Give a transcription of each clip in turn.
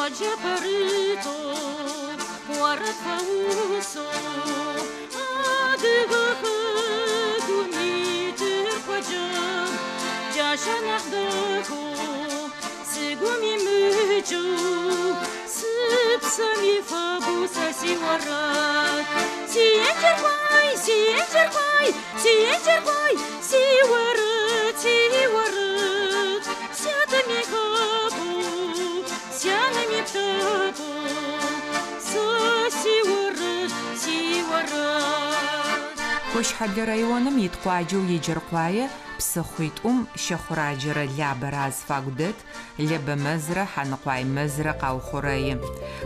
Ageperito, poarăt făuso, adăgă dumiter păjăm, Jașa nahdăco, sigumi măciu, Săpsămi făbu să si oarăt, si encercai, si encercai, si encercai, si oarăt, Seată mi hăbu, seană mi ptăbu, să si oarăt, si oarăt. Koşhabli rayonum yitqađeu yêcerqaye psıxhuit'um şexhuracere Laberaz fagdet, lebemezre hanıqay mezre qauxurayı.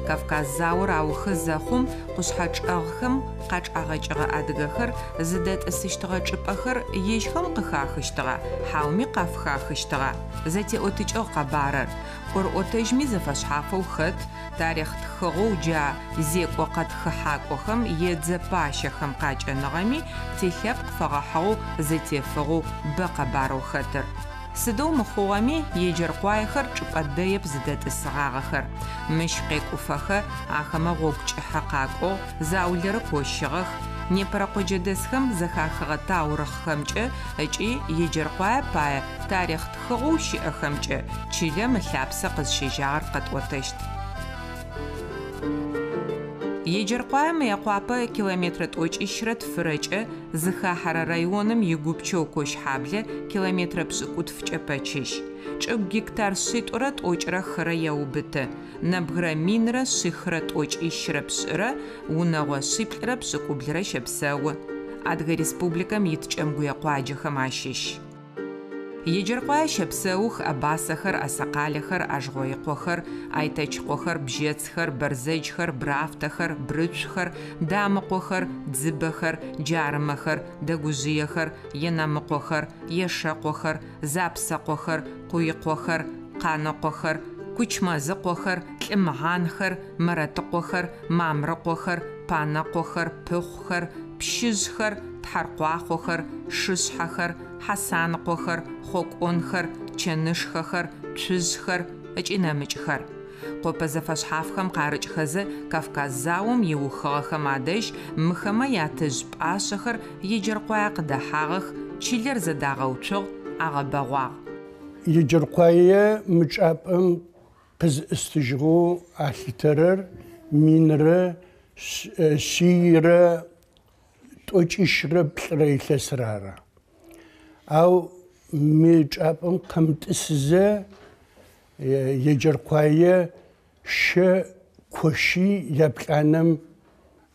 Kavkaz zaur auxı zexhum quşhaç'ağıxım qaç'ağaç'ığı adıgexer zıdet'ısıştığı ç'ıp'exer yêjxem qıxaxıştığa, haumi qafxaxıştığa. Zete'otıç'ığ qabarer. Qur'otejmi zefeşhafeu xet, tarix txığeu ca zek'o qetxıhak'oxem yêdzepaşexem qaç'enığemi têlhepkh feğehığeu zetefığeu be qabareu xetır. Sıdeu mıxhuğemi yêcerqaexer ç'ıp'e deyep zıdet'ısığağexer. Mış khêk'ufexe axeme ğogu ç'ıhe khak'o zaulere koşığex. Непэрэ къоджэдэсхэм зэхахыгъэ таурыхъхэмкӏэ ыкӏи yêcerqae paê tarix txığeu şi'эхэмкӏэ Чылэм ылъапсэ къызщежьагъэр къэтӏотэщт. Yêcerqae Mıêkhuape kilomêtre t'oç'işre tfıreç'e zıxahare rayonım yigupçeu koşhable kilometre pş'ık'utfç'e peçış. Ç'ıgu gektar şit'ure t'oç're xıre yaubıtı. Nebgıre minre şixre t'oç'işre pş'ıre vuneğo şiplh're pş'ık'ublre şepseu. Adıge Rêspublikem yitç'em guêkhuacexem aşış. Yêcerqae şepseux abasexer, asakalexer, ajğoyıkhoxer, ayteçkhoxer, bjetsxer, berzejxer, braftexer, brıçxer, damıkhoxer, dzıbexer, carımexer, degujjıexer, yenamıkhoxer, yeşşekhoxer, zapsekhoxer, khuyıkhoxer, khanıkhoxer, kuçmazıkhoxer, lh'ımığanxer, meretıkhoxer, mamrıkhoxer, panıkhoxer, pıxhuxer, pşıjxer, tharkhuaxhoxer, şışhexer, hasanıkhoxer, xok'onxer, çenışxexer, tşüjxer, ıç'i nemıç'xer. Khope zefeşshafxem kharıç'xeze Kavkaz zaum yiuxığexem adej mıxeme yatej p'aşexer yêcerqae khıdehağex, Çıler zedağeuççığ, ağebeğuağ. Yêcerqae mıç'ap'em khızı'ıstıjığeu alhıterer minre, şiyre, t'oç'işre plh're yilhesırara. Au mıç'ap'em khamt'ısıze yêcerqae şe koşi yaplh'anem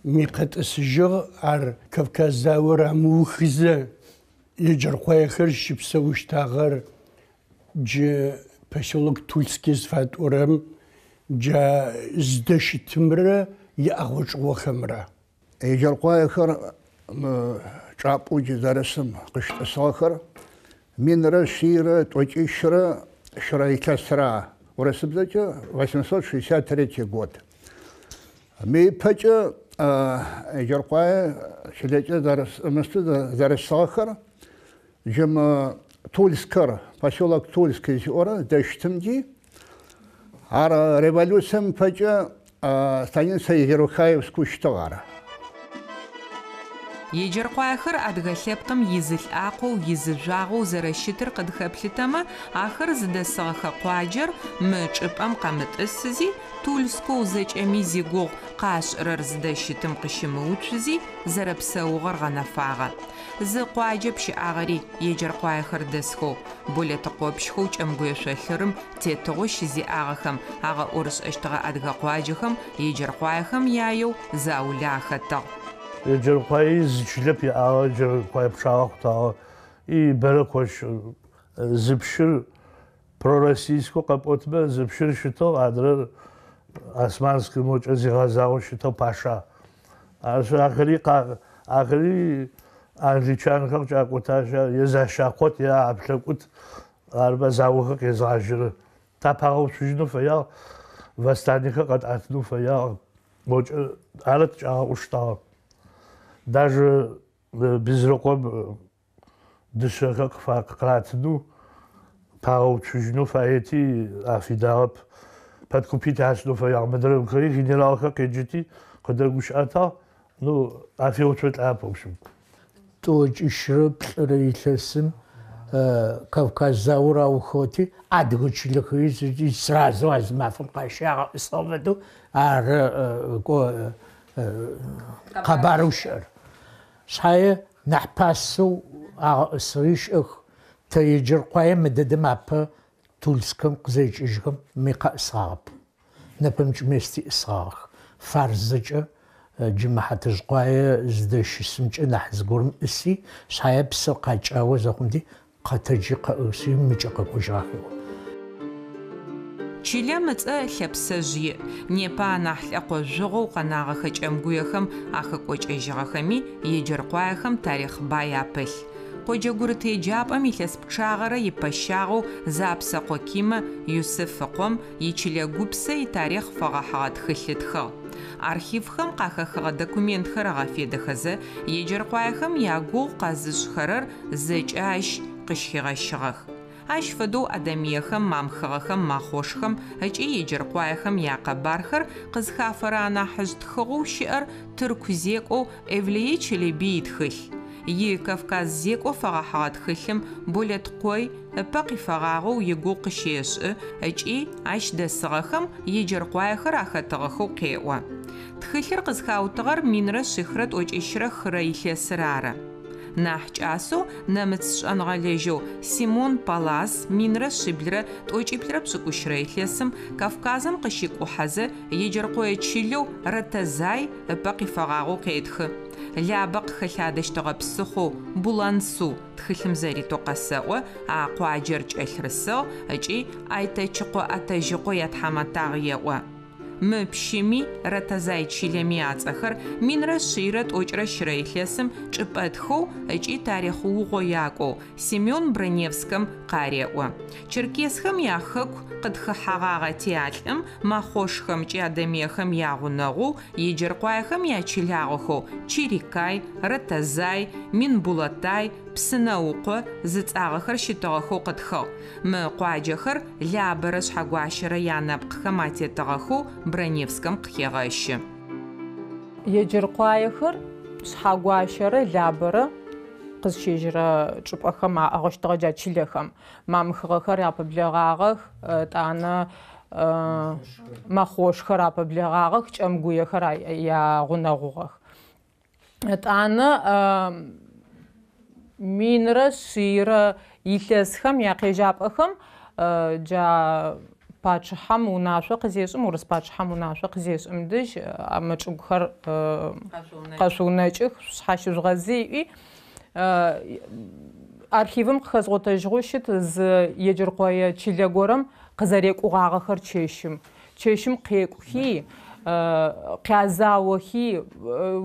mikhet'ısıjığ ar Kavkaz zaur amuxıze yêcerqaexer şıpseuştağer ca poselok Tulskiy zfat'orem ca zdeşıtımre yağoç'ğoxemre. Yêcerqaexer ç'ap'eu zarısım khışt'ısığexer minre, şiyre, t'oç'işre, şıre yilhesıra. Orasıbzeç'e 863 god. Mıpeç'e yêcerqae şileç'e zarısığexer jım Tulsker, poselok Tulskiy zi'ore deştımdi. Ar revolüsiyem peç'e stanitsa Yêcerxaevskeu ştığara. Yêcerqaexer adıge lhepkhım yizılh'akhou, yizıjjuağou zereşıtır khıdxeplhıteme axer zıdesığexe khuacer mı ç'ıp'em khamıt'ısızi Tulskow zeç'emi zigoğu khaş'ırer zdeşıtım khışımıuts'ızi zerepseuğer ğenefağe. Zı khuace pşı'ağeri yêcerqaexer desxeu boletıkhopşxeu ç'emguêşsolhırım têtığeu şizi'ağexem ağe'orış'eştığe adıge khuacexem yêcerqaexem yayeu zaulaxetığ. Yêcerqae zıçılep ya'ağe Yêcerqae pşşağe xhutağı i bere koş zıpşır prorossiysko khep'otme zıpşır şıtığ adrer Osmanskiy moç'e ziğazağeu şıtığ paşa. Arşu axeri Angliçanxem ç'ak'otaşa yêzaşakhot ya aplhek'ut arbe zauxe khêzğajırı. Tapağeupşıjıneu feyağ, Vostanixer khet'atınu feyağ moç'e aret ç'ağe'uştağ. Даже Bizrıkhom dışexer khratınu pağeupşıjıneu fayeti afidağep подкупить асло фаяг мдрым кри генералка кеджити кодагуш ата ну афиответ ап в общем точишрып рейлесим Кавказ заура ухоти адгучлыхи сразу азмафым кашага исоведу ар го кабарушер шае нахпасу сришх тейджер қоя медедем апа тульском кзечижгам миқасаб напомч мести исах фарзыча جماعة قاية زدش سمج نحزقورم إسي شايب سقاج أوزهم دي قتجي قأوسي مجاق وجاهي. Чиле мыцӏэ лъэпсэжъые непэ анахь лӏэкъожъогъэу къэнагъэхэкӏэмгуехэм ахэкӏокӏэжьыгъэхэми еджэркъуаехэм тарихъ бай апылъ. Къоджэгурыт еджапӏэм илъэс пчъагъэрэ ипэщагъэу Запсэкъо Кимэ Юсыф Фыкъом ичылэ гупсэ итарихъ фэгъэхьыгъэ тхылъытхъэ. Архивхэм къахэхыгъэ документхэр агъэфедэхэзэ еджэркъуаехэм ягугъу къазышъхэрэр зэкӏэ ащ къыщхигъэщыгъэх. Ащ фэдэу адамиехэм, мамхыгъэхэм, махъошхэм ыкӏи еджэркъуаехэм якъэбархэр къызхафэрэ анахьыжь тхыгъэу щыӏэр тырку зекӏоу Эвлие Челеби итхылъ. Кавказ зекӏо фэгъэхьыгъэ тхылъым Болэткъой ыпэ къифэгъагъэу игугъу къыщешӏы ыкӏи ащ дэсыгъэхэм еджэркъуаехэр ахэтыгъэхэу къеӏо. Тхылъыр къызхаутыгъэр минрэ шъихрэ тӏокӏищрэ хырэ илъэсыр ары. Нахь кӏасэу нэмыц шӏэныгъэлэжьэу Симон Палас минрэ шъиблрэ тӏокӏиплърэ пшӏыкӏущрэ илъэсым Кавказым къыщикӏухьэзэ еджэркъое чылэу Ратазай ыпэ къифэгъагъэу къетхы. Лябэ къыхэлъадэщтыгъэ псыхъоу Булансу тхылъым зэритӏо къэсэӏо, а къуаджэр кӏэлъырысыгъ ыкӏи Айтэчыкъо Атажыкъо ятхьаматагъ еӏо. Мы пщыми Ратазай чилэми ацӏэхэр минрэ шъийрэ тӏокӏрэ щырэ илъэсым чӏыпӏэтхэу ыкӏи тарихъ-угъо якӏоу Семён Броневскэм къареӏо. Черкесхэм яхэку къытхыхьагъагъэ теалӏым махъошхэмкӏи адамиехэм ягъунэгъоу еджэркъуаехэм ячылагъэхэу Чирикай, Ратазай, Минбулатай, Псынэукъо зыцӏагъэхэр щытыгъэхэу къытхыгъ. Мы къуаджэхэр лябэрэ шъхьэгуащэрэ янэпкъхэм атетыгъэхэу Броневскэм къыхегъэщы. Еджэркъуаехэр шъхьэгуащэрэ лябэрэ къызщежьэрэ чӏыпӏэхэм аӏыгъыщтыгъэ джа чылэхэм. Мамыхыгъэхэр япэблэгъагъэх, тӏанэ махъошхэр апэблэгъагъэх, кӏэмгуехэр ягъунэгъугъэх. Тӏанэ минрэ шъийрэ илъэсхэм якъежьапӏэхэм джа пачыхьэм унашъо къызешӏым, урыс пачыхьэм унашъо къызешӏым дэжь амычӏыгухэр къэшъуунэкӏых шъхьащыжъугъэзыи архивым къыхэзгъотэжьыгъэу щыт зы еджэркъое чылэ горэм къызэрекӏугъагъэхэр чэщым къекӏухи къязаохи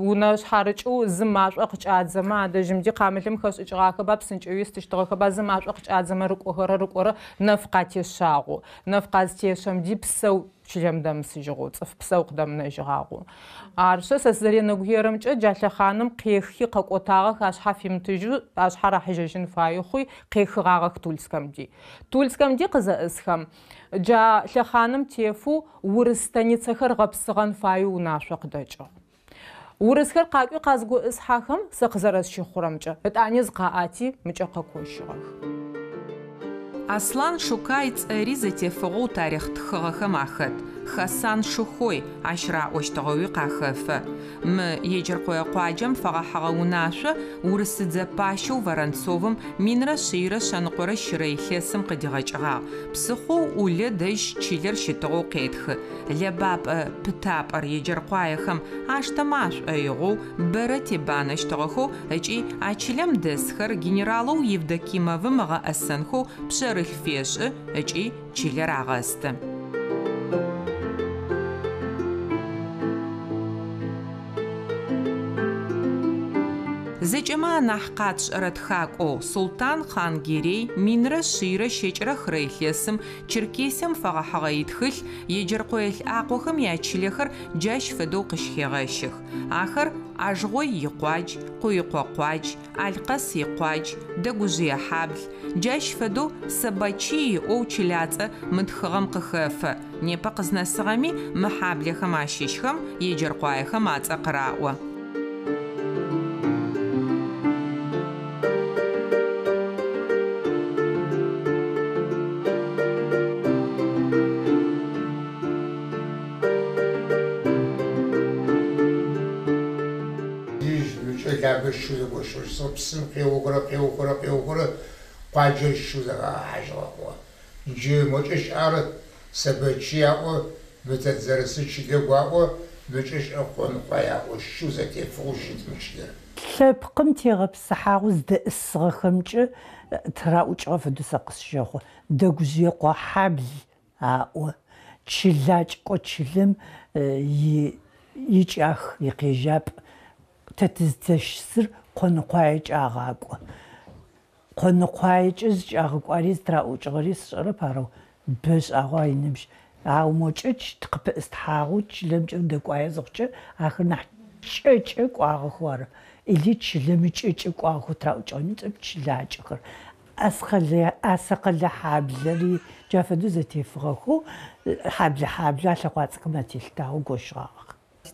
унэ шъхьарыкӏэу зы машӏо къыкӏадзэмэ адэжьымди къамылым хэшӏыкӏыгъахэба псынкӏэуи стыщтыгъэхэба зы машӏо къыкӏадзэмэ рыкӏорэ нэф къатешагъу. Нэф къазтешэмди псэу чылэм дэмысыжьыгъэу, цӏыф псэу къыдэмынэжьыгъагъу. Аршъэ сэ сызэренэгуерэмкӏэ джалъэхъаным къехи къэкӏотагъэх ашъхьэ фимытыжьу ашъхьэ рахьыжьэжьын фаеу хъуи къехыгъагъэх Тульскэмди. Тульскэмди къызэӏысхэм джа лъэхъаным тефу урыс станицэхэр гъэпсыгъэн фаеу унашъо къыдэкӏыгъ. Урысхэр къакӏуи къазгоӏысхьэхэм сэ къызэрэсщыхъурэмкӏэ ытӏани зыкъаӏати мыкӏэ къэкӏощыгъэх. Аслан Шукай цӏэри зэтефыгъэу тарихъ тхыгъэхэм ахэт. Хасан Шухой ащ раӏощтыгъэуи къахэфэ. Мы еджэркъое къуаджэм фэгъэхьыгъэ унашъо урысыдзэ пащэу Воронцовым минрэ шъийрэ шъэныкъорэ щырэ илъэсым къыдигъэкӏыгъагъ. Псыхъоу Ӏулэ дэжь чылэр щытыгъэу къетхы. Лебапӏэ пытапӏэр еджэркъуаехэм аштэмашӏоигъоу бэрэ тебанэщтыгъэхэу ыкӏи а чылэм дэсхэр генералэу Евдокимовым ыгъэӏэсэнхэу пшъэрылъ фешӏы ыкӏи чылэр агъэсты. Зэкӏэмэ нахь къатшӏэрэ тхакӏоу Султан Хангерей минрэ шъийрэ щэкӏрэ хырэ илъэсым Черкесием фэгъэхьыгъэ итхылъ еджэркъо елӏакъохэм ячылэхэр джащ фэдэу къыщыхегъэщых. Ахэр ажгъой икъуадж, къуикъо къуадж, алькъэс икъуадж, дэгужъые хьаблъ, джащ фэдэу Собачий иӏоу чылацӏэ мытхыгъэм къыхэфэ. Непэ къызнэсыгъэми мы хьаблэхэм ащыщхэм еджэркъоехэм ацӏэ къыраӏо. Şu koşursa psın kıyokura pacı şu da acaba o. Cimoçeş arı sebepçiye o mütezzerisi çide o müçeş akon paya o şu zati fujitmişler. Лъэпкъым тегъэпсыхьагъэу здэӏысыгъэхэмкӏэ траӏукӏыгъэ фэдэу сакъысщэхъу. Дэгужъые къо хьабл аӏо. Чылакӏ къо чылым икӏах икъежьапӏ. Тэтыздэщсыр къоныкъуаекӏэ агъакӏо. Къоныкъуаекӏэ зыкӏагъыкӏуари зытраӏукӏыгъэри сшӏэрэп арэу бэшӏагъо иныбжь. Ау мокӏэч тыкъыпыӏыстхьагъэу чылэмкӏэ дэкӏуае зыхъукӏэ ахэр нахь кӏэкӏэ кӏуагъэхэу ары. Или чылэми кӏэкӏэ кӏуагъэхэу траӏукӏыгъэми цӏэп чылакӏэхэр. Асакъылэ хьаблэри джа фэдэу зэтефыгъэхэу хьаблэ лъэкъуацӏэхэм ателъытагъэу гощыгъагъэх.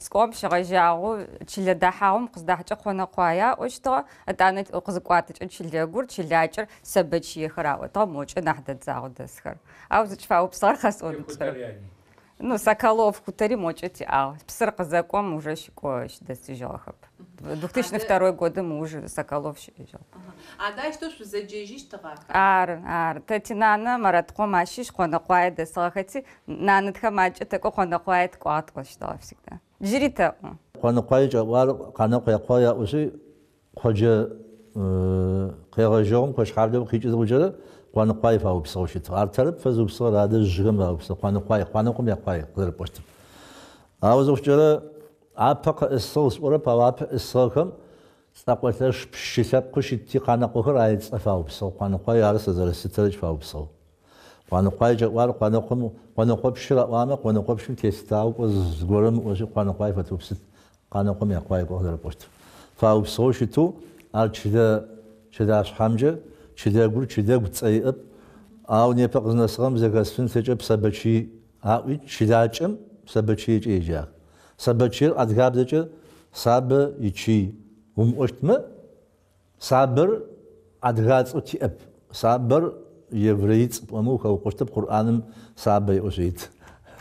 Ском щыгъэжьагъэу чылэ дахьагъэм къыздахьыкӏэ къонэкъуае аӏощтыгъэ, ытӏанэ къызыкӏуатэкӏэ чылэгур, чылакӏэр Собачиехэр аӏотыгъэ мокӏэ нахь дэдзагъэу дэсхэр. Ау зыкӏыфаупсыгъэр къэсӏонэпшӏэрэп. Ну, Соколов хутэри мокӏэ тиӏагъ. Псыр къызэкӏом уже щыдэстыжьыгъэхэп. 2002 годым уже Соколов щыӏэжьыгъ. Адай что зэджэжьыщтыгъа? Ары. Тэ тинанэ Мараткъом ащыщ къонэкъуае дэсыгъэхэти нанытхэм акӏэ тэкӏо къонэкъуае ткӏуагъэ тӏощтыгъэ всегда. Джыри тэӏу. Къонэкъуае кӏэӏуар къанэкъуекъо яӏоши къоджэ къегъэжьыгъэм къошъхьаблэм къикӏы зыгъуджэрэ къонэкъуае фаупсыгъэу щытыгъ. Ар тэрэп фэзыупсыгъэр адэжь жыгъэм фаупсыгъ. Къонэкъуэм якъуае къызэрыпӏощтым. Ау зыгъукӏэрэ апэ къэӏысыгъ сӏорэп, ау апэ ӏысыгъэхэм цӏакъолъэш пщылъэпкъыу щытти къанэкъохэр айцӏэ фаупсыгъ. Къонэкъуае ары сэ зэрысытэрыкӏ фаупсыгъ. Къонэкъуае кӏэӏуар къонэкъо пщыр аӏуамэ къонэкъо пщым телъытагъэу кӏо зыгорэм ыӏоши къонэкъуае фэтыупсыт. Къонэкъом якъуае кӏо къызэрыпӏощтым. Фаупсыгъэу щыту ар чылашъхьэмкӏэ чылэгур чылэгу цӏэиӏэп. Ау непэ къызнэсыгъэм зэхэсфын сэкӏэ Собачий аӏуи чылакӏэм Собачиекӏэ еджагъ. Собачиер адыгабзэкӏэ сабэ ичый умыӏощтмэ, сабэр адыгацӏэу тиӏэп. Сабэр евреицӏ пӏомэ ухэукъощтэп. Къурӏаным сабэ иӏошъуит.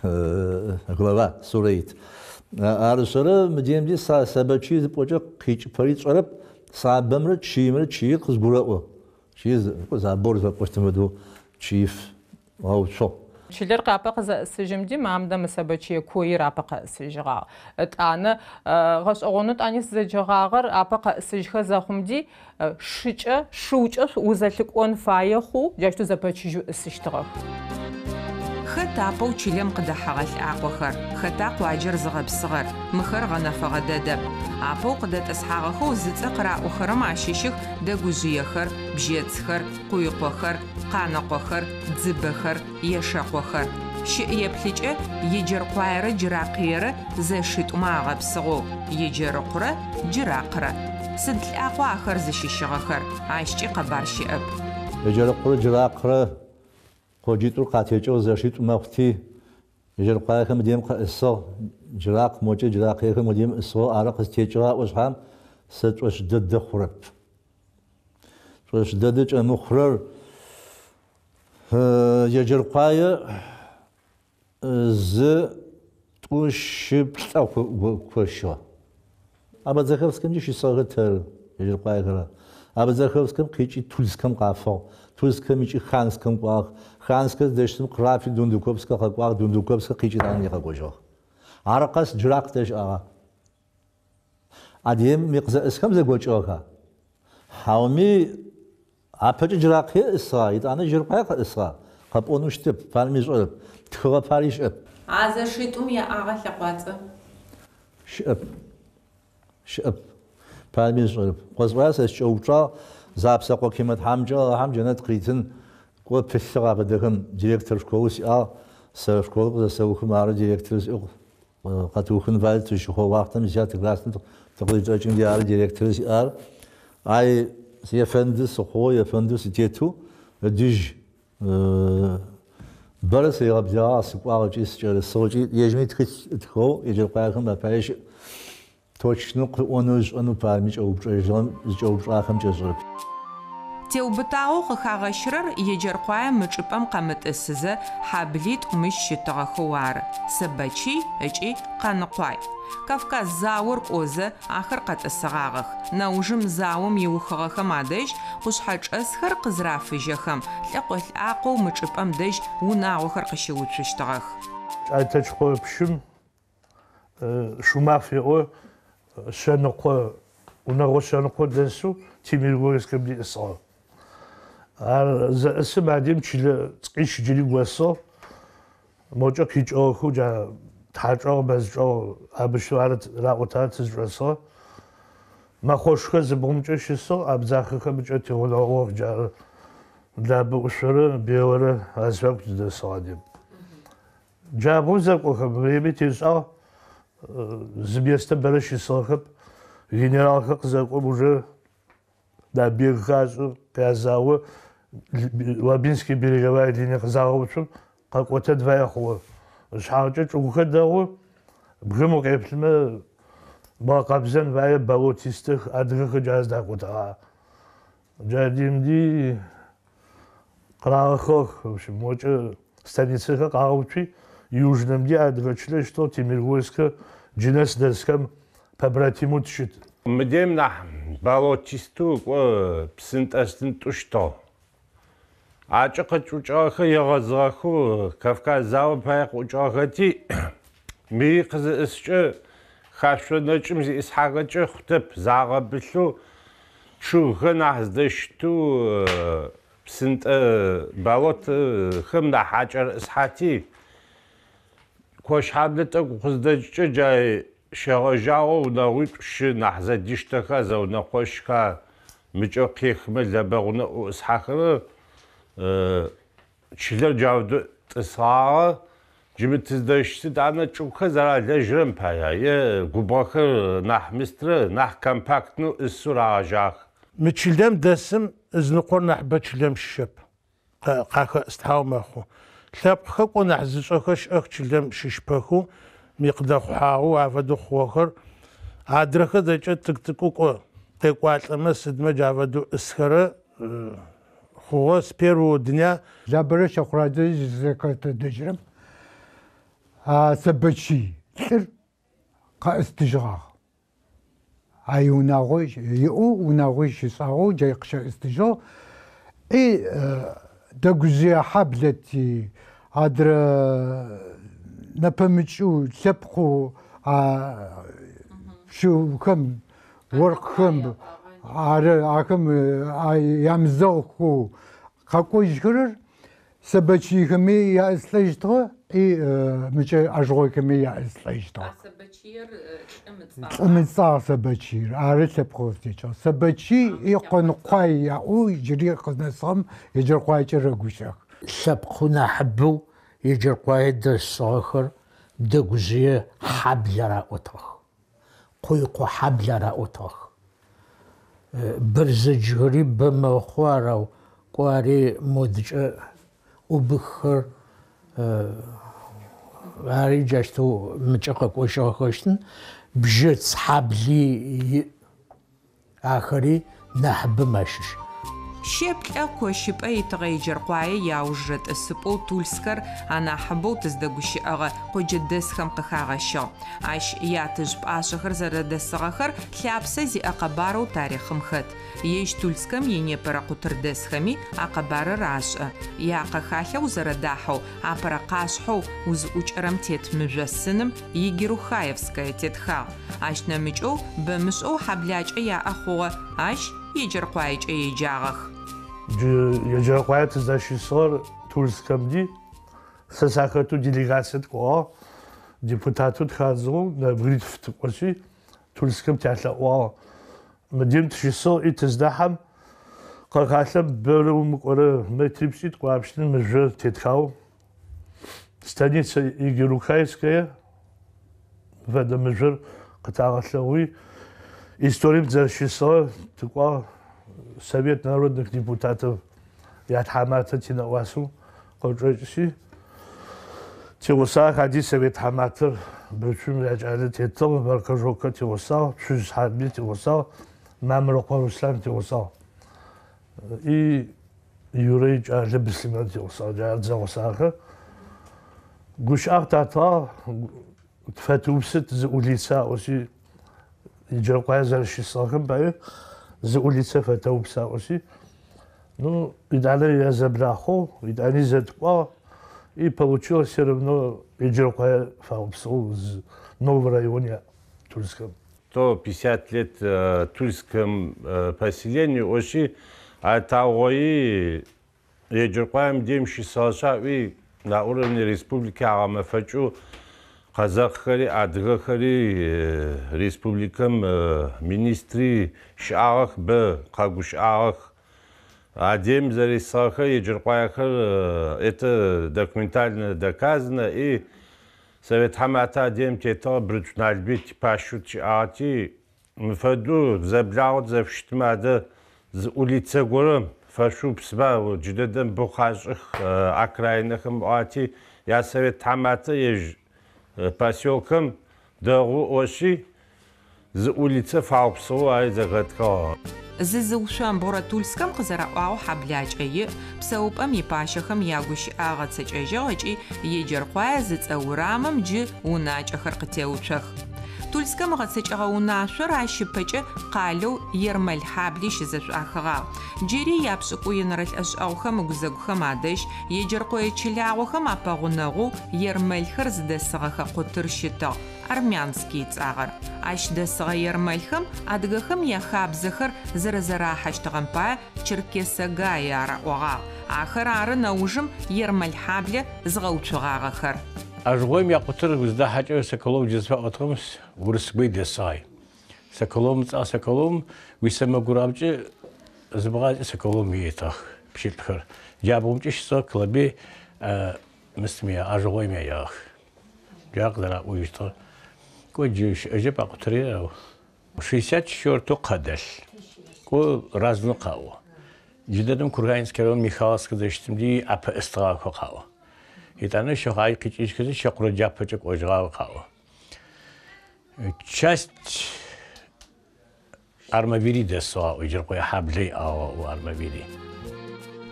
Глава сурэ ит. Арышъэрэ мыдемди Собачий зыпӏокӏэ къикӏыпэри тшӏэрэп. Сабэмрэ чыймрэ чыйр къызгурэӏо. Чыйр забор зэпӏощтым фэдэу чыйф гъэуцо. Чылэр къапэ къызэӏысыжьымди мамдэ мы Собачие коир апэ къэӏысыжьыгъагъ. Ытӏанэ гъэшӏэгъонэу тӏани сызэджэгъагъэр апэ къэӏысыжьхэ зэхъумди шыукӏэ узэлъыкӏон фае хъу джащтэу зэпэчыжьу ӏысыщтыгъэх. Хэт апэу чылэм къыдэхьыгъэ лӏакъохэр, хэта къуаджэр зыгъэпсыгъэр, мыхэр гъэнэфэгъэ дэдэп. Апэу къыдэтӏысхьагъэхэу зыцӏэ къыраӏохэрэм ащыщых дэгужъыехэр, бжьэцхэр, къуикъохэр, къанэкъохэр, дзыбэхэр, ешэкъохэр. Щыӏ-еплъыкӏэ еджэркъуаерэ джыракъыерэ зэшитӏумэ агъэпсыгъэу, еджэрыкъурэ джыракъырэ. Сыд лӏакъо ахэр зыщыщыгъэхэр? Ащкӏи къэбар щыӏэп. Еджэрыкъурэ джыракъырэ къоджитӏур къатекӏэу зэшитӏу мэхъути, еджэркъуаехэм мыдем къэӏысыгъ. Джыракъ мокӏэ джыракъыехэм мыдем ӏысыгъэу ары къызтекӏыгъэ ӏошъхьэм сэ цӏош дэдэ хъурэп. Цӏош дэдэ кӏэмыхъурэр еджэркъуае зы тӏущыплӏэ кощыгъ. Абэдзэхэвскэмджи щысыгъэ тэры еджэркъуаехэрэ. Абэдзэхэвскэм къикӏи Тульскэм къафыгъ. Тульскэм икӏи Ханскэм кӏуагъ. Ханскэ здэщтым Крафи Дундукопскэ къэкӏуагъ. Дундукопскэ къикӏи тӏанэми къэкӏожьыгъ. Ары къэс джыракъ дэжьыӏагъэ. Адыгеим ми къызэӏысхэм зэгуэкӏыгъэха. Хьауми апэкӏэ джыракъые ӏысыгъа, итӏанэ еджэркъуае къэӏысыгъа. Къэпӏонэу щытэп, фарми ищӏэрэп. Тхыгъэ пари щыӏэп. А зэшитӏум яӏагъэ лъэкъуацӏэ? Щыӏэп. Palmiz şöyle. Kozvaya ses çavuşa zapsa kokimet hamcana tkritin ko pişsağa kadakım direktör şkolası a sırf şkolası savukmarı direktörüz yok. Katuğun valtı şu vaktim ziyade klasın taqlica için diğer direktörüz ar. Ay efendi soğuğu efendi sitetu düj Barası yapıcı sıkıntı istiyor. Sonuç yecmi tıkho yecmi kayakım da paylaş. Точно onu paymış olup akım cezurp. Теубытагъэу къыхагъэщырэр еджэркъуае мычӏыпӏэм къэмытӏысызэ хьаблитӏ мыщ щытыгъэхэу ары. Сэбэчый ыкӏи Къаныкъуай. Кавказ зауэр кӏозэ ахэр къэтӏысыгъагъэх. Наужым зауэм иухыгъэхэм адэжь къушъхьэчӏэсхэр къызэрафыжьэхэм лӏэкъолӏакъоу мычӏыпӏэм дэжь унагъохэр къыщеуцущтыгъэх. Кӏэлтэкӏхъо пшым шумафеӏо шэныкъо унэгъо шэныкъо дэсу Тимиргорскэм диӏысыгъ. Ар зэӏысым адем чылэ цӏкъищ джыри госо мокӏэ къикӏыгъэхэу джа тхьачӏэгъ мэзкӏэгъ абыщэу ар раӏотарэ тызжъуэсыгъ. Мэхъошхэ зыбгъумкӏэ щысыгъ, абзахэхэмыкӏэ теунэгъугъ джары лабыӏушъорэ беорэ азэку тыдэсыгъ адем. Джабгъу зэкӏохэм времи тешӏагъ зы местэм бэрэ щысыгъэхэм генералхэр къызэкӏом уже набег хашӏу пязауэ Лабинский береговая линия къызагъэуцум къэкӏотэ двае хъугъэ. Шъхьагъэкӏэ чӏыгухэр дэгъу бгым укъеплъымэ бгъэкъэбзэн вае болотистых адыгэхэр джа здакӏотагъ. Джадимди къырагъэхэх мокӏэ станицэхэр къагъэуцуи южнэмди адыгэ чылэщтэу Тимиргорскэ джынэс дэсхэм побратиму тщыт. Мыдем нахь болотисту псынтӏэстынтӏущтыгъ. Акӏэ къыкӏукӏыгъэхэр егъэзыгъэхэу Кавказ зауэ пае къыӏукӏыгъэхэти мыри къызэӏыскӏэ хашъонэкӏым зиӏысхьагъэкӏэ хъутэп загъэбылъэу чъыгхэр нахь здэщту псынтӏэ болотхэм нахь акӏэрыӏысхьати къошъхьаблэ тӏэкӏу къыздэкӏыкӏэ джай щегъэжьагъэу унэгъуитӏу шы нахь зэдищтэхэр зэунэхъощхэр мыкӏэ къехмэ лъэбэгъунэӏу ӏысхьэхэрэ чылэр джаудэ тӏысыгъагъэ джымы тыздэщты данэ чӏыгухэр зэралэжьырэм пая е губгъэхэр нахь мыстрэ нахь компактнэу ӏысу рагъэжьагъ. Мы чылэм дэсым ызныкъор нахьыбэ чылэм щыщэп. Къахэӏыстхьагъу мэхъу. Лъэпкъхэкӏо нахь зышӏэхэр щыӏэх чылэм щыщпэхэу микъыдэхъухьагъэу афэдэу хъугъэхэр адрэхэр зэкӏэ тык-тыкӏэу къекӏуалӏэмэ сыдмэ джафэдэу ӏысхэрэ хъугъэ с первого дня забэрэ щэхъурадэ зэкъэтэдэжьырэм сэбэчый лӏыр къэӏыстыжьыгъагъ. Ай унагъои иӏэу унагъои щысӏагъэу джай къыщэӏыстыжьыгъ. И дэгузыя хьаблэти адрэ напэмыкӏэу лъэпкъэу щыухэм оркъхэм ахэм ямызэгъэхэу къэкӏожьхэрэр сэбэчыйхэми яӏыслъэжьтыгъэ и мыкӏэ ӏэжъогъойхэми яӏыслъэжьтыгъэ. Лӏымыцӏагъ сэбэчыйр ары лъэпкъэу зытекӏыгъ. Сэбэчый и Къаныкъуай яӏэу джыри къызнэсыгъэм еджэркъуайкӏэ рэгушӏэх. Лъэпкъэу нахьыбэу еджэркъуае дэсыгъэхэр дэгузые хьаблэр аӏотыгъэх. Къуекъо хьаблэр аӏотыгъэх. Бырзэджхэри бэмэхъу арэу кӏуари модыкӏэ ӏубыххэр ари джащтэу мыкӏэ къэкӏощыгъэхэщтын бжьыц хьабли иӏ ахэри нахьыбэм ащыщ. Щеплӏэ кощыпӏэ итыгъэ еджэркъуае яужрэ тӏысыпӏэу Тульскэр анахьыбэу тыздэгущыӏэгъэ къоджэдэсхэм къыхагъэщыгъ. Ащ ятыжь пӏашъэхэр зэрэдэсыгъэхэр лъапсэ зиӏэ къэбарэу тарихъым хэт. Ежь Тульскэм инепэрэ къутырдэсхэми акъэбарыр ашӏэ. Якъэхалъэу зэрэдахьэу апэрэ къашъхьэу узыӏукӏэрэм тет мыжъосыным Егерухаевская тетхагъ. Ащ нэмыкӏэу бэмышӏэу хьаблакӏэ яӏэ хъугъэ. Ащ еджэркъуаекӏэ еджагъэх. Еджэркъуае тыздэщысыгъэр Тульскэмди сэ сахэтэу делегацие ткӏуагъ. Депутату тхадзэу нэбгыритф тыкӏоси Тульскэм тялъэӏуагъ. مديم تشيسو إتزدحم قاقعلم بروم قرا ما تريبسيت قابشتن مجر تتخاو ستانيتسا يجروكايسكايا فدا مجر قطاعلوي историм зашисо туква совет народных депутатов ятхамата тинавасу qoჭეში თიოსა ხადი совет хаматыр ბუჩუმ რაჭალე თეთო ვარქოჟოკა თიოსა შუს ჰაბი თიოსა მამროყო რუსლან თიოსა и юрий ჭალე ბისლიმან თიოსა ჯაძოსახა გუშახტათა თფეთუბსეთ улица оси иჯერყვაია ზაშისახებ ბაი ზე улица фетубса оси ну идали я забрахо идали зетყვა и получилось все равно иჯერყვაია фаупсу в новом районе Тульском. То 50 лет тульском поселению оси атауи иჯერყვაям демши сашави на уровне республики агамафачу Казаххари, Адыгахари, республикам министри шаах б кагушаах Адем зарисаха и Джерпаяхар, это документально доказано, и Совет Хамата Адем тета брючнальбит пашут ати мфаду забляут завштмада з улица гором фашу псба дждедем бухажих окраинахам ати я Совет Хамата еж поселком дору оси з улицы Фаупсу айзагатка. Зызыушам Боратульском къызэраӏуагъэу хьаблакӏэи псэупӏэм ипащэхэм ягущ агъэцэкӏэжьыгъэкӏи еджэркъуае зыцӏэ урамым джы унакӏэхэр къытеуцох. Тульском гъэцэкӏыгъэ унашъор ащыпэкӏэ къалэу Ермэл хьабли щызэшӏуахыгъагъ. Джыри япшӏыкӏу инырэ лӏэшӏэгъухэм ыгузэгухэм адэжь еджэркъуэ чылагъохэм апэгъунэгъу Ермэлхэр зыдэсыгъэхэ къутыр щытыгъ. Армянский цӏагъэр. Ащ дэсыгъэ Ермэлхэм адыгэхэм яхабзэхэр зэрэзэрахьэщтыгъэм пае Черкесэгай араӏуагъагъ. Ахэр ары нэужым Ермэл хьаблэ зыгъэуцугъагъэхэр. Ажгойм я къутыр уздахьэкӏэ Соколов джэсфэӏотыгъэмс урысбый дэсыгъай. Соколом цӏа Соколом уисэмэгурабкӏэ зыбгъакӏэ Соколом иетагъ пщылӏхэр. Джабгъумкӏэ щысыгъэ клэби мысми ажгойм яягъ. Джагъ зэраӏуищтыгъ. Ко джэщыӏэжьэп а къутырыр 64-ту къэдэлъ. Ко разны къаӏо. Джыдэдэм Курганский район Михайловск зэщтымди апэӏыстыгъэхэ къаӏо. Итӏанэ щыгъай къикӏыжьхэри щэкъурэ джапэкӏэ кӏожьыгъагъэ къаӏо. Часть армавири дэсыгъаӏо, иджыркъуэ хьаблэ иӏагъэӏо армавири.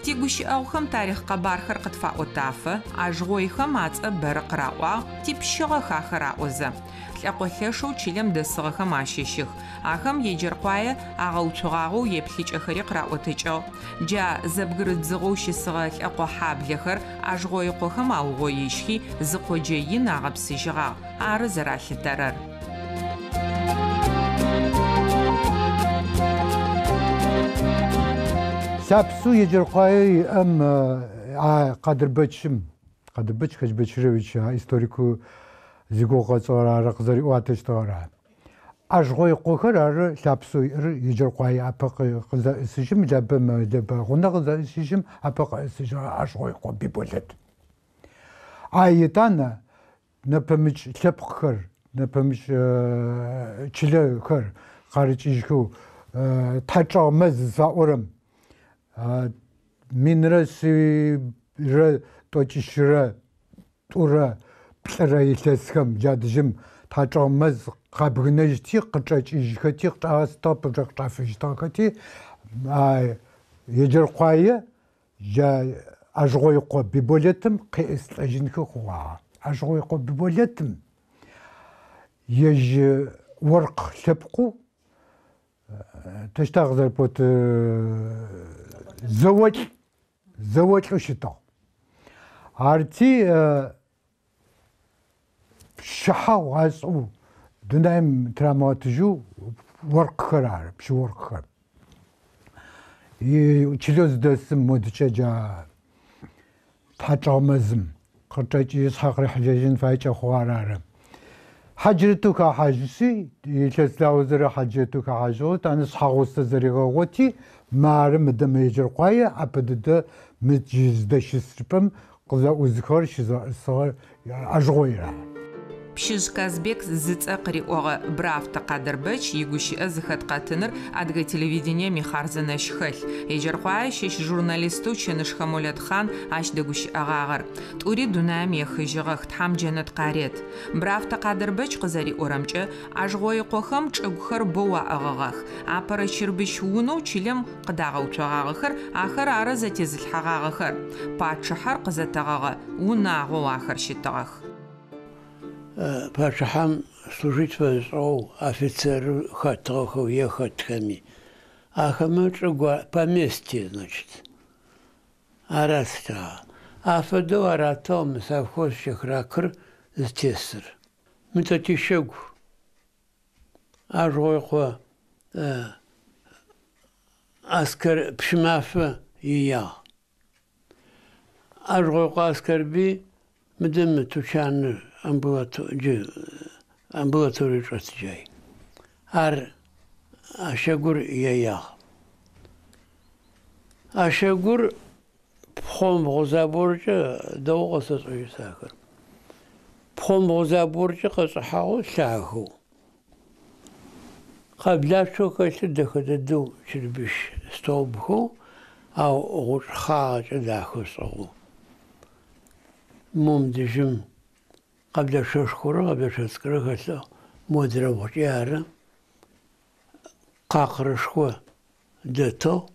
Тигущыӏэгъухэм тарихъ къэбархэр къытфаӏотафэ, ажгъойхэм ацӏэ бэрэ къыраӏуагъ, типщыгъэх ахэр аӏозэ. Лӏэкъолъэшэу Чылэм дэсыгъэхэм ащыщых. Ахэм еджэркъуае агъэуцугъагъэу еплъыкӏэхэри къыраӏотыкӏыгъ. Джа зэбгырыдзыгъэу щысыгъэ лӏэкъо хьаблэхэр ажгъойкъохэм аугъоищхи зыкъоджэ ин агъэпсыжьыгъагъ. Ары зэралъытэрэр. Сапсу еджэркъуае Къадырбэч Хачбэчырович историку зигугъу къэцӏыгъэр ары къызэриӏуатэщтыгъэр. Ажгъойкъохэр ары Лъапсуир еджэркъуае апэ къызэӏысыжьым гъунэ къызэӏысыжьым апэ къэӏысыжьыгъэ ажгъойкъо биболэт. Итӏанэ нэпэмыкӏ лъэпкъхэр, нэпэмыкӏ чылэхэр къарыкӏыжьхэу тхьачӏэгъ мэз зыфаӏорэм минрэ сирэ тӏокӏищырэ тӏурэ плӏырэ илъэсхэм джадэжьым тхьачӏэгъ мэз къабгынэжьти къычӏэкӏыжьхэти къычӏагъэстыгъ пэпчӏэ къычӏафыжьыгъэхэти еджэркъуае ажгъойкъо биболэтым къеӏыслӏэжьынхэ хъугъагъ. Ажгъойкъо биболэтым ежь оркъ лъэпкъу тэщта къызэрыпӏот зэуэлӏу щытыгъ. Арти щыхьэгъу ашӏу дунаим трамыгъэтыжьу оркъхэр ары, пщы оркъхэр. Чылэу зыдэсым модыкӏэ тхьачӏэгъ мэзым къычӏэкӏыжьы щхьэ кърихьыжьын файкӏэ хъугъэр ары. حاجرتو كحاجسي يتلاو زرا حاجرتو كحاجوت أنا صحوست زريغوتي مار مدام يجر قاية أبدا متجز دش سربم قذا وذكر شذا صار أجويرا بشيز كازبيك زيت قريقوغ براف تقدربش يغوشي ازخت قاتنر ادغ تلفزيونيه ميخارزنا شخل يجرقوا شش جورناليستو چنش خمولت خان اش دغوشي اغاغر توري دونام يخجغخ تام جنت قاريت براف تقدربش قزري اورمچ اجغوي قوخم چغخر بوا اغاغخ اپر شربش ونو چلم قداغو چغاغخر اخر ارز تزل حغاغخر پاچحر قزتغاغ وناغو اخر شتغخ Пачахам служить возрол офицеру хатоху ехать-хами. А хамычугу поместье, значит. А раз-то. А феду аратом совхозчих ракр с тесер. Мы тут еще а жойху аскер пшмафа и я. А жойху аскер би مدام توشان أمبولاتوري جاي أشجور يا أشجور بخوم غزابورج دو قصص يسافر بخوم غزابورج قصحه ساهو قبل شو كشد دخل شربش ستوبه أو غش خارج داخل صو مم دجم قبل شهور قبل شهر هسه مدرب وجاره قاقر شخوه دتو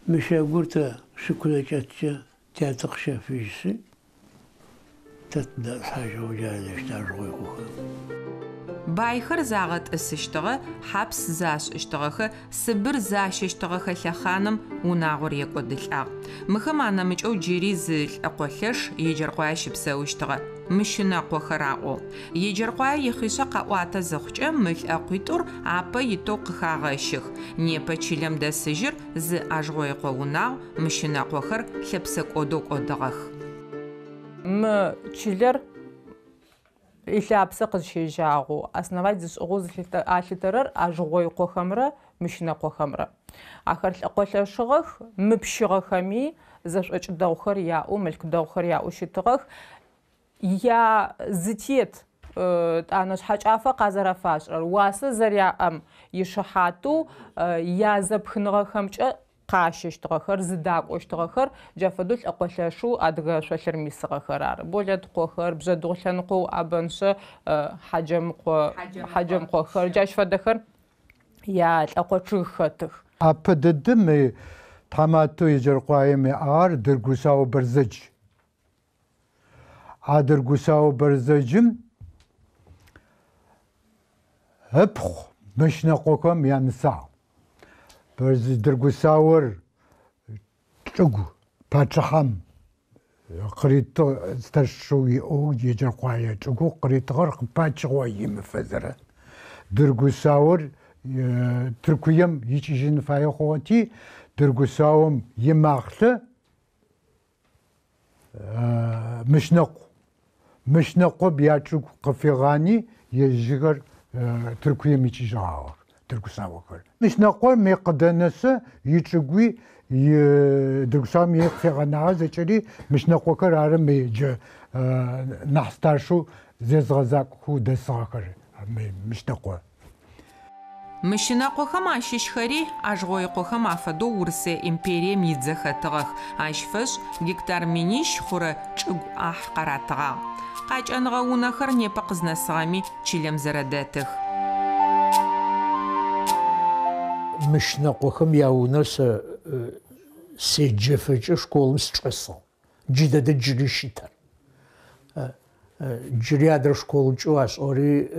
مش قلت شكلك تاتقشى فيسي تتدا حاجه وجاله اشتاجوي بايخر زاغت اسشتغه حبس زاش اشتغه سبر زاش اشتغه لخانم وناغور يقودلع مخمانا مچو جيري زل اقولش يجرقواش بسوشتغه مشنا قوخراقو يجرقوا يخيشا قواتا زخچ مل اقيتور ابا يتوق خاغشخ نيپا چيلم دسجر ز اجغوي قونا مشنا قوخر خبسك اودوق اودغخ م چيلر إلى شجاعو أصنعت زوج أشترر أجوي قخمرة مش نقخمرة آخر الأقوال شغخ مبشغ خمي زش دوخر يا أو ملك دوخر يا أو شتغخ يا زتيت أنا حاج عفا قزر فاشر واسه زريع يشحاتو يا زبخنغ خمج قاشش تغخر زداق وش تغخر جافدول أقوال شو أدغ شلر ميسغ خرار بولد قخر بزدوخلن قو أبنش حجم قخر جاش فدخر يا الأقوال شو خطخ أبددم تاماتو يجرقواي مئار درقوساو برزج درقوساو برزجم هبخ مش نقوكم يعني ساعة برز درقوساور تشوغ باتشحم قريتو استشوي او يجرقواي تشوغ قريت غرق باتشغواي مفزره درقوساور تركيم يجين فاي خوتي درقوساوم يماخله مش نقو بياتشوغ قفيغاني يجيغر تركيم يجيجاور درقوساوكر مش نقول ميقدنسه يتشغوي درقوسام يقفيغانا زچري مش نقوكر ارم يج نحستاشو ززغزاك هو دساكر مش نقول مشنا قوخم عشش خري أجغوي قوخم عفدو ورسة إمبريا ميزخة تغخ عشفش جكتر منيش خورة چوغ أحقراتغا قاج أنغاونا خر نيبقزنا سامي چلم زرداتخ مشنا قوخم ياونس سيجفج شكول مستقصة جدا دجري شتر جريادر شكول جواس أوري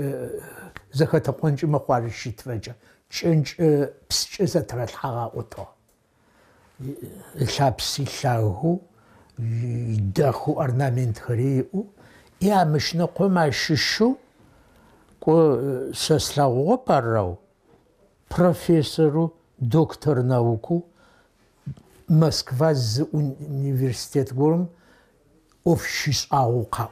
زخت قنج مقارن شتفجة چنج بسچ زتر الحقا اوتو الشابسي شاهو يدخو أرنامنت خريئو يا مش نقو ما ششو كو سسلاغو براو профессору доктор науку Москва з университет горм офшис аука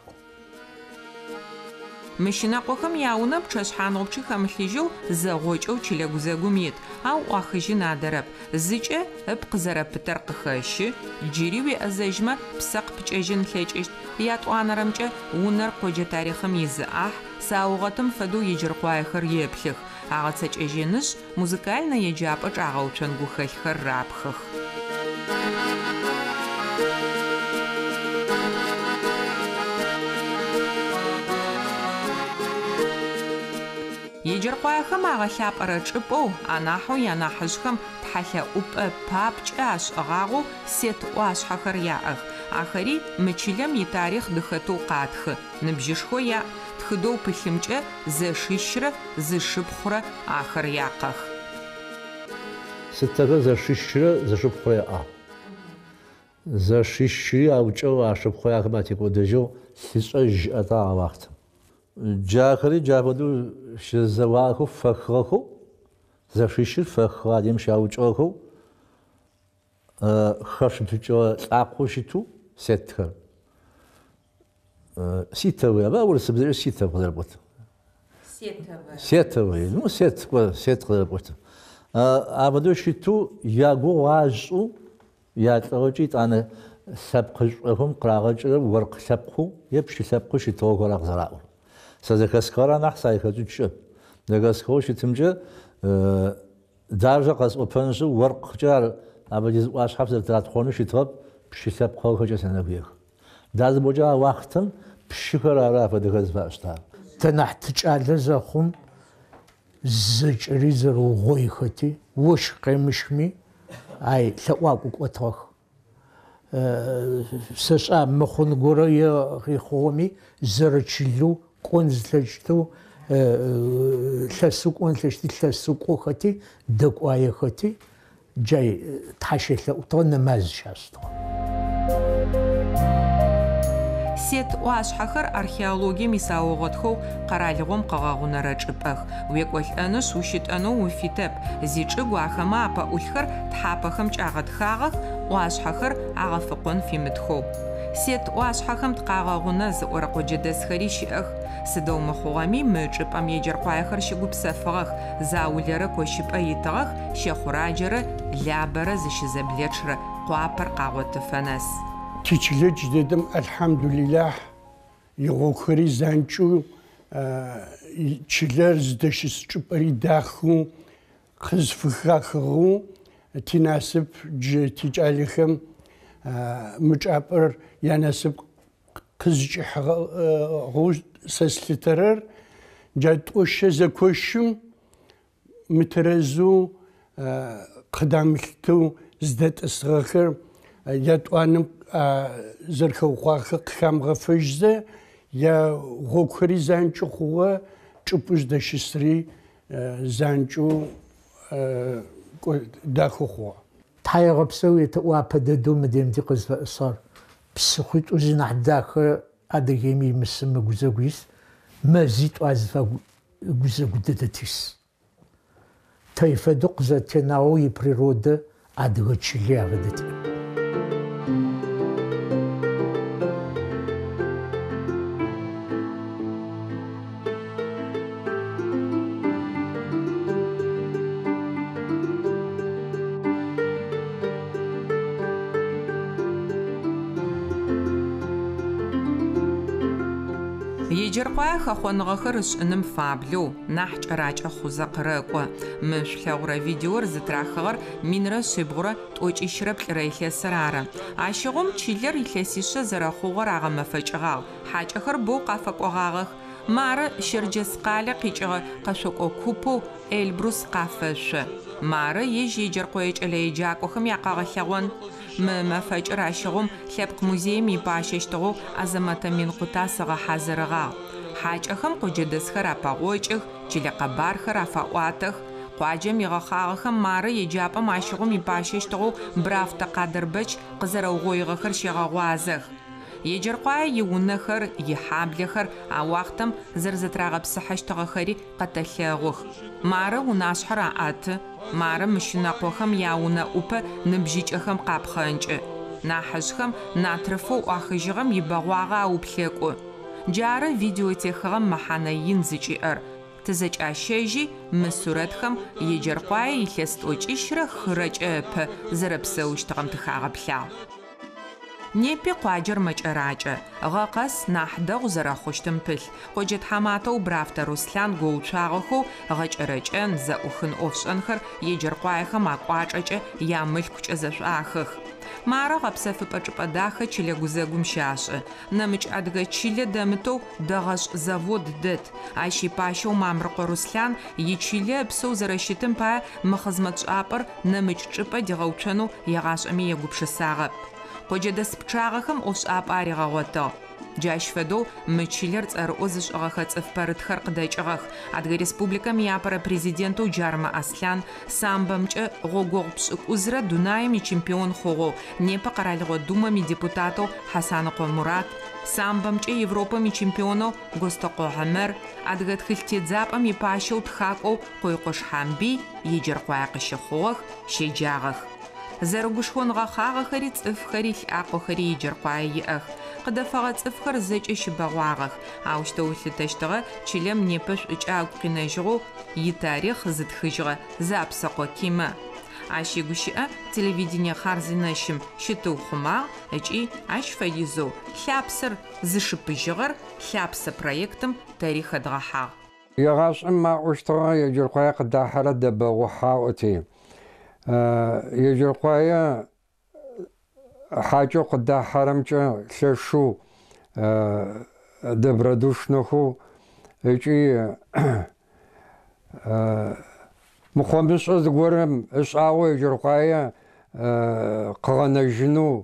Мышынакъохэм яунэ пчэшъхьанэгъупчы хэмылъыжьэу зэгъокӏэу чылэгузэгум ит. Ау ӏуахыжьы надэрэп. Зыкӏэ ып къызэрэпытэр къыхэщы. Джыри уиӏэзэжьмэ псэ къыпкӏэжьын лъэкӏыщт. Ятӏуанэрэмкӏэ унэр къоджэ тарихъым изыӏахь, саугъэтым фэдэу иджыркъуаехэр еплъых. Агъэцэкӏэжьыныжъ музыкальнэ еджапӏэ чӏагъэуцон гухэлъхэр рапхых. Еджэркъуаехэм агъэлъапӏэрэ чӏыпӏэу анахьэу янахьыжъхэм тхьалъэӏупӏэ папкӏэ ашӏэгъагъэу сет ӏуашъхьэхэр яӏэх. Ахэри мы чылэм итарихъ дыхэтэу къатхы. Ныбжьышхо яӏ. Тхыдэу пылъымкӏэ зэшищрэ зышыпхъурэ ахэр якъэх. Сытэхэр зэшищрэ зышыпхъурэ яӏ. Зэшищри аукӏэу ашыпхъуяхэм атекӏодэжьэу лъышӏэжь жыӏэта агъэуахътэ. Джахэри джафэдэу щызэуахэу фэхыгъэхэу зэшищыр фэхыгъэ адем щаукӏыгъэхэу хэшъупыкӏэ лӏакъоу щыту сетхэр. Ситовый, а урысыбзэр ситов къызэрыкӏот. Сетовый, ну сет къызэрыкӏот. Абэдэу щыту ягугъу ашӏу ялӏэгъэкӏи итӏанэ лъэпкъышӏохэм къырагъэкӏырэ оркъ лъэпкъу е пшы лъэпкъу щытыгъэхэра къызэраӏо. Сэ зэхэсхэрэ анахь саихэкӏэу тшӏы. Зэхэсхэу щытымкӏэ даже къэсӏопэнжьы оркъкӏэ ар абэдиз ӏуашъхьэм зэрэтратхъонэу щытыгъэп пшы лъэпкъэхэкӏэ сэнэгуех. Дазбоджа вахтым пшыхэр ара фэдэхэр зыфаӏощтагъ. Тэ нахь тыкӏалэ зэхъум зыкӏэри зэрыугъоихэти ощ къемышми ай лъэӏуакӏу кӏотыгъэх. Сэшӏа мыхъун горэ ихъугъэми зэрычылу кӏон зылъэкӏытэу лъэсыкӏон лъэщти лъэсыкӏохэти дэкӏуаехэти джай тхьащелъэӏутыгъэ нэмаз щастыгъэ. Сет ӏуашъхьэхэр археологием исаугъэтхэу къэралыгъом къэгъэгъунэрэ чӏыпӏэх. Уекӏолӏэнышъ ущытӏэнэу уфитэп. Зичӏыгу ахэмэ апэӏулъхэр тхьапэхэм кӏагъэтхагъэх, ӏуашъхьэхэр агъэфыкъон фимытхэу. Сет ӏуашъхьэхэм ткъагъэгъунэ зыӏорэ къоджэдэсхэри щыӏэх. Сыдэу мыхъугъэми мы чӏыпӏэм еджэркъуаехэр щыгупсэфыгъэх. Заулэрэ кощыпӏэ итыгъэх, щэхъураджэрэ лабэрэ зыщызэблэчрэ къуапэр къагъотыфэнэс. Тичилэч дэдэм алхъамдулилах игъогъэри занкӏу чылэр здэщысчӏыпӏэри дахэу къызфыхахыгъэу тинасып джы тикӏалэхэм мыкӏапӏэр янасып къызкӏыхьыгъэу сэ слъытэрэр джатӏощэ зэкощым мытэрэзу къыдамылъытэу здэтӏысыгъэхэр ятӏуаным зэрхэухъуахэр къыхамыгъэфэжьзэ я гъогъухэри занкӏы хъугъэ чӏыпӏу здэщысри занкӏу дахэу хъугъэ. Тхьаегъэпсэу етӏуапэ дэдэу мыдемди къызфэӏысыр псыхъуитӏу зи нахь дахэ адыгейм имысым гузэгу ис мэзи тӏуазыфэ гузэгу дэдэ тис. Тэ фэдэу къызэтенагъэу иприродэ адыгэ чылэ ягъэдэтыӏ. Еджэркъуае хэхъоныгъэхэр ышӏыным фаблэу нахь кӏэракӏэ хъузэ къырэкӏо. Мы шъулъэгъурэ видеор зытрахыгъэр минрэ шъибгъурэ тӏокӏищрэ плӏырэ илъэсыр ары. Ащыгъом чылэр илъэсишъэ зэрэхъугъэр агъэмэфэкӏыгъагъ. Хьакӏэхэр боу къафэкӏогъагъэх. Мары щэрджэс къалэ къикӏыгъэ къэшъокӏо купэу Эльбрус къафэшъо. Мары ежь еджэркъуэ кӏэлэеджакӏохэм якъэгъэлъэгъон. Мы мэфэкӏыр ащыгъом лъэпкъ музеем ипащэщтыгъэу Азаматэ Минкъутэ сыгъэхьазырыгъагъ. Хьакӏэхэм къоджэдэсхэр апэгъокӏых, чылэ къэбархэр афаӏуатэх. Къуаджэм игъэхъагъэхэм мары еджапӏэм ащыгъом ипащэщтыгъэу Брафтэ Къадырбэч къызэрэугъоигъэхэр щегъэгъуазэх. Еджэркъуае иунэхэр, ихьаблэхэр ауахътэм зэрзэтрагъэпсыхьэщтыгъэхэри къэтэлъэгъух. Мары унашъхьэр аӏаты. Мары мышынэкъохэм яунэ ӏупэ ныбжьыкӏэхэм къапхъэнкӏы. Нахьыжъхэм натрыфэу ӏуахыжьыгъэм ибэгъуагъэ ауплъэкӏу. Джары видеотехгъэм мэхьанэ ин зыкӏиӏэр. Тызэкӏащэжьи мы суретхэм еджэркъуае илъэс тӏокӏищрэ хырэкӏэ ыпэ зэрэпсэущтыгъэм тыхагъэплъагъ. Непи къуаджэр мэкӏэракӏэ, гъэкъэс нахь дэгъу зэрэхъущтым пылъ, къоджэ тхьэматэу Брафтэ Руслъан гоуцуагъэхэу гъэкӏэрэкӏэн, зэӏухын ӏофшӏэнхэр еджэркъуаехэм акӏуачӏэкӏэ ямылъкукӏэ зэшӏуахых. Мары гъэпсэфыпӏэ чӏыпӏэ дахэ чылэ гузэгум щашӏы. Нэмыкӏ адыгэ чылэ дэмытэу дэгъэшӏ завод дэт. Ащ ипащэу Мамрыкъо Руслъан ичылэ псэу зэрэщытым пае мы хъызмэт шӏапӏэр нэмыкӏ чӏыпӏэ дигъэуцуэнэу егъашӏэми егупшысагъэп. Къоджэдэс пчъагъэхэм ӏофшӏапӏэ аригъэгъотыгъ. Джащ фэдэу мы чылэр цӏэрыӏо зышӏыгъэхэ цӏыф пэрытхэр къыдэкӏыгъэх. Адыгэ Республикэм япэрэ президентэу Джармэ Аслъан самбэмкӏэ гъогогъу пшӏыкӏузрэ Дунаем ичемпион хъугъэу, непэ Къэралыгъо Думэм идепутатэу Хьасаныкъо Мурат, самбэмкӏэ Европэм ичемпионэу Гостокъо Хьэмэр, адыгэ тхылъ тедзапӏэм ипащэу тхакӏоу Къойкъо Шхъамбий еджэркъуае къыщыхъугъэх, щеджагъэх. Зэрыгушхон гъэхъагъэхэри цӏыфхэри лъакъохэри еджэркъуае иӏэх. Къыдэфэгъэ цӏыфхэр зэкӏэ щыбэгъуагъэх. Аущтэу лъытэщтыгъэ чылэм непэ шӏукӏэ агу къинэжьыгъэу итарихъ зытхыжьыгъэ Запсэкъо Кимэ. Ащ игущыӏэ телевидение хъарзынэщым щытыу хъумагъ ыкӏи ащ фэизэу лъапсэр зышыпыжьыгъэр лъапсэ проектым тэри хэдгъэхьагъ. Егъашӏэм маӏощтыгъэ еджэркъуае къыдахьэрэ дэбэгъухьаӏоти. Еджэркъуае хьакӏэу къыдахьэрэмкӏэ лъэшэу добродушнэхэу ыкӏи мыхъомышӏэ зыгорэм ышӏагъэу еджэркъуае къыгъэнэжьынэу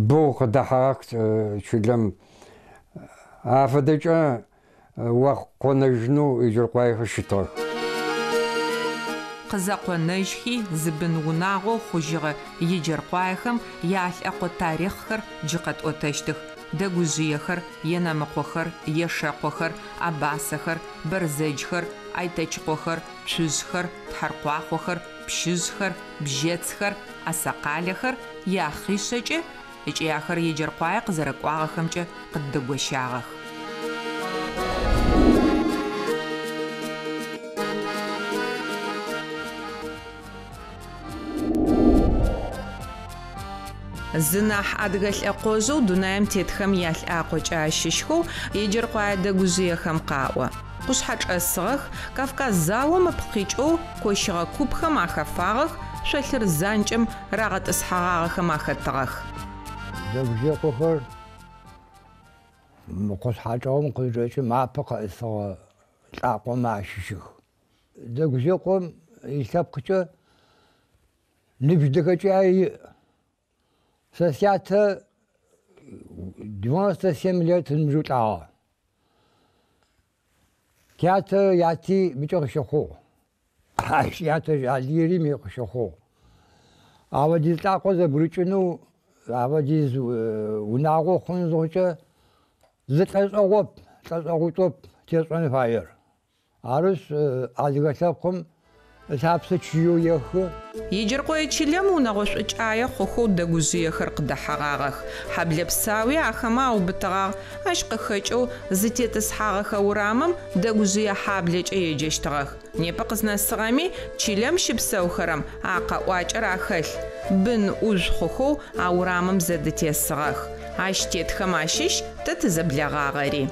бэу къыдахьагъэх чылэм. Афэдэкӏэ къонэжьынэу еджэркъуаехэр щытыгъэх. Къызэкъонэжьхи зыбын унагъо хъужьыгъэ еджэркъуаехэм ялъэкъо тарихъхэр джы къэтӏотэщтых. Дэгужъыехэр, енэмыкъохэр, ешэкъохэр, абасэхэр, бэрзэджхэр, айтэчкъохэр, цужъхэр, тхьаркъуахъохэр, пщыжъхэр, бжьэцхэр, асакъалэхэр яхъишъэкӏэ ыкӏи ахэр еджэркъуае къызэрэкӏуагъэхэмкӏэ къыддэгощагъэх. Зынахь адыгэ лъэкъожъэу Дунаем тетхэм ялъакъокӏэ ащыщхэу еджэркъуае дэгужъыехэм къаӏо. Къушъхьэчӏэсыгъэх, Кавказ залэм ыпкъикӏэу къощыгъэ купхэм ахэфагъэх, шъолъыр занкӏэм рагъэтӏысхьагъагъэхэм ахэтыгъэх. Дэгужъыехэр къушъхьэкӏэм къыжэкӏы мапэ къэӏысыгъэ лӏакъом ащыщых. Дэгужъыехъом илъэпкъыкӏэ ныбжь дэхэкӏэ иӏ. Сятэ 97 лет нжутагъ. Тятэ яти мыкӏэ къыщыхъугъ. Ащ ятэ алири ми къыщыхъугъ. Авэдиз лӏакъо зэбгырыкӏынэу авэдиз унагъо хъун зыгъукӏэ зылӏэшӏэгъоп, лӏэшӏэгъуитӏоп тешӏэн фаер. Арышъ адыгэ лъэпкъым лъапсэ чъыеу ехы. Еджэркъуае чылэм унэгъо шӏукӏае хъухэу дэгужъыехэр къыдэхьагъагъэх. Хьаблэпсауи ахэмэ аубытыгъагъ. Ащ къыхэкӏэу зытетӏысхьагъэхэ урамым дэгужъые хьаблэкӏэ еджэщтыгъэх. Непэ къызнэсыгъэми чылэм щыпсэухэрэм акъэӏуакӏэр ахэлъ. Бын ӏужъу хъухэу а урамым зэдытесыгъэх. Ащ тетхэм ащыщ тэ тызэблэгъагъэри.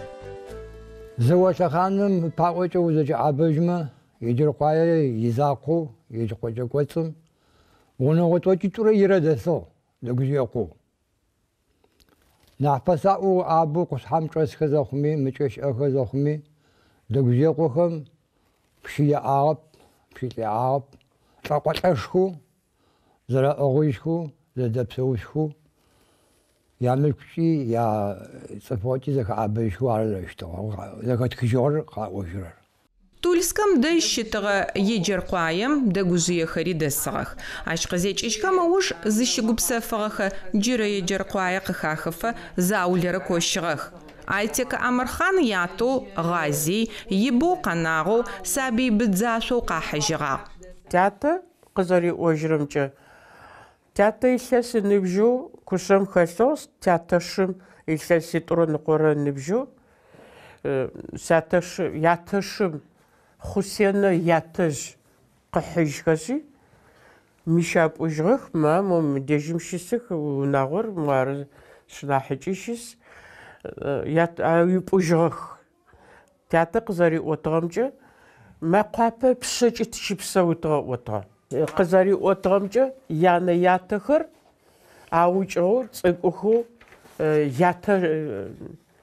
Зэолъэхъаным паӏокӏэ узэкӏэӏабэжьмэ еджэркъуае изакъоу еджэкъуэкӏэ кӏоцӏым унэгъо тӏокӏитӏурэ ирэдэсыгъ дэгужъыехъоу. Нахь пэсаӏоу абэу къушъхьэм чӏэсхэ зэхъуми, мыкӏэ щыӏэхэ зэхъуми дэгужъыехъохэм пщыеӏагъэп, пщылӏагъэп, лӏэкъолӏэшху, зэрэӏыгъуишху, зэдэпсэушху, ямылъкӏи я цӏыфгъэкӏи зэхэӏабэжьху арырэщтыгъ, зэхэтхыжьыгъэр къаӏожьырэр. Тульскэм дэжь щытыгъэ еджэркъуаем дэгужъыехэри дэсыгъэх. Ащ къызекӏыжьхэм ыуж зыщыгупсэфыгъэхэ джырэ еджэркъуае къыхахыфэ заулэрэ кощыгъэх. Айтекэ Амырхан ятэу Гъазий ибэу къэнагъэу сабий быдзашъоу къахьыжьыгъагъ. Тятэ къызэриӏожьырэмкӏэ тятэ илъэс ныбжьэу كوشم خلص تاتشم السلسلة نقرأ نبجو ساتش ياتشم خسينا ياتج قحيج كذي مشاب وجرخ ما مم ديجم شيسك وناغر مار شناحجيشيس يات أيوب وجرخ تاتق زاري وطرمجة ما قابل بسجت تشبسه وطرم قزاري وطرمجة يعني ياتخر أوجو تقوله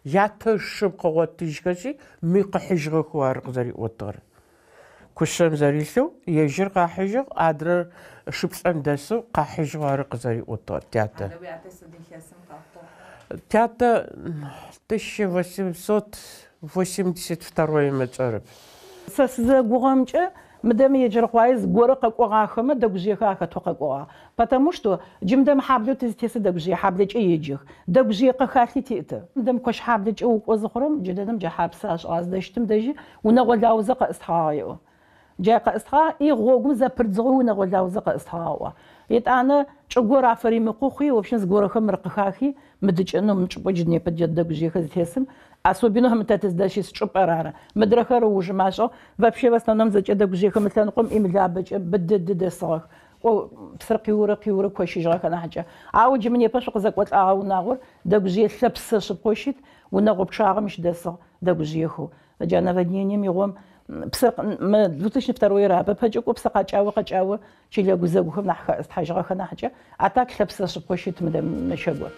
ياتشم قواتيج كذي ميقحيج رخوار قزاري وطر كشم زاريسو يجر قاحيج أدر شبس أندسو قاحيج غارق زاري وطر تياتا تياتا 1882 متعرب سأسزا قوامجة مدام يجر قوايز قورق قواخمة دقجيخا كتوقع قوا потому что جمدام حابلو تزتيس دقجي حابلج يجيخ دقجي قخاخي تيتا مدام كوش حابلج وزخرم جددم جا حابساش دشتم دجي ونغولاو زق استحايو جاق استحا غوغم زبردزغو ونغولاو زق استحاوا يتانا چغور عفري مقوخي وبشن زغورخ مرقخاخي مدجنو مچبجني بدجد دقجيخ زتيسم особенно هم تتزداشي شبرارة مدرخة روج ماشو вообще в основном за чедок жиха مثلا قم إملابج بدد صاغ وبسرقي ورقي كوشي جاك أنا حاجة عاود مني باش قزق وات أو ناغور دق جي ثبس شبوشيت ونغب شاغ مش دسا دق جيخو جانا فدنيني ميغوم بسرق ما دوتش نفتروي رابا بهجوك وبسرقة جاوة قجاوة شيل يجوزقهم نحكا استحاجة خنا حاجة أتاك ثبس شبوشيت مدام مشاور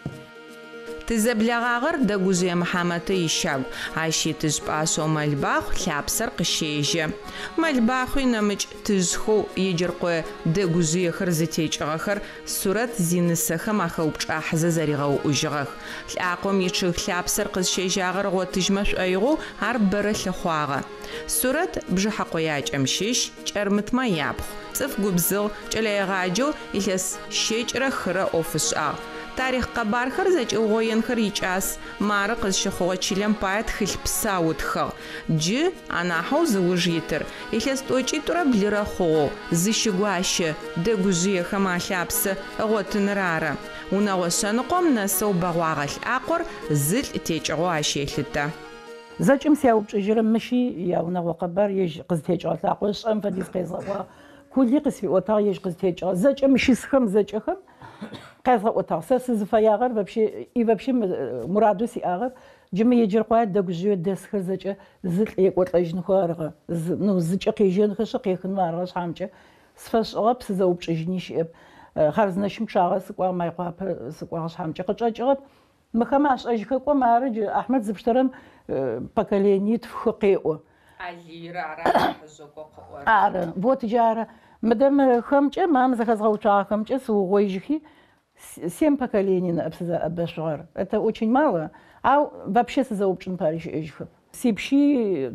تزبلغاغر دغوزي محمد يشاغ عايشي تزباسو مالباخ لابسر قشيجه مالباخ نمج تزخو يجرقو دغوزي خرزتيج اخر صورت زينسخه ماخوبچ احزه زريغو اوجغخ لاقوم يچخ لابسر قشيجاغر غوتجمش ايغو هربر لخواغه صورت بجحقوياج امشيش چرمت ما يابخ صف غبزو چليغاجو يلس شيچره خره اوفشا تاريخ قبار خرزج اوغوين خريچاس مارق شخو چيلم بايت خلبسا وتخ جي انا حوز وجيتر يلس توچي ترا بليرا خو زيشغواش دغوزي خماخابس غوتنراره وناوسن قوم نسو بغواغل اقر زل تيچغواشي لتا زاچم سياو بجيرم مشي يا وناو قبار يج قزتيچ تاقوش ام فديس قيزوا كل قسفي وتا يج قزتيچ زاچم مشي سخم زاچخم قيزة وتعصص زفياغر وبشي مرادوسي آغر جمع يجر قاعد دقجو دس خرزج زل يقول أجن خارغ نو زج قيجين خشق يخن مارش حامجة سفش أغب سزوب أجنيش إب خرز نشم شاغ سقوا ما يقوا سقوا حامجة قج أغب مخماش أجكوا مارج أحمد زبشترم بكالينيت فخقيو علي رارا حزوق قوار بوت جارة مدام خمجة ما مزخز غوشا خمجة سو غويجكي 7 поколений обошла. Это очень мало. А вообще заобщен Париж ежих. Сипши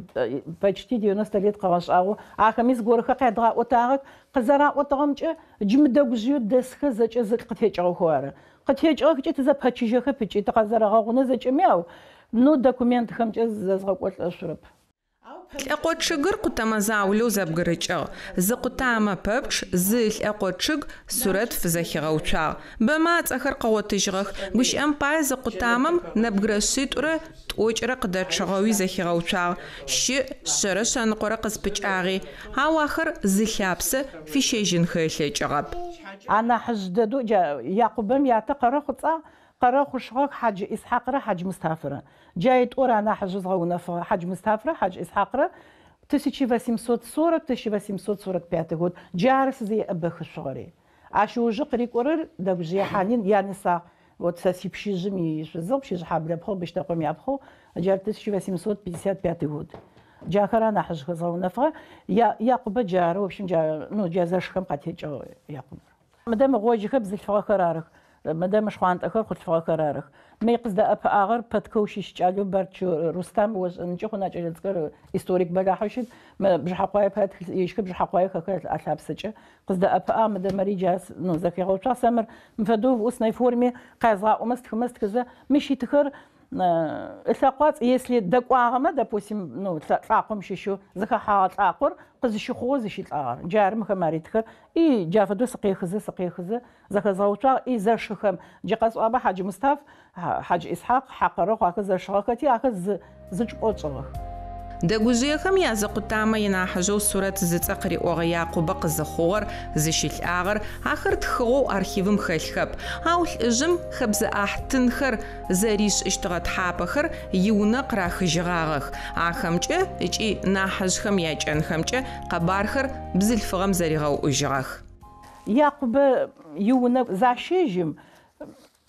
почти 90 лет кавашау. А хамис горха кадра отарак, казара отарамче, джимдагжу десха заче закатечау хуара. Катечау кче за пачижеха пичи та казара гагуна заче мяу. Ну документ хамче зазгакот ашрап. الأقوتشجر قطما زاولو زبجرجع زقطامة ببش زل أقوتشج سورت في زخيروتشا بما تأخر قوات جرخ وش أمباي زقطامم نبجرسيت ورا توج رقدة شغوي زخيروتشا شيء شرش نقرق سبتشاغي هاو آخر زخابس في شيء خيل جرب أنا حجددو جا يعقوبم يعتقر خطأ قرا خشاق حج إسحاق را حج مستعفرة جايت أورا أنا حج زغونا حج مستعفرة حج إسحاق را 1840 1845 год جارس زي أبا خشاري عشو جقري قرر دبجي حالين يعني سا вот ساسي بشيجمي شزل بشيج حابل بخو باش تقوم يابخو جار 1855 год جاكر أنا حج زغونا يعقوب جار وبشم جار نو جازاش خم قتيج يعقوب مدام غواجي خبز الفقرارك مدام شخوانت أخر خد فقرارك ما يقصد أب أغر بتكوشيش جالو برتشو رستم وش نجحو ناجل تذكر إستوريك بلا حشد ما بجحقواي بهاد يشك بجحقواي ككل أثاب سجى قصد أب مدام ريجاس نوزك يغوشا سمر مفدوف وسناي فورمي قازا ومست كذا مشي تخر الثقات если دقواغما допустим ну ثاقم شيشو زكا حاط ثاقر قزشي خوز شي ثار جارم خماريتخر اي جافدو سقيخز زكا زوتا اي زشخم جقص ابا حاج مصطفى حاج اسحاق حقره هكذا شغكتي هكذا زجقوصغ دغوزيخم языкъутамэ инахьыжъэу сурэт зыцӏэкъыриӏогъэ Якъубэ къызыхъугъэр зыщилъагъэр ахэр тхыгъэу архивым хэлъхэп. Ау лӏыжъым хэбзэ ӏахьтынхэр зэришӏыщтыгъэ тхьапэхэр иунэ къырахыжьыгъагъэх. Ахэмкӏэ ыкӏи нахьыжъхэм якӏэнхэмкӏэ къэбархэр бзылъфыгъэм зэригъэуӏужьыгъэх. Якъубэ иунэ защежьым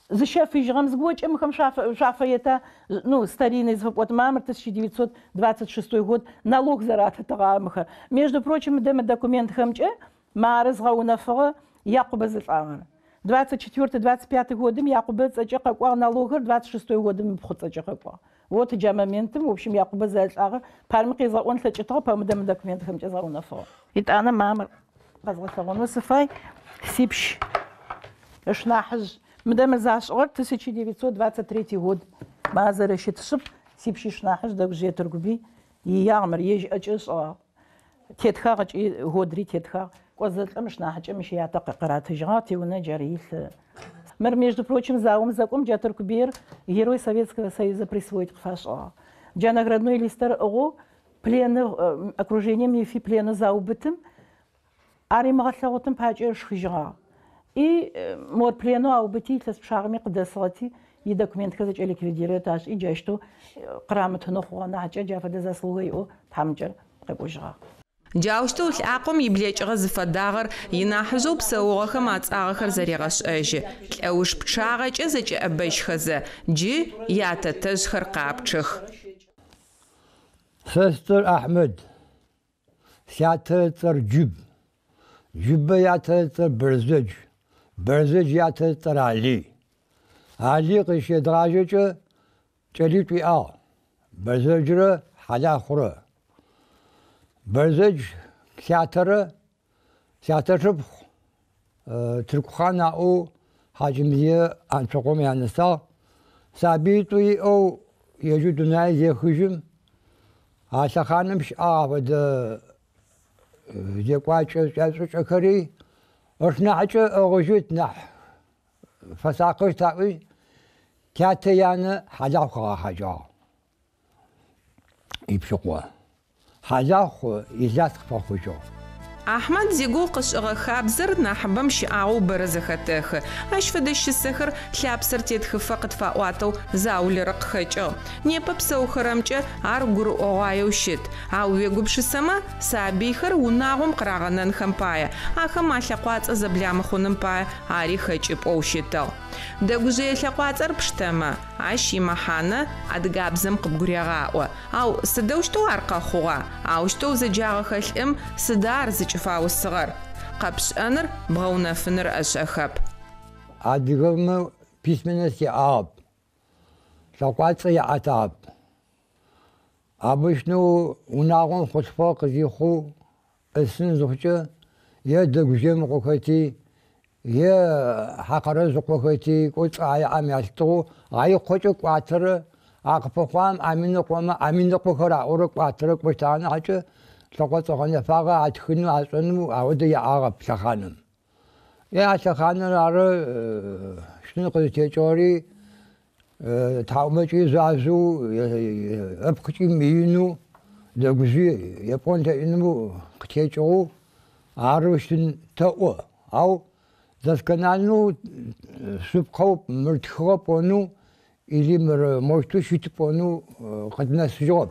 зыщэфыжьыгъэм згуокӏэмхэм шафэета ну старинный зэфэпӏот мамыр 1926 год налог зэратытыгъамэхэр. Между прочим дэмэ документхэмкӏэ мары згъэунэфыгъэ Якъубэ зылӏагъэр. 24-25 годым Якъубэ цӏэкӏэ къэкӏуагъ налогхэр 26 годым пхъуцӏэкӏэ къэкӏуагъ. Вот джа моментым в общем Якъубэ зэлӏагъэр пармэ къезэӏон лъэкӏытыгъэ пэмэ дэмэ документхэмкӏэ згъэунэфыгъэ. Итӏанэ мамыр къэзгъэлъэгъонэу сыфай сипщ ышнахьыжъ مدام زاشغر 1923 год мазэрэ щытышъып сипшиш нахьыжъ дэгу зетыргуби иягъмэр ежь ӏэкӏышӏыгъ тетхагъэкӏи годри тетхагъ кӏозэлӏэм ышнахьыкӏэ мыщыятэ къыратыжьыгъ тиунэ джары илъ. Мыр между прочим заум заком джатыркубиер Герой Советского Союза присвоить къыфашӏыгъ. Джа наградной листэр ыгъо плены окружением ефи плены заубытым ари мыгъэлъэгъутым пакӏэ ышхыжьыгъ. И мор плену аубыти лъэс пшагъми къыдэсыгъэти идокументхэр зэкӏэ ликвидирэт ащ и джащтэу къырамытынэу хъугъэ нахьыкӏэ джафэдэ заслугъэ иӏэу тхьамыкӏэ къекӏожьыгъ. Джаущтэу лӏакъом иблэкӏыгъэ зыфэдагъэр инахьыжъэу псэугъэхэм ацӏагъэхэр зэригъэшӏэжьы. Лӏэуж пчъагъэкӏэ зэкӏэӏэбэжьхэзэ джы ятэтэжъхэр къапчъых. Сестер Ахмед, сятэ Джуб, Джубэ ятэ Берзэдж. Берзэдж ятэ Али. Али къыщедгъажьэкӏэ кӏэлитӏу иӏагъ. Берзэджрэ хьалахъурэ. Берзэдж сятэрыпхъу Тыркухан аӏоу Хьаджимзие Антсокъом янысагъ. Сабитӏу иӏэу ежьы дунай зехыжьым а лъэхъаным щыӏагъ афэдэ зекӏуакӏэ кӏэшӏыкӏэхэри ышнахьыкӏэ ӏыгъыжьыт нахь фэсакъыж таӏуи тятэ янэ хьалахъу къэгъэхьэкӏагъ. Ипшӏыкъо. Хьалахъу илъэс къыфэхъужьыгъ. Ахмад зигоу къышӏыгъэ хабзэр нахьыбэм щыӏагъэу бэрэ зэхэтэхы. Ащ фэдэ щысэхэр лъапсэр тетхыфэ къытфаӏуатэу заулэрэ къыхэкӏыгъ. Непэ псэухэрэмкӏэ ар гурыӏогъуаеу щыт. Ау уегупшысэмэ сабыйхэр унагъом къырагъэнэнхэм пае ахэм алъэкъуацӏэ зэблямыхъуным пае ари хэкӏыпӏэу щытыгъ. Дэгужъые лъэкъуацӏэр пштэмэ ащ имэхьанэ адыгабзэм къыбгурегъаӏо. Ау сыдэущтэу ар къэхъугъа? Аущтэу зэджагъэ хэлъым сыда ар зыкӏыфаусыгъэр? Къэпшӏэныр бгъэунэфыныр ӏэшӏэхэп. Адыгэмэ письменность иӏагъэп. Лъэкъуацӏэ иӏэтагъэп. Абыщнэу унагъом хъулъфыгъэ къызихъуу ӏысын зыхъукӏэ е дэгужъем къыхэти е хьакъэрэ зыкъохэти кӏоцӏэ аиӏэм ялъытыгъэу аикъокӏэ кӏуатэрэ акъыпэхъуам аминыкъомэ аминыкъохэр аӏорэ кӏуатэрэ кӏощтагъэ нахьыкӏэ лъэкъуэцӏэ гъэнэфагъэ атхынэу ашӏэнэу ауэдэ яӏагъэп лъэхъаным. А лъэхъанэр ары шӏын къызытекӏыгъэри тхьаумэкӏи зажъэу ӏэпкъыкӏи миинэу дэгужъи япон лъэӏуинэу къытекӏыгъэу ары шӏын тэӏо. Ау доскональнэу шъыпкъэу мыртхыгъэ пӏонэу или мошту щытып пӏонэу къыднэсыжьыгъэп.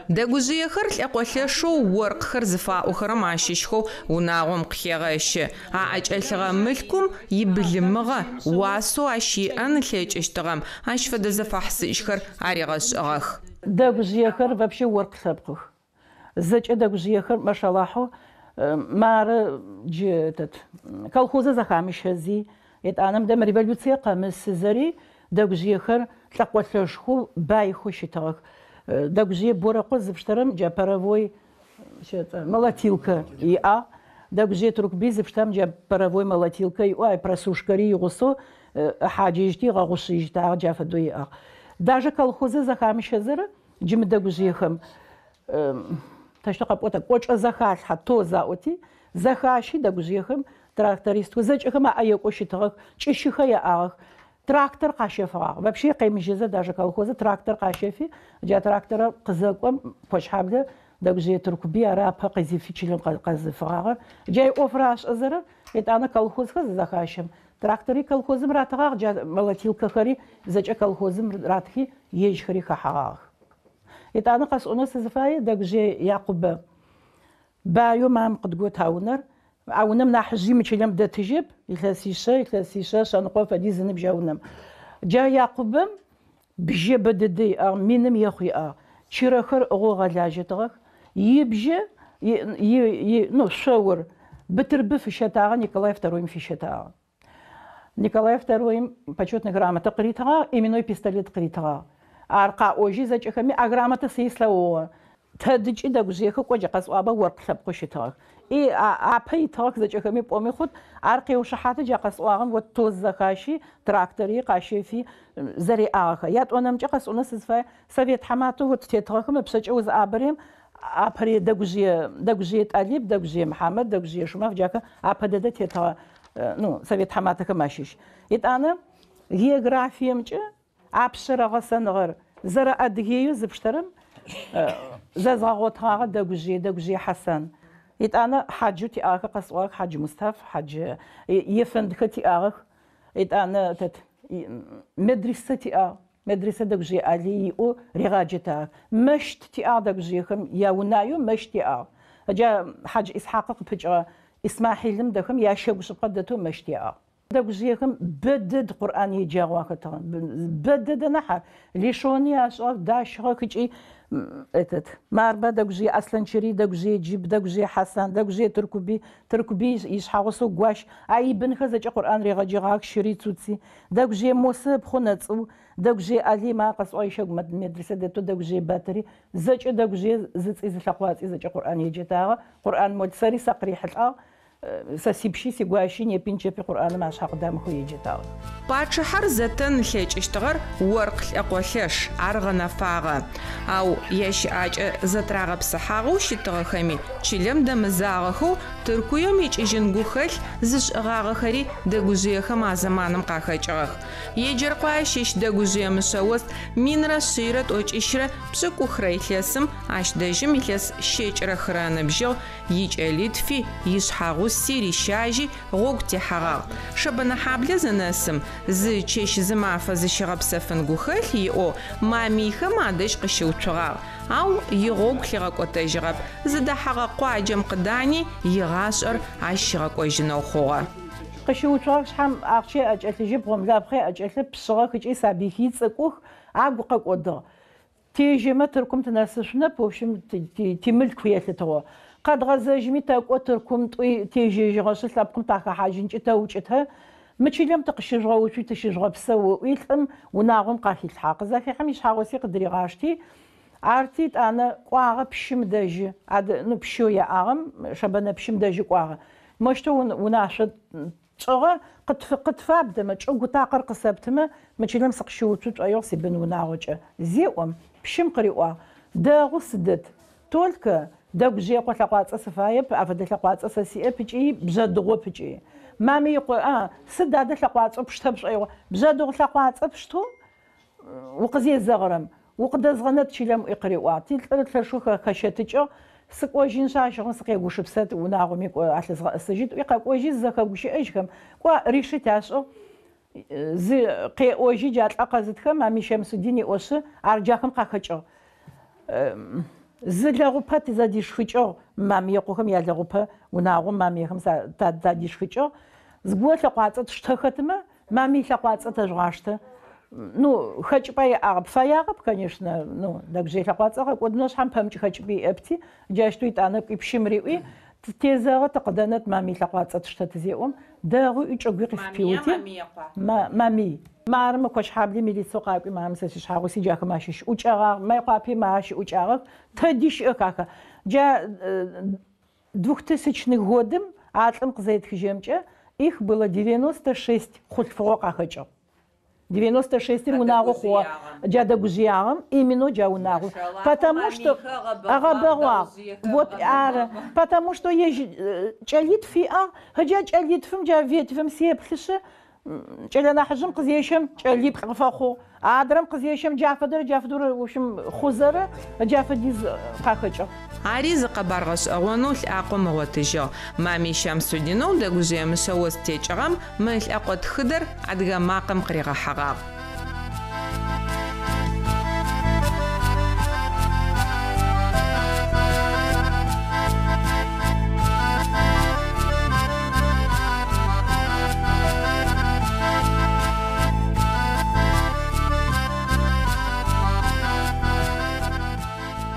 Дэгужъыехэр лӏэкъолъэшэу оркъхэр зыфаӏохэрэм ащыщхэу унагъом къыхегъэщы. А ӏэкӏэлъыгъэ мылъкум ибылымыгъэ уасэу ащ иӏэн лъэкӏыщтыгъэм ащ фэдэ зэфахьсыжьхэр аригъэшӏыгъэх. Дэгужъыехэр вообще орк лъэпкъых. Зэкӏэ дэгужъыехэр мэшэлахьэу мары джы этот колхозы зэхамыщэзи етӏанэм дэм революцие къэмысызэри дэгужъыехэр лъэкъолъэшху баихъу щытыгъэх. Дэгужъые борыкъо зыфтэрэм джа паровой молотилка иӏа. Дэгужъые туркби зыфтэрэм джа паровой молотилка иӏо ай просушкэри игъусэу хьаджыжьти гъэгъушъыжьтагъ джа фэдэу иӏагъ. даже колхозы захамщезыры джим дагужиехам ташта вот коча захашха то заоти захаши дагужиехам трактористку зачехам айокошитах чишиха яах трактор кашефа вообще каймжеза даже колхозы трактор кашефи джа трактора кызыком почхабда дагужие туркуби арапа казифичилен казифага джай офраш азара это она колхозха захашем трактори колхозым ратага джа молотилка хари зача колхозым ратхи еш хари хахаг это она кас унас зфай дагужие яқуб بايو مام قد قوت هاونر عونم نحجي مشلم دا تجيب يخلسيشا شنقو فدي زنب جاونم جا يعقوبم بجي بددي مينم يخي شيرخر غو غلاجتغ يبجي نو شاور بترب في شتاغ نيكولاي II في شتاغ نيكولاي II почетная грамота قريتها именной пистолет قريتها ارقا اوجي زچخمي аграмота سيسلاو تدج إذا جزيك كوجا قصوابا ورقلب قشتاك إيه عبي تاك زجكمي بومي خود عرقي وشحات جا قصواغم وتوز زكاشي تراكتري قاشي في زريعة يات أنا مجا قصونا سزفا سويت حماتو وتتيتاكم بسج أوز عبريم عبري دجزية أليب دجزية محمد دجزية شماف جاكا عبدة تيتا نو سويت حماتك ماشيش يت أنا جيوغرافيا مجا عبشرة غسن غر زرع أدهيو زبشترم زازغوتها دجزية حسن يت أنا حاج تياك قصواك حاج مصطفى حاج يفند كتياك يت أنا تت مدرسة تيا مدرسة دجزية علي أو رجاجتاك مشت تيا دجزيهم ياونايو مشت تيا جا حاج إسحاق بجا إسماعيل دخم يا شوش قدتو مشت تيا دجزيهم بدد قرآن يجاواك تان بدد نحر ليشوني أشوف داش هكذا этот марба дагжи асланчери дагжи джиб дагжи хасан дагжи туркуби ишхагосу гваш айбн хазача Qur'an регажигак ширицуци дагжи мосеб хонацу дагжи алима қасойшог медресе дето дагжи батари зача дагжи зыц излахвац изача Qur'an ежетага Qur'an модсари сақрихла ساسيبشي سيغواشي نيبينچي في قرآن ما شاق دام خو يجتاو باچ حر زتن لهچشتغر ورق اقوشش ارغنا فاغا او يش اج زتراغ بصحاغو شتغ خمي چلم دم زاغخو تركويم يچجنگو خل زش غاغ خري دغوزي خما زمانم قاخچغ يجر قايشش دغوزي مشوس مينرا شيرت اوچشره بسكو خريخسم اش دجم يلس شيچره خران بجو يچليت في يشحاغو سيري شاجي غوغتي حغاغ شبنا حابل زناسم زي چش زمافه زشغب سفن گوخل يو ماميخه مادش قشوچغاغ او يغوغ خيغاكوتا جغب زدا حغا قواجم قداني يغاشر عشغاكوجنو خوغا قشوچغاغ شحم اخشي اجل جيبهم لابخي اجل بصغاك اجي سابيكي تصقوخ عقوقك ودا تيجي ما تركم تناسشنا بوشم تملك فياتتو قد غزاجمي تاكوتركم تيجي جغاش لابكم تاكا حاجين توجتها ماشي تقشجغا وشي تشجغا بسو ويلم وناغم قاخي الحاق زاكي حميش حاوسي قدري غاشتي عرتيت انا قواغ بشم داجي عاد نبشو يا اغم شبنا بشم داجي قواغ ماشتو وناشد تشغا قد فابدا ما تشغو تاقر قسبتما ماشي لمسق شوتو ايوسي بن وناغوجا زيوم بشم قريوا داغو سدت تولك دغجي قطقاص صفايب افد لقاص سسي بجي بزدغو بجي مامي يقول سداد لقاص بشتبش ايوا بزدغ لقاص بشتو وقزي زغرم وقد زغنت شلم يقريوا تلت شوخه كشتجو سقوجين شاشو سقي وشبسات وناغمي على السجد يقوجي زكا وشي ايشكم قوا ريشي تاسو زي قي اوجي جات اقزتكم مامي شمس الدين اوس ارجاكم قاخچو زلغوبا تزاديش خيچو مامي يقوهم يالغوبا وناغو مامي خمسه تزاديش خيچو زغو لقاصت شتختما مامي لقاصت تجغاشته ну хачпай арб фаярб конечно ну дагже лaqatsaq коднош хам памч хачби эпти жаштуит анап ипшимриуи тезага тaqданат мами лaqatsat штатзеум дагу ичогви қифпиути мами марма кош хабли милисо қапи мамсаш шагуси жахмашиш учага май қапи маш учага тадиш экака жа 2000 годым атлым қызайт хижемче их было 96 хулфо қахачо 96 унагу хо джада гужиягам именно джа унагу. Потому что вот потому что есть чалит фиа, хаджа чалит фим джа вет фим сеплише. جلنا حجم قزيشم جليب قفاخو عادرم قزيشم جافدر в общем خزرة جافديز قاخجو عريز قبرغش أغنوش أقوم وتجا مامي شمسودينو دغوزي مسوس تيجرام مل أقوت خدر أدغا ماقم قريغا حقاق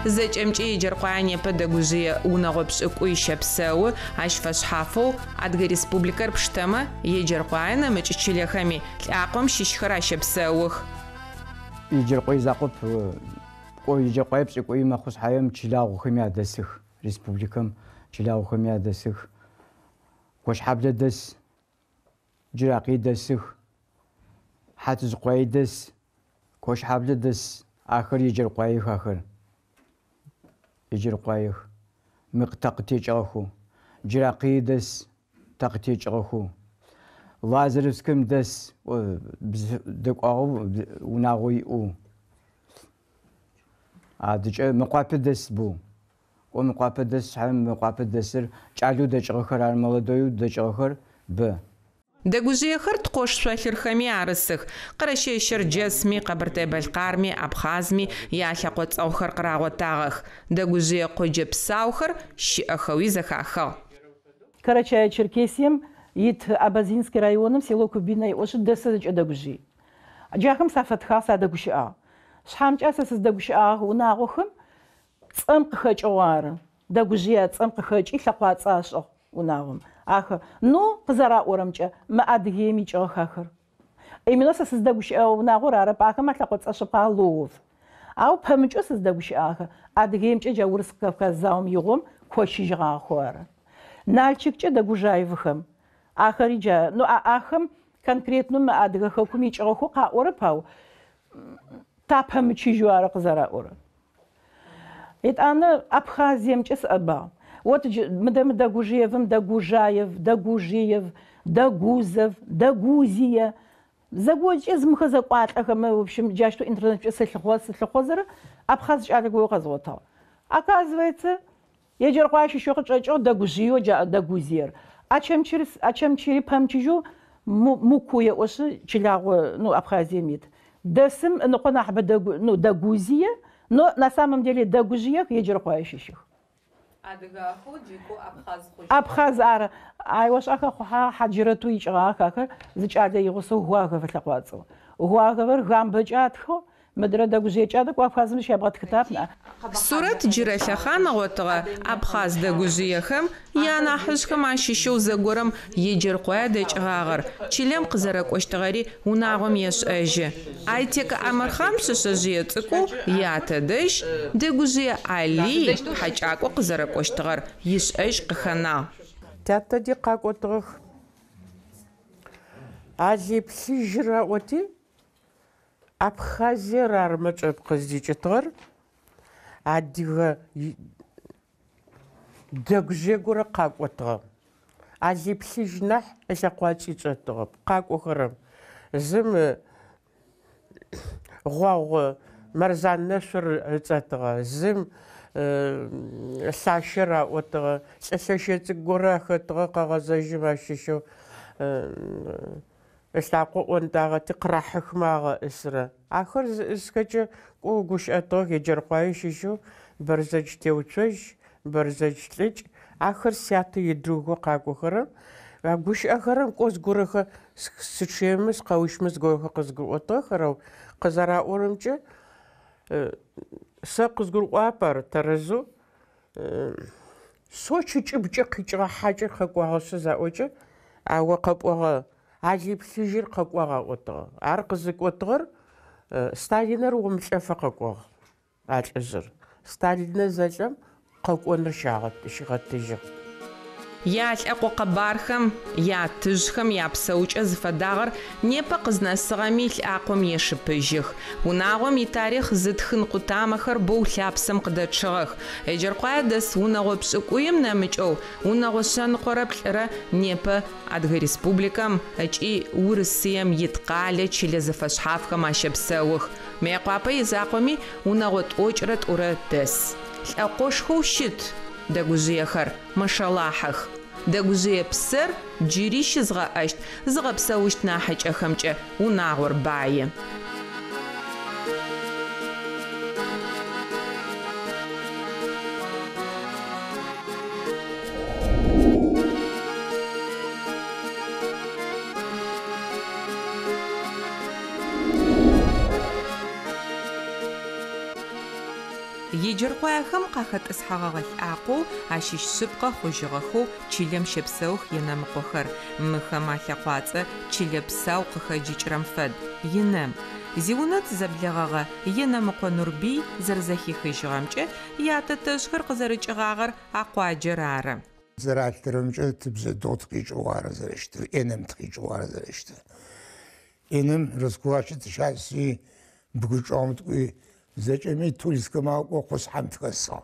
زجمجي جرقاني بدغوزي ونغبش اكوي شبساو اش فشحافو ادغ ريسبوبليكار بشتما يجرقانا مچچليخامي لاقوم شيشخرا شبساوخ يجرقوي زاقوب قوي جرقوي بشكوي ما خص حيام تشلاغو خميا دسخ ريسبوبليكام تشلاغو خميا دسخ كوش حبل دس جراقي دسخ حاتز قوي دس كوش حبل دس اخر يجرقوي اخر يجرقايخ مقتقتيج أخو جراقي دس تقتيج أخو لازرسكم دس دقاو وناغوي او عادج مقابل دس بو ومقابل دس هم مقابل دسر جالو دجخر المولدوي دجخر ب دغوزي خرت قوش سوالر خمي عرسخ قرشي شر جسمي قبرتي بالقارمي ابخازمي يا شقوت اوخر قراغو تاغخ دغوزي قوجب ساوخر شي اخوي زخاخا Карачая Черкесием ит Абазинский районом село Кубиной ош десадж дагужи джахам сафатха садагуша шхамча сас дагуша унагохым цам қхачвар дагужи цам қхачи лақвацашо унагым ах ну қызара орамча ма адгеми чохахыр именно сас дагуша унагор ара пахам лақвацашо палов ау памчо сас дагуша адгемча жаурс Кавказам югом кошижга хора Нальчикче дагужаевхам ахариджа ну ахам конкретно ма адгахакум ичоху qa орапау тапам чижуара қызара ора эт ана Абхазиемчес аба вот мдам дагужиевым дагужаев дагужиев дагузов дагузия загоджез мхазакватлахам в общем джашто интернет сэлхозара Абхаз чалгу казота оказывается Ежерқуаши шоқчо дагужио дагузер. Ачем чири памчижу мукуе ошы чилагу ну Абхазиемит. Десим ну қонахба ну дагузия, но на самом деле дагужиях ежерқуашиших. Адыгаху джику Абхаз хуш. Абхаз ара айваш аха хуха хаджирату ичаха зичада йогосу хуага флақвацо. Хуага гамбачатхо مدرة داوزي جادك وافازم شابات كتابنا. صورة جرالة خانة وطغى أبخاز داوزي خم يانا حزكم عشيشو زغورم يجر قوادج غاغر تشيلم قزرك واشتغاري وناغم يش أجي أيتك أمر خمس سجيتكو ياتدش داوزي علي حاجاك وقزرك واشتغار يش أج قخنا. تاتا دي قاك وطغخ علي بسجرة وتي Абхазия рармачэп къыздикӏытыгъэр адыгэ дэгужьэгурэ къакӏотыгъэп. Алиплъыжь нахь ылъэкъуацӏи чӏэтыгъэп. Къакӏохэрэм зым гъуэгъу мэрзан нэшъур ыцӏэтыгъэ, зым лъащэр аӏотыгъэ, лӏылъэшэ цӏыкӏу горэ ахэтыгъэ къэгъэзэжьым ащыщэу Ислакъо ӏондагъэти къырахьыхмагъэ ысрэ. Ахэр зыӏысхэкӏэ кӏоу гушӏэтыгъэх еджэркъуаи щыщэу бэрзэдж теуцожь, бэрзэдж лӏыкӏ. Ахэр сятэ идругъо къакӏохэрэм гушӏэхэрэм кӏо зыгорэхэ сычъемэ сыкъэущмэ зыгорэхэ къызгурыӏотыгъэхэрэу къызэраӏорэмкӏэ сэ къызгурыӏуапӏэр тэрэзэу сочӏыкӏыбкӏэ къикӏыгъэ хьакӏэр къэкӏуагъэшъэ заӏокӏэ ауэ къэпӏогъэ Алиплъыжьыр къэкӏуагъэ ӏотыгъэ. Ар къызыкӏотыгъэр Сталинэр умылъэфэ къэкӏуагъ алӏыжъыр. Сталинэ зэлӏэм къэкӏоныр щыгъэтыжьыгъ. Ялъэкъо къэбархэм ятыжъхэм япсэукӏэ зыфэдагъэр непэ къызнэсыгъэми лӏакъом ешыпыжьых. Унагъом итарих зытхын къутамэхэр боу лъапсэм къыдэчъыгъэх. Еджэркъуае дэс унэгъо пшӏыкӏуим нэмыкӏэу унэгъо шъэныкъорэ плӏырэ непэ Адыгэ Республикэм ыкӏи Урысыем ит къалэ чылэ зэфэшъхьафхэм ащэпсэух. Мыекъуапэ изакъоми унэгъо тӏокӏрэ t'урэ дэс. Лӏэкъошхоу щыт дэгужъыехэр мэшэлахьэх. Дэгужъые псэр джыри щызгъэӏэщт, зыгъэпсэущт нахьыкӏэхэмкӏэ унагъор бае. Еджэркъуаехэм къахэтӏысхьэгъэ лӏакъоу ащыщ шъыпкъэ хъужьыгъэхэу чылэм щэпсэух енэмыкъохэр. Мыхэм алъэкъуацӏэ чылэ псау къыхэджыкӏрэм фэд. Инэм зиунэ тызэблэгъэгъэ енэмыкъо Нурбий зэрэзэхихыжьыгъэмкӏэ ятэтэжъхэр къызэрыкӏыгъагъэр акъуаджэр ары. Зэралъытэрэмкӏэ тыбзэдыгъу тыкъикӏыгъу ары зэрэщтыр, ӏенэм тыкъикӏыгъу ары зэрэщтыр. Ӏенэм Рыскъуащэ тыщаси бгычӏэгъум ткӏуи зэкӏэми Тульскэм акӏо къушъхьэм тхэсыгъ.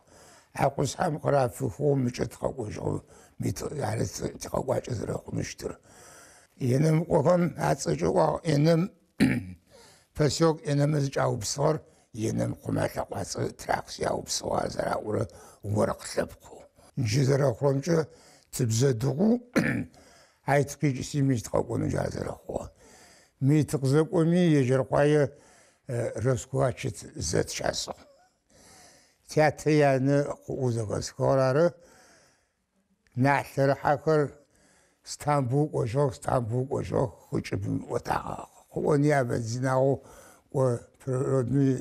А къушъхьэм къырафыхъугъ мыкӏэ тыкъэкӏожьыгъ ары тикъэкӏуакӏэ зэрэхъумыщтыр. Енэмыкъохэм ацӏэкӏэ ӏуагъ ӏенэм Пэсёк ӏенэмэ зыкӏаупсыгъэр енэм къумэлъэкъуацӏэ тракт яупсыгъ ар зэраӏорэ орыкъ лъэпкъэу. Джы зэрэхъурэмкӏэ тыбзэдыгъу ай тыкъикӏыси ми тыкъэкӏонэу джар зэрэхъугъэ. Ми тыкъызэкӏоми Еджэркъуае Рыскъуачъэ зэтщасыгъ. Тятэ янэ къыӏоу зэхэсхыгъэр ары. Нахь лъэрыхьэхэр Стамбул кӏожьыгъ хъычӏыбым ӏотагъэ. Къыӏони абэдзинагъэу кӏо природный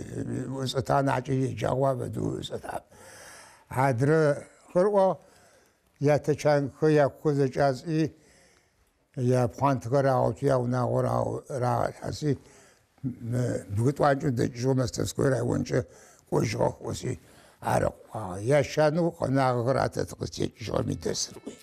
ӏусӏэтагъ нахькӏэ еджагъэу абэдэу ӏусӏэтагъ. Адрэхэр ӏуагъ ятэчанхэр якухэр зэкӏасӏи япхъуантхэр рагъэути яунагъо рагъэлъхьэси бгытӏуанкӏэ дэкӏыжьыгъэу Мостовской районкӏэ кӏожьыгъэх ӏоси ары къуагъ. Ящанэу къэнагъэхэр атэ тыкъызтекӏыжьыгъэми дэсыркъуи.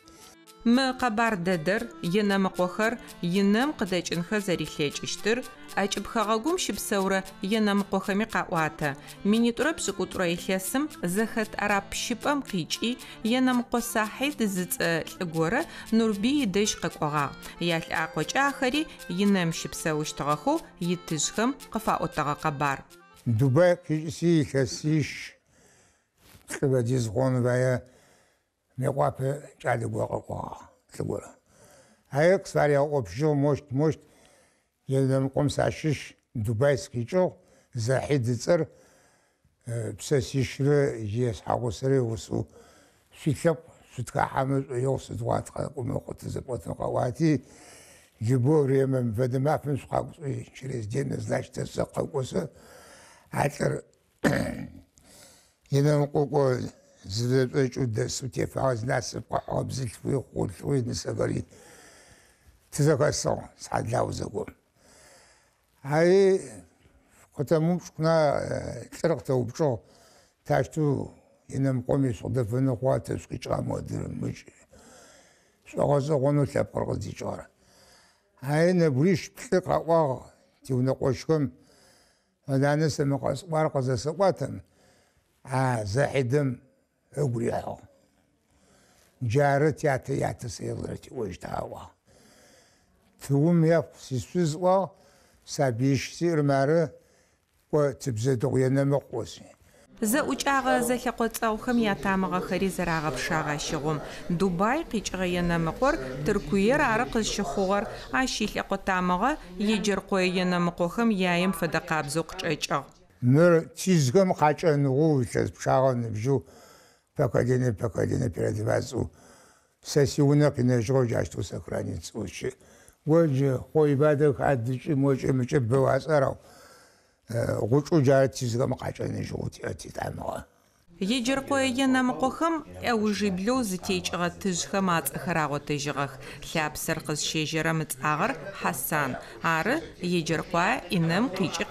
Мы къэбар дэдэр енэмыкъохэр инэм къыдэкӏынхэ зэрилъекӏыщтыр ӏэкӏыбхэгъэгум щыпсэурэ енэмыкъохэми къаӏуатэ. Минитӏурэ пшӏыкӏутӏурэ илъэсым зэхэт арапщыпӏэм къикӏи енэмыкъо Сахьид зыцӏэ лӏы горэ Нурбий дэжь къэкӏуагъ. Ялъэӏакъокӏэ ахэри инэм щыпсэущтыгъэхэу итыжъхэм къыфаӏотэгъэ къэбар. Дубай къикӏыси илъэсищ лӏыбэдиз гъоныбае Мекъуапэ кӏалыгъо къэкӏуагъ лӏыгорэ. Ае къысфарегъэӏопщыгъ мощт енэмыкъом сащыщ Дубай скъикӏыгъ Захьид ыцӏэр псэсищрэ ешъхьагъусэрэ усу шъуилъэпкъ шъутхахьэмэ шӏоигъу сыдигъуа тыкъэкӏумэхъо тызэкӏотын къэӏуати любое время фэдэ мафэм шъукъакӏушӏуи через день значит къэкӏосэ алӏэр енэмыкъо кӏо зэшӏокӏу дэсу тефагъэ насып къэхьыгъэ бзылъфуи хъулъуи нысэхэри тызэхэсыгъ схьадлагъэу зэгорэм. Ари къытэмыупщӏ хъуна лӏыр къытэупчӏыгъ тащтэу енэмыкъом ишӏу дэфэнэ хъугъа тэ шъукъикӏыгъ амыӏодырым мыкӏ шӏогъэшӏэгъонэу лъэпкъыр къыздикӏыгъэр. Ари нэбгырищ плӏы къэӏуагъ тиунэкъошхэм нанэ сэмэ къэсӏуар къызэсэӏуатэм Захьидэм ыгу рихьыгъ. Джары тятэ ятэ тиӏожьтагъ. Тыум ехъу сишъузӏуагъ сабыищ сиӏырым ары кӏо тыбзэдыгъу енэмыкъо си. Зэӏукӏагъэ зэлъэкъоцӏэгъухэм ятамыгъэхэри зэрагъэпшагъэщыгъум. Дубай къикӏыгъэ енэмыкъор Тыркуер ары къызщыхъугъэр ащ илъэкъотамыгъэ Еджэркъуэ енэмыкъохэм яем фэдэ къабзэу къычӏэкӏыгъ. Мыр тизхэм къакӏэныгъэу илъэс пшагъэ ныбжьэу поколение передавацӏэу сэ сиунэ къинэжьыгъэу джащтэу сохраниться щы. Оджы хъоибадэх адыкӏи мокӏэ мыкӏэ бэуацӏэрэу гъучӏу джары тизхэм къакӏэныжьыгъэу титамыгъэ. Еджэркъуэ енэмыкъохэм ӏэужиблэу зытекӏыгъэ тыжъхэм ацӏэхэр агъотэжьыгъэх. Лъапсэр къызщежьэрэ мыцӏагъэр Хьасан. Ары Еджэркъуэ инэм къикӏи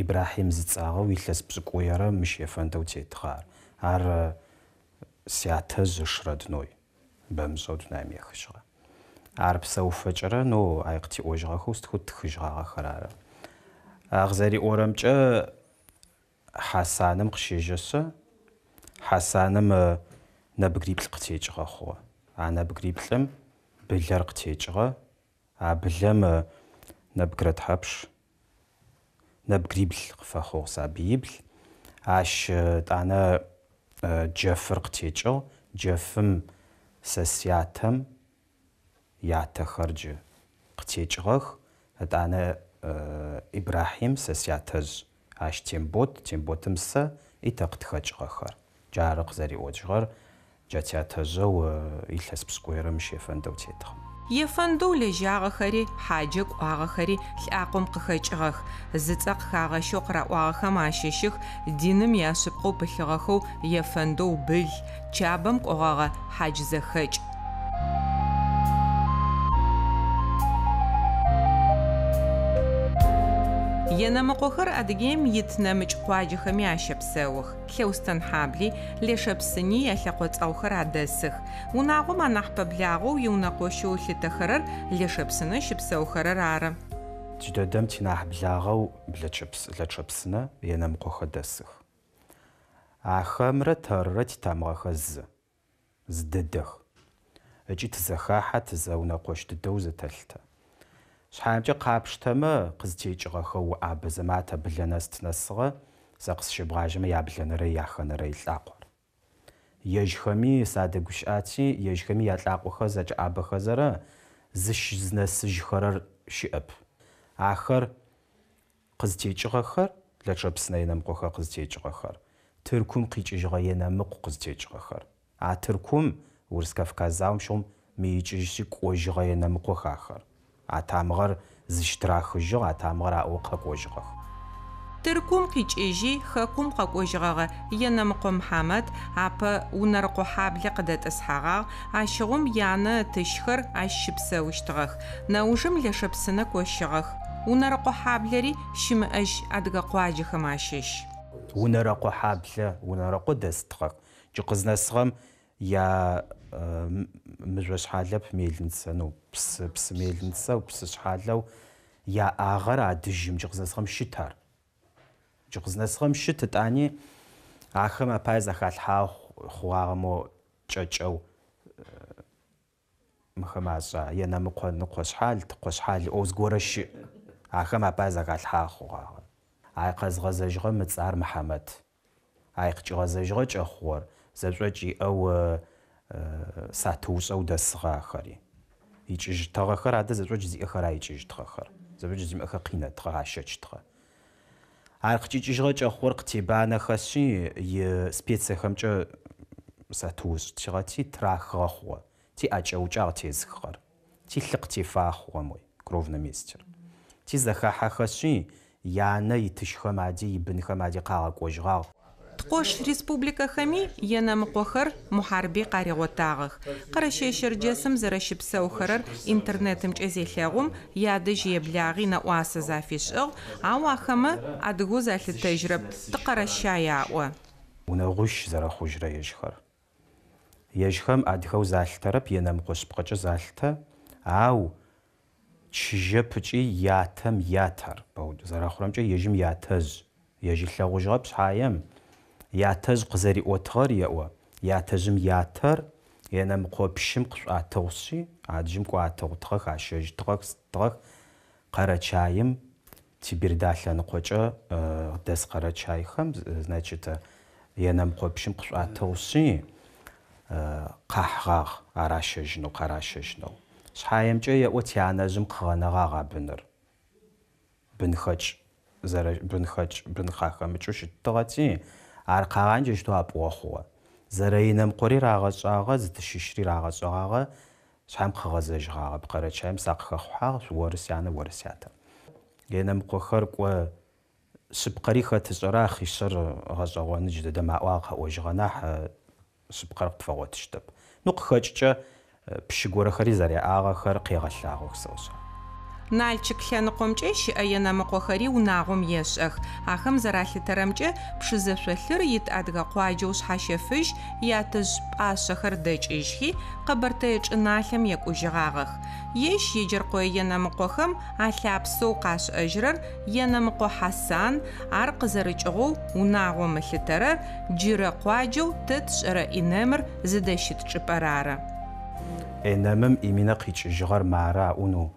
Ибрахим зыцагъэу илъэс пшӏыкӏуйрэ мыщ ефэндэу тетыгъар. Ар сятэ зышрэдной бэмжъэу дунаим ехыжьыгъэ. Ар псэуфэкӏэрэ но ай къытиӏожьыгъэхэу стху тхыжьыгъагъэхэр ары. Къызэриӏорэмкӏэ Хьасаным къыщежьэшъэ. Хьасаным нэбгырипл къытекӏыгъэ хъугъэ. А нэбгыриплӏым былэр къытекӏыгъэ. А былэм нэбгырэ тхьапш нэбгырибл къыфэхъугъ сабиибл. Ащ тӏанэ джэфыр къытекӏыгъ. Джэфым сэ сятэм ятэхэр джы къытекӏыгъэх. Тӏанэ Ибрахим сэ сятэжъ. Ащ Темботым сэ итэ къытхэкӏыгъэхэр. Джары къызэриӏоджыгъэр джатятэжъэу илъэс пшӏыкӏуйрэ мыщ ефэндэу тетыгъ. Ефэндэу лэжьагъэхэри хьаджэ кӏуагъэхэри лӏакъом къыхэкӏыгъэх. Зыцӏэ къыхагъэщэу къыраӏуагъэхэм ащыщых диным яшъыпкъэу пылъыгъэхэу ефэндэу был, чабэм кӏогъэгъэ хьадж зэхэкӏ. Енэмыкъохэр Адыгеим ит нэмыкӏ къуаджэхэми ащэпсэух. Лъэустэн хьабли, лешъэпсыни ялъэкъоцӏэухэр адэсых. Унагъом анахь пэблагъэу иунэкъощэу лъытэхэрэр лешъэпсынэ щыпсэухэрэр ары. Джыдэдэм тинахь благъэу лэчъэпсынэ енэмыкъохэ дэсых. Ахэмрэ тэррэ титамыгъэхэ зыдэдэх. Ыкӏи тызэхахьэ тызэунэкъощ дыдэу зэтэлъытэ. Шъхьамкӏэ къапштэмэ къызтекӏыгъэхэ уӏабэ зэматэ блэнэстнэсыгъэ сэ къысщыбгъажьэмэ яблэнэрэ яхэнэрэ илӏакъор. Ежьхэми садэгущыӏати, ежьхэми ялӏакъохэр зэкӏэӏабэхэзэрэ зызнэсыжьхэрэр щыӏэп. Ахэр къызтекӏыгъэхэр лэчъэпсынэ енэмыкъохэр къызтекӏыгъэхэр. Тыркум къикӏыжьыгъэ енэмыкъо къызтекӏыгъэхэр. А Тыркум Урыс-Кавказ заущым миикӏыжьи кӏожьыгъэ енэмыкъох ахэр. Атамыгъэр зыщтрахыжьыгъ, атамыгъэр аӏо къэкӏожьыгъэх. Тыркум къикӏыжьи хэкум къэкӏожьыгъэ Енэмыкъо Мухьамэд апэ унэрыкъо хьаблэ къыдэтӏысхьагъагъ. Ащыгъум янэ тыщхэр ащ щыпсэущтыгъэх. Нэужым лэшъэпсынэ кӏощыгъэх. Унэрыкъо хьаблэри щымыӏэжь адыгэ къуаджэхэм ащыщ. Унэрыкъо хьаблэ, унэрыкъо дэстыгъэх. Джы къызнэсыгъэм я мыжъо шъхьалэп мелынцэ, ну псы мелынцэ, псы шъхьалэу яӏагъэр адыжьым джы къызнэсыгъэм щытар. Джы къызнэсыгъэм щыт ытӏани ахэм апае зэхалъхьагъ хъугъагъэмо кӏэкӏэу мыхэм ашӏа енэмыкъо ныкъо шъхьал, тыкъо шъхьал ӏоу зыгорэ щыӏ. Ахэм апае зэхалъхьагъ хъугъагъэ. Ай къэзгъэзэжьыгъэ Мыцӏар Мухьамэд. Ай къыкӏыгъэзэжьыгъэ кӏэхъугъэр. Зэшӏокӏиӏэу сатыушӏэу дэсыгъэ ахэри. Икӏыжьтыгъэхэр адэ зэшӏокӏ зиӏэхэр икӏыжьтыгъэхэр. Зэшӏокӏ зимыӏэхэр къинэтыгъэ ащэчтыгъэ. Ар къыкӏыкӏыжьыгъэ кӏэхъугъэр къытебанэхэщи спецэхэмкӏэ сатыушӏтыгъэти трахыгъэ хъугъэ. Ти ӏэкӏэукӏэ къытезыхыгъэр. Ти лъы къытефагъ хъугъэ мой, кровно местер. Ти зэхахьэхэщи янэ итышхэм ади ибынхэм ади къагъэкӏожьыгъагъ. Тхъош республикэхэми енэмыкъохэр Мухьарби къаригъотагъэх. Къырэщещэрджэсым зэрэщыпсэухэрэр интернетымкӏэ зелъэгъум ядэжь еблагъи нэӏуасэ зафишӏыгъ, ау ахэмэ адыгэу залъытэжьырэп. Тыкъэрэщай аӏо. Унэгъущ зэрэхъужьырэ ежьхэр. Ежьхэм адыгэу залъытэрэп, енэмыкъо шъыпкъэкӏэ залъытэ, ау чыжьэ пыкӏи ятэм ятэр. Зэрэхъурэмкӏэ ежьым ятэжь. Ежьи лъэгъужьыгъэ пшъхьаем ятэжь къызэриӏотыгъэр еӏо. Ятэжьым ятэр енэмыкъо пщым къышӏуатыгъщи, адыжьым кӏуатыгъутыгъэх, ащэжьтыгъэх, стыгъэх. Къэрэчаим тибирдалъэныкъокӏэ дэс къэрэчайхэм, значит, енэмыкъо пщым къышӏуатыгъщи, къахьгъагъ аращэжьынэу, къаращэжьынэу. Шъхьаемкӏэ еӏо тянэжъым къыгъэнэгъагъ абыныр. Бын хахэмыкӏэу щыттыгъэти, ар къагъанджэщтэу апӏугъэ хъугъэ. Зэрэинэмыкъори рагъэшӏагъэ, зытыщыщри рагъэшӏагъэ, шъхьаем къыгъэзэжьыгъагъэ. Къэрэчаем сакъыхэхъуагъ, орыс янэ, орыс ятэ. Енэмыкъохэр кӏо шъыпкъэри хэтышӏэрэ ахъишъэр гъэшӏэгъоны джыдэдэм аӏуагъ къэӏожьыгъэ нахь шъыпкъэр къытфэгъотыщтэп. Ну къыхэкӏкӏэ пщы горэхэри зэреӏагъэхэр къегъэлъагъох сэушъхьэ. Налчык лъэныкъомкӏэ щыӏэ енэмыкъохэри унагъом ешӏэх. Ахэм зэралъытэрэмкӏэ пшызэшъолъыр ит адыгэ къуаджэу шъхьащэфыжь ятэжъ пӏашъэхэр дэкӏыжьхи къыбэртэе чӏыналъэм екӏужьыгъагъэх. Ещ еджэркъое енэмыкъохэм алъапсэу къашӏэжьырэр Енэмыкъо Хьасан ар къызэрыкӏыгъэу унагъом ылъытэрэр джырэ къуаджэу тэ тшӏэрэ инэмыр зыдэщыт чӏыпӏэр ары. Энэмым иминэ къичӏыжьыгъэр мары аӏуну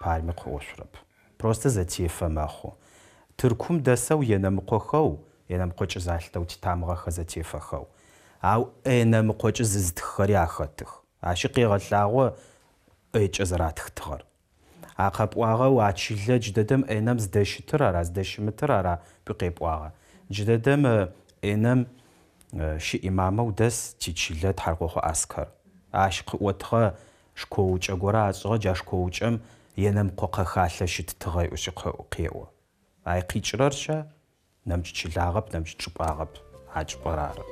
парми къыӏошъурэп. Просто зэтефэ мэхъу. Тыркум дэсэу енэмыкъохэу, енэмыкъокӏэ залъытэу титамыгъэхэ зэтефэхэу. Ау енэмыкъокӏэ зызытхыхэри ахэтых. Ащи къегъэлъагъо ӏэкӏэ зэратхытыгъэр. Акъэпӏуагъэу ачылэ джыдэдэм энэм здэщытыр ара, здэщымытыр ара къепӏуагъэ. Джыдэдэм энэм щыӏимамэу дэс тичылэ тхьаркъохъо Аскэр. Ащ къыӏотыгъэ школыкӏэ горэ ашӏыгъэ джа школыкӏэм енэмыкъо къэхалъэ щытытыгъэ ӏушъи къеӏо. Ай къичӏырэрщэ нэмыкӏ чылагъэп, нэмыкӏ чӏыпӏагъэп. Ачӏыпӏэр ары.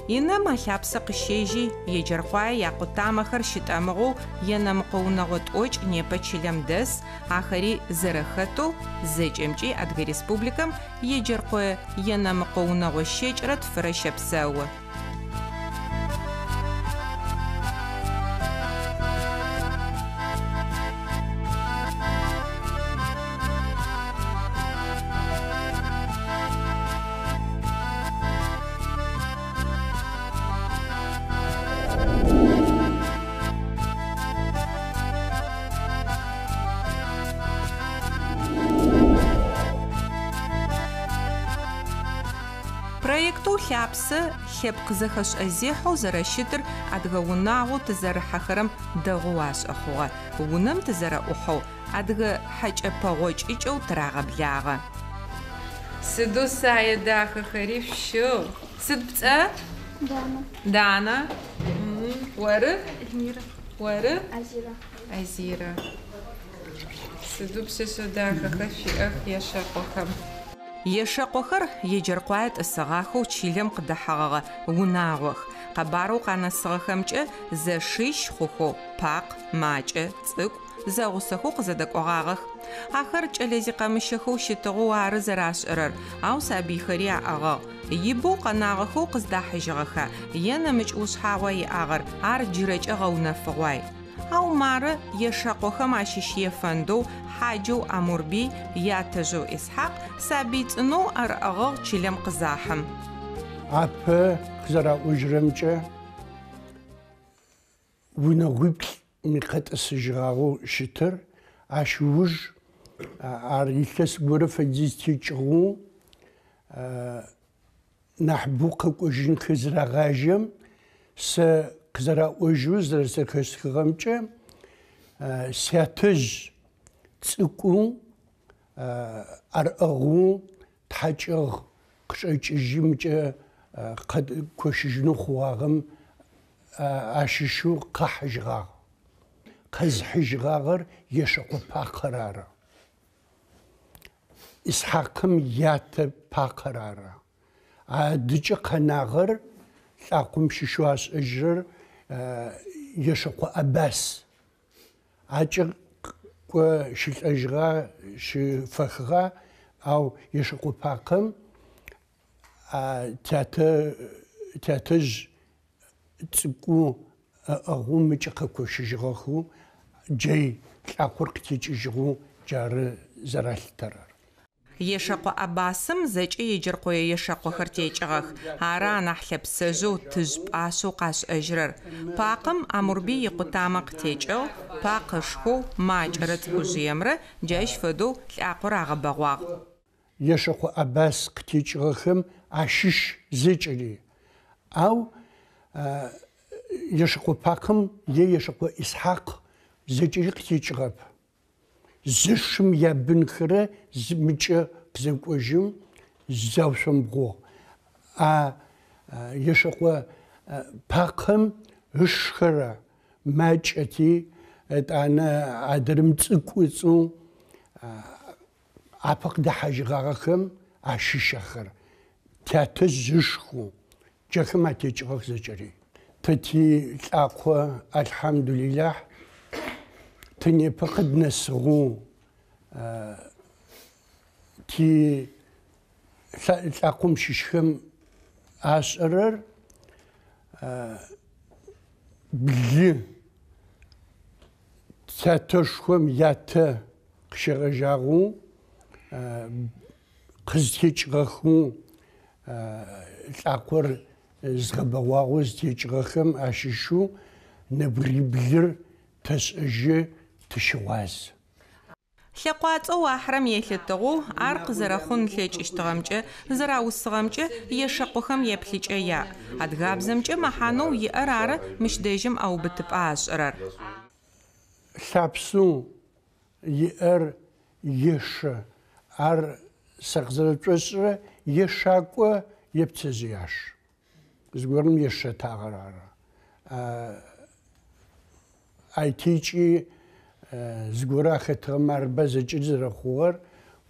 Инэм алъапсэ къыщежьи еджэркъуае якъутамэхэр щытӏэмыгъэу енэмыкъо унэгъо тӏокӏ непэ чылэм дэс, ахэри зэрэхэтэу зэкӏэмкӏи Адыгэ Республикэм еджэркъое енэмыкъо унэгъо щекӏрэ тфырэ щэпсэу. Проекту лъапсэ лъэпкъ зэхэшӏэзехьэу зэрэщытыр адыгэ унагъоу тызэрыхьэхэрэм дэгъоу ашӏэхъугъэ. Унэм тызэрэӏухьэу адыгэ хьэкӏэпэгъокӏыкӏэу тырагъэблагъэ. Сыду сае дахэхэри фщыгъ. Сыд пцӏэ? Дана. Дана. Оры? Эльмира. Оры? Азира. Азира. Сыду пшъэшъэ дахэхэр фиӏэх ешъэкъохэм. Ешъэкъохэр еджэркъуае тӏысыгъахэу чылэм къыдэхьыгъэгъэ унагъох. Къэбарэу къанэсыгъэхэмкӏэ зэшищ хъухэу пакъ, макӏэ, цӏыкӏу зэгъусэхэу къызэдэкӏогъагъэх. Ахэр кӏэлэзи къэмыщэхэу щытыгъэу ары зэрашӏырэр, ау сабийхэри аӏыгъэгъ. Ибэу къэнагъэхэу къыздахьыжьыгъэха, е нэмыкӏ ушъхьагъо иӏагъэр, ар джырэкӏэ гъэунэфыгъуай. Ау мары ешъэкъохэм ащыщ ефэндэу Хьаджэу Амурбий ятэжъэу Исхьакъ сабий цӏынэу арэӏыгъэгъ чылэм къызахьым. Апэ къызэраӏожьырэмкӏэ унэгъуиплӏ къэтӏысыжьыгъагъэу щытыр ащ ыуж ар илъэс горэ фэдиз текӏыгъэу нахь боу къэкӏожьынхэ зырагъажьэм сэ къызэраӏожьэу зэрэзэхэсхыгъэмкӏэ сятэжъ цӏыкӏу арэӏыгъэу тхьакӏыгъ къышӏэкӏыжьымкӏэ къэкӏошыжьынэу хъугъагъэм ащыщэу къахьыжьыгъагъ. Къэзхьыжьыгъагъэр ешъэкъо пакъэр ары. Исхьакъым ятэ пакъэр ары. Адыкӏэ къэнагъэр лӏакъом щыщэу ашӏэжьырэр ешъэкъо Абас. Акӏэ кӏо щылӏэжьыгъа щыфэхыгъа, ау ешъэкъо пакъым тятэжъ цӏыкӏу ыӏыгъэу мыкӏэ къэкӏошыжьыгъэхэу джай лӏакъор къытекӏыжьыгъэу джары зэралъытэрэр. Ешъэкъо Абасым зэкӏэ еджэркъое ешъэкъохэр текӏыгъэх. Ара анахь лъэпсэжъэу тыжъ пӏашъэу къашӏэжьырэр. Пакъым Амурбий икъутамэ къытекӏыгъ, пакъ ышхоу макӏэрэ цӏыкӏужъыемрэ джащ фэдэу лӏакъор агъэбэгъуагъ. Ешъэкъо Абас къытекӏыгъэхэм ащыщ зэкӏэри. Ау ешъэкъо пакъым ешъэкъо Исхьакъ зэкӏэри къытекӏыгъэп. Зышым ябынхэрэ мыкӏэ къызэкӏожьым заушъомбгъо. Ешъэкъо пакъым ышхэрэ макӏэти этӏанэ адырым цӏыкӏуцӏу апэ къыдэхьыжьыгъагъэхэм ащыщэхэр. Тятэжъ зышху джэхэм атекӏыгъэх зэкӏэри. Тэти лӏакъо Алхъамдулилахь тынепэ къыднэсыгъэу تي لأقوم شيشهم أشرر بلي تاتشهم ياتا قشغجاغو قزتيجغخو لأقور زغبواغو زتيجغخم أشيشو نبري بلر تسأجي تشواز لقواطو واحرم يلتغو عرق زرخون ليج اشتغمجه زراوسغمجه يشقوخم يبليجيا ادغابزمجه محانو يقرار مش ديجم او بتبقاش قرار ثابسو يقر يش ار سغزرتوسر يشاقو يبتزياش زغورم يش تاغرار اي تيجي زغورا ختمار بزج زرخور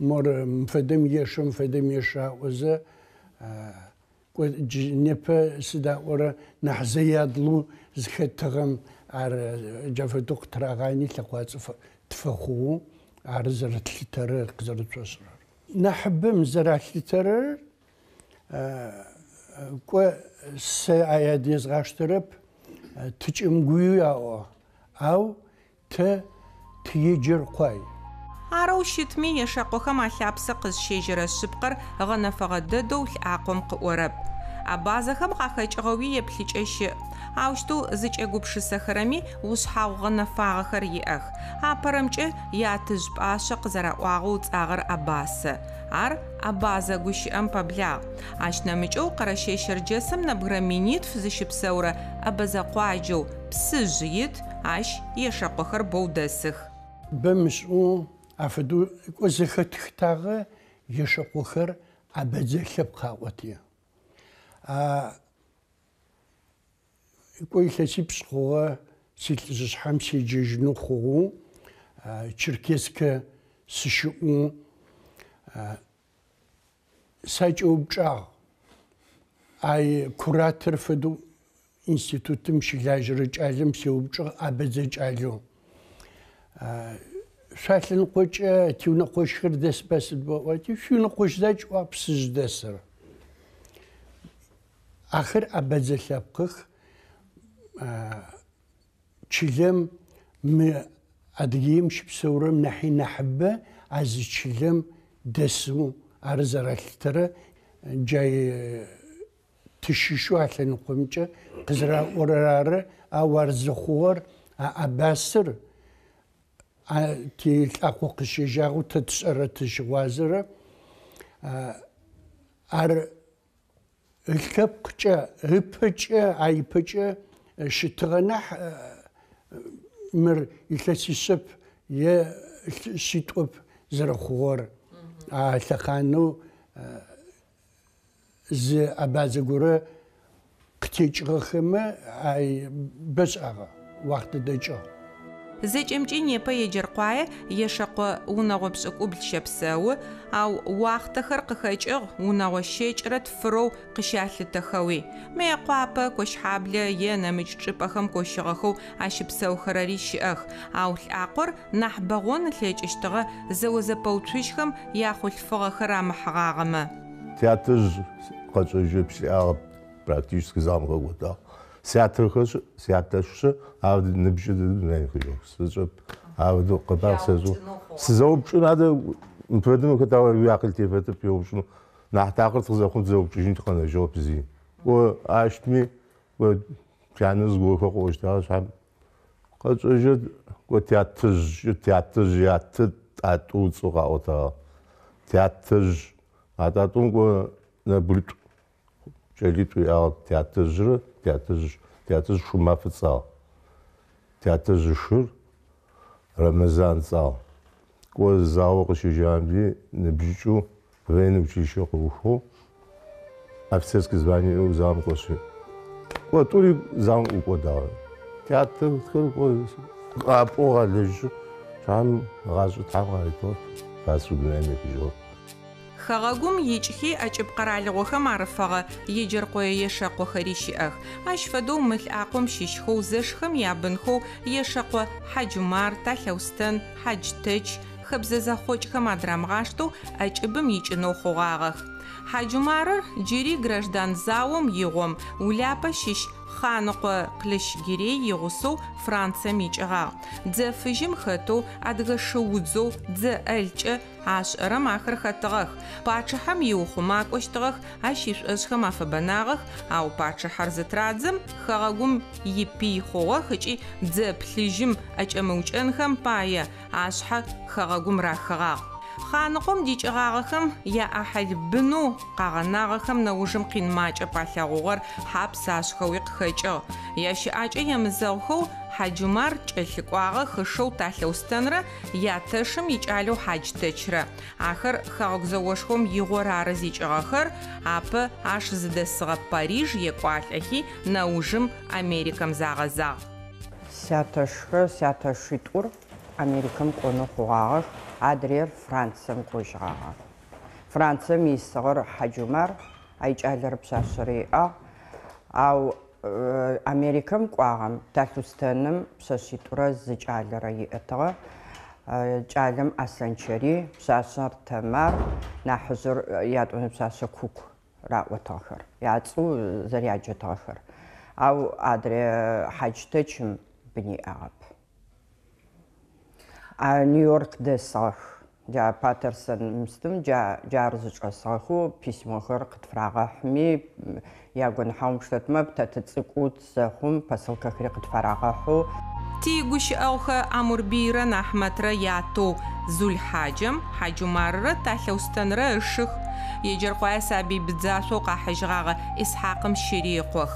مور مفدم يشم فدم يشا وز نيبا سدا ورا نحزيادلو زختغم ار جافدوق تراغاني لقوات تفخو ار زرت لتر قزرت وسر نحب مزرعت لتر كو سي ايادي زغاشترب تجمغويا او تيجر قاي عرو شتمي يشقوخم علابس قز شجرة الشبقر غنفغ ددو لعقم قورب عبازخم قاخيج غوي يبليج اشي عوشتو زيج اقوب شسخرمي وصحاو غنفاغ خريئخ عبرمج ياتجب عاشق زرعواغو تاغر عباس عر عبازا قوشي ام بابلا عشنا مجو قرشي شرجسم نبغرمينيت فزيش بسورة ابازا قواجو بسجيت عش يشقوخر بودسخ بمسؤول عفدو وزخت ختاغ يشقوخر عبازا خبقاوتي كوي خسيب سخوة سيتلزش حمسي جيجنو خو تشركيسك سشؤو ساجو بجا اي كوراتر فدو انستيتوتم شلاجرج علم سيوبجا ابزج علو شاكل نقوش تيو نقوش خير دس بس البواتي شو نقوش داج وابسج دسر آخر أبزل لبقخ تشلم ما أدقيم شبسورم نحي نحبه عز تشلم دسو أرزر الترى جاي تشيشو على نقومجة قزرا ورار أو أرزخور أباسر تي أقوق الشجاع تتسأر تشوازر الكبقة هبجة عيبجة شتغنح مر يتسيسب يا شيتوب زرخور ثقانو ز أبازغورة قتيج غخمة أي بس أغا وقت دجا زيج امجين يبا يجرقوايا يشق ونغبشق وبالشبساو او وقت خرق خيجغ ونغشيج رد فرو قشال تخوي ما يقوابا كوش حابلا ينامج جبخم كوشغخو عشبساو خراري شيخ او العقر نحبغون ليج اشتغى زوزا بوتوشخم ياخو الفغ خرام حغاغما تياتر قد جبسي اغب практически замгогота سياترخش سياترش عاود نبجد نيخيو سجب عاود قبار سجو سزوب شو هذا مفدم كتا وياقل تيفت بيوشنو نحتاقر تزخون زوب جين تقنا جوب زي و عشتمي و كانز غو خوش تاع شاب قد جد و تياتر يات اتو صغاوتا تياتر اتاتون و نبلت جليتو يا تياتر تياتر شو ما في صار تياتر شهر رمضان صار كل زاوق شو جامدي نبيجو وين بيجيشو خوخو أفسس كزباني وزام كوشي وطولي زام وقدار تياتر تخل كل أبوغ ليجو شام غازو تعمل فاسو بنامي بيجو خاغوم يجخي أجب قرال وخم عرفغا يجر قوي يشاقو خريشي أخ أشفدو مثل أقوم شيشخو زشخم يابنخو يشاقو حج مار تاثوستن حج تج хыбзэ зэхъокӏхэм адрамгъаштэу ӏэкӏыбым икӏынэу хъугъагъэх. Хьаджумарыр джыри граждан заом игъом уляпэ щыщ Ханыкъо Клещгирей игъусэу Францием икӏыгъагъ. Дзэ фыжьым хэтэу адыгэ шыудзэу дзэ ӏэлкӏэ ашӏэрэм ахэр хэтыгъэх. Пачыхьэм иухъумакӏощтыгъэх, ащ ишӏошъхэм афэбэнагъэх, ау пачыхьэр зытрадзэм хэгъэгум ипий хъугъэх ыкӏи дзэ плъыжьым ӏэкӏэмыукӏэнхэм пае ашъхьэ хэгъэгум рахыгъагъ. Ханыкъом дикӏыгъагъэхэм яӏахьылбынэу къагъэнагъэхэм нэужым къинмакӏэ палъэгъугъэр хьапс ашъхэуи къыхэкӏыгъ. Ящыӏакӏэ емызэгъухэу Хьаджумар кӏэлъыкӏуагъэ хышэу талъэустэнрэ ятэшым икӏалэу Хьаджтэчрэ. Ахэр хэгъэгу зэошхом игъор ары зикӏыгъэхэр, апэ аш зыдэсыгъэ Париж екӏуалӏэхи нэужым Америкэм загъэзагъ. Сятэшхэ сятэшитӏур Америкэм кӏонэу хъугъагъэх. Адрер Францием кӏожьыгъагъ. Францием исыгъэр Хьаджумар айкӏалэрэ пшъашъэрэ иӏагъ. Ау Америкэм кӏуагъэм талъустэным пшъэшъитӏурэ зы кӏалэрэ иӏэтыгъэ. Кӏалэм Асэнчэри, пшъашъэр Тэмар, нахьыжъыр ятӏонэ пшъашъэ Кук раӏотыгъэхэр. Яцӏу зэряджэтыгъэхэр. Ау адрэ Хьаджтэчым бын иӏагъэп. Нью-Йорк дэсыгъэх. Джа Патерсон мыстым джар зычӏэсыгъэхэу письмохэр къытфрагъэхьми ягонхьаум штэтмэ тэ цӏыкӏу зэхъум посылкэхэри къытфарагъэхьэу. Тигущыӏэухэ Амурбийрэ Нахьмэтрэ ятэу Зульхьаджэм Хьаджумаррэ талъэустэнрэ ышых. Еджэркъуае сабий быдзашъоу къахьыжьыгъагъэ Исхьакъым щырикъох.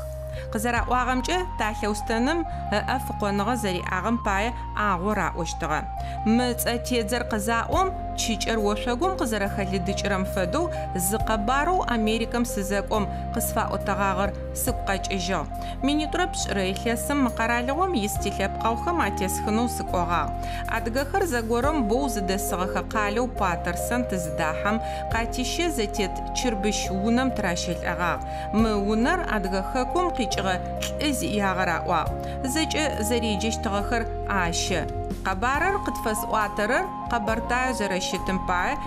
Къызэраӏуагъэмкӏэ талъэустыным ыӏэ фыкъоныгъэ зэриӏагъэм пае агъо раӏощтыгъэ. Мы цӏэ тедзэр къызаӏом чыкӏэр ошъогум къызэрэхэлыдыкӏырэм фэдэу зы къэбарэу Америкэм сызэкӏом къысфаӏотэгъагъэр сыгу къэкӏыжьыгъ. Минитӏурэ пшӏырэ илъэсым мы къэралыгъом ис тилъэпкъэухэм атесхынэу сыкӏогъагъ. Адыгэхэр зэгорэм боу зыдэсыгъэхэ къалэу Патерсон тызыдахьэм къатищэ зэтет чырбыщ унэм тыращэлӏэгъагъ. Мы унэр адыгэ хэкум къикӏыгъэ лӏы зиӏагъэр аӏуагъ. Зэкӏэ зэреджэщтыгъэхэр ащэ. Къэбарыр къытфэсӏуатэрэр къэбэртае зэрэщытым пае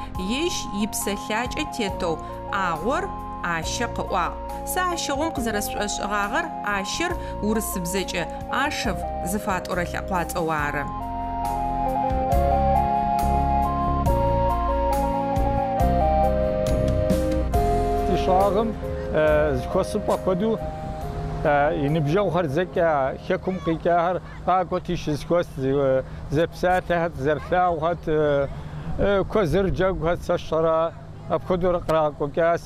ещ ипсэлъакӏэ тетэу агъор ащэ къыӏуагъ. Сэ ащыгъум къызэрэсшӏошӏыгъагъэр ащыр урысыбзэкӏэ ашъэв зыфатӏорэ лъэкъуацӏэу ары. Тишагъым зыхуэсыпӏэ хуэдэу иныбжьэгъухэр зэкӏэ хэкум къикӏахэр къакӏуэти щызхуэст зэпсалъэхэт, зэрылъагъухэт, куэзыр джэгухэт сэщӏэрэ апхуэдэурэ къракӏуэкӏащ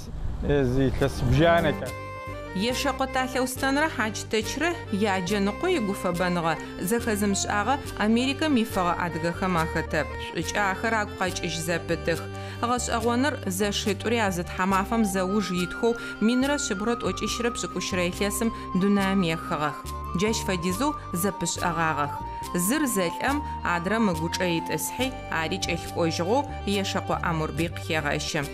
зи илъэс бжанэкӏэ. Ешэкъо талъэустэнрэ Хьаджтэчрэ яджэныкъо игуфэбэныгъэ зэхэзымышӏагъэ Америкэм ифэгъэ адыгэхэм ахэтэп. Шӏукӏэ ахэр агу къэкӏыжь зэпытых. Гъэшӏэгъоныр зэшитӏури азытхьамафэм зэуж итхэу минрэ шъибгъурэ тӏокӏищрэ пшӏыкӏущрэ илъэсым дунаем ехыгъэх. Джащ фэдизэу зэпышӏэгъагъэх. Зыр зэлӏэм адрэ мыгучӏэ итӏысхьи ари кӏэлъыкӏожьыгъэу Ешэкъо Амурбий къыхегъэщы.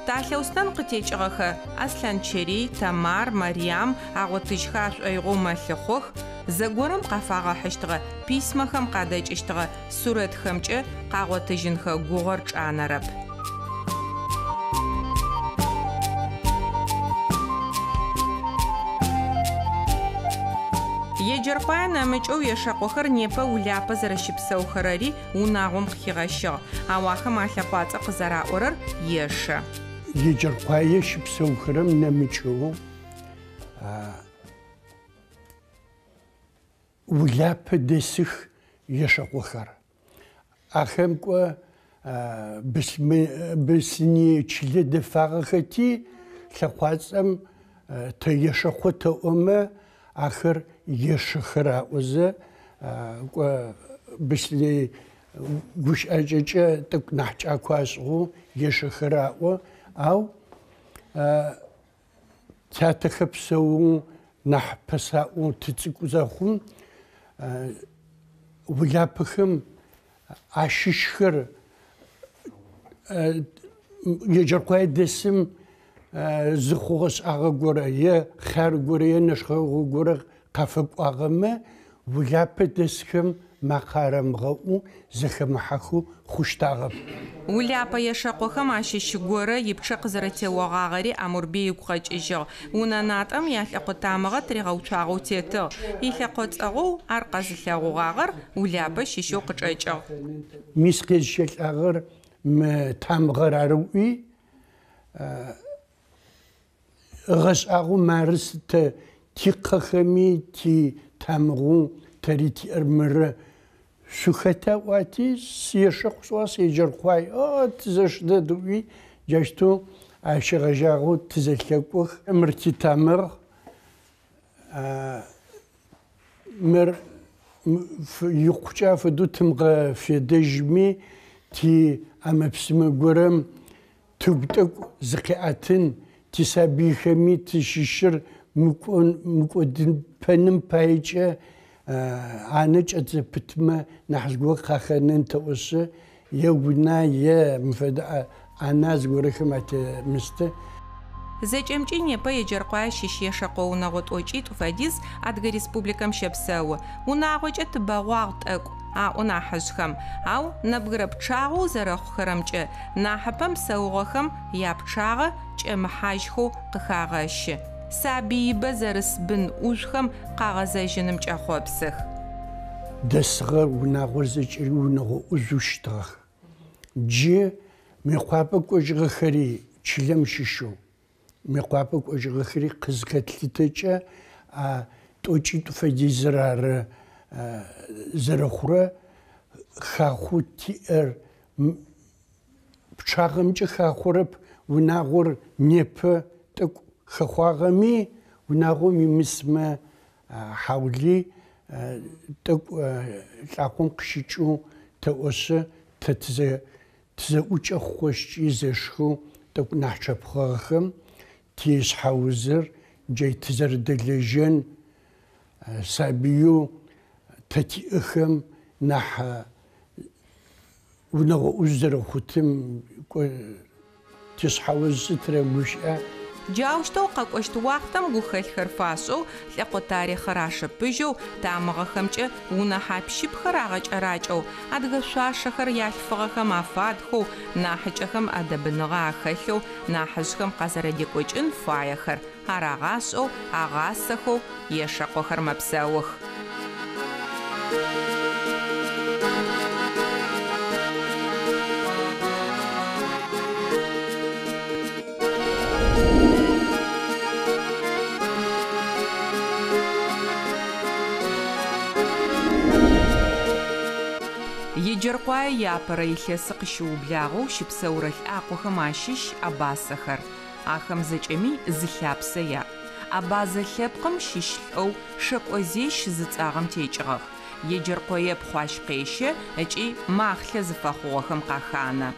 Талъэустэн къытекӏыгъэхэ Аслъан Черий, Тамар, Мариам агъотыжьхэ ашӏоигъоу мэлъыхъох. Зэгорэм къафагъэхьыщтыгъэ письмэхэм къадэкӏыщтыгъэ сурэтхэмкӏэ къагъотыжьынхэ гугъэр чӏанэрэп. Еджэркъуае нэмыкӏэу ешэкъохэр непэ уляпэ зэрэщыпсэухэрэри унагъом къыхигъэщыгъ. Ау ахэм алъэкъуацӏэ къызэраӏорэр ешэ. Еджэркъуае щыпсэухэрэм нэмыкӏэу уляпэ дэсых ешэкъохэр. Ахэм кӏо бысыни чылэ дэфагъэхэти лъэкъуацӏэм тэ ешэкъо тэӏомэ ахэр ешэхэр аӏозэ кӏо бысыни гушӏэкӏэкӏэ тӏэкӏу нахь кӏакӏо ашӏыгъэу ешэхэр аӏо. Ау театэхэ псэугъу нахь пэсаӏоу тыцӏыкӏу зэхъум уляпэхэм ащыщхэр еджэркъуае дэсым зыхъугъэ шӏагъэ горэ е хъар горэ е нэшхэгъу горэ къафэкӏуагъэмэ уляпэ дэсхэм макарам гъэӏу зэхэмыхьэхэу хъущтагъэп. Уляпэ ешэкъохэм ащыщ горэ ипчъэ къызэрэтеуагъагъэри Амурбей игу къэкӏыжьыгъ. Унэнатӏэм ялъэкъотамыгъэ тыригъэуцуагъэу тетыгъ. Илъэкъоцӏэгъоу ар къэзылъэгъугъагъэр Уляпэ щищэу къычӏэкӏыгъ. Мис къезыщэлӏагъэр мы тамыгъэр арэуи гъэшӏагъэу мары сытэ тикъэхэми ти тамыгъэу тэри тиӏэр мырэ шъухэта ӏуати сешэкъу шӏуа седжэрхъуай тызэшъудэдыӏуи джащтэу ащэгъэжьагъэу тызэлъэкӏох. Мыр титамыгъ мыр икъукӏэ фэдэу тымгъэ федэжьми ти ӏэмэпсымэ горэм тыгу тӏэкӏу зыкъеӏэтын тисабийхэми тищыщыр мыкӏодынпэным паекӏэ анэ кӏэзэпытмэ нахь зыгорэ къахэнэн тэӏошъэ уна мыфэдэ ана зыгорэхэм атемыстэ. Зэкӏэмкӏи непэ Еджэркъуае щыщ ешэкъо унэгъо тӏокӏитӏу фэдиз Адыгэ Республикэм щэпсэу. Унагъокӏэ тыбэгъуагъ тӏэкӏу аӏо нахьыжъхэм. Ау нэбгырэ пчъагъэу зэрэхъухэрэмкӏэ нахьыпэм псэугъэхэм япчъагъэ кӏэмыхьажьхэу къыхагъэщы. Сабиибэ зэрыс бын ӏужъхэм къагъэзэжьынымкӏэ хъопсых. Дэсыгъэр унагъор зэкӏэри унэгъо ӏужъу щытыгъэх. Джы мыекъуапэ кӏожьыгъэхэри чылэм щыщэу мыекъуапэ кӏожьыгъэхэри къызыхэтлъытэкӏэ тӏокӏитӏу фэдизыр ары зэрэхъурэ хахъу тиӏэр пчъагъэмкӏэ хахъурэп. Унагъор непэ тӏэкӏу хэхъуагъэми унагъом имысмэ хьаули тӏэкӏу лӏакъом къыщыкӏыу тэӏошъэ тэ тызэӏукӏэ хъощкӏи зэшхэу тӏэкӏу нахь чъэпхъэгъэхэм тишъхьаузыр джай тызэрэдэлэжьэн сабиеу тэ тиӏэхэм нахь унэгъо ӏужъу зэрэхъутым тишъхьаузыр тырэгушӏэ. Джаущтэу къэкӏощт уахътэм гухэлъхэр фашӏэу лӏэкъо тарихъыр ашъэпыжьэу тамыгъэхэмкӏэ унэ хьапщипхэр агъэкӏэракӏэу адыгэ шъуашэхэр ялъфыгъэхэм афадхэу нахьыкӏэхэм ӏэдэбыныгъэ ахэлъэу нахьыжъхэм къазэрэдекӏокӏын фаехэр арагъашӏэу агъасэхэу ешэкъохэр мэпсэух. Еджэркъуае япэрэ илъэсы къыщыублагъэу щыпсэурэ лӏакъохэм ащыщ абасэхэр. Ахэм зэкӏэми зылъапсэ яӏ. Абазэ лъэпкъым щыщ лӏэу шэкӏозещ зыцӏагъэм текӏыгъэх. Еджэркъуее пхъуащ къещэ ыкӏи махлъэ зыфэхъугъэхэм къаханэ.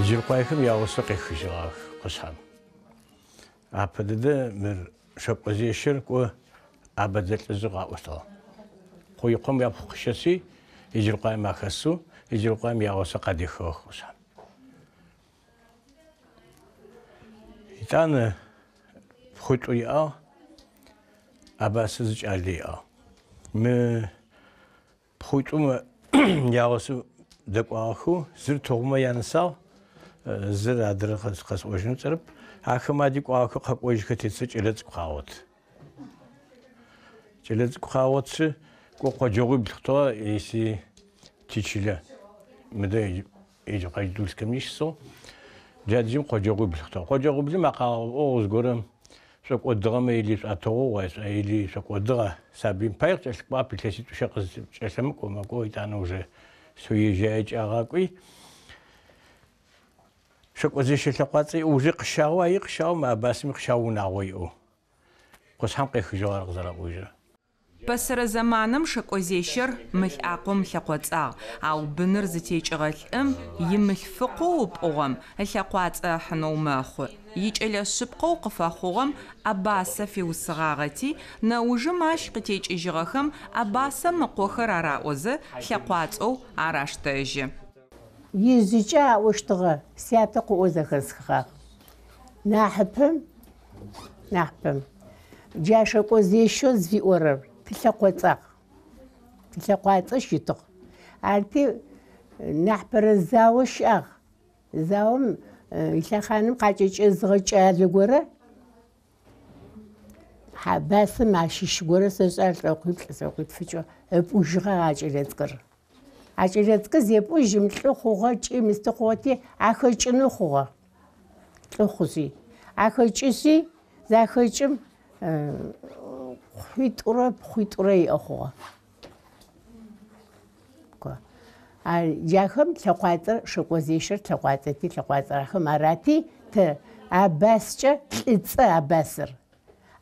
Еджэркъуаехэм яосэ къехыжьыгъэх къушъхьэм. Апэдэдэ мыр шэкӏозещэр кӏо абэдэлӏэжъы къаӏостыгъ. Къуикъом япхъу къыщэси Еджэркъуаем ахэсу Еджэркъуаем яосэ къадехыгъэх къушъхьэм. Итӏан пхъуитӏу иӏагъ, абасэ зыкӏалэ иӏагъ. Мы пхъуитӏум яосэ дэкӏуагъэхэу зыр тогъумэ янысагъ, зыр адрэ къэсӏожьынэу цӏэрэп. Ахэм адикӏуагъэхэу къэкӏожьхэ тетсэ кӏэлэцӏыкӏу къагъот. Кӏэлэцӏыкӏу къагъотщи кӏо къоджэгъуи блыхъугъэ еси тичылэ. Мыдэ Еджэкъуаджидульскэм ищсэу джаджым къоджэгъуи блыхъугъэ. Къоджэгъублым акъагъэӏо зыгорэм шъокӏодыгъэмэ или шӏуатэгъоу или шъокӏодыгъэ сабыим пай кӏэлъыкӏуа пилъэситӏушъэ къызкӏэлъэмыкӏо мэкӏо итӏанэ уже соежьае кӏагъакӏуи шъокӏозещэ лъэкъуацӏи уже къыщагъэу аи къыщагъэу мы абасми къыщагъэу унагъо иӏэу. Къушъхьэм къехыжьыгъ ар къызэрэӏожьыр. Пэсэрэ зэманым шэкӏозещэр мылъакъом лъэкъоцӏагъ, ау быныр зытекӏыгъэ лӏым имылъфыкъоу упӏыгъэм лъэкъуацӏэ хьынэу мэхъу. Икӏэлэшъыпкъэу къыфэхъугъэм абасэ фиусыгъагъэти, нэужым ащ къытекӏыжьыгъэхэм абасэ мыкъохэр араӏозэ лъэкъуацӏэу араштэжьы. Изыча оштыгы сята козахасха. Нахпым. Жаша козешо звиорыр. Тилаквацак. Шитык. Арти нахпырзауш аг. Заум илаханым качыч згычалы горы. Хабасы машиш горы сөзәр кыйып фичо. Эпужга ачылецкыр. Ачылецкы зепу жимтлы хуга чимисты хоти ахычыны хуга. Лохузи. Ахычыси захычым хуйтурай ахуга. Яхым тлакватыр шокозешыр тлакватыр хмарати т абасча тлицы абасыр.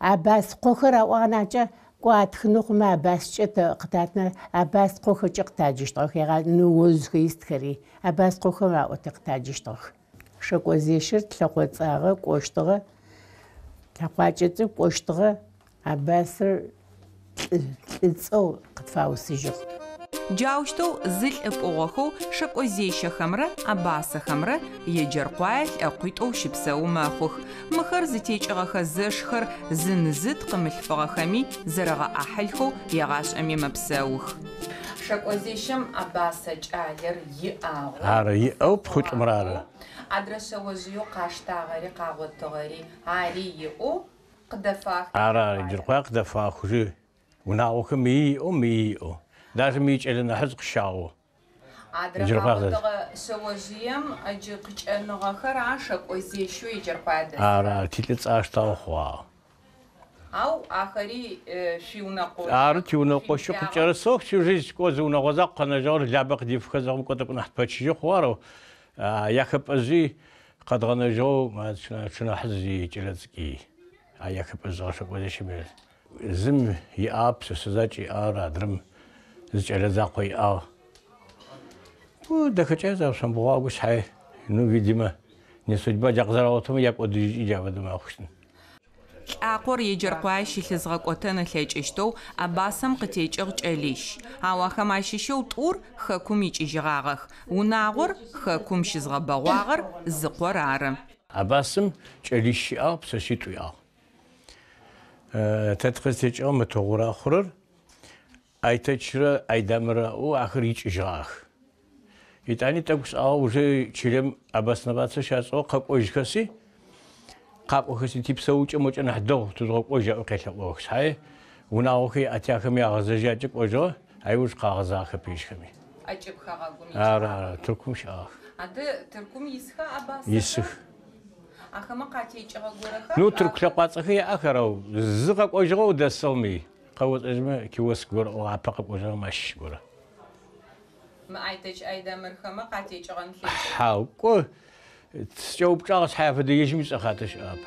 Абас кохыра оғанача куатхнухма абасча т қытатна абас кохычы қытаджыштық. Яға нуозғы истхари. Абас кохыра оты қытаджыштық. Шокозешыр тлакватыры коштығы тлакватчыты коштығы абасыр тлицау қытфаусыжық. Джаушто зыл эпогоху шакозешахамра абасахамра еджерквайл акуйтоу шипсау махух махар зитечагаха зашхар зынзыт қымылфагахами зарага ахылху ягашами мапсаух шакозешам абасачалер иау ара иау пхутмрара адрашавожио каштагари қаготтогари ари иау қдафах ара еджерква қдафаху унаухми иау Даже мечелена хазк шау. Адрахатога шавожием аджикченога хараша козешу иджерпаде. Ара тилец аштау хва. Ау ахари шиунақо. Ара тиунақо шукчарсох шужис козуна гозақ қанажар лабақ диф хазам котап нахпачи хваро. Яхап ази қадғанажо шуна хаззи челецки. Яхап азаша козешимел. Зим яап сазачи ара дрм зачелезақой ау. Да хотя завсем бывало шай. Ну, видимо, не судьба жакзараотым, я подыжи ижавадым ахшын. Ақор еджерквай шилизгакотын лечиштоу абасам қытечиг чэлиш. Ауахам ашишоу тур хакум ичижигагах. Унагор хакум шизгабагагар зықорары. Абасам чэлиши ау псашиту ау. Тетқыстечиг мэтогура хурыр. Айтачра айдамра у ахрич жах. Итани такс а уже челем обосноваться сейчас о какой жхаси. Кап охси тип сауч мочна хдо тузго ожа кэшлок сай. Унаохи атяхми агзажачик ожо ай уж қағазахы пешхами. Ачып хагагуми. Ара туркум шах. Ады туркум исха абас. Исх. Ахама қатечиға гораха. Ну турклaqatsахи ахарау зыгак ожо дасалми. قوت أجمع كيوس قرا وعبق وجرا مش قرا. ما عيتش أيدا مرخمة قاتيج عن شيء. حاو كو تجاوب جالس حافظ يجمع أخاتش أب.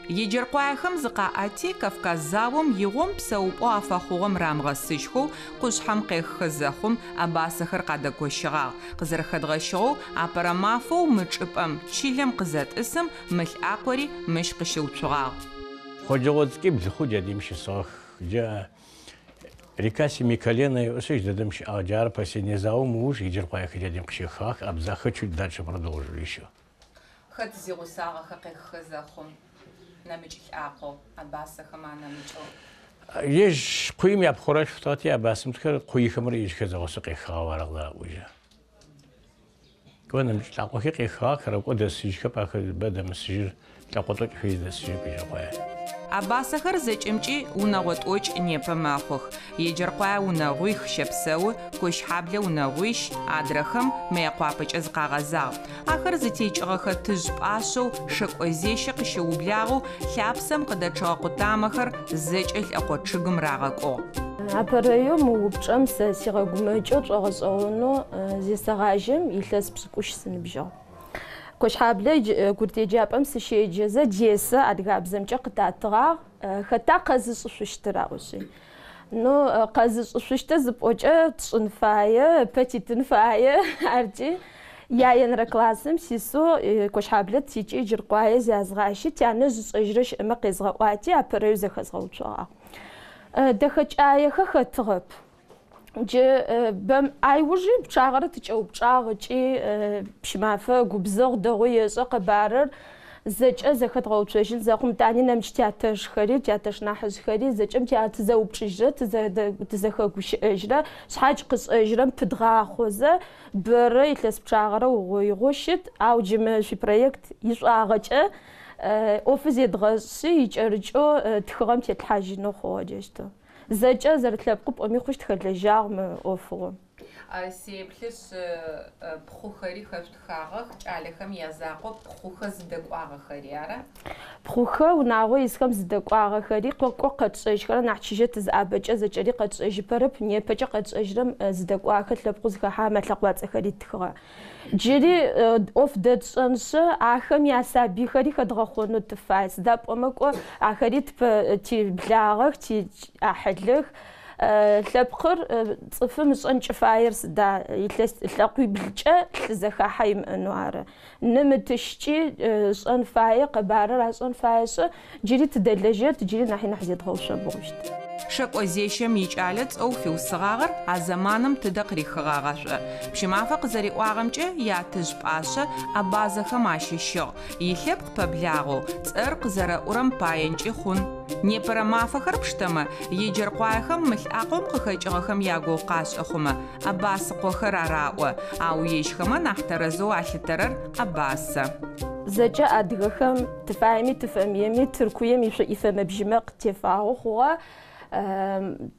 يجرقوا خمس قاعتي كفكاز زاوم يوم بسوب وافخوهم رامغسشخو قش حمق خزخم أباسخر قد كوشغا قزر خدغشو أبرمافو متشبم شيلم قزت اسم مل أقوري مش قشو تشغا. خجوت كيب خجة ديمشي صاخ جا ركاسي ميكالينا وسيج دمش أجار بس نزاو موش يجر قايا خجة ديمشي خاخ أبزاخ شو دالش برضو ريشو. خد زيغو ساغا خقي خزخم نمجي أقو أباسخ ما نمجو. يج قيم يبخورش فتاتي أباسم تكر قوي خمر يج كذا وسقي خاورق لا وجه. كون مش لاقو خقي خاخ رقو دسيج كبا بدا مسجر لاقو توج في دسيج بيجا. Абасахар зэкӏымкӏи унагъотӏокӏ непэ мэхъух. Еджэркъуа унагъуих щэпсэу, кощхьаблэ унагъуищ адрэхэм мэкъуапэкӏэ зыкъагъэзагъ. Ахэр зытекӏыгъэхэ тыжъ пӏашъэу шэкӏозешэ къыщеублагъэу лъапсэм къыдэчъыгъэ къутамэхэр зэкӏэ лӏэкъо чъыгым рагъэкӏугъ. Апэрэеу мы упчӏэм сэ сигъэгумэкӏэу чӏэгъэшӏэгъонэу зесэгъажьэм илъэс пшӏыкӏущ сыныбжьыгъ. Кощхьаблэ гуртеджапӏэм сыщеджэзэ джесэ адыгабзэмкӏэ къытатыгъагъ хэта къэзышӏышъущтыр аӏошъи. Но къэзышӏышъущтэ зыпӏокӏэ тшӏын фае, пэтитын фае аркӏи яенрэ классым сису кощхьаблэ тикӏи джыркъуае зязгъащи тянэ зышӏэжьрэ щыӏэмэ къезгъэӏуати апэрэеу зэхэзгъэуцуагъ. Дэхэкӏаехэ хэтыгъэп. بم أيوجي بشاغرة تجاوب شاغتي بشمافة قبزغ دوية قبارر زج زخت غوتشل زخم تاني نمش تياتش خري تياتش ناحز خري زجم تيات زوب شجرة تزخ وش أجرة شحاج قص أجرة بتدغى خوزة برا يتلس بشاغرة ويغوشت أو جم في بروجكت يشاغتش أوفيس يدغسي يجرجو تخرم تيتحاج نخو جشتو زج زرت لبقب أمي خوش تخلي جارم أوفرو سيبلس بخوخري خفت خاغخ عليهم يزاقو بخوخ زدقوا خريارة بخوخ وناغو يسكم زدقوا خري قوق قد سيشكرا نحشيجة تزعبج أزجري قد سيجبرب نيبج قد سيجرم زدقوا خت لبقوز خامة لقوات خري تخرا جري أوف دد سنس آخم ياسابي خري خدغخونو تفايس داب أمكو آخري تي بلاغخ تي أحدلخ لبقر صفم صنش فايرس دا يتلاقي بالجا تزخا حيم انوار نمتشتي صن فاير قبارة صن فايس جري تدلجت جري نحي نحزي تغوشة بغشت شك أزيشم يجعلت أو في الصغار عزمانم تدقري خغاغش بشمافق زري واغمجة ياتج باشا أبازخ ماشي شو يحب ببلاغو ترق زرا أورم باينج خون نيبرا مافخر بشتما يجر قوايخم مثل أقوم قخيجغخم ياغو قاش أخوما أباس قوخر عراو أو يشخما نحترزو عشترر أباس زجا أدغخم تفهمي تركوية يفهم بجمق تفاعو خوا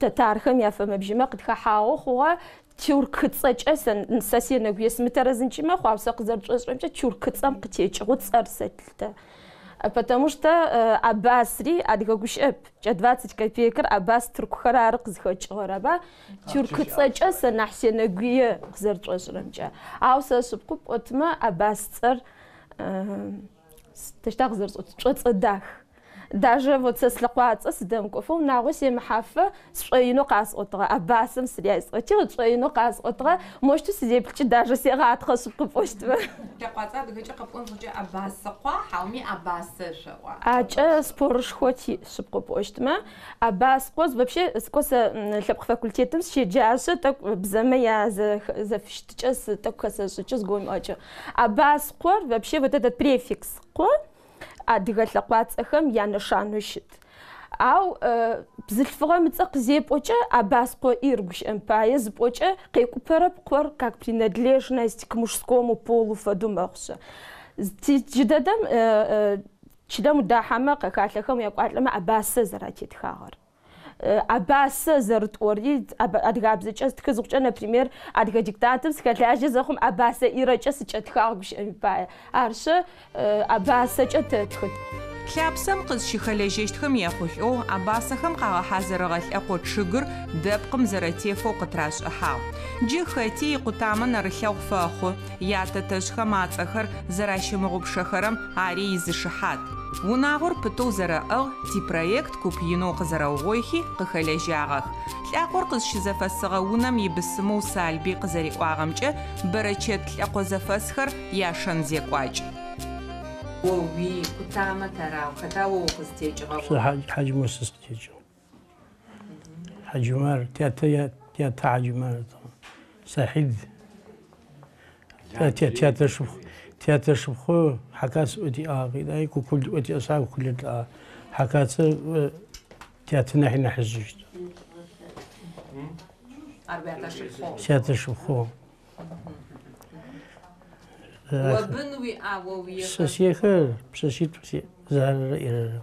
تتارخم يفهم بجمق تخاحاو خوا تور كتصج أسن نساسي نقيس مترزنشي ما خوا بسق زرج أسرمشة تور كتصم قتيج غوت أرسلت потому что Абасри адгагуш эп 20 копейкер Абас туркхара кызхочгораба тюркцэчэ санахсенэгуе кызэрчӏэшрэмчэ ау сэ шъыпкъу пӏотмэ Абас цӏэр тэштаг зэрчӏэцӏэдах даже вот со слакъуацӏэ сыдэмкӏофэу нагъо семыхьафэ сшӏоинэу къасӏотыгъэ Абасым сырясӏэти сшӏоинэу къасӏотыгъэ мощту сызеплъкӏи даже сегъатхъэ шъыпкъу пӏощтмэ Лакъуацӏэ адыгэкӏэ къэпӏон зыгъэкӏэ Абасыкъо хьауми Абасэ шъоӏо ӏакӏэ спорышхоти шъыпкъу пӏощтмэ Абаскъо вообще скоса лъэпкъ факультетым щеджащэ тэкӏу бзэмэ зэфищтыкӏэ тэкӏу хэсэшӏыкӏэ згомыӏэкӏэ Абаскъор вообще вот этот префикс къо адыгэ лъэкъуацӏэхэм янэшанэу щыт ау бзылъфыгъэм ыцӏэ къызепӏокӏэ Абаскъо иргущыӏэн пае зыпӏокӏэ къекӏупэрэп къор как принадлежность к мужскому полу фэдэу мэхъушъэ джыдэдэм чылэм удахьэмэ къэхалъэхэм якӏуалӏэмэ Абасэ зэратетхагъэр Абасэ зэрытӏори адыгабзэкӏэ тхызыкъукӏэ например адыгэ диктантым сыхэлажьэ зэхъум Абасэ ирэкӏэ сыкӏэтхагъ гущыӏэн пае аршъэ Абасэкӏэ тэтхы Лъапсэм къызщыхэлэжьэщтхэм ехъулӏэу Абасэхэм къагъэхьазырыгъэ лъэкъо чъыгыр дэпкъым зэрэтефэу къытрашӏыхьагъ. Джы хэти икъутамэ нэрылъэгъу фэхъу, ятэтэжъхэм ацӏэхэр зэращымыгъупшэхэрэм ари изышыхьат. Унагъор пытэу зэрэӏыгъ типроект купинэу къызэрэугъоихи къыхэлэжьагъэх. Лъакъор къызщызэфэсыгъэ унэм ибысымэу Салби къызэриӏуагъэмкӏэ бэрычэт лъэкъо зэфэсхэр яшэн зекӏуакӏ. وي كتامة ترى وخدا وقصتيجوا حاج موسى قصتيجوا حاج عمر تياتا حاج عمر سعيد تياتا شبخو حكاس ودي غيداي كل ودي أصحاب كل حكاس تياتا نحن نحزوج تياتا شبخو وبنوي أووي سسيخر سسيت زهر إيرا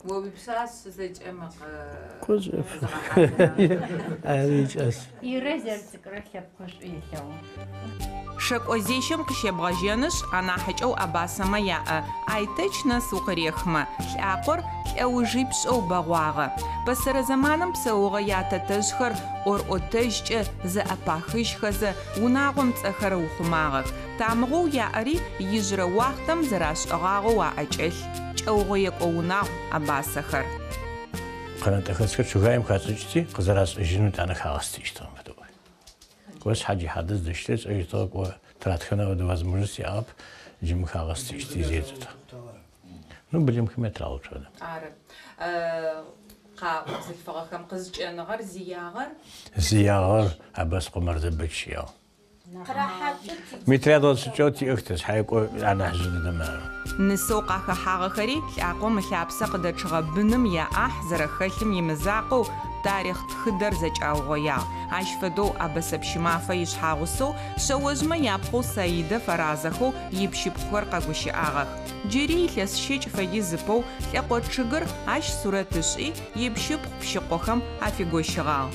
وبساس زج أمق كوزف أريج أس يرزر تكره يبقش إيشوا شك أزيشم كشبغجنش أنا حجو أباسما يا أيتشنا سوقريخما الأقر أو جيبس أو بغواغة بس رزمانم بسوغة ياتتشخر أور أتشج زا أباخش خزا وناغم تأخر وخماغك تعمغو يا أري يجرى وقتم زراش أغاغو وأجل أوغيك أو ناغ أباسخر قناة أخذ شغايم خاصتي قزراس جنو تانا خاصتي اشتغل بدوي كويس حاجة حدث دشتت أجتاق وتراتخنا ودواز مرسي أب جم خاصتي اشتي زيادة نو بليم كم يتراو شو ده عارف قاء زلفغخم قزجنغر زياغر عباس قمر زبتشيا متريادو سجوتي اختس حيكو انا حزن دمار نسوق حاغخري لاقوم لابسه قد تشغبنم يا احزر خلم يمزاقو تاريخ تخدر زجاوغيا عشفدو ابسب شمافه يشحاغسو شوجما يابخو سيده فرازخو يبشي بخور قغوشي اغخ جيري لس شيج فيزبو لقو تشغر عش صورتشي يبشي بخشقوخم افيغوشغا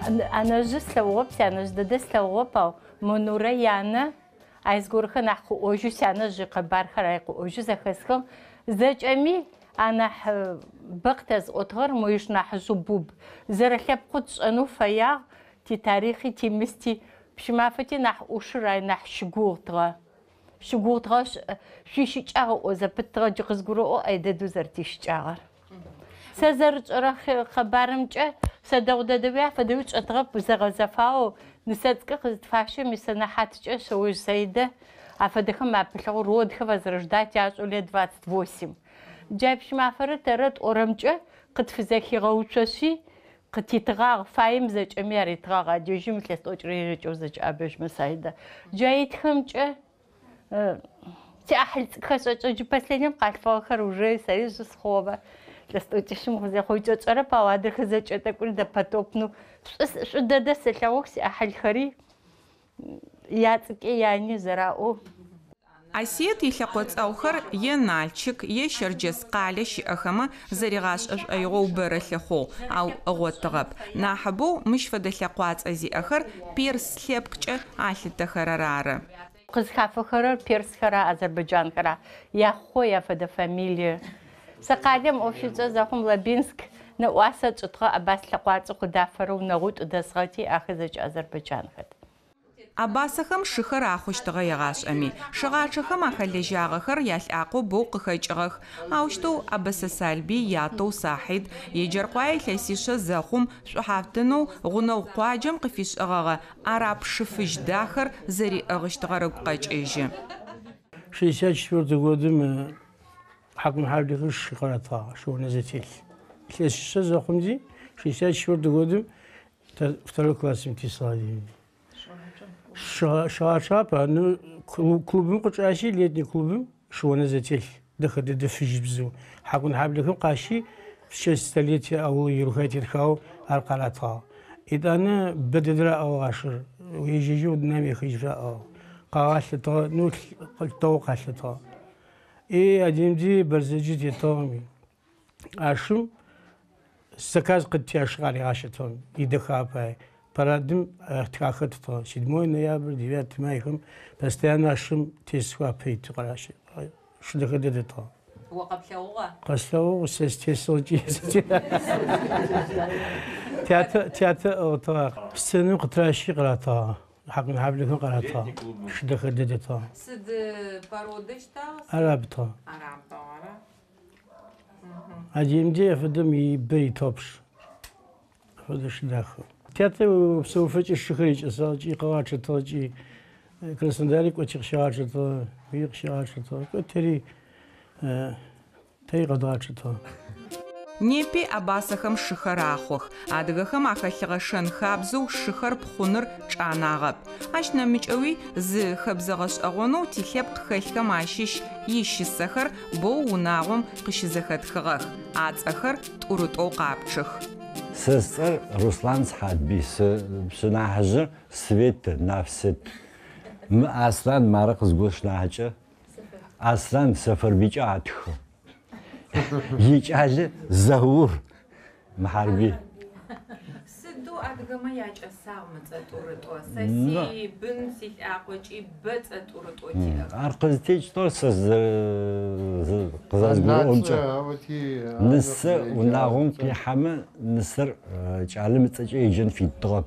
أنا جس لوقت أنا جددت لوقت منورة يعني عايز قولك أنا أوجو سنة جق بارخر أوجو زخسكم زج أمي أنا بقتز أطهر مش نحجبوب زرخب قدش أنو فيا تي تاريخي تي مستي بش ما فتي نح أشرا نح شجورتها شجورتهاش شيء أو إذا بترى جقز قولو أيد دوزرتي شجار سازرج رخ خبرم جه سداود دويا فدوش أطرب زغزفاو نساتك قد فاشي مسنا حتى شوي سيدة عفدهم ما بلغوا رود خفزرجدات ياش ولي 28 جابش ما فرت رد أورمجه قد في ذكي غوششي قد يتغاغ فايم زج أمير يتغاغ جيجي مثل تأجري رجع زج أبيش مسايدة جايت خمجه تأحل خشج بس لينيم قال فاخر وجاي سريج صخوبة لستوتشم خزي خوجة أنا بوادر خزي تقول ده بتوبنو شو ده سلوكس أحل خري ياتك يعني زراعو عسيت يلقوت أوخر ينالشك يشرجس قالش أخما زريغاش أيغو برلخو أو أغوتغب ناحبو مش فدلقوات أزي أخر بيرس لبكش عاشت تخرارار قز خافخر بيرس خرا أذربيجان خرا يا خويا فدا فاميليا سقادم أوفيزا زخم لابينسك نواسة تطغى أباس لقوات قدافرو نغوت دسغتي أخذج أذربيجان خد أباسخم شخر آخوش تغيغاش أمي شغاشخم أخلجاغخر يالعاقو بوق خيجغخ أوشتو أبس سالبي ياتو ساحد يجر قواي لسيش زخم شحافتنو غنو قواجم قفيش أغاغ أراب شفج داخر زري أغشتغرق قاج إيجي 64 годом حكم حالي الشقراطة شو نزتيل كيش زخم دي 64 годом второй класс امتصالي شاشابا ну клубым قطعشي ليدني клубым شو نزتيل دخل دفج بزو حكم حالي قاشي في 6 столетия أول يروحات يركاو القلاطة إذا أنا بددرا أو عشر ويجيجو دنامي خيجرا أو قاشلطة نو قلطو قاشلطة إيه أديمدي برزجي تيتومي عشم سكاز قد تياشغالي عاشتهم يدخاباي парадым тхахэтто 7 ноябрь 9 майхым постоянно ашым тесва пейт qarashı şudakhedetto وقبلوغا قصلو سستيسوجي تياتر اوتو سنو قطراشي قراتا حقن حبلكم قراتا شudakhedetto سد بارودشتا арабто أجيمدي فدم يبي توبش فدش داخل تياتر بسوفج الشخريج أساجي قواعد تاجي كرسندالك وتشيخ شاعر تا ويق شاعر تا كتري تي قداعد تا نيبي أباسخم شخراخوخ أدغخم أخلغشن خابزو شخر بخونر چاناغب أش نميجوي ز خبزغش أغونو تيخب خلخم عشيش يشيسخر بو وناغم قشيزخت خغخ أدزخر تورتو قابچخ سستر روسلان صحابي سناحجة سويت نفست أصلا مارق زغوش ناحجة أصلا سفر بيجا عتخ يجعل زهور محاربي سدو أدغما ياج أساغ متطورتو سسي بن سيت أقوشي بت أطورتو تيلا أرقزتيج تورسز قزاز قرونجا نس وناغم في حما نسر جعلم تجي يجن في الضرب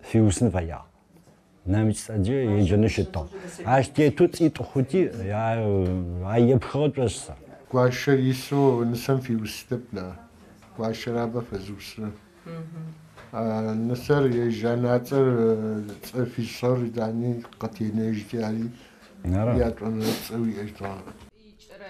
في وسن فيا نامش تجي يجن شتو عاش تيتو تيتو خوتي يا عيبخوت بس قاشر يسو نسم في وستبنا قاشر أبا فزوسنا نسر يجاناتر في صار داني قتينيج ديالي ياتون تسوي اجتماع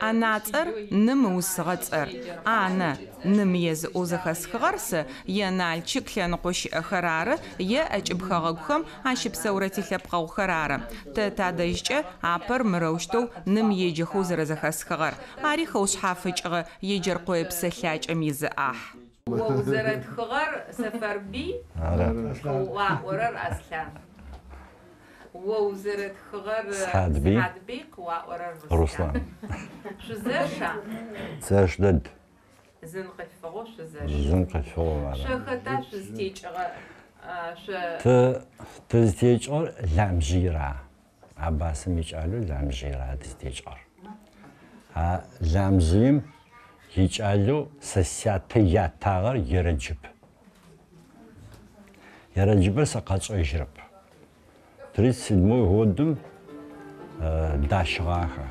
Анацэр ным усыгъэцӏэр. Ана ным езыӏэу зэхэсхыгъэрсы еналчы клъэныкъо щыӏэхэр ары, е ӏэкӏыбхэгъэгухэм ащыпсэурэ тилъэпкъэгъухэр ары. Тэ тадэжькӏэ апэр мырэущтэу ным еджэхэу зэрэзэхэсхыгъэр. Ари хэушъхьафыкӏыгъэ еджэркъое псэлъакӏэм изыӏахь. Узэрэтхыгъэр Сэфэрбий, уаӏорэр Аслъан. Узэрэтхыгъэр Схьадбий, уаӏорэр Руслан. Шъузэша? Зэшдэд. Зын къылъфыгъо шъузэш. Зын къылъфыгъо. Шъохэта шъузтекӏыгъэ? Тызтекӏыр ламжъыра. Абасым икӏалэу ламжъыра тызтекӏыр. Ламжъыим икӏалэу сэ сятэ ятагъэр Ерэджып. Ерэджыбыр сэ къэшӏэжьырэп. 37 годым дащыгъахэр.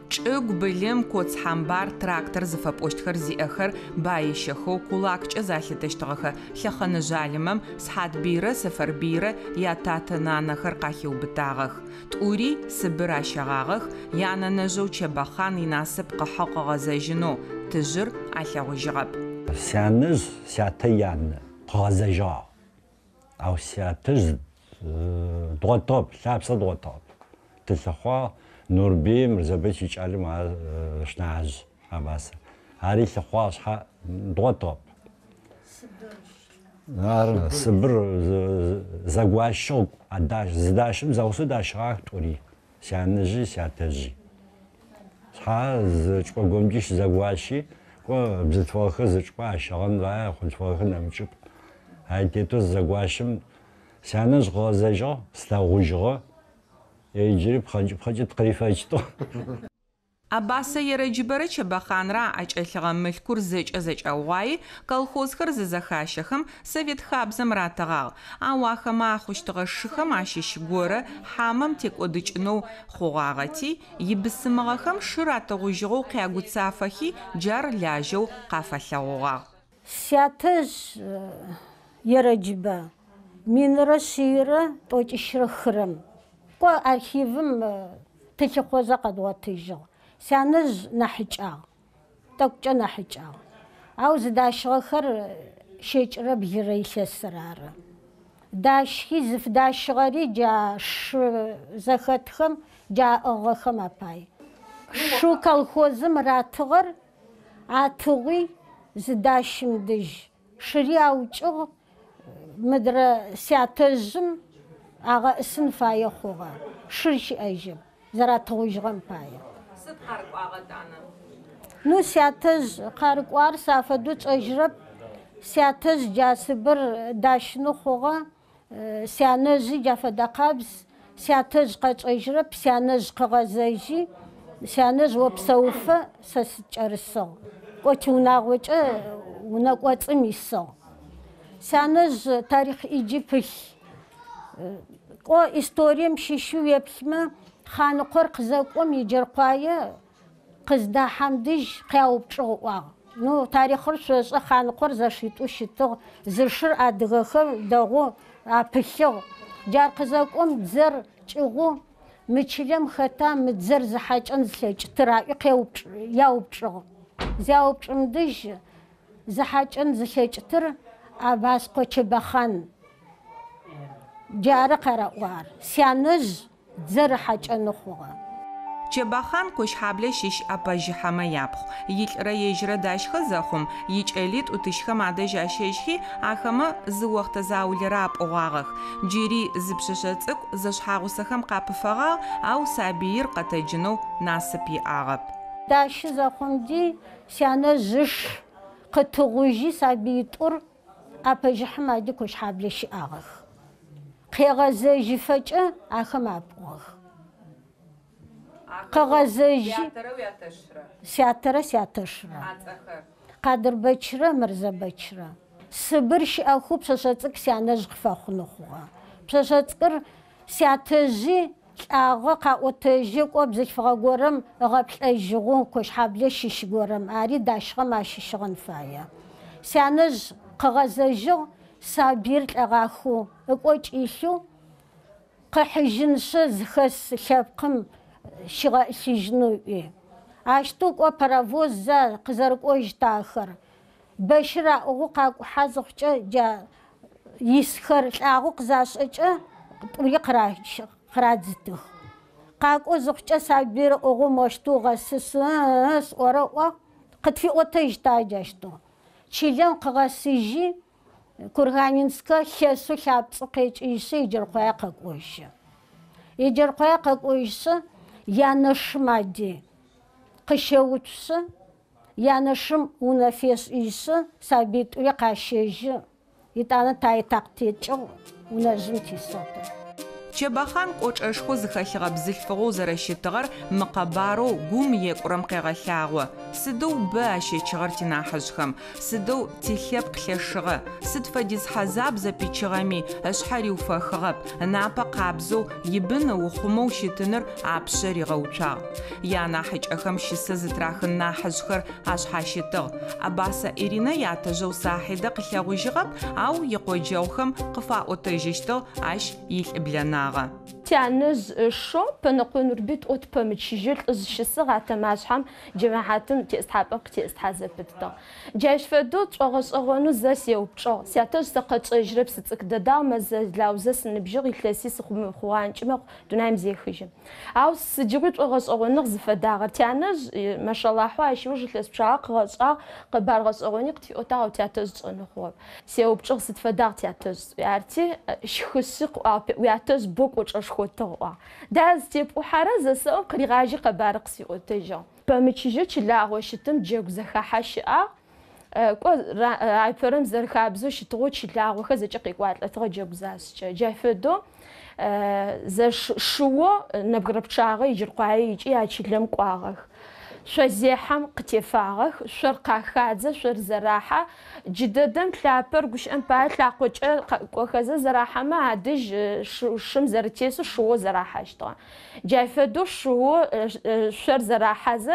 Чӏыгу былым коцхьамбар трактор зыфэпӏощтхэр зиӏэхэр баищэхэу кулаккӏэ залъытэщтыгъэхэ. Лъэхъэнэ-жалымэм Схьадбийрэ Сэфэрбийрэ ятатэ нанэхэр къахеубытагъэх. Тӏури Сыбыр ащэгъагъэх. Янэнэжъэу Чебэхъан инасып къыхьэ къыгъэзэжьынэу тыжъыр алъэгъужьыгъэп. Сянэжъ сятэ янэ къыгъэзэжьыгъ. Ау сятэжъ дгъотыгъэп, лъапсэ дгъотыгъэп. Тылъыхъуа Нурбей Мырзабей икӏалэм шнагъажъ абасэ. Ари лъыхъуа шъхьа дгъотыгъэп. Ар Сыбыр зэгуащэу адащ зыдащым заусэу дащыгъах тӏури. Сянэжъи сятэжъи. Шъхьа зыкӏогомджи щызэгуащи, кӏо бзылъфыгъэхэр зыкӏо ащэгъэн бае хъулъфыгъэхэр нэмыкӏып. Ай тетэу зэгуащым сянэжъ къыгъэзэжьыгъ, слъэгъужьыгъэ. Еджэри пхъэнкӏ тыкърифэкӏтыгъ. Абасэ Ерэджыбэрэ Чебэхъанрэ ӏэкӏэлъыгъэ мылъкур зэкӏэ-зэкӏэгъуаи колхозхэр зызэхащэхэм совет хабзэм ратыгъагъ. Ау ахэмэ ахъущтыгъэ шыхэм ащыщ горэ хьамэм текӏодыкӏынэу хъугъагъэти, ибысымыгъэхэм шыр атыгъужьыгъэу къягуцафэхи джар лажьэу къафэлъэгъугъагъ. Сятэжъ Ерэджыбэ минрэ шъийрэ тӏокӏищрэ хырэм. Кӏо архивым тылъыхъозэ къэдгъотыжьыгъ. Сянэжъ нахьыкӏагъ, тӏэкӏукӏэ нахьыкӏагъ. Ау зыдащыгъэхэр щекӏрэ блырэ илъэсыр ары. Дащхи зыфыдащыгъэри джа шы зэхэтхэм джаӏыгъэхэм апай. Шу колхозым ратыгъэр атыгъуи зыдащым дэжь. Шыри аукӏыгъ мыдрэ сятэжъым агъэӏысын фае хъугъэ. Шыр щыӏэжьым зэратыгъужьыгъэм пае. Сыд къарыкӏуагъэ Дана? Ну сятэжъ къарыкӏуар сафэдэу чӏэжьырэп. Сятэжъ джа Сыбыр дащынэу хъугъэ. Сянэжъи джа фэдэ къабз. Сятэжъ къэчӏэжьырэп. Сянэжъ къыгъэзэжьи. Сянэжъ опсэуфэ сэ сыкӏэрысыгъ. Кӏо тиунагъокӏэ унэкӏоцӏым исыгъ. Сянэжъ тарихъ ӏиджи пылъ. Кӏо историем щыщу уеплъмэ хъаныкъор къызэкӏом иджэркъуае къыздахьэм дэжь къяупчӏыгъуагъ. Ну тарихъыр шъошӏэ хъаныкъор зэшитӏу щытыгъ. Зышыр адыгэхэм дэгъу апылъыгъ. Джар къызэкӏом дзэр кӏыгъу мычылэм хэта мы дзэр зыхьакӏэн зылъэкӏытыр аӏуи яупчӏыгъ. Зяупчӏым дэжь зыхьакӏэн зылъэкӏытыр Абаскъо Чебэхъан. Джары къэрэӏуар. Сянэжъ дзэр ыхьакӏэны хъугъэ. Чебэхъан къошъхьаблэ щыщ апэжьыхьэмэ япхъу. Илӏрэ ежьрэ дащхэ зэхъум икӏэли тӏутыщхэм адэжь ащэжьхи ахэмэ зы уахътэ заулэрэ апӏыгъуагъэх. Джыри зыпшъэшъэ цӏыкӏу зэшъхьагъусэхэм къапыфэгъагъ, ау сабыир къэтэджынэу насып иӏагъэп. Дащы зэхъумди сянэжъ ышъ къытыгъужьи сабыитӏур апэжьыхьым ади къошъхьаблэ щыӏагъэх. Къегъэзэжьыфэкӏэ ахэм апӏыгъэх. Къэгъэзэжьи сятэрэ сятэшрэ. Къадырбэчрэ Мырзэбэчрэ. Сыбыр щыӏэху пшъэшъэ цӏыкӏ сянэжъ къыфэхъуны хъугъэ. Пшъэшъэ цӏыкӏыр сятэжъи лӏагъэ къаӏотэжьы кӏо бзылъфыгъэ горэм ыгъэплӏэжьыгъу къошъхьаблэ щыщ горэм ари дащхэм ащыщыгъэн фае. Сянэжъ къэгъэзэжьыгъ сабыир лӏэгъэху ыкӏокӏилъу къыхьыжьыншъэ зыхэс лъэпкъым щыгъэӏылъыжьынэуи. اشتو كو باravos ز قزرقوج تاخر بشرا او قاق حازخچ جا يسخر لاغو قزاشچ طولي قراش قرازت قاق زخچ سابير او مشتو غسس ورا قد في اوتج تاجشتو چيلن قغسيجي كورغانينسكا خيسو خابصقيچ يسي جرقا قاقوش يجرقا قاقوش يانشمادي قشوتس يانشم ونفيس إيس سابيت ويقاشيج يتانا تاي تاقتيتشو ونجم تيسوطو Чебахан кӏочӏэшхо зыхэлъыгъэ бзылъфыгъэу зэрэщытыгъэр мыкъэбарэу гум екӏурэм къегъэлъагъо. Сыдэу бэ ащечыгъэр тинахьыжъхэм, сыдэу тилъэпкъ лъэшыгъэ, сыд фэдиз хьазаб зэпичыгъэми ышъхьэр иуфэхыгъэп, напэ къабзэу ибын ухъумэу щытыныр апшъэ ригъэуцуагъ. Янахьыкӏэхэм щысэ зытрахын нахьыжъхэр ашъхьащытыгъ. Абасэ Иринэ ятэжъэу Сахидэ къылъэгъужьыгъэп, ау икъоджэгъухэм къыфаӏотэжьыщтыгъ ащ илӏыблэнагъ. تعنز شو بنقول ربيت أوت بمتشجل إزشسة غاتماشهم جماعتهم تستحبق تستحزبتة جاش فدوت أغش أغنو زاس يوبشة سياتج سقط أجرب ستقدر مز لوزس نبجري كلاسي سخم خوان جمع دونهم زي خجم أو سجرت أغش أغنو زفدار تعنز ما شاء الله حواش وجد لس بشاق غش قبل غش أغني قتي أوتا أو تياتج أنخواب سيوبشة ستفدار تياتج يعرتي شخصق ويعتج بوك وش خطوة داز تيب وحرز سو قريغاجي قبارق سي اوتجا بمچيجه لا وشتم جوج زخحشا كو عفرم زرخابزو شتو لا وخزج قيقوات لتغ جوج زاس جافدو ز شو نبغربچاغي يجرقاي يجي ياچلم قواغ شزيحم قتفاغ شرقا خادزه شر زراحه جددن كلابر غش امبا تلاقوچ قوخزه زراحه ما عدج شم زرتيس شو زراحه اشتا جافدو شو شر زراحه ز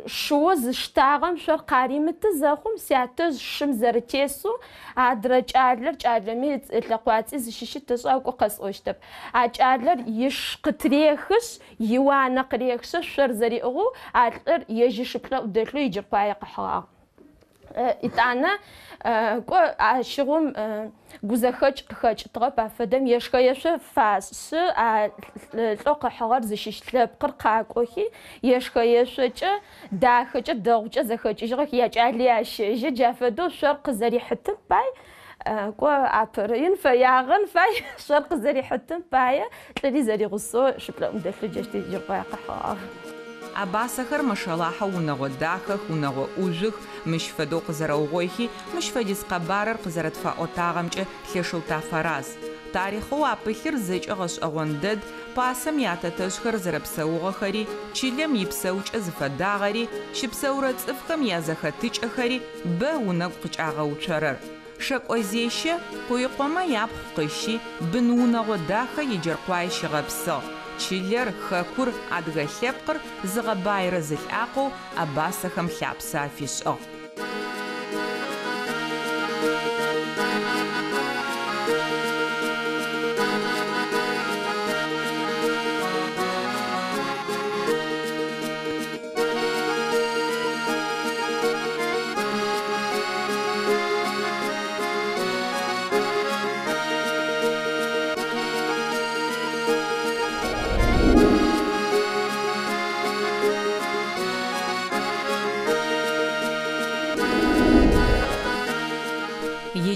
شو زشتاغم شر قاريمت زخم سياتز شم زرتيسو ادرج ادلر جادمي تلاقواتي زشش تساقو قصوشتب اجادلر يش قتريخش يوانا قريخش شر زريغو ادلر يجي شبلا ودلو يجي قايق حوا إتانا كو عشرم جوزخج خج طرب فدم يشكيش فاس لقى حوار زشش لبقر قاقوهي يشكيش داخج دوج زخج يجرك يجعلي عشيج جافدو شرق زري حتى باي كو عبرين فياغن في شرق زري حتى باي تلي زري غصو شبلا مدفل جشتي جرقا حوار عباسخر مشالحه ونغو داخخ ونغو اوجخ مش فدو قزروغويخي مش فديس قبارر قزرت فاوتاغمچ لشل تافراز تاريخو اپخير زج اغش اغوندد پاسم ياتتشخر زربسوغخري چيلم يبسوچ زفداغري شبسورت صفخم يازختچ اخري به ونغ قچاغوچرر شقوزيشه قويقوما يابخقشي بنونغو داخه يجرقواي شغبسو چيلر خكور ادغه لبقر زغباير زلعقو اباسخم لابسا فيشو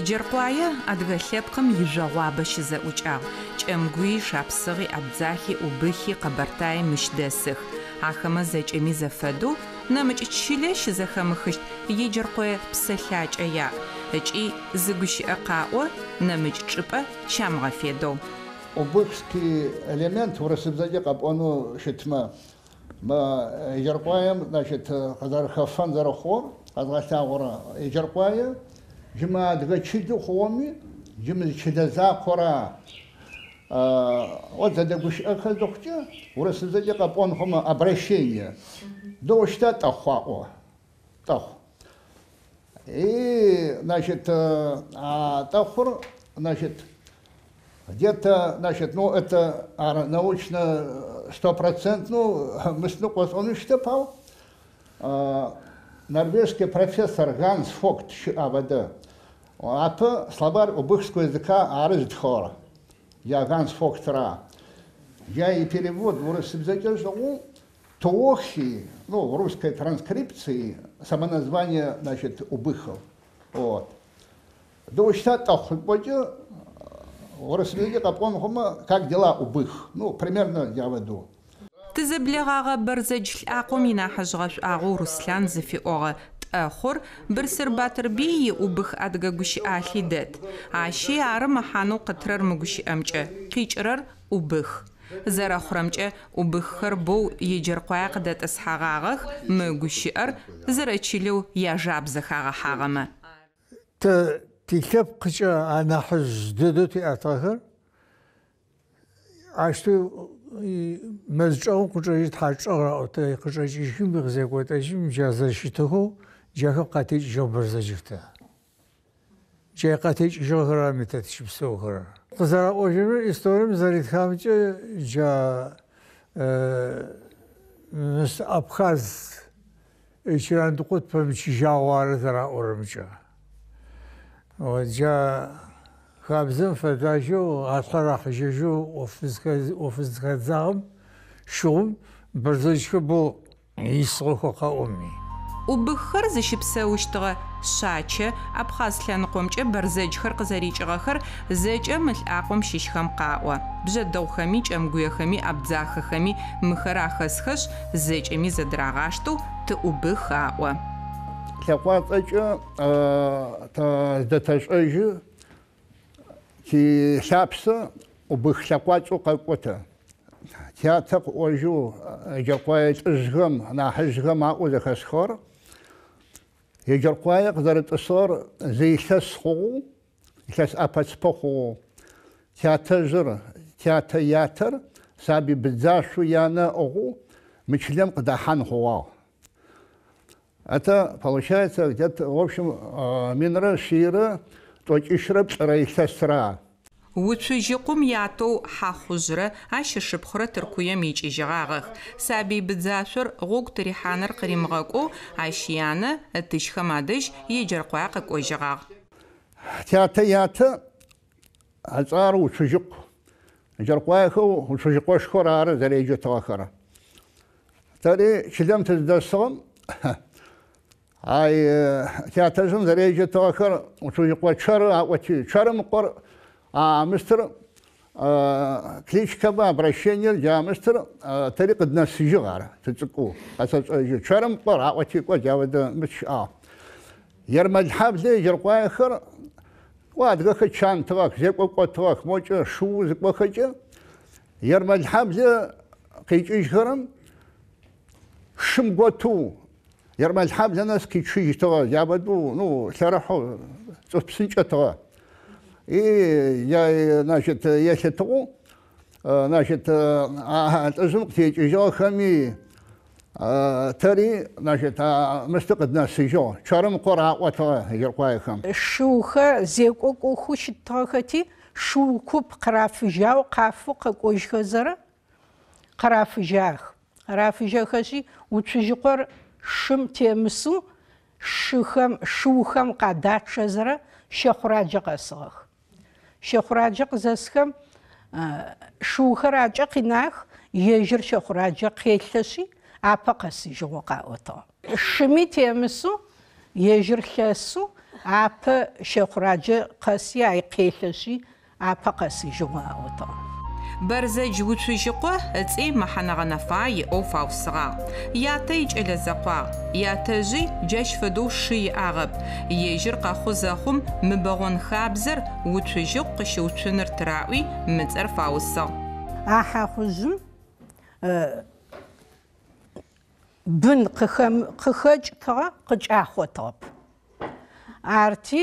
جرقوايا أدغلبكم يجوا باش زوجاو چمگوي شابسغي أبزاحي وبخي قبرتاي مش دسخ عخما زج أمي زفدو نمج تشيلش زخمخشت يجرقوا بسلحاج أيا هجي زغش أقاو نمج چبا شامغا فيدو وبخسكي элемент ورسبزاجي قبونو شتما ما يجرقوايا значит قدر خفان زرخور قدر ورا يجرقوايا جماعة دغتشيدو خوامي جماعة شدزا قرا вот задагуш ахадохча урасызаje qapon khoma обращение до штата хвао тах и значит тахур значит Где-то, значит, ну, это научно 100%, мысль, он штепал. Норвежский профессор Ганс Фогт АВД. А словарь убыхского языка Арыздхора. Я Ганс Фогтра. Я и перевод в русском языке живу. Тохи, ну, в русской транскрипции, самоназвание, значит, убыхов. Вот. До штата Хульбоде, в русском языке, как дела убых. Ну, примерно я веду. Тызэблэгъагъэ бэрзэдж лӏакъом инахьыжъгъэшӏуагъэу Руслъан зыфиӏогъэ тӏэхъур Бырсыр Батырбый иӏубых адыгэ гущыӏалъи дэт. Ащи ары мэхьанэу къытрэр мыгущыӏэмкӏэ къикӏырэр убых. Зэрэхъурэмкӏэ убыххэр боу еджэркъуае къыдэтӏысхьагъагъэх, мы гущыӏэр зэрэчылэу яжабзэ хагъэхьагъэмэ. Тилъэпкъыкӏэ анахьыжь дэдэу тиӏэтыгъэхэр ащтэу мэзкӏэу къычӏэжьы тхьачӏэгъэ къычӏэкӏыжьым къызекӏуэтэжьым джа зэщытыгъэу джахэм къатекӏыжьыгъ бэрзэджыхтэ. Джай къатекӏыжьыгъэхэр ами тэ тыщыпсэухэр. Къызэраӏуэжыныр историем зэритхамкӏэ джа Абхаз Чирандыкъут пэмычыжьагъуэ ары зэраӏуэрымкӏэ. Джа хабзэм фэдажьэу гъатхъэр ахъыжэжьэу офызхэдзагъэм шыгъум бэрзэджхэр боу исыгъэхэр къэӏоми. Убыххэр зыщыпсэущтыгъэ шъачэ Абхаз лъэныкъомкӏэ бэрзэджхэр къызэрикӏыгъэхэр зэкӏэ мы лӏакъом щыщхэм къаӏо. Бжъэдэгъухэми, кӏэмгуехэми, абдзахэхэми мыхэр ахэсхэшъ зэкӏэми зэдрагъаштэу тыӏубых аӏо. Лъэкъуацӏэкӏэ здэтэшӏэжьы лъапсэ убых лъэкъуацӏэу къэкӏотэ. Театр къыӏожьу еджэркъуае лӏыжъхэм, нахьыжъхэм аӏо зэхэсхэр еджэркъуае къызэрытӏысыр зыилъэс хъугъу, илъэс ӏэпэцӏпэ хъугъу. Театр саби быдзащу янэ ӏыгъу мы чылэм къыдахьэн хъугъагъ. Это получается где-то, в общем, минрэ ширэ тӏокӏищрэ плӏырэ илъэсра. Уцужьыкъум ятэу хьахъужьрэ ащышыпхъурэ тыркуем икӏыжьыгъагъэх. Сабий быдзашъор гъогу тырихьанэр къыримыгъэкӏоу ащ янэ ытыжьхэм адэжь еджэркъуае къэкӏожьыгъагъ. Театр ацӏар уцужьыкъу. Еджэркъуаехэу уцужьыкъошхэр ары зэреджэтыгъэхэр. Тэри чылэм тыздэсыгъэм ай театрым зэреджэтыгъэхэр уцужьыкъо чэры аӏоти. Чэрым къор мистер кличкэбэ обращение джа мистер тэри къыднэсыжьыгъ ары тыцӏыкӏу къэсэшӏэжьы. Чэрым къор аӏоти кӏо джавэдэ мыщыӏагъ. Ермэлхьаблэ еджэркъуаехэр адыгэхэр чантыгъэх, зекӏокӏотыгъэх, мокӏэ шыу зыкӏохэкӏэ ермэлхьаблэ къикӏыжьхэрэм шым готу ермэлхьаблэ нэс къичъыжьтыгъэ джабэдэу лъэрыхьэу цӏыф псынкӏэтыгъэ. И я, значит, елъытыгъу, значит, лӏыжъым къытекӏыжьыгъэхэми тэри, значит, мыстэ къыднэсыжьыгъ. Чэрым къор аӏотыгъэ еджэркъуаехэм. Шыухэр зекӏокӏохэу щыттыгъэхэти шыу куп къырафыжьау къафэу къэкӏожьхэзэрэ къырафыжьах. Къырафыжьэхэши уцужьыкъор шым темысу шыухэм къадачъэзэрэ щэхъураджэ къэсыгъэх. Щэхъураджэ къызэсхэм шыухэр акӏэ къинах, ежьыр щэхъураджэ къелъэши апэ къэсыжьыгъо къаӏотыгъ. Шыми темысу ежьыр лъэсу апэ щэхъураджэ къэси ай къелъэши апэ къэсыжьыгъо аӏотыгъ. Бэрзэдж уцужьыкъо ыцӏи мэхьэнэгъэ нафа иӏэу фаусыгъагъ. Ятэ икӏэлэзэкъуагъ. Ятэжъи джащ фэдэу шы иӏагъэп. Ежьыр къэхъу зэхъум мыбэгъон хабзэр уцужьыкъу къыщыуцуныр тыраӏуи мыцӏэр фаусыгъ. Ахьахъужъым бын къыхэкӏтыгъэ къыкӏахъотыгъэп. Арти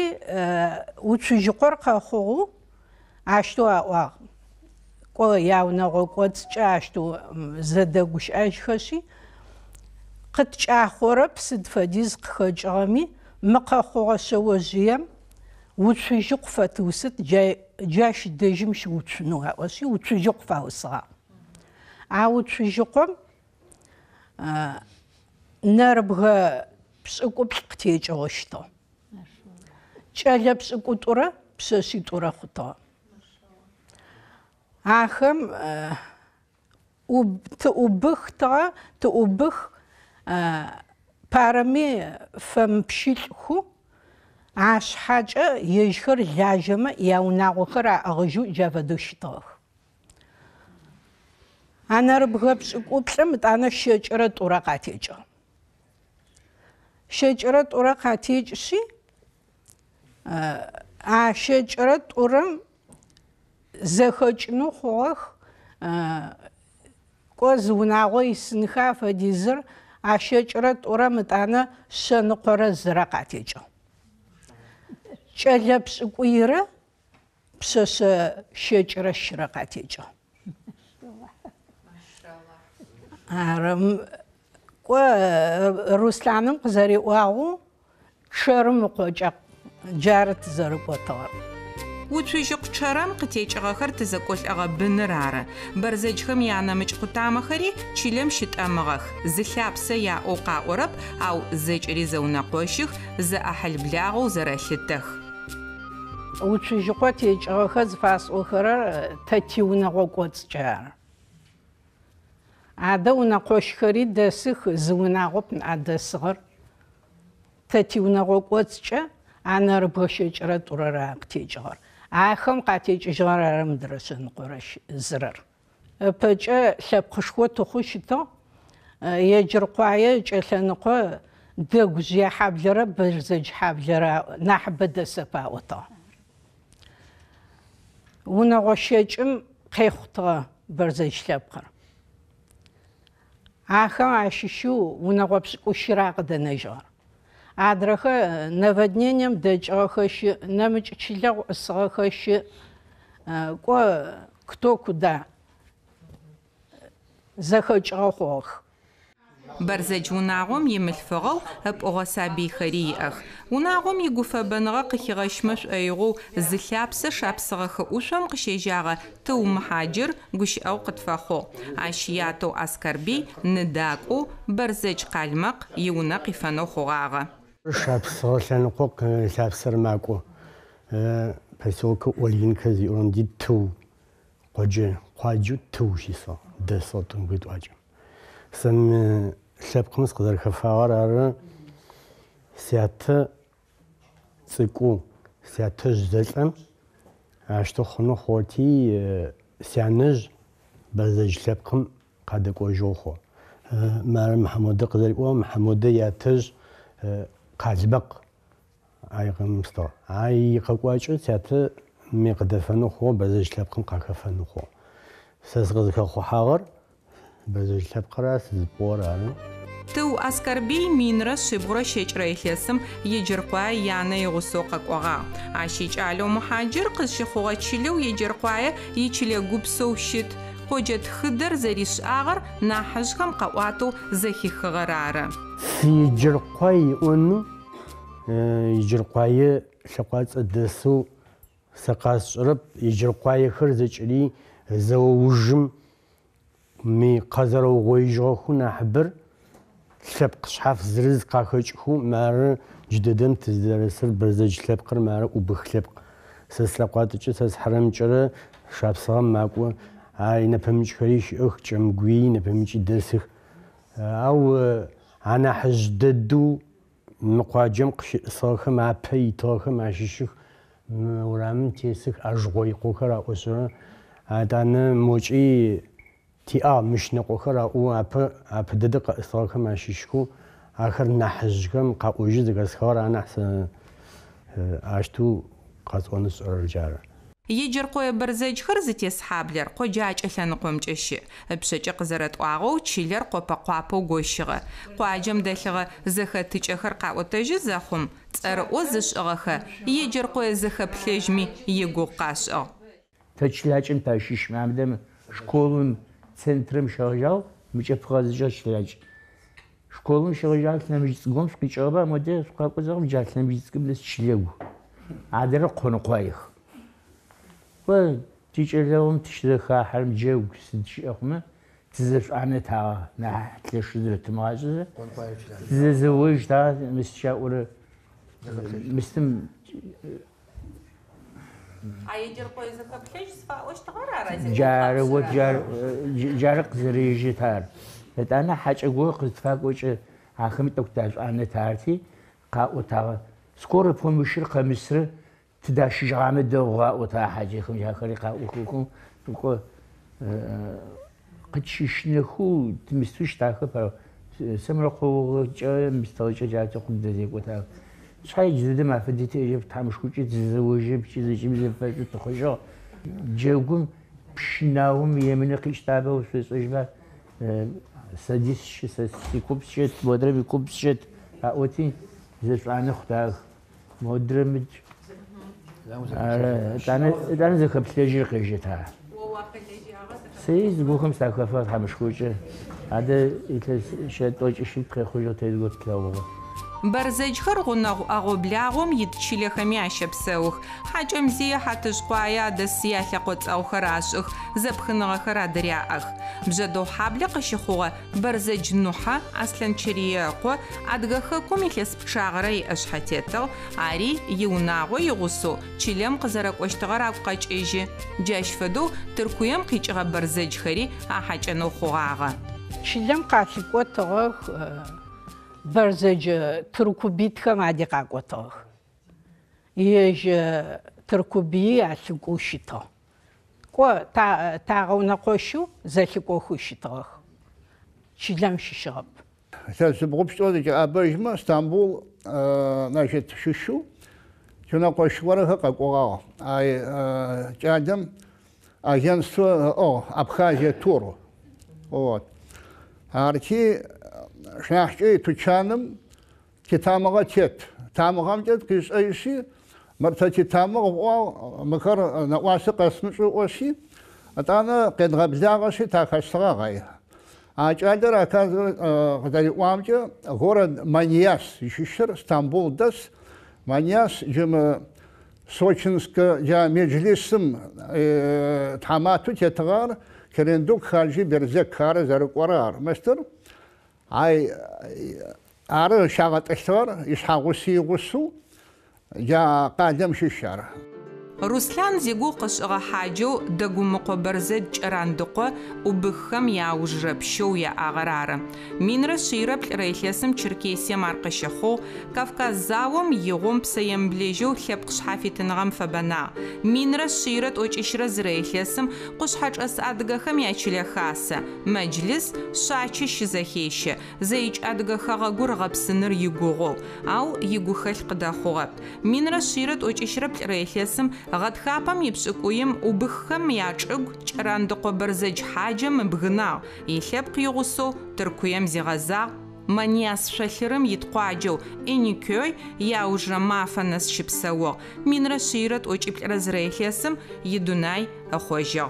уцужьыкъор къэхъугъу ащтэу аӏуагъ. Кӏо яунэгъо кӏоцӏкӏэ ащтэу зэдэгущыӏэжьхэши къыткӏахъорэп сыд фэдиз къыхэкӏыгъэми мы къэхъугъэ шъэожъыем وتشجق فتوست جاش دجمش وتشنوها وسي وتشجق فاوسها عاود تشجقهم نربها بسقو بقتيج غشطه شاله بسقو طرا بسسي طرا خطا عاخم وبختا تؤبخ بارمي فمبشيلخو عاش حاجة يجخر لاجمة ياوناغوخر أغجو جافدوشتاخ أنا ربغا بسقوبلمت أنا شجرة أوراقاتيجا شجرة أوراقاتيجسي شجرة أورام زخجنو خوخ كوزوناغوي سنخا فديزر شجرة أورامت أنا شنقرة زراقاتيجا شجرة بسقويرة بسس شجرة شرقاتيجا أرم روسلانم قزاري واو شرم قوجا جارت زرقوتار وتشجق شرم قتيج آخر تزكول بنرارة برزجهم يعني مش قطعة خري شلم شت أمغخ زخابسة يا أوقع أورب أو زج ريزونا قوشخ ز أحل بلاغو زرشتخ وتشجق تيج آخر زفاس آخر تتيونا قوت جار عدونا قوش خري دسخ زونا قبن عدسغر تتيونا قوت جار أنا ربوشج رد ورا تيجار آخم قاتيج جار مدرسة قرش زرر بجا شاب خشوة تخشتا يجر قاية جلنقا دغزي حبلرا برزج حبلرا نحب دسبا وطا ونغشجم قيختا برزج لبقر آخم عششو ونغبس كشراق دنجار عدرخ наводнением дачахаш намечило сахаш кто куда захочахох برزج وناغم يملفغو بأغسابي خريئخ وناغم يقوف بنغا قخيغشمش أيغو زخابس شابسغخ أوشم قشيجاغ تو محاجر قش أو قطفخو عشياتو أسكربي نداقو برزج قالمق يونق فنو خواغ شابسغ لنقوق شابسر ماكو بسوك ولين كزي أرندي تو قاجو تو شيسا دسوتن قد واجم سم شاب خمس قدر خفاور على سيات سكو سيات جزلم عشتو خنو خوتي سيانج بزج شاب خم قد كوجوخو مار محمود قدر او محمود ياتج قاجبق اي قمستو اي قواجو سيات ميقدفنو خو بزج شاب خم قاكفنو خو سزغز خو حاور بزج لبقراس زبوران تو أسكربي مينرا شبغرا شجرة يخلصم يجرقوا يعني يغسوق قوغا عشيج علو محاجر قش خوغا تشلو يجرقوا يشلو قبسو شت قوجت خدر زريش آغر ناحجهم قواتو زخي خغرارة يجرقوا يونو يجرقوا شقات الدسو سقاس شرب يجرقوا يخرزج لي زوجم مي قزرو غويجوخو نحبر شبق شحاف زرز قاخوشخو مار جددن تزدرسر برزج شبقر مار وبخ شبق سسلقاتچ سس حرم چره شابسام ماكو اي نفهمش خريش اخ چمغوي نفهمش درسخ او انا حجددو مقاجم قش صاخ ما بي توخ ما شيشخ ورام تيسخ اجغوي قوخرا اسر ادان موچي تي مش نقوخرا او اب ددق صاخ ما شيشكو اخر نحجكم قاوجي دغسخور انا احسن اشتو قاصونس ارجار يجرقوا برزج خرزتي صحابلر قجاج احلنقوم جشي بشجي قزرت واغو تشيلر قوبقوابو غوشغه قواجم دخغه زخت تشخر قاوتج زخم صرو زشغه يجرقوا زخبلجمي يغو قاشو تشلاچن تاشيش مامدم школун центрым шагал мичепхазжа шлач школун шагал намижгом скичаба моде скапозам жатнамижгым лес члегу عادر قنقايخ و تيجلهم تشرخا حرم جوج سدشي أخما تزف عنتها نح تلشدر تماجز تزوج تا مستشاور مستم جار وجار جارق زريجي تار أنا حاجة أقول قد فاقوش عاخم تكتاج أنا تارتي قاء وتاغ سكور بهم بشرق مصر تداش جامد دوغاء وتا حاجة خم جا خريقة وكوكم تقول قد شنخو تمستوش تاخه برا سمرقو جا مستوجا جا تقول دزيك وتا شاي جديد ما فديت يجيب تامش كوجي تزوجي بشي زي مزفت تخرجوا جاوكم بشناهم يمن قشتابه وسوسجبه سادس سيكوب شت مدرب يكوب شت أوتي زف أنا خداع مدرب أنا زكاب تلاجي قيجتها سيز بوكم ساكفات همش كوجي هذا إذا شد توجه شيء تخرجوا تيجوا تلاوه برزجخر غنغ أغبلاغم يتشيلخمي عشبسوخ حاجم زي حتشقايا دسيا لقوت أو خراشخ زبخنغ خرادرياخ بجدو حبل قشخوغ برزج نوحة أصلا تشرياقو أدغخكم يخس بشاغري أشحتيتو عري يوناغو يغسو تشيلم قزرق واشتغر أبقاج إيجي جاش فدو تركويم قيجغ برزجخري أحاج نوخوغاغا تشيلم قاتلكو تغخ برزج تركوبيتها مع دقاق وطاخ يج تركوبي عسقوشتا كو تاغونا قوشو زلقو خوشتاخ شلم ششاب سبغبشتو دي ابرجما اسطنبول ناشت ششو كنا قوشورها قاقوغا اي جادم اجنسو ابخازيا تورو вот арки شناحكي تشانم كتامغا تيت تامغام تيت كيس ايشي مرتكي تامغ مكر نواسي قسمشو وشي اتانا قد غبزاغشي تاكاشتغاغاي اجادر اكاز قدري وامجا غورد маньяс يششر اسطنبول دس маньяс جم سوچنسك جا مجلسم تاماتو تيتغار كرندوك خارجي برزك كار زرق ورار مستر أي أرى شغلة أشتر يسحقوسي غسو جا قادم ششر روسلان زيغو قشغا حاجو دغو مقبرزج راندقو وبخم ياوجرب شو يا اغرار من رشيرب ريخيسم تشركيسي مارقشخو كافكاز زاوم يغوم بسيم بليجو خيبقش حافيتنغم فبنا من رشيرت اوچشر زريخيسم قشحاج اس ادغخم ياچلي خاصه مجلس شاچش زخيش زيج ادغخا غورغب سنر يغوغو او يغوخل قداخوغ من رشيرت اوچشرب ريخيسم غد خابم يبشقويم وبخم ياچق چراندقو برزج حاجم بغنا يخيب قيغسو تركويم زيغزا маньяс шахирым يتقاجو إنيكوي ياوجر مافنس شبسوا من رشيرت وجيب رزريخيسم يدوناي أخوجو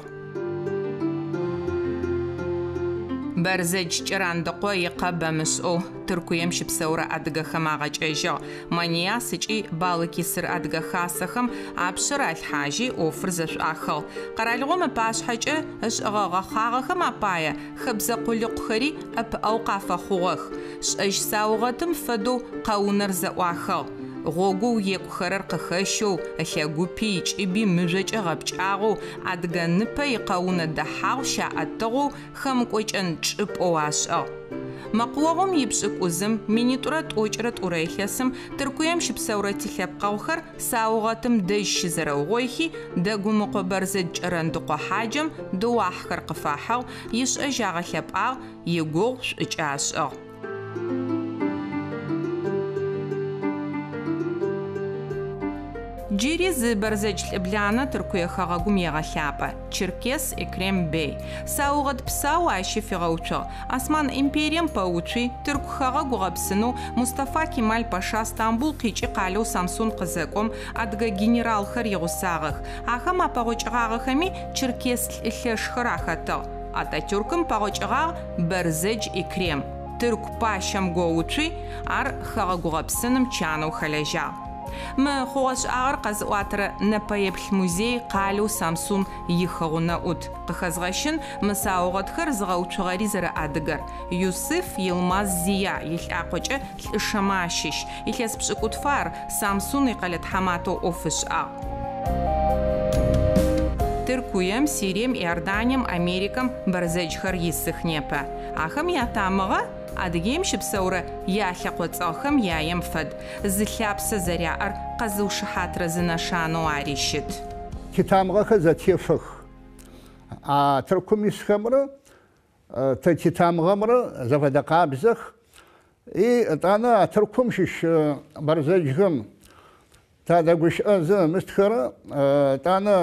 برزج چراندقو يقبا مسؤو تركويم شبسورة أدغا خماغاج إيجو маньяс إجي بالكي سر أدغا خاصخم عبشر الحاجي وفرزش آخل قرالغوم باش حاجة إش أغاغا خاغخم أبايا خبزة قلق خري أب أوقاف خوغخ إش ساوغتم فدو قاونر زواخل غوغو يكو خرر قخشو أخيغو بيج إبي مجج غبجاغو أدغا نبا يقاون دحاو شاعتغو خمكوش أنجب أواشو مقوغم يبشك أزم مينيتورات أوجرات أوريخيسم تركويم شبسورتي خيبقاوخر ساوغاتم ديش زراوغويخي داقو مقبرزج راندقو حاجم دو أحكر قفاحو يش أجاغ خيبقاو يقوغش إجاشو جيري زبرزج الإبلانة تركوية خاغاقوم يغاخابة تشركيس إكريم بي ساوغد بساو عايشي في غوتو أسمان إمبيريم باوتشي تركو خاغاقو غبسنو مصطفى كمال باشا اسطنبول قيجي قالو سامسون قزاقوم أدغا جنرال خر يغساغخ أخما باغوش غاغخمي تشركيس الإخيش خراخاتو أتا تركم باغوش غاغ برزج إكريم تركو باشام غوتشي أر خاغاقو غبسنم چانو خلاجا Мы хогъэшӏагъэр къэзыӏуатэрэ Нэпэеплъ музей къалэу Самсун ихэгъунэ ӏут. Къыхэзгъэщын мысаугъэтхэр зыгъэуцугъэри зэрэӏадыгэр. Юсыф Йылмаз Зия илӏакъокӏэ лӏышэмэ ащыщ. Илъэс пшӏыкӏутфар Самсун икъэлэ тхьаматэу ӏофышӏагъ. Тыркуем, Сирием, Иорданием, Америкам бэрзэджхэр исых непэ. Ахэм ятамыгъэ Адыгеем щыпсэурэ ялъэкъоцӏыгъхэм яем фэд. Зылъапсэ зэряӏэр къэзыушыхьатрэ зынэшанэу ари щыт. Титамыгъэхэр зэтефэх. А тыркум исхэмрэ титамыгъэмрэ зэфэдэ къабзэх. И тӏанэ тыркум щыщ бэрзэджхэм тадэгущыӏэзэ мыстхэрэ тӏанэ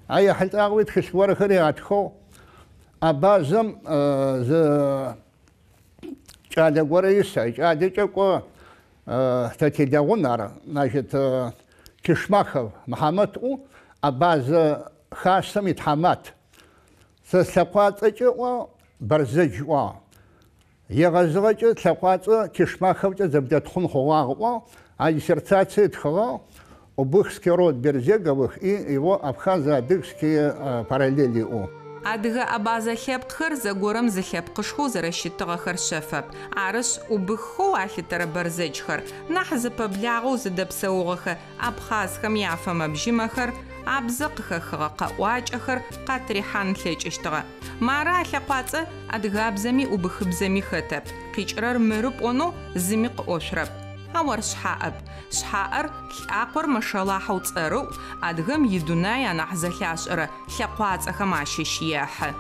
аяхьылӏагъуи тхылъ уэрхэри атхэу абазэм зы кӏалэ горэ исэ. Кӏалэкӏэ кӏо тэтелэгъун ар. Значит, Кишмахов Мухьэмэдӏу абазэ хасэм итхьэмат. Сэ слъэкъуацӏэкӏэ ӏо бэрзэдж ӏо. Егъэзыгъэкӏэ слъэкъуацӏэ Кишмаховкӏэ зэбдэтхъун хъугъагъ ӏо. А диссертация тхыгъэ Обыхский род Берзеговых и его абхазо-адыгские параллели ӏо. Адыгэ абазэ лъэпкъхэр зэгорэм зылъэпкъышхоу зэрэщытыгъэхэр шъэфэп. Арышъ убыххэу алъытэрэ бэрзэджхэр нахь зыпэблагъэу зыдэпсэугъэхэ абхазхэм яфэмэбжьымэхэр абзэ къыхэхыгъэ къэӏуакӏэхэр къатрихьан лъэкӏыщтыгъэ. Мары алъэкъуацӏэ адыгабзэми убыхыбзэми хэтэп. Къикӏырэр мыры пӏонэу зыми къыӏошъурэп. Ауэр шъхьаӏэп. Шъхьаӏэр лӏакъор мэшэлахьэу цӏэрыӏу, адыгэм идунай анахь зэлъашӏэрэ лъэкъуацӏэхэм ащыщ ехьы.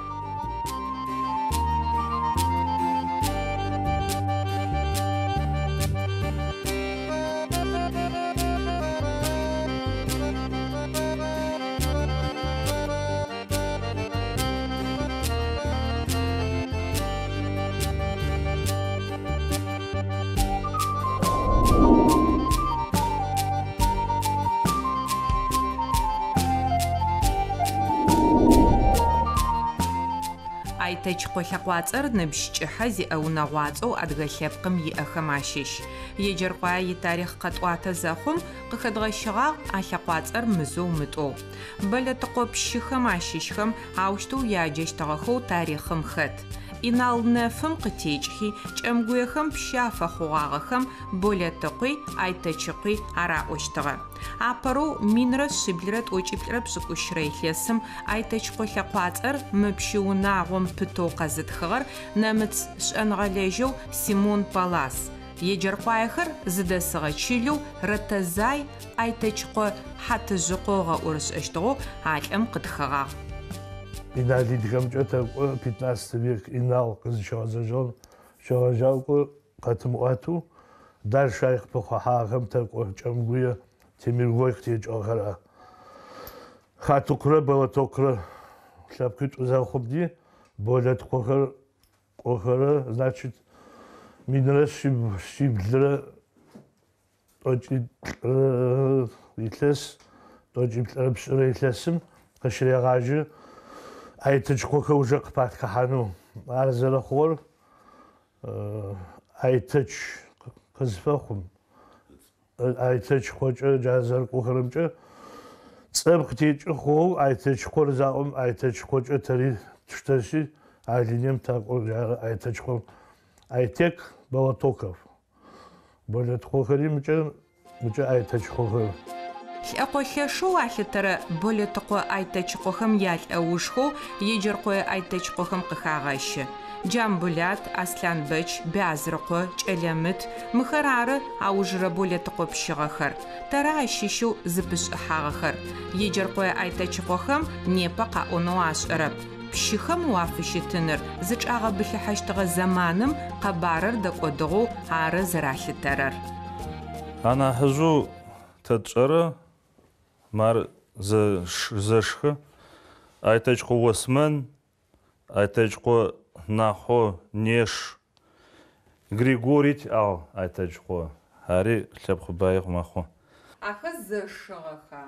Айтэчкъо лъэкъуацӏэр ныбжькӏыхьэ зиӏэунэгъуацӏэу адыгэ лъэпкъым иӏэхэм ащыщ. Еджэркъуае итарихъ къэтӏуатэ зэхъум къыхэдгъэщыгъагъ а лъэкъуацӏэр мызэу мытӏоу. Бэлэтыкъо пщыхэм ащыщхэм аущтэу яджэщтыгъэхэу тарихъым хэт. Инал нэфым къытекӏхи кӏэмгуехэм пщафэ хъугъагъэхэм Болэтыкъуи Айтэчыкъуи араӏощтыгъэ. Апэрэу минрэ шъиблрэ тӏокӏиплӏрэ пшӏыкӏущрэ илъэсым Айтэчкъо лъэкъуацӏэр мы пщыунагъом пытоу къэзытхыгъэр нэмыц шӏэныгъэлэжьэу Симон Палас. Еджэркъуаехэр зыдэсыгъэ чылэу Рэтэзай Айтэчкъо хьатыжъыкъо гъэӏорышӏэщтыгъэу алӏэм къытхыгъагъ. Иналидхэмкӏэ тэкӏо 15 век инал къызыщегъэжьагъо къэтымыӏуату дальше къыпыхъухьагъэм тэкӏо кӏэмгуе Темиргой къытекӏыгъэхэр. Хьатукъурэ Болэтыкъурэ лъэпкъитӏу зэхъубди Болэтыкъухэр кӏохэрэ, значит, минрэ шъиблрэ тӏокӏиплӏрэ илъэс, тӏокӏиплӏрэ пшӏырэ илъэсым къыщырегъажьы Айтэчкъохэр уже къыпатхыхьанэу. Ар зэрэхъугъэр Айтэч къызфэхъум. Айтэчкъокӏэ джазэркъохэрэмкӏэ цӏэм къытекӏы хъугъэу Айтэчкъор заӏом Айтэчкъокӏэ тэри тштэщи а линейм такӏо Айтэчкъом Айтек Болотоков. Болэтыкъохэри мыкӏэ Айтэчкъохэр. Лъэкъо лъэшэу алъытэрэ Болэтыкъо Айтэчкъохэм ялӏэушхоу Еджэркъое Айтэчкъохэм къыхагъэщы. Джамбулят, Аслъанбэч, Бязрыкъо, Кӏэлэмыт мыхэр ары аужрэ Болэтыкъо пщыгъэхэр. Тэрэ ащыщэу зыпышӏыхьагъэхэр. Еджэркъое Айтэчкъохэм непэ къаӏонэу ашӏэрэп. Пщыхэм уафыщытыныр зыкӏагъэбылъыхьэщтыгъэ зэманым къэбарыр дэкӏодыгъэу ары зэралъытэрэр. Анахьыжъу тэтшӏэрэ мар зэшхы Айтэчкъо Осман, Айтэчкъо Нахьо Неш, Григорий ау Айтэчкъо ари лъэпкъыбаи мэхъу. Ахэр зэшыгъэха.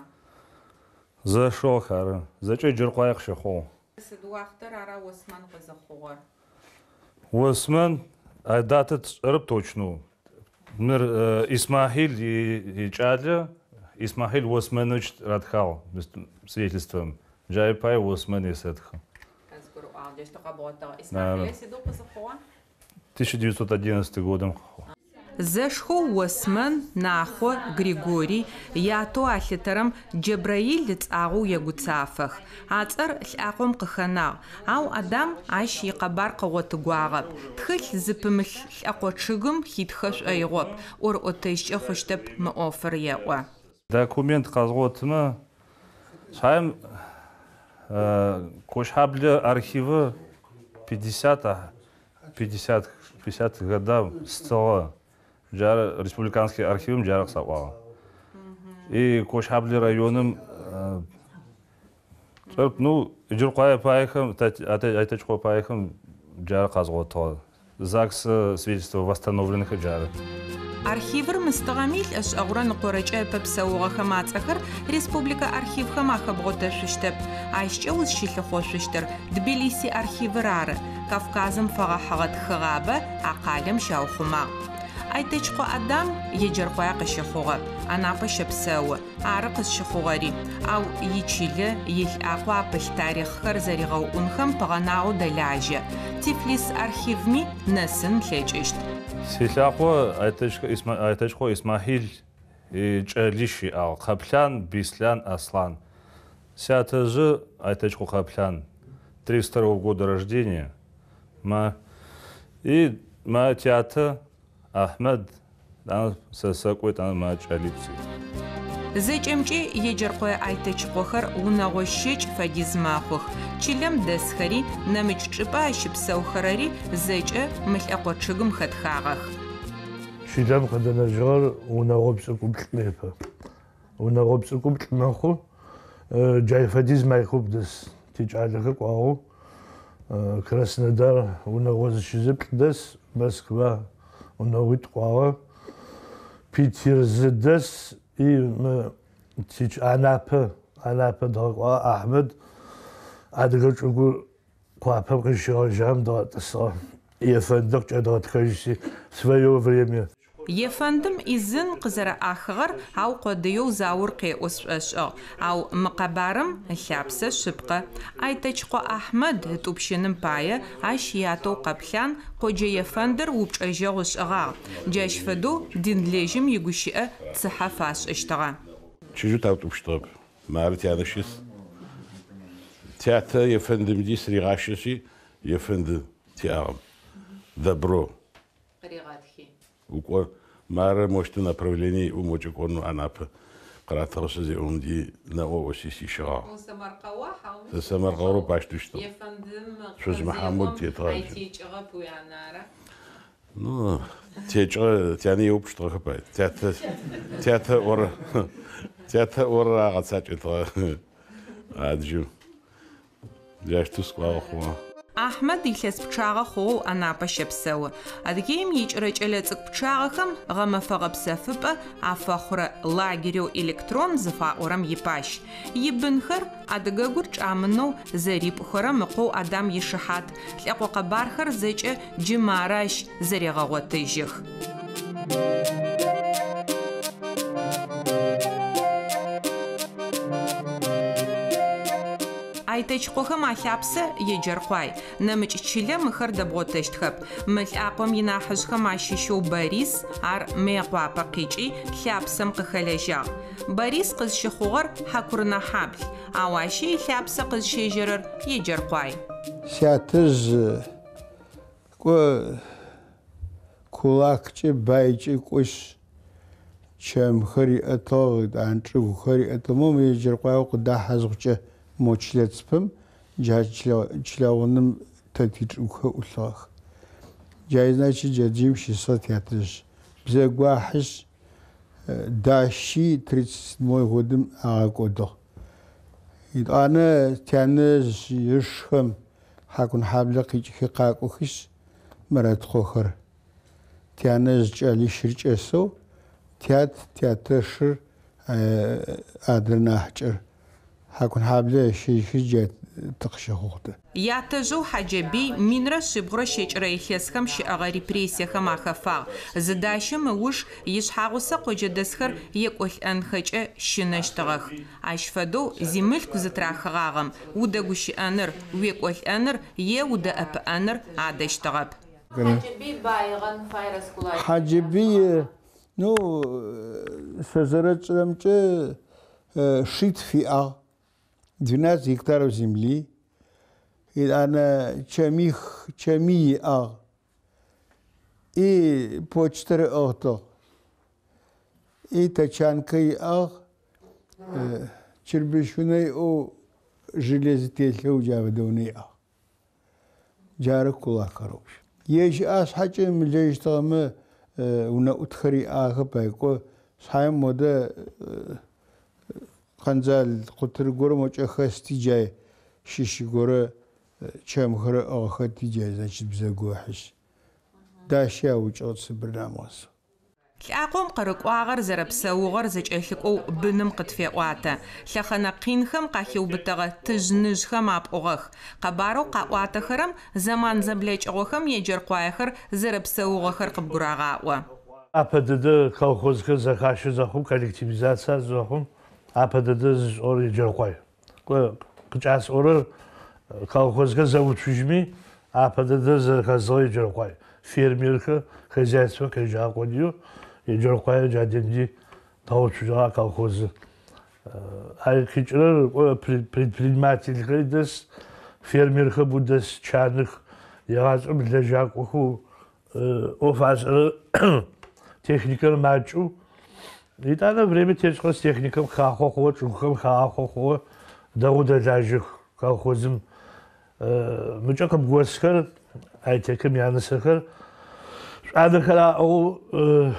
Зэшыгъэхэр зэкӏэ Еджэркъуае къыщыхъугъ. Сыд уахътэр ара Осман къызыхъугъэр? Осман айдатэ тшӏэрэп точно. Мир Исмахил и Чадля, Исмахил Османович Радхал, свидетельством. Джайпай Осман и Сетха. 1911 годом. Зэшхо Осман, Нахо, Григорий, Ято Алъытэрым Джебраил цӏагъэу егуцафэх. Ацӏэр лӏакъом къыхэнагъ. Ау Адам ащ икъэбар къыгъотыгуагъэп. Тхылъ зыпымылъ лӏакъо чъыгым хитхэшӏоигъоп. ӏор-ӏотэжькӏэ хъущтэп мы ӏофыр еӏо. Документ къэзгъотымэ шъхьаем Кошъхьаблэ архивы 50 года стыгъэ. Джар республиканский архивым джарах сапала. И Кошъхьаблэ районым ну Иджыркъуай паехым Айтечкъо паехым джар къазгъотыгъэ. ЗАГС свидетельство восстановленных джары. Архивыр мыстыгъэми лӏэшӏэгъурэ ныкъорэкӏэ пэпсэугъэхэм ацӏэхэр республика архивхэм ахэбгъотэшъущтэп. Ащкӏэ узщилъыхъошъущтыр Тбилиси архивыр ары. Кавказым фэгъэхьыгъэ тхыгъабэ акъалэм щаухъумагъ. Айтечкъо Адам еджэркъуай къыщыхъугъэп. Анапэ щэпсэу. Ары къызщыхъугъэри. Ау ичылэ илӏакъо апылъ тариххэр зэригъэуӏунхэм пэгъэнагъэу дэлажьэ. Тифлис архивми нэсын лъэкӏыщт. Силъакъо Айтечкъо Исмахил кӏэлищ иӏагъ. Къэплъан, Бислъан, Аслан. Сятэжъы Айтечкъо Къэплъан. 32 года рождения. Ма тятэ Ахмед, сэкӏой кӏэлипси. Зэкӏэмкӏи еджэркъой Айтечкъохэр унэгъо щэкӏ фэдиз мэхъух. Чылэм дэсхэри нэмыкӏ чӏыпӏэ ащыпсэухэрэри зэкӏэ мылӏэкъо чъыгым хэтхагъэх. Чылэм къыдэнэжьыгъэр унэгъо пшӏыкӏублы мэпэ. Унэгъо пшӏыкӏублы мэхъу джай фэдиз майхъуб дэс. Тикӏалэхэр кӏуагъэу Краснодар унэгъо зыщызыплъ дэс, Москва унэгъуитӏ кӏуагъэ, Питер зыдэс и Анапэ дэгъэ кӏуагъэ Ахмед адыгэ чӏыгур куапэм къыщигъэжьам дэгъэтӏысыгъэ. Ефэндыр кӏэдгъэтхэжьси своё время. Ефэндым изын къызэрэӏахыгъэр ау къодыеу заур къеӏосшӏошӏыгъ. Ау мы къэбарым лъапсэ шъыпкъэ. Айтечкъо Ахмед тӏупщыным пае ащ ятэу къэплъан къоджэ Ефэндыр упчӏэжьэгъу ышӏыгъагъ. Джащ фэдэу динлэжьым игущыӏэ цыхьэ фашӏыщтыгъэ. Чыжьу таутӏупщтыгъэп. Мары тянэ щыс. Тятэ Ефэндым дис ригъащэщи Ефэнды тиӏагъэм. Добро. Укӏо мары мощты направлений умочӏыкӏону Анапэ къыратыгъэшъ зеӏумди нэӏо ӏосисищыгъагъ. Сэмэркъэурэ пащтыщтыгъ. Шъуз Махьамуд тетыгъ. Ну текӏэ тянэ еупщтыгъэхэп. Тятэ ӏорэ агъэцакӏэтыгъэ. Аджым. Джащтэу скӏуагъэ хъугъэ. Ахмед илъэс пчъагъэ хъугъэу Анапэ щэпсэу. Адыгеим икӏырэ кӏэлэцӏыкӏу пчъагъэхэм гъэмэфэ гъэпсэфыпӏэ афэхъурэ лагерэу электрон зыфаӏорэм ипащ. Ибынхэр адыгэгур кӏамынэу зэрипӏхэрэм ыкъоу Адам ишыхьат. Лӏэкъо къэбархэр зэкӏэ джы мары ащ зэрегъэгъотыжьых. Айтечкъохэм алъапсэ еджэркъуай. Нэмыкӏ чылэм ыхэр дэбгъотэщтхэп. Мы лӏакъом инахьыжъхэм ащыщэу Борис ар Мыекъуапэ къикӏи лъапсэм къыхэлэжьагъ. Борис къызщыхъугъэр Хьакурнэхьаблъ. Ау ащи илъапсэ къызщежьэрэр еджэркъуай. Сятэжъ кулаккӏэ байкӏэ кӏощ. Чэмхэр иӏэтыгъ, анчӏыгухэр иӏэтымэ еджэркъуаеу къыдахьэжъукӏэ мочлэцпым чылэгъуным тэтичӏыхэ ӏулъыгъэх. Джай значи джаджим щысэт ятыжь. Бзэгуахьыжь дащи 37 годым агъэкӏодыгъ. Итӏанэ тянэжъ ышхэм Хьакунхьаблэ къикӏыхи къакӏохыщ мэрэтхъохэр. Тянэжъ кӏэлищыр кӏэсэу тятэшыр адрэ нахькӏэр. Хьакунхьаблэ щыжьхи تخشخوخته Ятежу Хаджаби минра шибгъурэ щекӏырэ илъэсхэм щыӏэгъэ репрессиехэм ахэфагъ. Зыдащэм ыуж ишъхьагъусэ къоджэдэсхэр екӏолӏэнхэкӏэ щынэщтыгъэх. Ащ фэдэу зимылъку зытрахыгъагъэм удэгущыӏэныр, уекӏолӏэныр е удэӏэпыӏэныр адэщтыгъэп. Хаджаби, ну, созеречеремче шит фиа 12 гектаров земли. И она чами и по 4 авто. И тачанка и чербешуной о железотехе у джавдуны Джара кулакарош. Еш ас хачем лежтаме уна утхари пайко сайм мода канзал кутыргор моча хасти жай шишигора чамхра ахати жай значит бзагуахш дашя учётся брнамос Лъакъом къырыкӏуагъэр зэрэпсэугъэр зэкӏэлъыкӏоу быным къытфеӏуатэ. Лъэхъэнэ къинхэм къахиубытэгъэ тыжь-ныжьхэм апӏугъэх. Къэбарэу къаӏуатэхэрэм зэман зэблэкӏыгъохэм еджэркъуаехэр зэрэпсэугъэхэр къыбгурагъаӏо. Апэдэдэ колхозхэр зэхащэ зэхъум коллективизация зэхъум апэдэдэ зыщӏор еджэркъуай. Къыкӏасӏорэр колхозхэр зэуцужьми апэдэдэ зэхэзгъэ еджэркъуай. Фермерхэр хозяйство къеджакъодиу еджэркъуай джаденди тауцужьыгъа колхозы. Ай къикӏырэр предпринимательхэр дэс фермерхэр будэс чаных егъашӏэм лэжьакӏохэу ӏофашӏэрэ техникэр макӏэу итӏанэ время тешӏэ с техникэм хахъо хъугъэ чӏыгухэм хахъо хъугъэ дэгъу дэлажьых колхозым мыкӏэ къыбгосхэр айтекэм янысэхэр шӏаныхэр аӏэу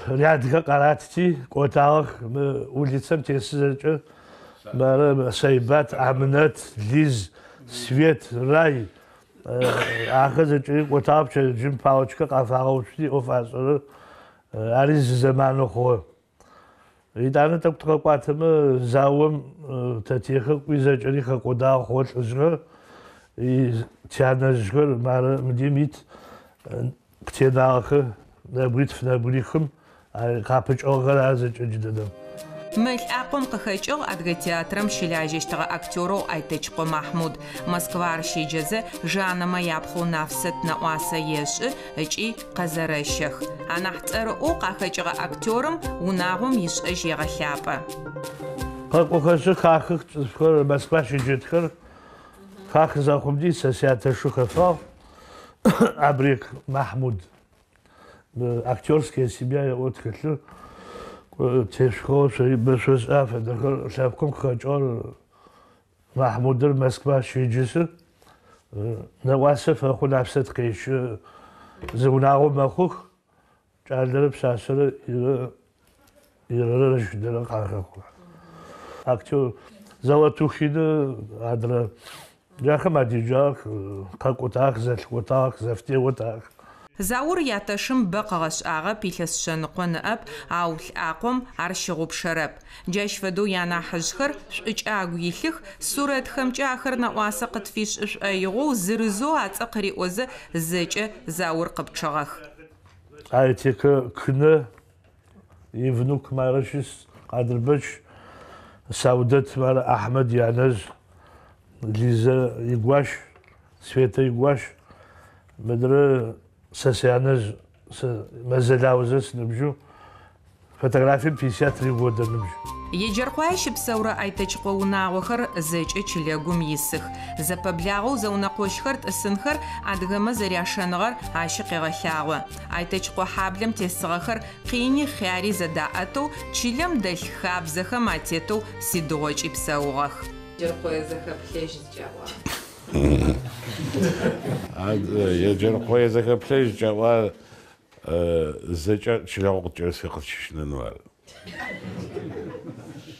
рядхэ къаратти кӏотагъэх мы улицэм тесызэкӏэ мэрэ Сайбат, Аминат, Лиз, Свет, Рай ахэр зэкӏэри кӏотагъэ пчэдыжьым палочкэ къафагъэуцуи ӏофашӏэрэ ари зы зэманэ хъугъэ. Итӏанэ тӏэкӏу тыкъэкӏуатэмэ заом тэтехэр зэкӏэри хэкӏодагъэ хъугъэ лӏыжъхэр и тянэжъхэр мары мыдим ит птенагъэхэр набритхым къапыкӏыгъэхэр ар зэкӏэ джыдэдэм. Мы лъакъом къыхэкӏыгъ Адыгэ театрам щылажьэщтыгъэ актероу Айтечкъо Махмуд. Москвар щеджэзэ жанэмэ япхъэу Нафсэт нэӏуасэ ешӏы ыкӏи къэзэрэщэх. Анахь цӏэрыӏоу къахэкӏыгъэ актерым унагъом ишӏэжь егъэлъапӏэ. Къэкӏохэшъы хахых цӏыфхэр Москва щеджэтхэр хах зэхъумди сэ сятэшу хэфагъ Абрек Махмуд. Актерская семья отхэлъы тешхо шъуибэшъос афэдэхэр лъэпкъым къыхэкӏыгъэр Махмудыр Москва щеджэсыр нэӏуасэ фэхъу Нафсэт къещэ зы унагъо мэхъух кӏалэрэ пшъашъэрэ ирэрэ щыдэрэ къахэхъу. Актер Золотухины адрэ джахэм адеджагъэх къэкӏотагъэх, зэлъыкӏотагъэх, зэфтеотагъэх. Заур ятэшым бэ къыгъэшӏагъэп, илъэс шъэныкъо ныӏэп, ау лъакъом ар щыгъупшэрэп. Джащ фэдэу янахьыжъхэр шӏукӏагу илъых, сурэтхэмкӏэ ахэр нэӏуасэ къытфишӏышӏоигъоу зырызэу ацӏэ къыриӏозэ зэкӏэ Заур къыпчъыгъэх. Айтекэ кынэ ивнук Марышис Къадырбэч Саудет мары Ахмед янэжъ Лиза игуаш, Света игуаш, мыдрэ сэ сянэжъ мэзэлаузэ сыныбжьу фотографием 53 года ныбжь. Еджэркъуай щыпсэурэ Айтечкъо унагъохэр зэкӏэ чылэгум исых. Зэпэблагъэу зэунэкъощхэр тӏысынхэр адыгэмэ зэряшэныгъэр ащы къегъэлъагъо. Айтечкъо хьаблэм тесыгъэхэр къини хъяри зэдаӏэтэу чылэм дэлъ хабзэхэм атетэу сидыгъокӏи псэугъэх. Еджэркъуэ зэхэплъэжь зэкӏэгъуа. Еджэркъуэ зэхэплъэжь зэкӏэгъуа зэкӏэ чылэгъу къыкӏэрысхэр къытщыщынэн ар.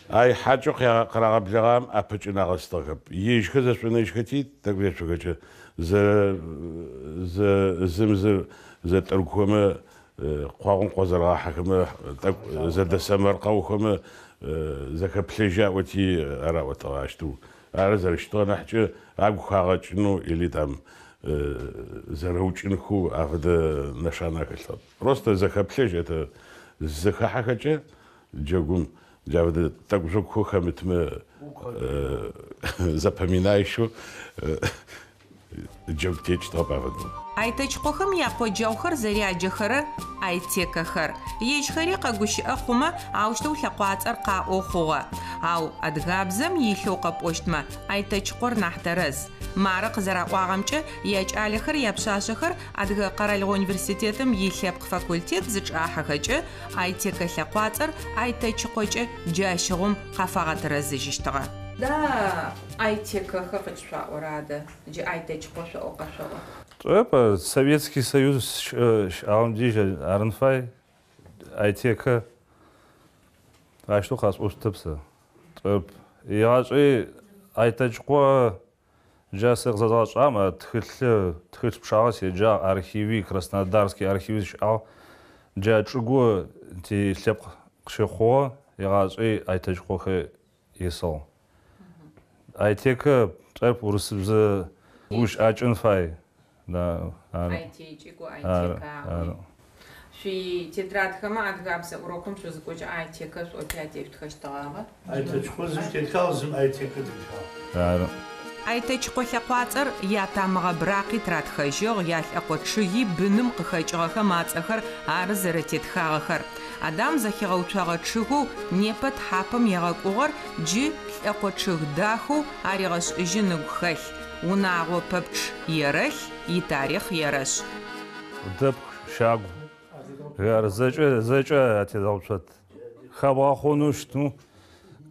Ай хьакӏэу къырагъэблэгъам апэкӏынагъэ стыгъэп. Ежьхэр зэшӏонэжьхэти тӏэкӏу ешъохэкӏэ зым зэтӏыргухэмэ къуагъом къозэрагъахьэхэмэ тӏэкӏу зэдэсэмэр къэухэмэ зэхэплъэжьаӏоти араӏотыгъащтэу что нахче агухагачну или там зараучинху авда нашана калса. Просто захаплеж это захахаче джагун джавда так жукху хамитме запоминающую джоктеч топавду. Айтачхохам яходжаухар заряджахара айтекахар. Ежхари қагуши ахума аушту лақуацар қаохуа. Ау адгабзам елху қапоштма айтачхор нахтараз. Марық зарауағамчы ячалихар япшашахар адга қаралғы университетім елхеп факультет зіч ахахачы айтека лақуацар айтачхочы жашығым қафағатыразы жиштыға. Да, айтекаха қычва орады. Жи айтачхоша оқашыға. Это Советский Союз, Аумдижа, Арнфай, Айтека, а что хас уступса? Я же Айтачко, Джасер задачам, тхиль пшалась, я архиви, Краснодарский архив, Джа чуго, ти слеп кшехо, я же Айтачко хе исол. Айтека, трэп урсбзе, уж Ачунфай. Да. Айтечику, айтека. Ши тетрадь хама адгабса уроком что закоча айтека, что опять ефтхаштага. Айтечку зефтекалзм айтека дикал. Да. Айтечку лақуацар ятамага брақи традхажог ялъақочыи быным къыхэкӏыгъэхэм мацӏэхэр ары зэрэтетхагъэхэр. Адам захигъэуцуагъэ чъыгу непэ тхьапэм егъэкӏугъэр джы лӏэкъочыг дахэу аригъэшӏыжьы ныгу хэлъ. Унагъо пэпчъ ерэлъ, итарихъ ерэшъ. Дэпкъ щагу. Гар зэкӏэ атезгъэуцуат. Хабгъэхъону щытыну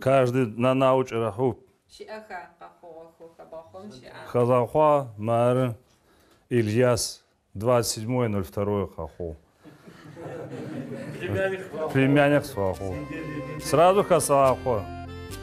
каждый на наукӏэрэхъу. Щыӏэха къэхъугъэхэу хабгъэхъом щыӏа. Хазахва Мары Ильяс 27.02 хаху. Племянник сваху. Сразу хасахва.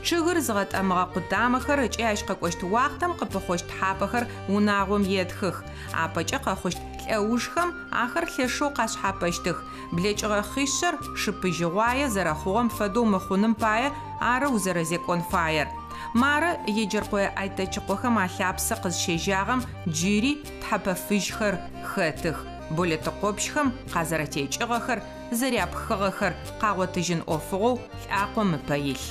Чыгыр згъэтӏэмыгъэ къудамэхэр ыкӏи ащ къэкӏощт уахътэм къыпыхъощт тхьапэхэр унагъом етхых. Апэкӏэ къэхъощт лӏэужхэм ахэр лъэшэу къашъхьапэщтых. Блэкӏыгъэ хъишъэр шыпыжьыгъуае зэрэхъугъэм фэдэу мыхъуным пае ары узэрэзекӏон фаер. Мары еджэркъое айтэкӏыкъохэм алъапсэ къызщежьагъэм джыри тхьапэфыжьхэр хэтых. Болэтыкъопщхэм къазэрэтекӏыгъэхэр, зэряпхыгъэхэр къагъотыжьын ӏофыгъоу лӏакъом ыпэ илъ.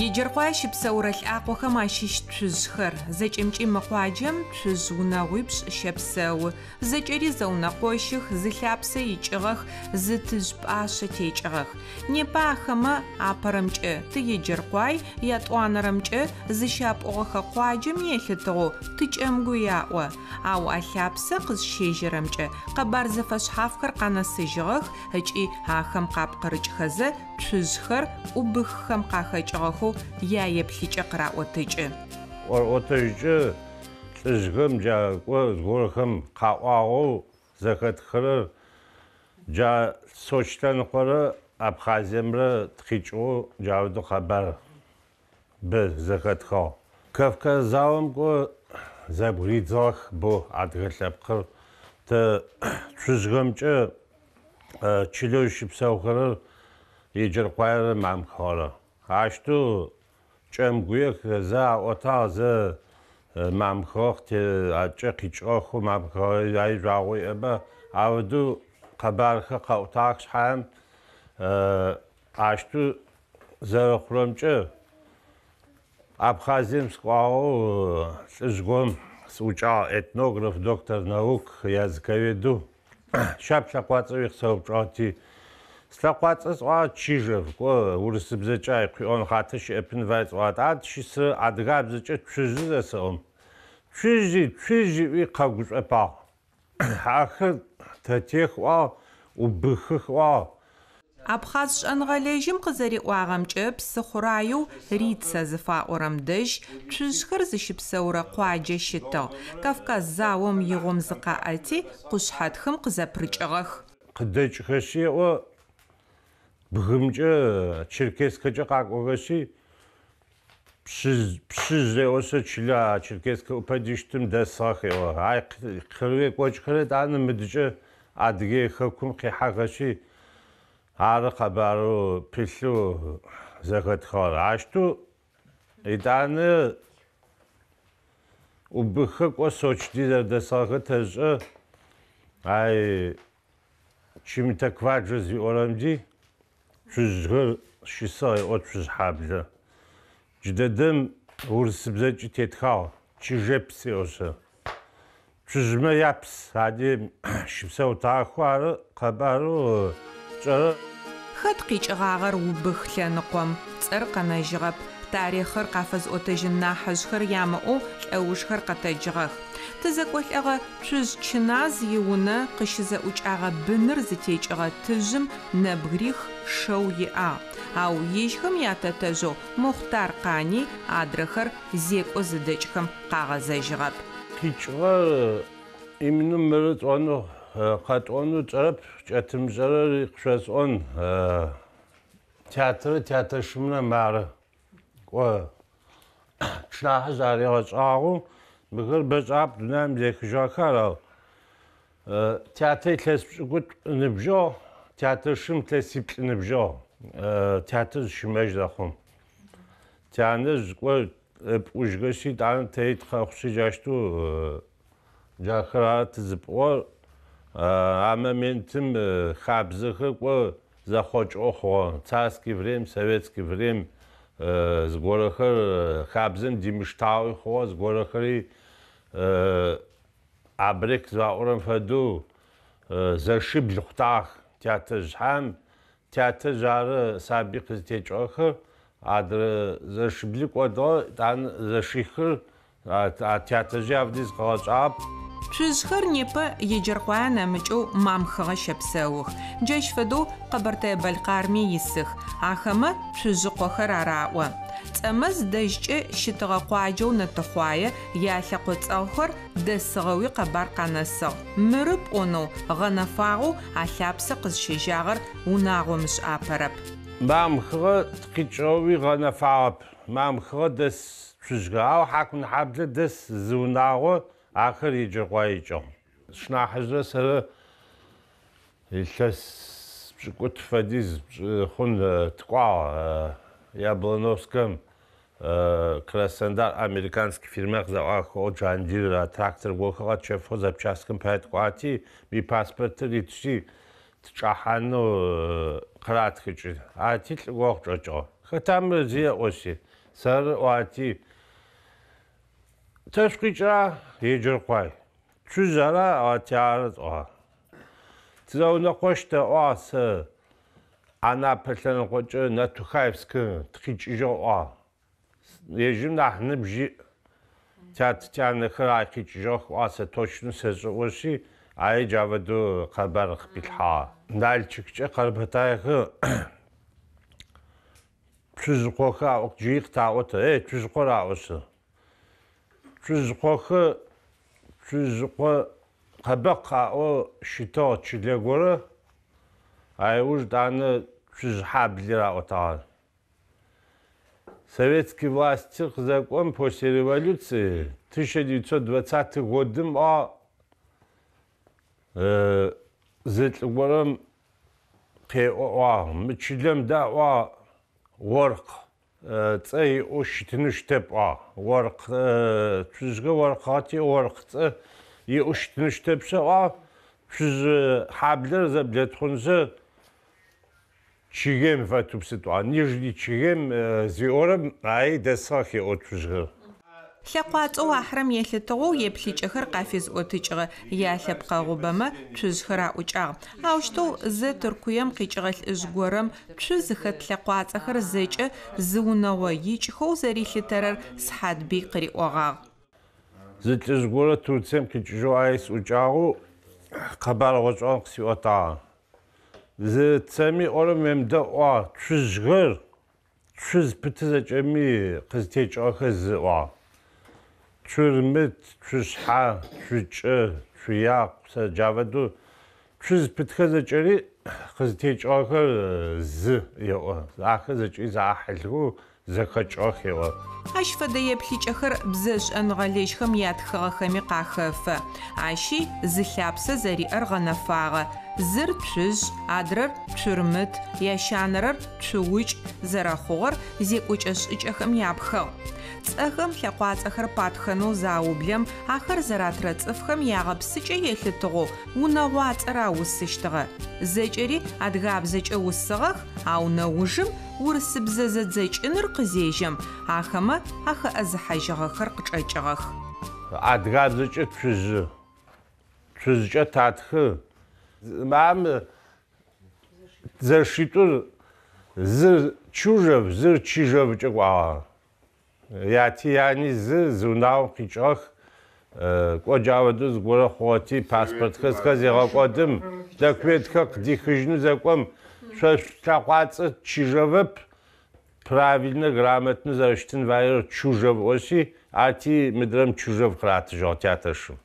Еджэркъое щыпсэурэ лӏакъохэм ащыщ цужъхэр. Зэкӏэмкӏи мыкъуаджэм цужъ унэгъуипшӏ щэпсэу. Зэкӏэри зэунэкъощых, зылъапсэ икӏыгъэх, зытыжъ пӏашъэ текӏыгъэх. Непэ ахэмэ апэрэмкӏэ ты еджэркъуай ятӏуанэрэмкӏэ зыщапӏыгъэ хэкъуаджэм елъытыгъэу тыкӏэмгу яӏо. Ау алъапсэ къызщежьэрэмкӏэ къэбар зэфэшъхьафхэр къанэсыжьыгъэх ыкӏи ахэм къапкъырыкӏхэзэ цужъхэр ӏубыххэм къахэкӏыгъэхэу яеплъыкӏэ къыраӏотыкӏы. Ӏотыжькӏэ лӏыжъхэм джакӏо згорэхэм къаӏуагъэу зэхэтхэрэр джа сочтэнхэрэ Абхазиемрэ тхъикӏыгъэу джаудэ хабар бэ зэхэтхагъ. Кавказаум кӏо зэбгыридзгъэх бо адыгэ лъэпкъыр. Тэ цужъхэмкӏэ чылэу щыпсэухэрэр еджэркъуаерэ мамыхъагъэрэ. Ашту чӏэмгуех зэ аӏотагъ зэ мамыхъагъ те акӏэ къикӏыгъэхэу мамыхъагъэ айжъуагъо иӏэбэ аудэу къэбархэр къэӏутагъ шъхьаем ашту зэрэхъурэмкӏэ Абхазием сыкӏуагъэу лӏыжъыгъом сыӏукӏагъ этнограф, доктор наук, языковеду. Щап лъэкъуацӏэуи къысэупчӏыгъэти слъэкъуацӏэ сӏуагъ чижэр кӏо урысыбзэкӏэ къуиӏон хъатэ щыӏэпын фай сӏуагъ. Ад щысэ адыгабзэкӏэ цужъы зэсэӏом. Цужъи къэгушӏопагъ. Ахэр тэтехъуагъ, ӏубыхыхъуагъ. Абхаз шӏэныгъэлэжьым къызэриӏуагъэмкӏэ псыхъураеу Рица зыфаӏорэм дэжь цужъхэр зыщыпсэурэ къуаджэ щытыгъ. Кавказ заом игъом зыкъаӏэти къушъхьэтхэм къызэпрыкӏыгъэх. Къыдэкӏхэщи еӏо бгымкӏэ черкесскэкӏэ къакӏогэщи Pşızeosa çila Çerkezke upadiştim desakhiyo. Ay khırve koçkhre dan mıdıcı adge xakum khihagashi ar khabaru pislu zakat khar. Aştu idanı ubıkhık o soçdiler desakhi tezı. Ay çimta kvadrzi oramdi. Çüzgür şisay otuz hablı. Cidden uğursuzca tethal, çijepsi olsa. Çözme yaps, hadi şimdi otağları kabaru çara. Xet qiçğağır ubıxlənıqom, ts'ır qanajığep, tarixır qafız otejın nahıjxır yamı'u l'əujxır qatecığıq. Tızek'olh'eğe çüz çınaz yiune qışıze uç'ağe bınır zıteç'ığe tıjım nebgrix şew yi'a. Au yişxım yatetejğo Muxtar Qani adrexır zek'o zıdeç'xım qağezejığep. Qiçğır imnım mırıt onu qat'onu ç'ırıp ç'etımjırır qşes'on teatr şımına marı. O çnahı zarıqç'ağu mıgır beç'ap dünəm zekıjakarav. Teatr tlespş'gut nıbjo, teatr şım tlesipl nıbjo. Teatr şımej daxum. Teanız o ujgışı dan teyit xaxşıcaştu jaxırat zıpor. Ama mentim xabzıxı o zaxoç'oxo. Tsarski vrem, sovetski vrem zgorıxır xabzın dimiştağı xo zgorıxıri abrek zvaoram fedu zerşibl xtağ teatr jham teatr jarı sabi qızteç'oxır adrı zerşiblik odo dan zerşixır teatrji avdiz qağaç'ap. Çüzxır nepı yecırqoyan amıç'u mamxığa şepseux. Ceş fedu Qabartay Balqarmi yisıx. Axamı çüzıqoxır ara'o. Ts'emez dejç'ı şıtığa quaceu netıxuaye yalhaqots'ağxır desığıwi qabar qanesığ. Mırıp onu ğenefağu alhapsı qızşıjağır unağo mış'aperep. Mamxığa tqiç'owi ğenefağıp. Mamxığa des çüzgağu hakun hablı des zunağo axır yecırqoyıç'o. Şnahıjı sırı illes pşıkut fediz xun tkua Yablonowskem Krasnodar amerikanski firma zaxo Jandira traktor goxağa çefo zapçaskım petqati mi pasportu litşi tçahano qratxıçı. Atil goxçoço. Xatam ziya osi. Sar oati Teşqiça yecirqoy. Çüzara atyarız o. Tzavna qoşta oası ana pelten qoçı Natuxayevski tqiç'jo o. Yejim nahnıbji teatrne xray qiç'jo oası toçnu sezı osi ay javadu qabar qbilha. Nalçıkça qarbataygı çüzqoxa oqjiq taot çüzqora osı. Çüzqo qabaqa o şito çilegora ay ujdanı çüzhablira ota. Советский власти закон после революции 1920 годым о зэтлгорам қео мычлем да о ворқ цей уштныштеп о ворқ чүзгө ворқати ворқцы и уштныштепсе о чүз хаблер заблетхунзы чигем фатупсет о нижний чигем зиорам ай десахи отчүзгө Лъэкъуацӏэу ахърэм елъытыгъэу еплъыкӏэхэр къафизӏотыкӏыгъэ ялъэпкъэгъубэмэ цузхэр аӏукӏагъ. Аущтэу зэ Тыркуем къикӏыгъэ лӏыжъ горэм цузэхэт лъэкъуацӏэхэр зэкӏэ зыунэгъо икӏхэу зэрилъытэрэр Сыхьатбей къыриӏогъагъ. Зы лӏыжъ горэ Турцием къикӏыжьэу ай сӏукӏагъэу къэбаргъэшӏон къысиӏотагъ. Зы цэми ӏорэм емыдэӏуа цузхэр цуз пыты зэкӏэми къызытекӏыгъэхэр зыӏуагъ. Çürmüt, çüşha, çüçü, çüyak, cavadı, çüz pıtkızı çeri, kız teç ağır zı, ahı zıçı zahilgu, зэхэкӏыгъэ хегъэп. Ащ фэдэ еплъыкӏэхэр бзэшӏэныгъэлэжьхэм ятхыгъэхэми къахэфэ. Ащи зылъапсэ зэриӏэр гъэнэфагъэ. Зыр цужь, адрэр цурмыт, ящанэрэр цуукӏ зэрэхъугъэр зекӏокӏэ-шӏыкӏэхэм япхыгъ. Цӏэхэм лъэкъуацӏэхэр патхэнэу заублэм ахэр зэратрэ цӏыфхэм ягъэпсыкӏэ елъытыгъэу унэгъуацӏэр аусыщтыгъэ. Зэкӏэри адыгабзэкӏэ усыгъэх, ау нэужым урысыбзэ зэдзэкӏыныр къызежьэм ахэмэ ахэӏэзыхьэжьыгъэхэр къычӏэкӏыгъэх. Адыгабзэкӏэ цужьы, цужькӏэ татхы. Мам зэшитӏур зыр чужэв, зыр чижэвкӏэ кӏуагъэ. Яти яни зунау къикӏыгъэх. Кӏоджаодэу зыгорэ хъугъэти паспортхэр зегъэкӏодым, документхэр къыдихыжьынэу зэкӏом шъо лъэкъуацӏэ чижэвэп, правильно, грамотно зэрэщытын фаер чужэв ӏоси ати мыдрэм чужэв къратыжьыгъ театэшым.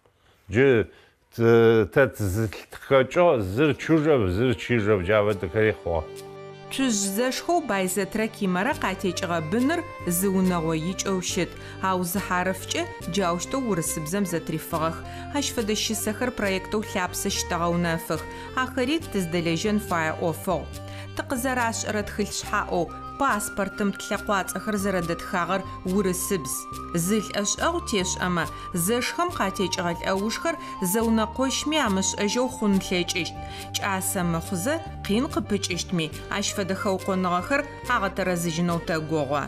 Джы тэ зылъхэкӏо зыр чужэв, зыр чижэв джавэдэхэри хъугъэ. Цужь зэшхоу байзэтрэ Кимэрэ къатекӏыгъэ быныр зыунэгъо икӏэу щыт, ау зыхьарыфкӏэ джаущтэу урысыбзэм зэтрифыгъэх. Ащ фэдэ щысэхэр проектэу лъапсэ щтэгъэу нэфых, ахэри тыздэлэжьэн фае ӏофыгъ. Тыкъызэрашӏэрэ тхылъ шъхьаӏоу паспортым тлъэкъуацӏэхэр зэрэдэтхагъэр урысыбз. Зылӏэшӏэгъу тешӏэмэ, зэшхэм къатекӏыгъэ лӏэужхэр зэунэкъощми амышӏэжьэу хъун лъэкӏыщт. Кӏасэ мыхъузэ къин къыпыкӏыщтми, ащ фэдэ хэукъоныгъэхэр агъэтэрэзыжьынэу тэгогъо.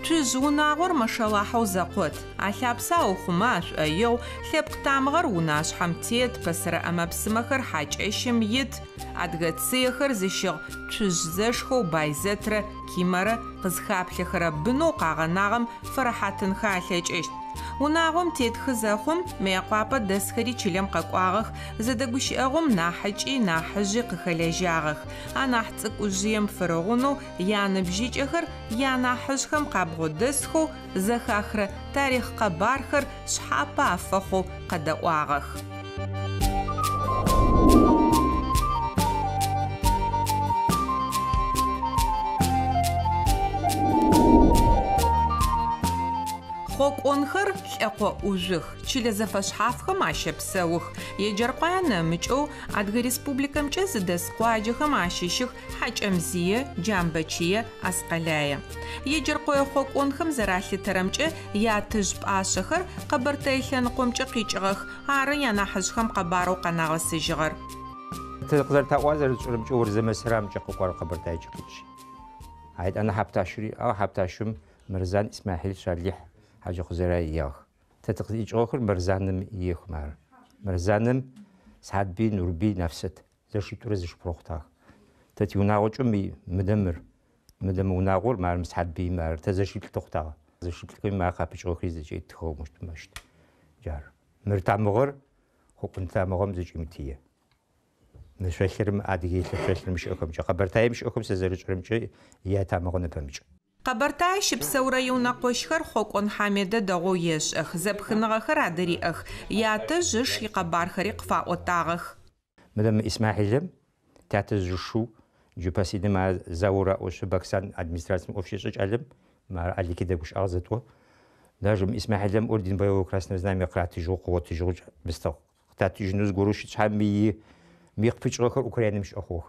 Цужь унагъор мэшэлахьэу зэкъот, алъапсэу хъумэ ашӏоигъу, лъэпкъ тамыгъэр унашъхьэм тет, пэсэрэ ӏэмэпсымэхэр хьакӏэщым ит, адыгэ цыехэр зыщыгъ цужь зэшхоу байзэтрэ Кимэрэ къызхаплъэхэрэ бынэу къагъэнагъэм фэрэхьатынхэ алъэкӏэщт. Унагъом тетхы зэхъум Мыекъуапэ дэсхэри чылэм къэкӏуагъэх, зэдэгущыӏэгъум нахьыкӏи нахьыжъи къыхэлэжьагъэх. Анахь цӏыкӏужъыем фырыгъунэу яныбжьыкӏэхэр янахьыжъхэм къабгъодэсхэу зэхахрэ тарихъ къэбархэр шъхьапэ афэхъоу къэдэӏуагъэх. Хъокӏонхэр лӏэкъо ӏужъых, чылэ зэфэшъхьафхэм ащэпсэух. Еджэркъуае нэмыкӏэу Адыгэ Республикэмкӏэ зыдэс къуаджэхэм ащыщых Хьакӏэмзие, Джамбэчие, Аскъалае. Еджэркъуэ хъокӏонхэм зэралъытэрэмкӏэ ятыжь пӏашъэхэр къэбэртэе лъэныкъомкӏэ къикӏыгъэх, ары янахьыжъхэм къэбарэу къанагъэсыжьыгъэр. Къызэрытаӏуа зэрытшӏырэмкӏэ урызэмэсырамкӏэ къыкӏуагъэр къэбэртэекӏэ къикӏыжь. Айтӏанэ хьаптащури, ау хьаптащум Мырзан Исмахил Шалихь Хьаджи Хузерай ягъ. Тэ тыкъикӏыгъэхэр Мырзаным иех мары. Мырзаным Садби, Нурби, Нафсэт зэшитӏурэ зышыпхъуагъ. Тэ тиунагъокӏэ мыдэмэ унагъор мары Садби мары. Тэ зэшиплъыгъугъ. Зэшиплъыгъуи мары къапыкӏыгъэхри зэкӏэ тыхыгъумыщт. Джар. Мыр тамыгъэр хъукъун тамыгъэм зэкӏимытые. Мышъолъырым Адыгеи лъэшъолъырым щыӏэхэмкӏэ, Къэбэртэем щыӏэхэм сэ зэрышӏырэмкӏэ ятамыгъэ нэпэмыкӏ. Къэбэртае щыпсэурэ иунакъощхэр Хъокӏон Хьамедэ дэгъоу ешӏэх, зэпхыныгъэхэр адыриӏэх, ятэ жьыш икъэбархэри къыфаӏотагъэх. Мыдэмэ Исмахилым тятэ жьышу джыпэсидым Заура ӏошы Баксан администрацием ӏофщишӏыкӏалым мары Алики дэгущыӏагъ зэтӏо. Даже Исмахилым орден боевого красного знамя къратыжьыгъу къыгъотыжьыгъу быстыгъ. Къытатыжьынэу зыгорэу щытшъхьэм микъыпыкӏыгъэхэр Украинэм щыӏэхъугъ.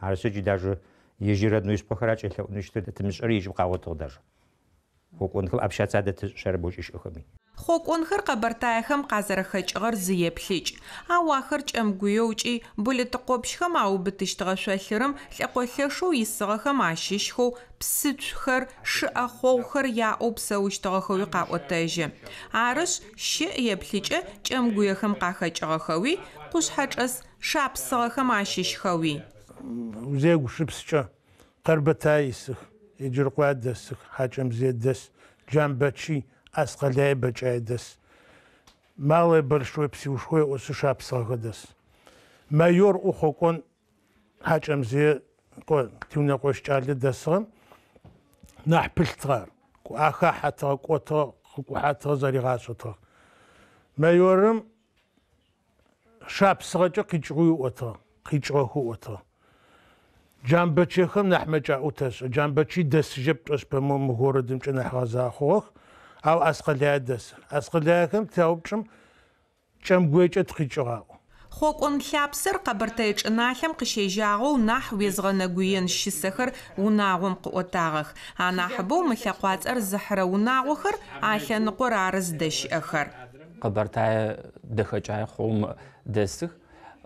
Арышъэ джы даже ежьи родной шъпэхэр акӏэлъэӏунэщтыр тымышӏэри ежьым къагъотыгъ даже. Хъокӏонхэм общаться дэтышӏэрэбэкӏи щыӏэхэми. Хъокӏонхэр Къэбэртаехэм къазэрэхэкӏыгъэр зыеплъыкӏ. Ау ахэр кӏэмгуеукӏи болэтыкъопщхэм аубытыщтыгъэ шъолъырым лӏэкъолъэшэу исыгъэхэм ащыщхэу псыцухэр, шыӏэхъогъухэр яӏэу псэущтыгъэхэуи къаӏотэжьы. Арышъ щы еплъыкӏэ кӏэмгуехэм къахэкӏыгъэхэуи къушъхьэчӏэс шапсыгъэхэм ащыщхэуи. Узегу шыпскӏэ Къэрбэтай исых, Еджэркъуае дэсых, Хьакӏэмзие дэс, Джамбэчи, Аскъалае Бэкӏае дэс. Малые большое псиушхое ӏосы шапсыгъэхэ дэс. Майор Хъокӏон Хьакӏэмзие тиунэкъощ кӏалэ дэсыгъэм нахь пылътыгъэр, ахахьэтыгъэ, кӏотыгъэ, къыкӏухьэтыгъэ зэригъашӏэтыгъ. Майорым шапсыгъэкӏэ къикӏыгъуи ӏотыгъ, къикӏыгъэхэу ӏотыгъ. Джамбачехам нахмача уташ, джамбачи десжеп тошпамом городым чнахазахох, ау асқалядас. Асқалякам таупчм чамгуеча тхичрау. Хокон хляпсыр қабыртай чыналым қышежағу нах везғанагуен шисахыр унағым қуотағых. Анахбу мхлақуацар захара унағухыр, ахян қорарыз дэшихыр. Қабыртай дыхачай холм десых.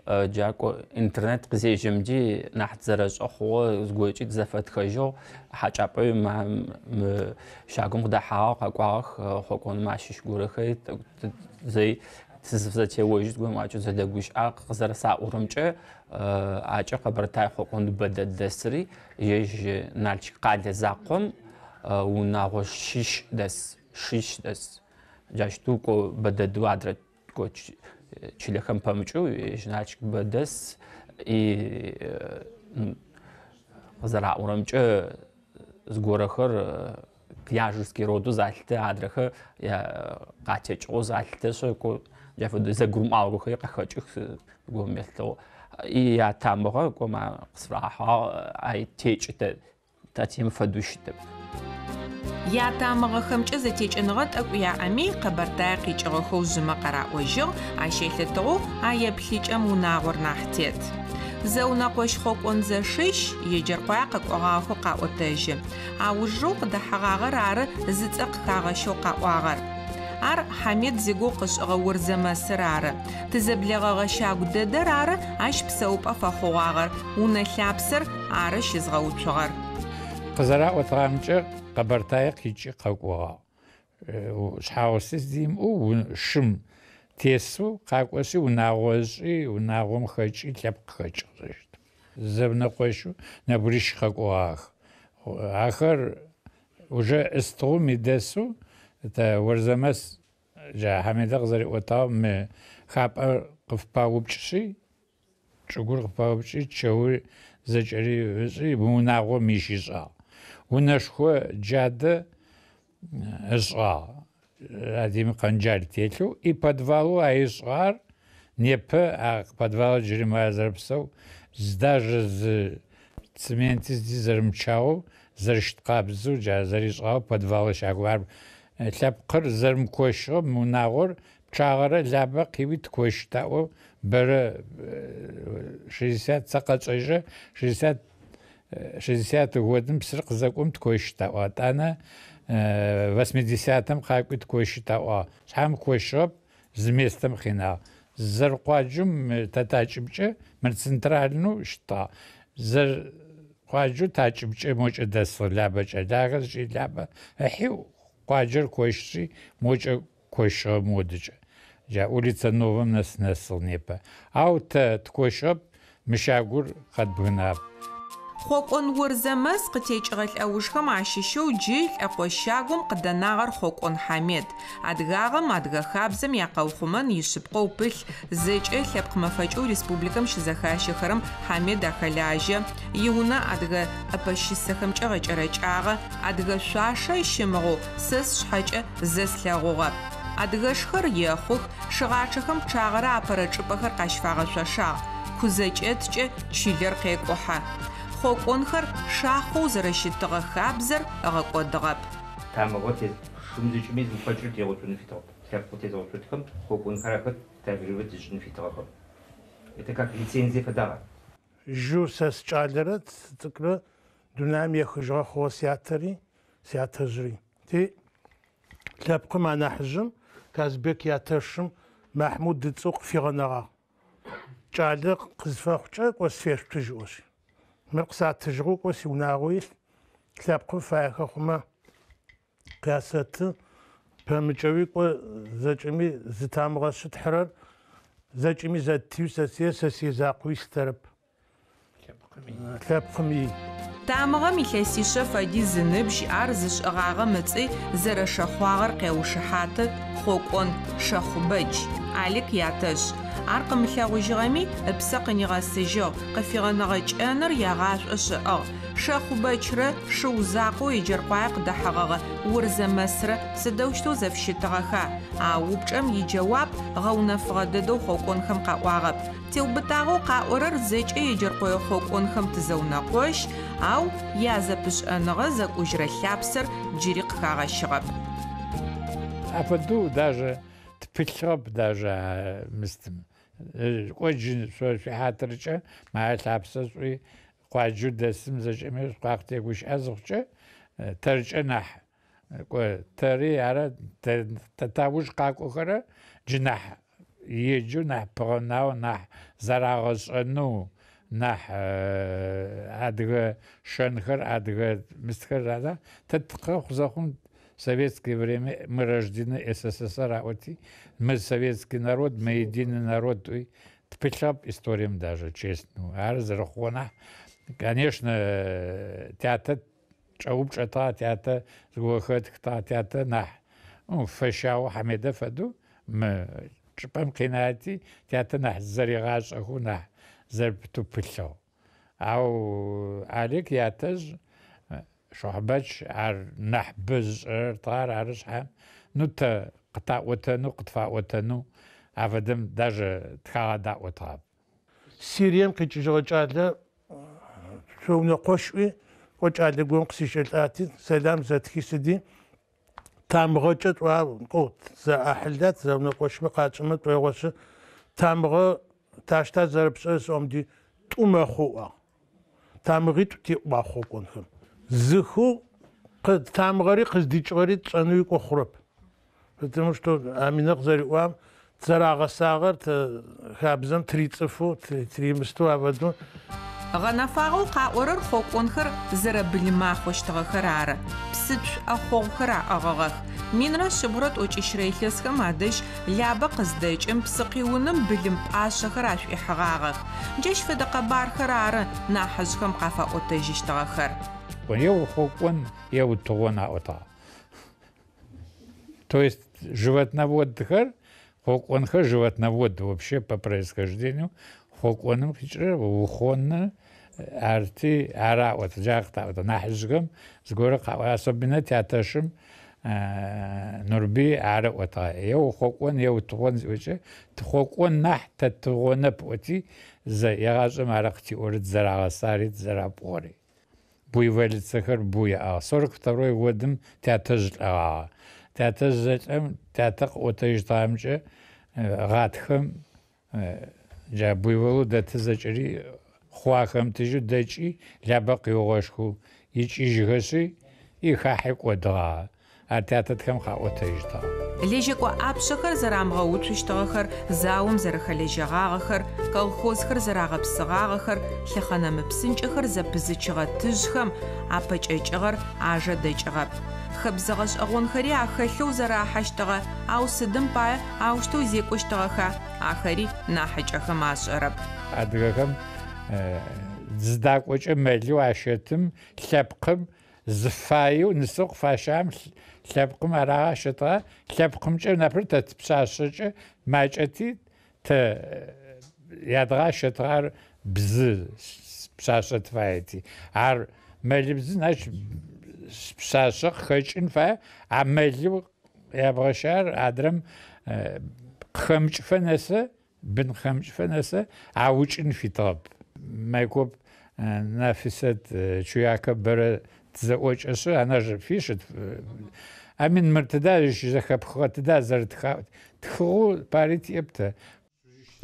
جاكو إنترنت قزي جمدي نحت زرج أخوة زوجي زفت خجو حجابي مع شاكم قد حاق قاخ خكون ماشي شغورة خيط زي تزفت وجد قوم عجو زدقوش أق قزر ساعة ورمجة عجو قبرتاي خكون بدأ دسري يج نالش قاعدة زاقم وناغو شيش دس جاشتو كو بدأ دوادرة كو Чилехам помчу, значит, бедес и зара урамче с горахар княжеский роду зальте адрахар я катеч озальте шоко я фуд за гумалгу я хочу гумелто и я там бога кома сраха ай течте татим фадуште Я тамагъэхэмкӏэ зэтекӏыныгъэ тӏэкӏуяӏэми къэбэртай къикӏыгъэхэу жъымэ къараӏожьыгъ, ащелъэтыгъэу аеплъыкӏэм унагъор нахь тет. Зэунэкъощ хъокӏон зэшищ еджэркъуаe къэкӏуагъэхэу къаӏотэжьы. Аужъэу къыдэхьагъагъэр ары зыцӏэ къыхагъэщэу къаӏуагъэр. Ар Хамед зигоу къышӏыгъэ урзэмэсыр ары. Тызэблэгъэгъэ щагу дэдэр ары ащ псэупӏэ фэхъугъагъэр. Унэ лъапсыр ары щызгъэуцугъэр. Къызэраӏотыгъэмкӏэ Къэбэртай къикӏи къэкӏуагъ. Шъхьагъусыз зимыӏэу шым тесу къакӏоси унагъошӏи унагъом хэкӏи лъэпкъ хэкӏыгъэщт. Зэбнэкъощу нэбгырищ къэкӏуагъэх. Ахэр уже ыстыгъум идэсу тэ урзэмэс джа Хамедэ къызэриӏотагъ мы хапӏэр къыфпаупчӏыши чӏыгур къыфпаупчӏи чэуи зэкӏэри ышӏи унагъом ищышӏагъ. Унэшхо джадэ ышӏагъ. Адим къэнджар телъу и подвалу аишӏагъэр непэ а подвал джыри мазэрпсэу даже з цементи зэрымчагъэу зэрыщыткъабзэу джа зэришӏагъэу подвал щагуар лъэпкъыр зэрымкӏощыгъэм унагъор пчъагъэрэ лабэ къиуи тыкӏощтаӏо бэрэ 60 цакъэчӏэжьэ 60 годым псыр къызэкӏом тыкӏощтаӏо. Атӏанэ 80-м къакӏуи тыкӏощтаӏо. Шъхьэм кӏощыгъэп зы местэм къинагъ. Зэрыкъуаджэм тэтакӏыбкӏэ мыр центральнэу щытагъ. Зэрыкъуаджэу такӏыбкӏэ мокӏэ дэсыгъ лабэкӏэ. Лагъэ зыщи лабэ ыхьиу къуаджэр кӏощтри мокӏэ кӏощыгъэ модыкӏэ. Джа улица Новым нэсыгъ непэ. Ау тэ тыкӏощыгъэп мыщагур къэтбгынагъ. Хъокӏон урзэмэс къытекӏыгъэ лӏэужхэм ащыщэу джы лӏэкъощагум къыдэнагъэр Хъокӏон Хамед. Адыгагъэм адыгэ хабзэм якъэухъумэн ишъыпкъэу пылъ зэкӏэ лъэпкъ мэфэкӏэу республикэм щызэхащэхэрэм Хамед ахэлажьэ. Иунэ адыгэ ӏэпэщысэхэмкӏэ гъэкӏэрэкӏагъэ, адыгэ шъуашэ щымыгъэу сэс шъхьэкӏэ зэслъэгъугъэ. Адыгэшхэр ехъух, шыгъачъэхэм пчъагъэрэ апэрэ чӏыпӏэхэр къащфагъэшъошагъ. Кузэкӏэткӏэ чылэр къекӏухьэ. Хъокӏонхэр шахъоу зэрэщытыгъэ хабзэр ыгъэкӏодыгъэп. Тамыгъоте шумзыкӏми зыфэкӏыр тегъуцун фитыгъэп. Лъэпкъ тезгъэуцутхэм хъокӏонхэр ахэр тагырывэ тыжьын фитыгъэхэп. Это как лицензия фэдагъэ. Жу сэс кӏалэрэ цӏыкӏрэ дунаим ехыжьыгъэ хъугъэ сятэжъри. Ти лъэпкъым анахьыжъым Казбек ятэшым Махмуд дыцӏэу къыфигъэнэгъагъ. Кӏалэ къызфэхъукӏэ кӏо сфештыжьыгъэщ. Мыр къысатыжьыгъэу кӏо сиунагъои лъэпкъым фаехэ хъумэ къясэты пэмыкӏэуи кӏо зэкӏэми зытамыгъэшъытхьэрэр зэкӏэми зэттыу сэ сезакъоуи стырэп. Лъэпкъым и. Тамыгъэм илъэсишъэ фэди зыныбжь ар зышӏыгъагъэ мыцӏи зэрэшэхъуагъэр къеушыхьаты Хъокӏон Шэхъубэдж Алик ятэжъ. Ар къымылъэгъужьыгъэми ыпсэ къынигъэсыжьыгъ, къыфигъэнэгъэкӏэныр ягъашӏо щыӏыгъ. Шахубачрэ шыузакъо иджыркъуае къыдэхьыгъэгъэ урзэ мэсрэ сыдэущтэу зэфщытыгъэха. А упчӏэм иджэуап гъэунэфыгъэ дэдэу хъокӏонхэм къаӏуагъэп. Теубытагъэу къаӏорэр зэкӏэ иджыркъоё хъокӏонхэм тызэунэкъощ, ау язэпышӏэныгъэ зэкӏужьрэ лъапсэр джыри къыхагъэщыгъэп. Апэду даже тпылъыгъэп даже мыстым. Кӏоджи шъуихьатыркӏэ мае лъапсэ шӏуи къуаджу дэсым зэкӏэми къуагътегущыӏэ зыхъукӏэ тэркӏэ нахь тэри ара тэтауж къакӏохэрэ джы нахь еджэу нахь пыгъэнау нахь зэрагъэшӏэнэу нахь адыгэ шэнхэр адыгэ мыстхэр ара тэткъэхъу зэхъум советское время мы рождены СССР, а вот мы советский народ, мы единый народ. Тпылъэп историям даже, честно. А зарахуана, конечно, театр чаупчата, театр згохэтхта, театр на, фэшау Хамеда фаду, мы чпам кинати, театр на заригаш ахуна, зарпту пылъэу. Ау Алик ятаж شعبش عر نحبز طار عرش حام نوتا قطع وتنو قطفا وتنو عفدم داج تخادا وطاب سيريم قيتجوجاله شو نقوشوي وجاله قوم قسيشلاتي سلام زاتكي سدي تامغوجت وقوت ز احلات ز نقوش مقاچمت ويغوش تامغو تاشتا زربس اومدي تومخوا تامغيت تي باخو كونهم زخو قد تامغري قزديچغري تصنوي قخرب потому что аминак зарюам зарагасагыр хабзам трицфу тримсту аваду غنفاغو قاورر خوكونخر زربلما خوشتغخر ار псыпш ахогхэр агагах минра шыброт очишрейлэсхэм адыж лябэ къыздэкӏым псыкъиуным былым пӏашъэхэр ашъуихьыгъагъэх джэщ фэдэ къэбархэр ары нахьыжъхэм къафаӏотэжьыщтыгъэхэр Еу хокон, еу тугона ота. То есть животноводхэр, хоконхэр животновод вообще по происхождению, хоконым хичрэ ухонна арти ара вот жакта вот нахжгам сгора особенно театршим нурби ара ота. Еу хокон, еу тугон вообще хокон нах татугона поти за ягажым аракти орд зарагасарит зарапори. Буйвалицахэр буя. 42 годым театр жлаа. Театр зэкӏэм театр къыӏотэжьтамкӏэ гъатхэм джа буйволу дэты зэкӏэри хъуахэм тыжьу дэкӏи лябэ къиогъэшху икӏыжьыхэши ихахьи кӏодыгъа. А театрхэм къаӏотэжьтыгъ. Лежекӏо апшъэхэр зэрамыгъэуцущтыгъэхэр, заом зэрэхэлэжьэгъагъэхэр, колхозхэр зэрагъэпсыгъагъэхэр, лъэхъэнэмыпсынкӏэхэр зэпызычыгъэ тыжъхэм апэкӏэкӏыгъэр ажэ дэкӏыгъэп. Хэбзэ гъэшӏэгъонхэри ахэлъэу зэрахьэщтыгъэ, ау сыдым пае аущтэу зекӏощтыгъэха, ахэри нахьыкӏэхэм ашӏэрэп. Адыгэхэм зыдакӏокӏэ мэлу ащэтым лъэпкъым зыфаеу нысэу къыфащам лъэпкъым арагъащытыгъэ, лъэпкъымкӏэ напэр тэ пшъашъэкӏэ макӏэти тэ ядгъащытыгъэр бзы пшъашъэ тфаети. Ар мэлыбзы нащ пшъашъэ хэкӏын фае, а мэлыу ябгъэщар адрэм хэмкӏыфэ нэсэ, бын хэмкӏыфэ нэсэ аукӏын фитыгъэп. Майкоп Нафисэт чуякэ бэрэ тызэӏокӏэшъы анажэ фишыт. Амин мыртыда зэхэпхыгъэ тыда зэрытха тхыгъу пари тиӏэптэ.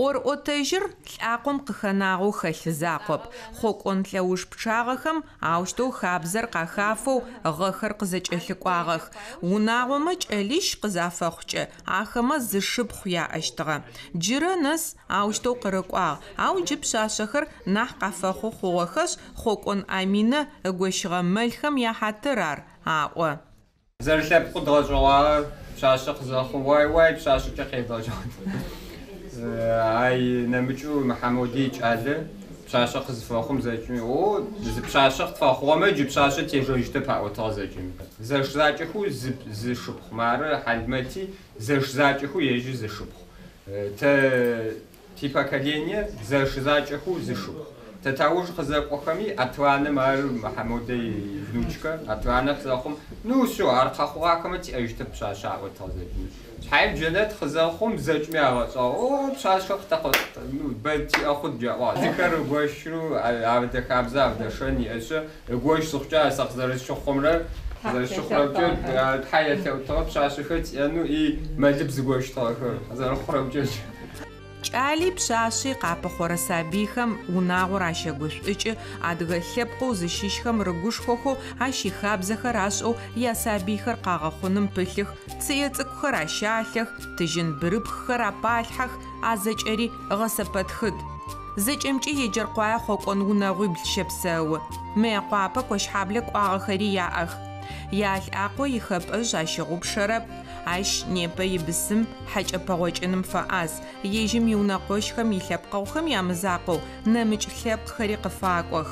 Ӏорӏотэжьыр лӏакъом къыхэнагъэу хэлъ закъоп. Хъокӏон лъэуж пчъагъэхэм аущтэу хабзэр къахэфэу гъэхэр къызэкӏэлъыкӏуагъэх. Унагъомэ кӏэлищ къызафэхъукӏэ, ахэмэ зышыпхъу яӏэщтыгъэ. Джырэ нэс аущтэу къырыкӏуагъ. Ау джы пшъашъэхэр нахь къафэхъу хъугъэхэшъ хъокӏон Аминэ ыгощыгъэ мэлхэм яхьатыр ар аӏо. Зэрэлъэпкъу дгъэшӏэгъуагъэ пшъашъэ къызэхъу вай пшъашъэкӏэ къедгъэжьыгъ. Ай нэмыкӏу Мухьэмоди кӏалэ пшъашъэ къызфэхъум зэкӏыми зы пшъашъэ тфэхъугъэмэ джы пшъашъэ тежэжьытэп аӏотыгъэ зэкӏыми. Зэшзакӏэхэу зышыпхъу мары Хьалмэти зэшзакӏэхэу ежьы зышыпхъу. Тэ типоколение зэшзакӏэхэу зышыпхъу. تتعوش خزاقوخمي أتوانا مال محمودي فنوشكا أتوانا خزاقهم نو شو عرق أخواكم تأجت بشاشة وتازجني حيب جنات خزاقهم زج ميعرق أو بشاشة تقط نو بدي أخذ جواب ذكر وشرو عبد كابزا عبد شني إيش وش سخجة سخزرش شو خمرة زرش خرجت الحياة وطرب شاشة خت إنه إيه ما لبس وش طاخر زر خرجت Кӏали пшъашъи къапэхъорэ сабийхэм унагъор ащэгушӏукӏы, адыгэ лъэпкъэу зыщыщхэм рыгушхохэу ащ ихабзэхэр ашӏэу ясабийхэр къагъэхъуным пылъых, цые цӏыкӏухэр ащалъэх, тыжьын бырыпххэр апалъхьэх, азэкӏэри гъэсэпэтхыт. Зэкӏэмкӏи еджэркъуае хъокӏон унэгъуибл щэпсэу. Мэкъуапэ къошъхьаблэ кӏуагъэхэри яӏэх. Ялӏакъо ихэпӏэжъ ащыгъупшэрэп. Ащ непэ ибысым хьакӏэпэгъокӏыным фэӏаз. Ежьым иунэкъощхэм илъэпкъэухэм ямызакъоу нэмыкӏ лъэпкъхэри къыфакӏох.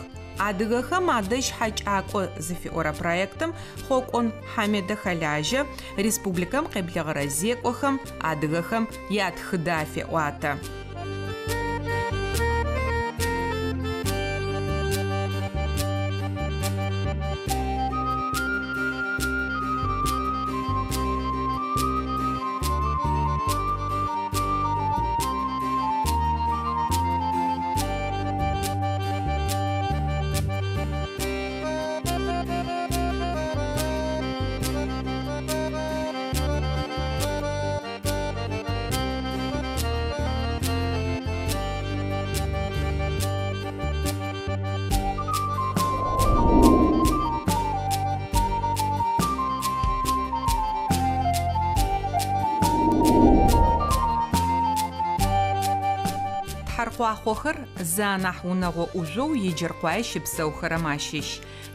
Адыгэхэм адэжь хьакӏакӏо зыфиӏорэ проектым хъокӏон Хьамедэ Хэлажьэ республикэм къеблэгъэрэ зекӏохэм адыгэхэм ятхыдэ афеӏуатэ. Тхьаркъуахъохэр занахь унэгъо ӏужъоу еджэркъуае щыпсэухэрэм ащыщ.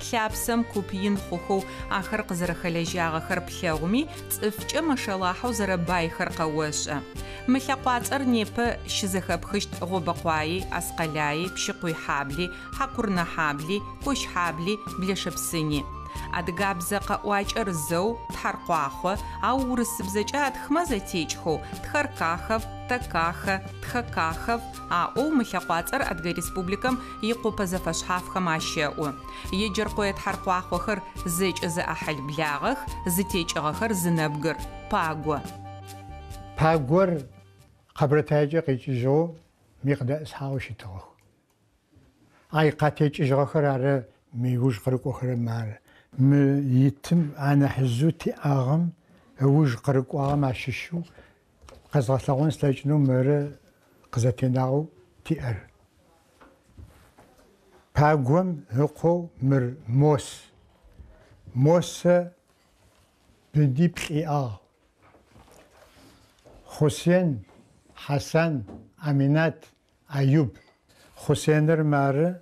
Лъапсэм куп ин хъухэу ахэр къызэрэхэлэжьагъэхэр плъэгъуми, цӏыфкӏэ мэшэлахьэу зэрэбайхэр къэошӏэ. Мы лъэкъуацӏэр непэ щызэхэпхыщт гъобэкъуаи, аскъэлаи, пшыкъуихьабли, хьакъурнэхьабли, къощхьабли, блэшъэпсыни. Адыгабзэ къэӏуакӏэр зэу тхьаркъуахъо, ау урысыбзэкӏэ атхымэ зэтекӏхэу тхаркахэв, такахэ, тхэкахэв аӏоу мы лъэкъуацӏэр Адыгэ Республикэм икъопэ зэфэшъхьафхэм ащеӏо. Еджэркъое тхьаркъуахъохэр зэкӏэ зэӏахьэл благъэх, зытекӏыгъэхэр зынэбгыр пагъо. Пагъор къэбрэтаекӏэ къикӏыжьыгъэу микъдэ исхьагъэу щытыгъэх. Ай къатекӏыжьыгъэхэр ары миуж къырыкӏохэрэм ары. Мы итым анахьыжъу тиӏагъэм ыуж къырыкӏуагъэм ащыщэу къэзгъэлъэгъон слъэкӏынэу мэрэ къызэтенагъэу тиӏэр. Пагъом ыкъоу мыр мос. Мосэ быдиплӏ иӏагъ. Хусен, Хасан, Аминат, Аюб. Хусеныр мары,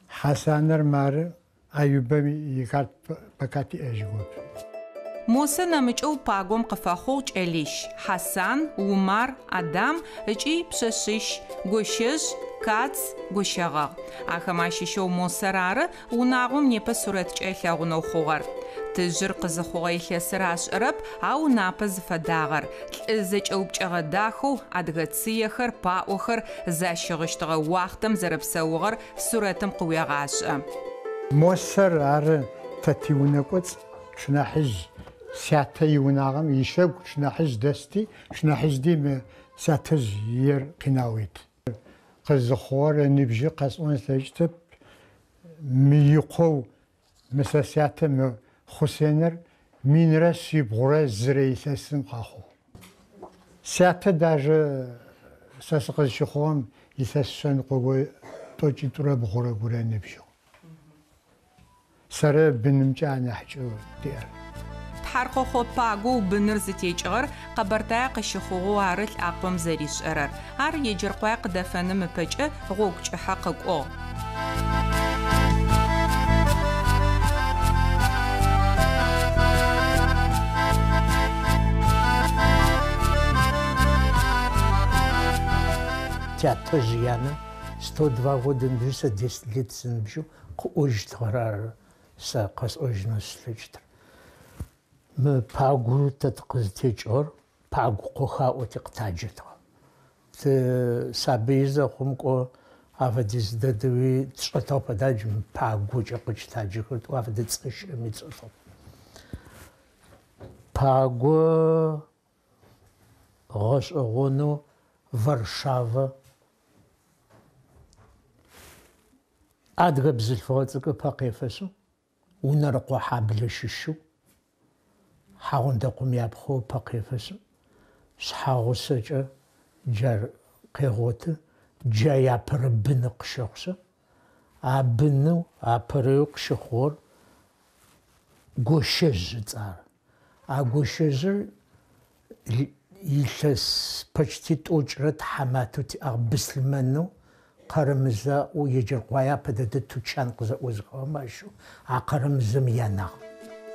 Хасаныр мары, Аюбэм икат пакати эжгоп. Мосе нэмыкӏэу пагъом къыфэхъугъ кӏэлищ, Хасан, Умар, Адам ыкӏи Пшъэшъищ, Гощэжь, Кац, Гощэгъэгъ. Ахэм ащыщэу Мосэр ары унагъом непэ сурэткӏэ лъэгъунэу хъугъэр. Тыжъыр къызыхъугъэ илъэсыр ашӏэрэп, ау напэ зыфэдагъэр. Лӏы зэкӏэупкӏэгъэ дахэу адыгэ цыехэр, паӏохэр защыгъыщтыгъэ уахътэм зэрэпсэугъэр сурэтым къыуегъашӏэ. Мосэр ары тэ тиунэкӏоцӏ шынахьыжь сятэ иунагъэм ищэгу шынахьыжь дэсти, шынахьыжьди мы сятэжь ер къинауит. Къызыхъугъэр ныбжьы къэсӏон слъэкӏытэп, мыикъоу мысэ сятэ мы Хусеныр минрэ шъибгъурэ зырэ илъэсым къахъугъ. Сятэ даже сэ сыкъызщыхъугъэм илъэс шъэныкъо тӏокӏитӏурэ бгъурэ гурэ ныбжьыгъ. Сэрэ бынымкӏэ анахькӏэ диӏэр. Тхьаркъохъо пагъоу быныр зытекӏыгъэр Къэбэрдае къыщыхъугъэу ары лӏакъом зэришӏэрэр. Ар еджэркъуае къыдэфэным ыпэкӏэ гъогу кӏыхьэ къыкӏугъ. Театр Жияна 102 года нбжьы 10 лет сынбжьу къыӏожьтыгъэр ары сэ къэсӏожьынэу слъэкӏытыр. Мы пагъур тэ къызытекӏыгъэр пагъу къохаӏоти къытаджэтыгъ. Ты сабый зэхъум кӏо афэдиз дэдэуи тшӏэтэу пэдадж пагокӏэ къыкӏытаджэхэр афэдэ цӏэшӏэми цӏыфэу. Паго гъэшӏэгъону Варшава адыгэ бзылъфыгъэ цӏыкӏэ пакъефэшъу унэр къохьаблэ щыщу хьагъундэ къумяпхъэу пакъефэшъу шъхьагъусэкӏэ джар къегъоты джа япэрэ быны къыщыхъушъэ а бынэу апэрэу къыщыхъугъэр гощэжь ыцӏэр. А гощэжьыр илъэс почти тӏокӏрэ тхьэматэу тиӏагъ быслъмэнэу къэрэмызэӏу еджэркъуаи апэдэдэ тучан къызэӏозыгъэм ащу а къэрэмызэм янагъ.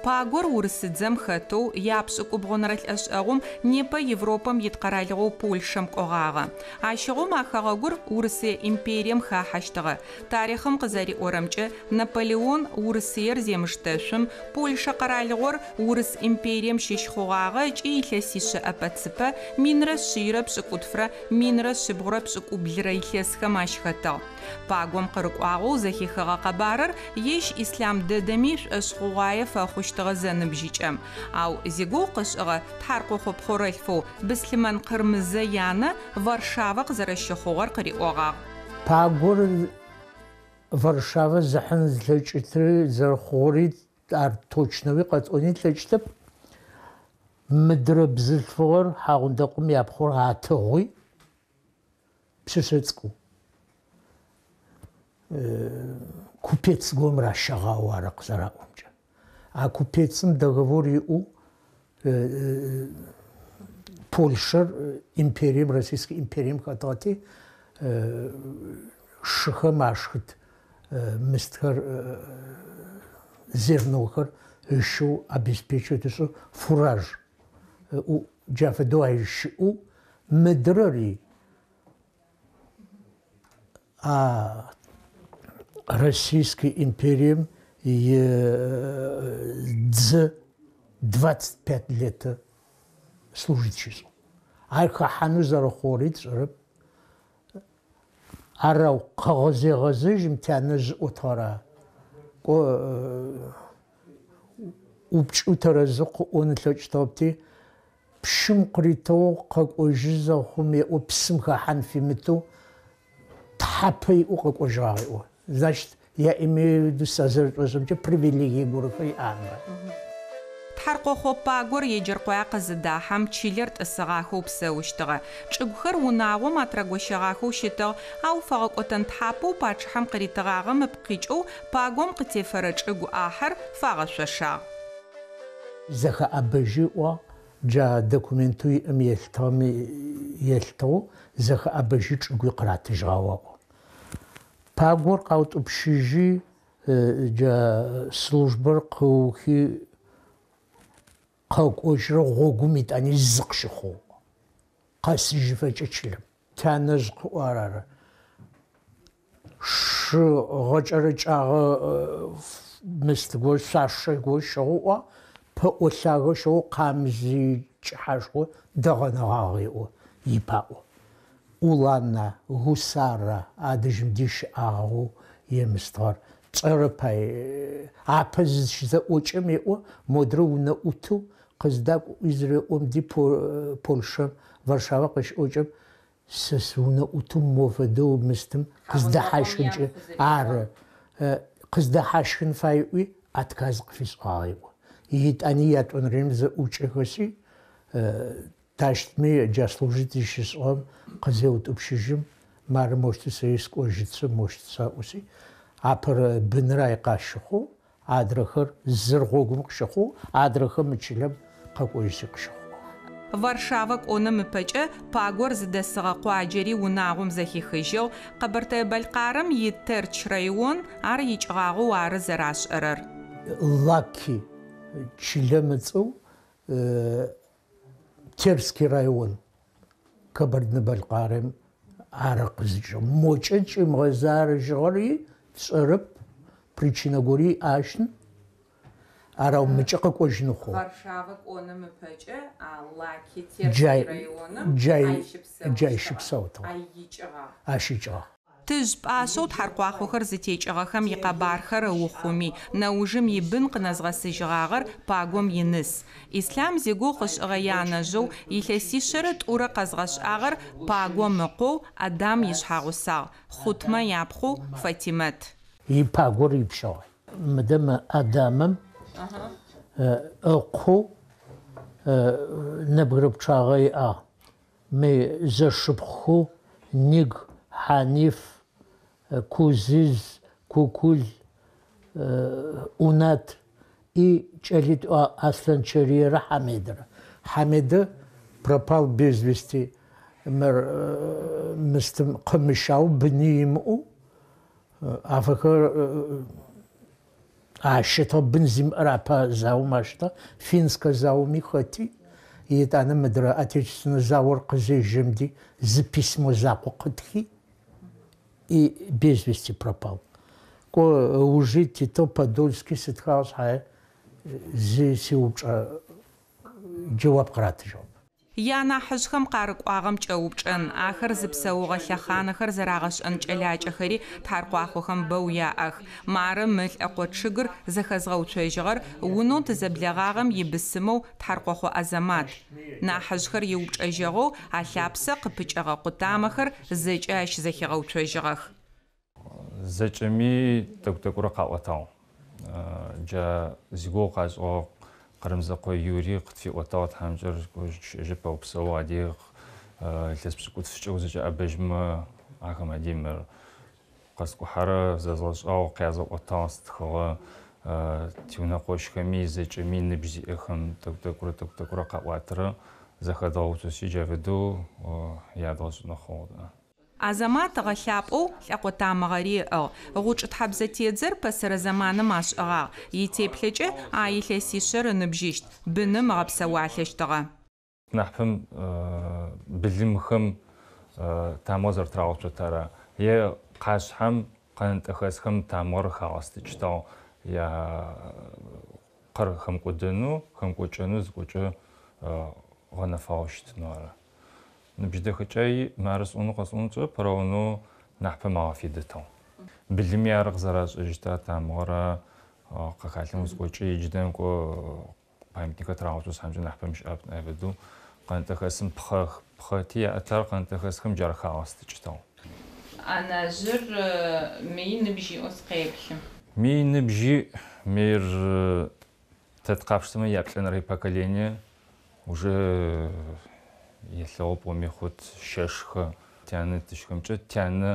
Пагор урысыдзэм хэтэу япшӏыкӏубгъонэрэ лӏэшӏэгъум непэ Европэм ит къэралыгъоу Польшэм кӏогъагъэ. Ащыгъум ахэгъэгур Урысые империем хахьэщтыгъэ. Тарихым къызэриӏорэмкӏэ Наполеон Урысыер земыштэшъум, Польшэ къэралыгъор Урыс империем щыщ хъугъагъэ ыкӏи илъэсишъэ ӏэпэ-цыпэ минрэ шъийрэ пшӏыкӏутфрэ минрэ шъибгъурэ пшӏыкӏублырэ илъэсхэм ащхэтыгъ. Пагом къырыкӏуагъэу зэхихыгъэ къэбарыр ещ ислам дэдэми шӏошъхъугъае фэхъущтыгъэ зэныбжьыкӏэм. Ау зигоу къышӏыгъэ Тхьаркъохъо-Пхъорэлъфэу Быслъмэн Къырмызэ янэ Варшава къызэрэщыхъугъэр къыриӏогъагъ. Пагор Варшава зыхьын злъэкӏытыр зэрэхъугъэри ар точноуи къэтӏони тлъэкӏытэп. Мыдрэ бзылъфыгъэр хьагъундэ япхъор атыгъуи пшъэшъэцӏкӏу. Купец гом ращагъау ары къызэраӏомкӏэ. А купецым договор иӏу Польшэр империем, Российскэ империем хэтыгъэти шыхэм ашхыт мыстхэр зернохэр ышъэу обеспечивэу фураж джафэдэу ащыӏэу мыдрэри Российской империем дзы 25 лет служить число. Ар хахану зарахорит шарап. Арау қағазе жимтяны жотара. Упчутаразы он лочтопти пшим крито как ожиза хуме опсим хахан фимиту тхапай как ожаио. Значит, я имею в виду созерцание привилегии гурфай анга. Тхьаркъохъо Пагор еджэркъуя къызыдахьэм чылэр тӏысыгъахэу псэущтыгъэ. Чӏыгухэр унагъом атрагощэгъахэу щытыгъ, ау фэгъэкӏотэн тхьапэу пачыхьэм къыритыгъагъэм ыпкъикӏэу Пагом къытефэрэ чӏыгу ӏахьэр фагъэшъошагъ. Зэхэӏэбэжьыӏо джа документу иӏэм елъытыгъэу зэхэӏэбэжьы чӏыгуи къыратыжьыгъэу. Пагор къаутӏупщыжьи джа службэр къыухи къэкӏожьрэ гъогум итӏани зы къыщыхъугъ. Къэсыжьыфэкӏэ чылэм. Тянэжъ къыӏуар ары. Шы гъэкӏэрыкӏагъэ мыстыгъо шъуашэго щыгъуӏо пэӏолъагъэ щыгъу къамзи кӏыхьашхо дэгъэнэгъагъеӏо ипаӏо. Уланна, гусара адыжьым дищыӏагъэу емыстыгъэр. Пшӏэрэпай апэ зыщызэӏокӏэм еӏо модрэ унэӏутэу къыздакӏу изрэӏом ди Польшэм Варшава къыщыӏокӏэм сэ сыунэӏутэу мофэдэу мыстым къыздахьашхынкӏэ ары къыздахьашхын фаиӏуи отказ къыфишӏагъ еӏо. Итӏани ятӏонэрэм зэӏукӏэхэси тащтми джа служит ищышӏыгъэм къызеутӏупщыжьым мары моштэ сэ скӏожьыцэ моштэ саӏоси апэрэ бынрэ къащыхъу адрэхэр зыр гъогум къыщыхъу адрэхэм ычылэм къэкӏожьи къыщыхъу. Варшава кӏоным ыпэкӏэ Пагор зыдэсыгъэ къуаджэри унагъом зэхихыжьыгъ Къэбэртэй-Балъкъэрэм итэрч район ар икӏыгъагъэу ары зэрашӏэрэр. Лаки чылэмыцӏэу Терский район Кабардино-Балъкъэрэм ары къызыкӏыгъ. Мокӏэ кӏымгъэзарыжьыгъэри шӏэрэп причинэ гори ашын арау мыкӏэ къэкӏожьын хъу. Варшава кӏоным ыпэкӏэ Лаки Терский районым джай щыпсэу. ай икӏыгъагъ. Ащыкӏыгъ. Тыж пӏашъэу тхьаркъуахъохэр зытекӏыгъэхэм икъэбархэр ухъуми, нэужым ибын къынэзгъэсыжьыгъагъэр пагом иныс. Ислъам зигугъу къышӏыгъэ янэжъэу илъэсишэрэ тӏурэ къэзгъэшӏагъэр пагом мыкъоу Адам ишъхьагъусагъ, Хъутмэ япхъу Фатимэт. Ипагор ипшъагъ. Мыдэм Адамым ыкъу нэбгырэ пчъагъэ иӏагъ. Мы зэшыпхъу Ник, Ханиф, Кузиз, Кукул, Унат и кӏэлитӏу Аслъэн Чэриерэ Хамедрэ. Хамедэ пропал без вести. Мыстым къымыщау быни имыӏу афэхэр ащытэ бын зимыӏэр апа заум ащтэ финскэ зауми хэти итӏанэ мыдрэ отечественный завор къызежьэмди зы письмо закъо къытхи и без вести пропал. Ко ужи Тито Подольский сытхагъ шъхьае зи сиупчӏэ джэуап къратыжьыгъ. Янахьыжъхэм къарыкӏуагъэм кӏэупчӏэн, ахэр зыпсэугъэ лъэхъанэхэр зэрагъэшӏэн кӏэлакӏэхэри тхьаркъуахъохэм бэу яӏэх. Мары мылӏэкъо чъыгыр зэхэзгъэуцожьыгъэр унэу тызэблэгъагъэм ибысымэу тхьаркъуахъо Азамат. Нахьыжъхэр иупчӏэжьэгъэу алъапсэ къыпыкӏэгъэ къутамэхэр зэкӏэ ащ зэхигъэуцожьыгъэх. Зэкӏэми тӏэкӏу-тӏэкӏурэ къаӏотагъ. Джа зигугъу къашӏыгъэ Къырымзэкъо Юрий къытфиӏотагъ тхьамыкӏэ щыӏэжьы пэупсэу адег илъэс пшӏыкӏутфкӏэу зэкӏэӏэбэжьмэ ахэм адеим къэскӏухьэрэ зэзгъэшӏагъэу къязэӏотагъ стхыгъэ тиунэкъощхэми зэкӏэми ныбжь зиӏэхэм тӏэкӏу-тӏэкӏурэ къаӏуатэрэ зэхэдгъэуцоси джафэдэу ядгъэшӏынэ хъугъ. Азамат гъэлъапӏэу лӏэкъотамыгъэри ыӏыгъ. Гъукӏэ тхьабзэ тедзэр пэсэрэ зэманым ашӏыгъагъ. Итеплъэкӏэ илъэсишъэр ыныбжьыщт, быным ыгъэпсэуалъэщтыгъэ. Нахьпэм былымхэм тамыгъэ зэрэтрагъэуцотара е къашъхьэм къэнтӏэхэсхэм тамыгъэр хагъэстыкӏытагъ. Я къыр хэмкӏодэнэу хэмкӏокӏэнэу зыкӏокӏэ гъэнэфагъэу щытынэу ары. Ныбжьыдэхэкӏэ мэрысӏонэу къэсӏоныкӏэ пэрэунэу нахьпэ магъэфедэтагъ. Былыми ары къызэрашӏэжьыта тамыгъэрэ къэхалъэм узыкӏокӏэ иджыдэм кӏо памятникэр трагъэуцо схьамкӏэ нахьпэ мышӏапӏ набэдэу къэнтӏэхэсым пхъэти яӏэтагъ, къэнтӏэхэсхэм джары хагъэстыкӏытагъ. Анажъыр мый ныбжьыӏо скъеплъы. Мый ныбжьы мыер тэткъапштэмэ яплӏэнэрэ поколение уже елъэгъу пӏоми хъут щэшхэ тянэ тышхэмкӏэ тянэ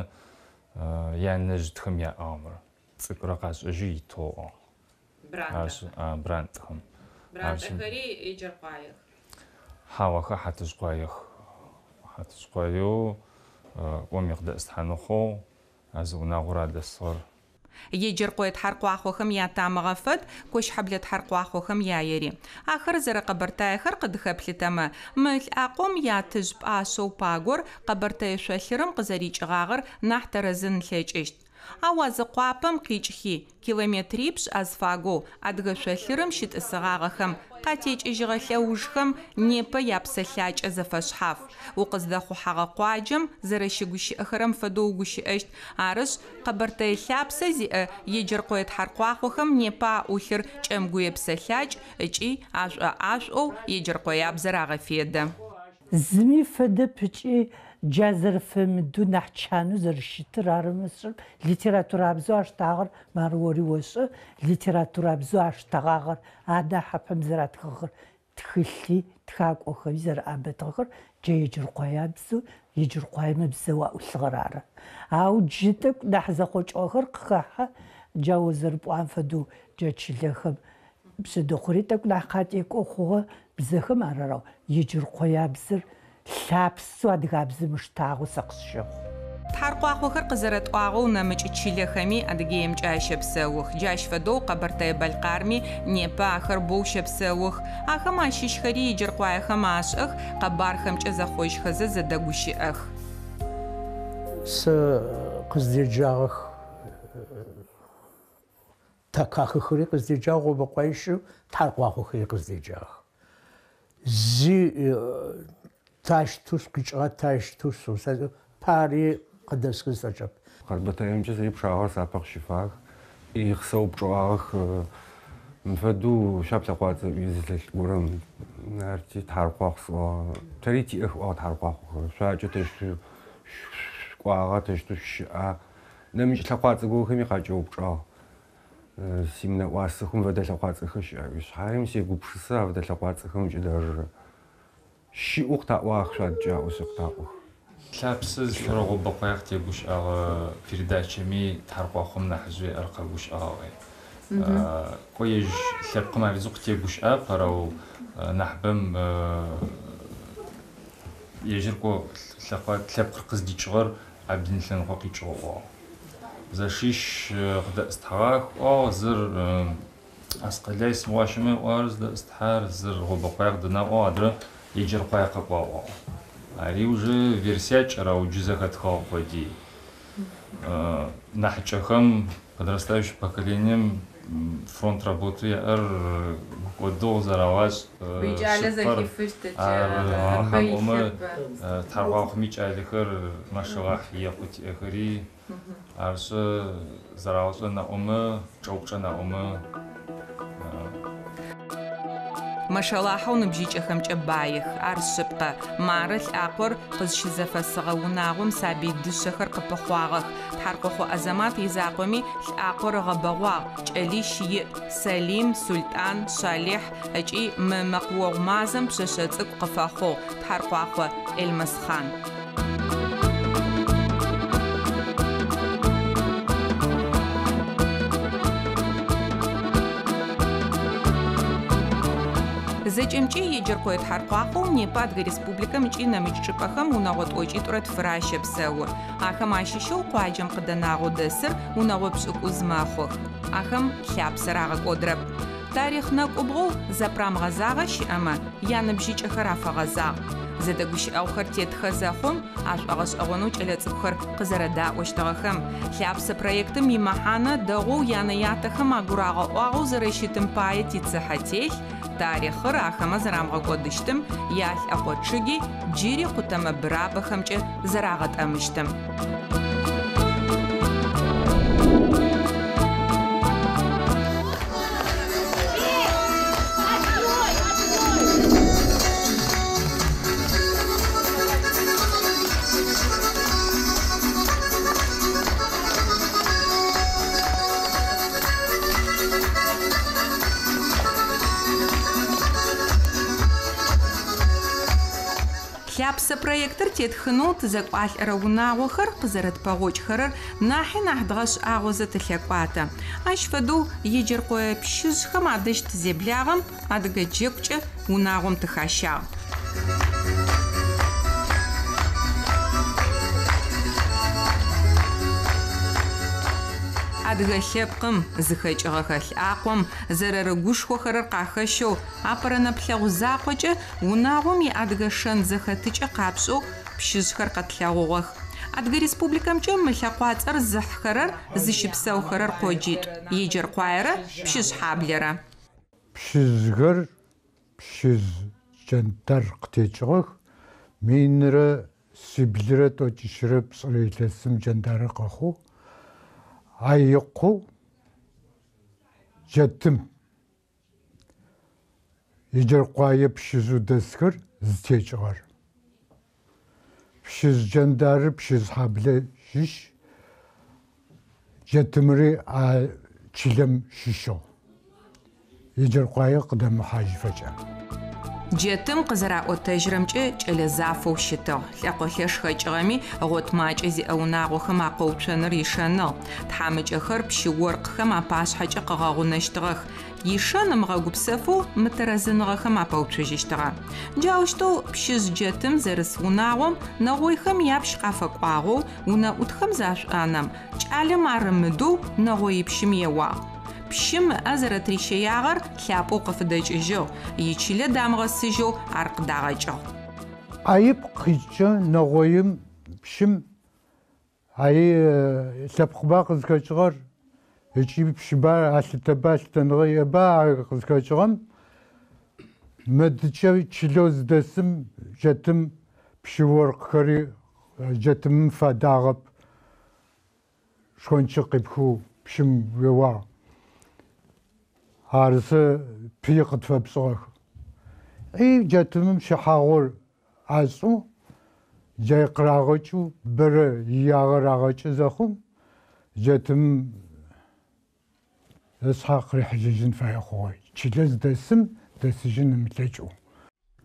янэжъытхэм яӏагъмэр цӏыкӏурэ къашӏэжьы итоӏагъ. Брантхэм. Брантхэри иджыркъуаех. Хьауэхэр хьатыжъкъуаех. Хьатыжъкъуаеу ӏом икъыдэӏыстхьанэхъоу азыунагъорэ адэсыгъэр. Еджэркъое тхьаркъуахъохэм ятамыгъэ фэд кощхьэблэ тхьаркъуахъохэм яери. Ахэр зэрэкъэбэртаехэр къыдыхэплъытэмэ, мылӏакъом ятыжъ пӏашъэу пагор къэбэртае шъолъырым къызэрикӏыгъагъэр нахь тэрэзын лъэкӏыщт. Ау азыкъуапэм къикӏхи километрипшӏ азфагоу адыгэ шъолъырым щытӏысыгъагъэхэм къатекӏыжьыгъэ лъэужхэм непэ япсэлъакӏэ зэфэшъхьаф. Укъыздэхъухьагъэ къуаджэм зэрэщыгущыӏэхэрэм фэдэу угущыӏэщт. Арышъ къэбэртае лъапсэ зиӏэ еджэркъое тхьаркъуахъохэм непэ аӏулъыр кӏэмгуе псэлъакӏ ыкӏи ашӏоӏашӏоу еджэркъоябзэр агъэфедэ. Зыми фэдэ пыкӏи джазэрфэмыду нахь чану зэрыщытыр арымысыр литературабзэу аштагъэр марыори ошӏы литературабзэу аштагъагъэр адэ хьапэм зэратхыгъэр тхылъи тхакӏохэми зэрыӏэбэтыгъэр джэ еджэркъоябзэу еджэркъоемэ бзэу аӏулъыгъэр ары. Ау джы тӏэкӏу нахь зэхъокӏыгъэхэр къыхахьэ джау зэрыпӏуам фэдэу джэ чылэхэм пшъэдэхъури тӏэкӏу нахь къатекӏо хъугъэ бзэхэм арарау еджэркъоябзэр лъапсэу адыгабзэм ыштагъэу сэ къысщыгъ. Тхьаркъуахъохэр къызэрэтӏуагъэу нэмыкӏ чылэхэми Адыгеемкӏэ ащэпсэух. Джащ фэдэу Къэбэртае Балкъарми непэ ахэр боу щэпсэух. Ахэм ащыщхэри еджэркъуаехэм ашӏых, къэбархэмкӏэ зэхъожьхэзэ зэдэгущыӏэх. Сэ къыздеджагъэх такахыхэри къыздеджагъ гъобэкъуаищэу тхьаркъуахъохэри къыздеджагъэх. Зи тащтус къикӏыгъэ тащтус пари къыдэсхы зэкӏэп. قربتهم جزء بشاور سابق شفاك يخسو بشواخ مفدو شاب تقوات يزل الورم نارتي تحرقاق سوا تريتي إخوة تحرقاق شاجة تشتو قواغا تشتو شاء نمج تقوات تقول خمي قاجو بشوا سيمنا واسخم فدا تقوات خش عيش هاي مسيقو بشسا فدا تقوات خم جدار شي أختا واخ شاد جاو سقطاقو Tlapsız şuraya bakmak teguş ağa передачами tarqaqım nahzui arqaguş ağa. Koyej tlapqım arzuq teguş ağa parau nahbam yejirko tlapqır qız diçğır abdinlan qaqiçğo. Zaşiş qda istahaq o zır asqalay swaşımı arz da istihar zır qobaqaq dana o adra yejir qaqa qo. Ари уже версия чара уджизаха тхаоди. Нахчахам подрастающим поколением фронт работы годо зараваш. Вичале захифыште чара. Тарвах мичалихер машалах яхут эхри. Арсы зараваш на умы, чаупча на умы. Машалахау ныбжьыкӏэхэмкӏэ баих, ар шъыпкъэ, мары лӏакъор къызщызэфэсыгъэ унагъом сабий дышъэхэр къыпыхъуагъэх. Тхьаркъохъо Азамат изакъоми лӏакъор ыгъэбэгъуагъ, кӏэлищ иӏ, Салим, Султан, Шалихь ыкӏи мы мэкъуогъу мазэм пшъэшъэ цӏыкӏу къыфэхъугъ Тхьаркъуахъо Элмэсхан. Зэкӏэмкӏи еджэркъое Тхьаркъуакъоу непэ Адыгэ Республикэм ыкӏи нэмыкӏ чӏыпӏэхэм унэгъо тӏокӏитӏурэ тфырэ ащэпсэу. Ахэм ащыщэу къуаджэм къыдэнагъо дэсыр унэгъо пшӏыкӏуз мэхъух. Ахэм лъапсэр агъэкӏодрэп. Тарихъ нэкӏубгъоу зэпрамыгъэзагъэ щыӏэмэ яныбжьыкӏэхэр афэгъэзагъ. Зэдэгущыӏэухэр тетхэ зэхъум ашӏуагъэшӏэгъонэу кӏэлэцӏыкӏухэр къызэрэдаӏощтыгъэхэм. Лъапсэ проектым имэхьанэ дэгъоу янэ-ятэхэм агурагъэӏуагъэу зэрэщытым пае тицыхьэ телъ, тарихъыр ахэмэ зэрамыгъэкӏодыщтым, ялъэкъо чъыги джыри къутэмэ бырабэхэмкӏэ зэрагъэтӏэмыщтым. Лъапсэ проектыр тетхынэу тызэкӏуалӏэрэ унагъохэр къызэрэтпэгъокӏхэрэр нахьи нахь дгъэшӏагъо зэтылъэкӏуатэ. Ащ фэдэу еджэркъое пщыжъхэм адэжь тызеблагъэм адыгэ джэгукӏэ унагъом тыхащагъ. Адыгэ лъэпкъым зыхэкӏыгъэхэ лӏакъом зэрэрыгушхохэрэр къахэщэу апэрэ нэплъэгъу закъокӏэ унагъом иадыгэ шэн зэхэтыкӏэ къапшӏэу пщыжъхэр къэтлъэгъугъэх. Адыгэ Республикэмкӏэ мы лъэкъуацӏэр зыхьхэрэр зыщыпсэухэрэр къоджитӏу. Еджэркъуаерэ пщыжъ хьаблэрэ. Пщыжъхэр пщыжъ джэнтэр къытекӏыгъэх. Минрэ сиблрэ тӏокӏищрэ пшӏырэ илъэсым джэнтэрэ къэхъу. Айыкъу джэтым еджэркъуае пщыжъу дэсхэр зытекӏыгъэр. Пщыжъ джэндары пщыжъ хьаблэ щыщ, джэтымри а чылэм щыщыгъ. Еджэркъуае къыдэмыхьажьыфэкӏэ. Джэтым къызэраӏотэжьрэмкӏэ кӏэлэзафэу щытыгъ. Лъэкъолъэшхэкӏыгъэми гъотмакӏэ зиӏэ унагъохэм акъоуцоныр ишэныгъ. Тхьамыкӏэхэр пщыоркъхэм апашъхьэкӏэ къыгъэгъунэщтыгъэх. Ишэным гъэгупсэфэу мытэрэзыныгъэхэм апэуцожьыщтыгъэ. Джаущтэу пщыжъ джэтым зэрыс унагъом нэгъойхэм япщ къафэкӏуагъэу унэӏутхэм зашӏуанэм кӏалэм арымыдэу нэгъоипщым еуагъ. Пщым зэрэтрищеягъэр лъапӏэу къыфыдэкӏыжьыгъ, ичылэ дамыгъэсыжьэу ар къыдагъэкӏыгъ. Айып къикӏэ нэгъоим пщым ай лъэпкъба къызхэкӏыгъэр ыкӏи пщыба алъытэба лъытэныгъэ еба къызхэкӏыгъэм мэдыкӏэ чылэу зыдэсым джэтым пщыоркъхэри джэтымым фэдагъэп. шхончы қипху пшим вева. Арсы пи қытфапсығақ. И жатымым шахағыр асу, жай қырағычу, бірі яғыр ағычы зақым, жатым ысхақры хажижін файқуғай. Чилез дәсім, дәсіжін үмітләчу.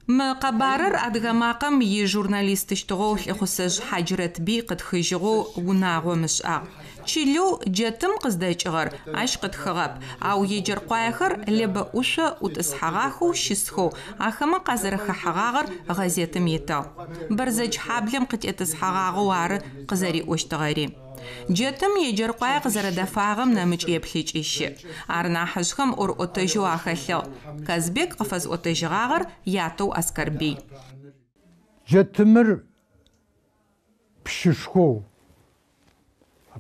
Мақабарыр адгамақым е журналистыштығу ліқусыж Хаджрет би қытхыжығу унағу мышақ. Чилю жетім қыздайчығыр, аш қытхығап, ау ежір қойқыр лебі ұшы ұт ысхағақу шисху, ақымы қазірі қағағыр ғазетім еті. Бірзіч хаблем қыт ет ысхағағу ары қызари өштіғари. Жетім ежір қойқ зірадафағым намыч еплеч еші. Арна хышқым ұр отыжу ақылы. Казбек қыфыз отыжығағыр яту аскарбей. Жетімір пшишху.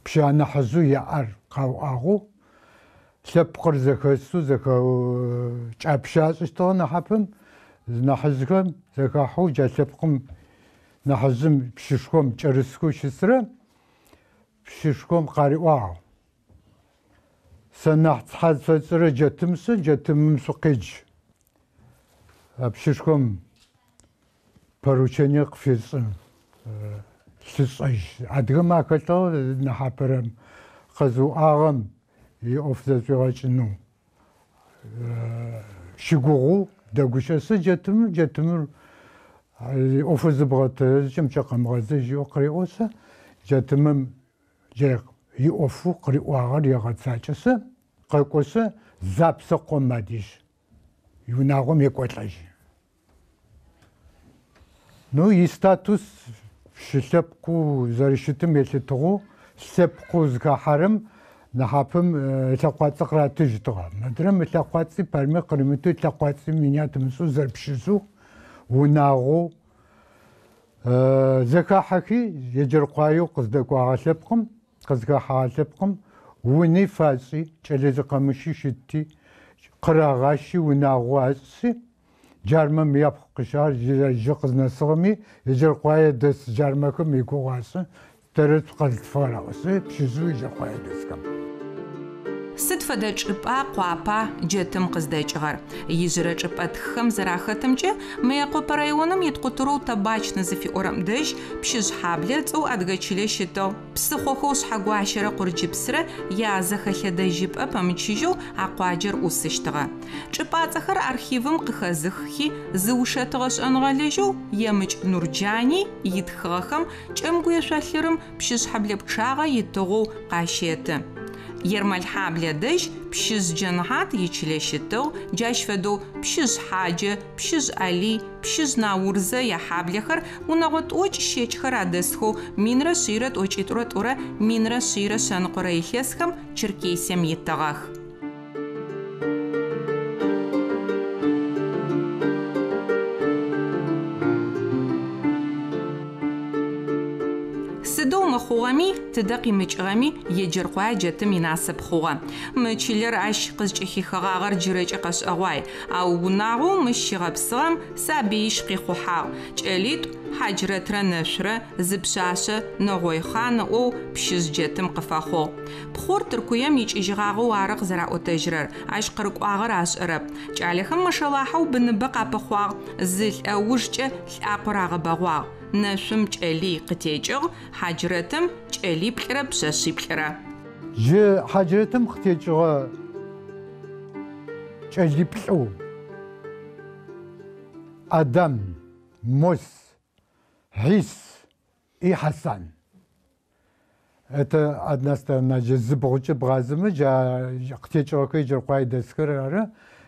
Пшана хазу яар қау ағу. Сепқыр зәкәсу зәкә чәпшас істіғын хапым. Нахызғым зәкәху жәсепқым нахызым пшишхум чәріску шысыры. Пшишком қариуау. Санахт хадфацыры жетімсі, жетімімсі қиж. Пшишком поручение қфесін. Сысайш. Адғым ақылтау нахапырым. Қызу ағым и офзазуғачыну. Шигуғу дәгушасы жетімір офызы бұғаты жымчақамғазы жиу қариуасы. Жетімім жай иофу қриуағыр еғатсачысы, қайқосы запсы қомадиш. Юнағым екуатлаж. Ну, и статус шисепку заришитым елетіғу, сепку згахарым, нахапым лақуатсы қыраты житыға. Мәдірім лақуатсы парме қырымыты лақуатсы минятымсу зарпшису, унағу, зәкахаки ежірқайу қыздакуаға сепқым, қызға хағалепқым, уыны фасы, чәлезі қамышы шетті, қырағашы унағу әсі, жармым япқы қышар, жықызна сығымы, ежір қойы дәс жармакым екуғасы, тәріт қазытфарағысы, пшізу ежір қойы дәскім. Сыд фэдэ чӏыпӏа къуапа джэтым къыздэкӏыгъэр. Ижърэ чӏыпӏэ тхыхэм зэрахэтымкӏэ Мыекъуапэ районым иткъутэрэу табачнэ зыфиӏорэм дэжь пшыжь хьаблэ цӏыу Адыгэ чылэ щытыгъ. Псыхъохэу шъхьэгуащэрэ къурджыпсрэ язэхэлъэдэжьыпӏэ пэмычыжьэу акъуаджэр ӏусыщтыгъэ. Чӏыпӏацӏэхэр архивым къыхэзыххи зыушэтыгъэ шӏэныгъэлэжьэу Емыкӏ Нурджани итхыгъэхэм кӏэмгу ешъолъырым пшыжь хьаблэ пчъагъэ итыгъэу къащеты. Ермэлхьаблэ дэжь пшыжь джэнхьат ичылэ щытыгъ, джащ фэдэу пшыжь хьаджэ, пшыжь ӏали, пшыжь наурзэ яхьаблэхэр унэгъо тӏокӏ щэкӏхэр адэсхэу минрэ шъирэ тӏокӏитӏурэ тӏурэ минрэ шъирэ шъэныкъорэ илъэсхэм Черкесием итыгъэх. Сыдэу мыхъугъэми тыдэ къимыкӏыгъэми еджэр къуай джэтым инасып хъугъэ. Мы чылэр ащ къызкӏыхихыгъагъэр джырэкӏэ къэшӏэгъуай, ау унагъоу мы щыгъэпсыгъэм сабыищ къихъухьагъ. Кӏэлитӏу Хаджрэтрэ нэшъурэ зыпшъашъэ нэгъойхъа ныӏоу пшыжь джэтым къыфэхъугъ. Пхъур Тыркуем икӏыжьыгъагъэу ары къызэраӏотэжьырэр, ащ къырыкӏуагъэр ашӏэрэп. Кӏалэхэм мэшэлахьэу быныбэ къапыхъуагъ, зы лӏэужкӏэ лӏакъор агъэбэгъуагъ. Нэшъум кӏэли къытекӏыгъ, Хаджрэтым кӏэлиплӏрэ пшъэшъиплӏрэ. Жы Хаджрэтым къытекӏыгъэ кӏэлиплӏу Адам, Мос, Хис и Хасан. Это одна сторона зыбгъукӏэ бгъазымэ къытекӏыгъэхэр иджыркъуай дэсхэр ары.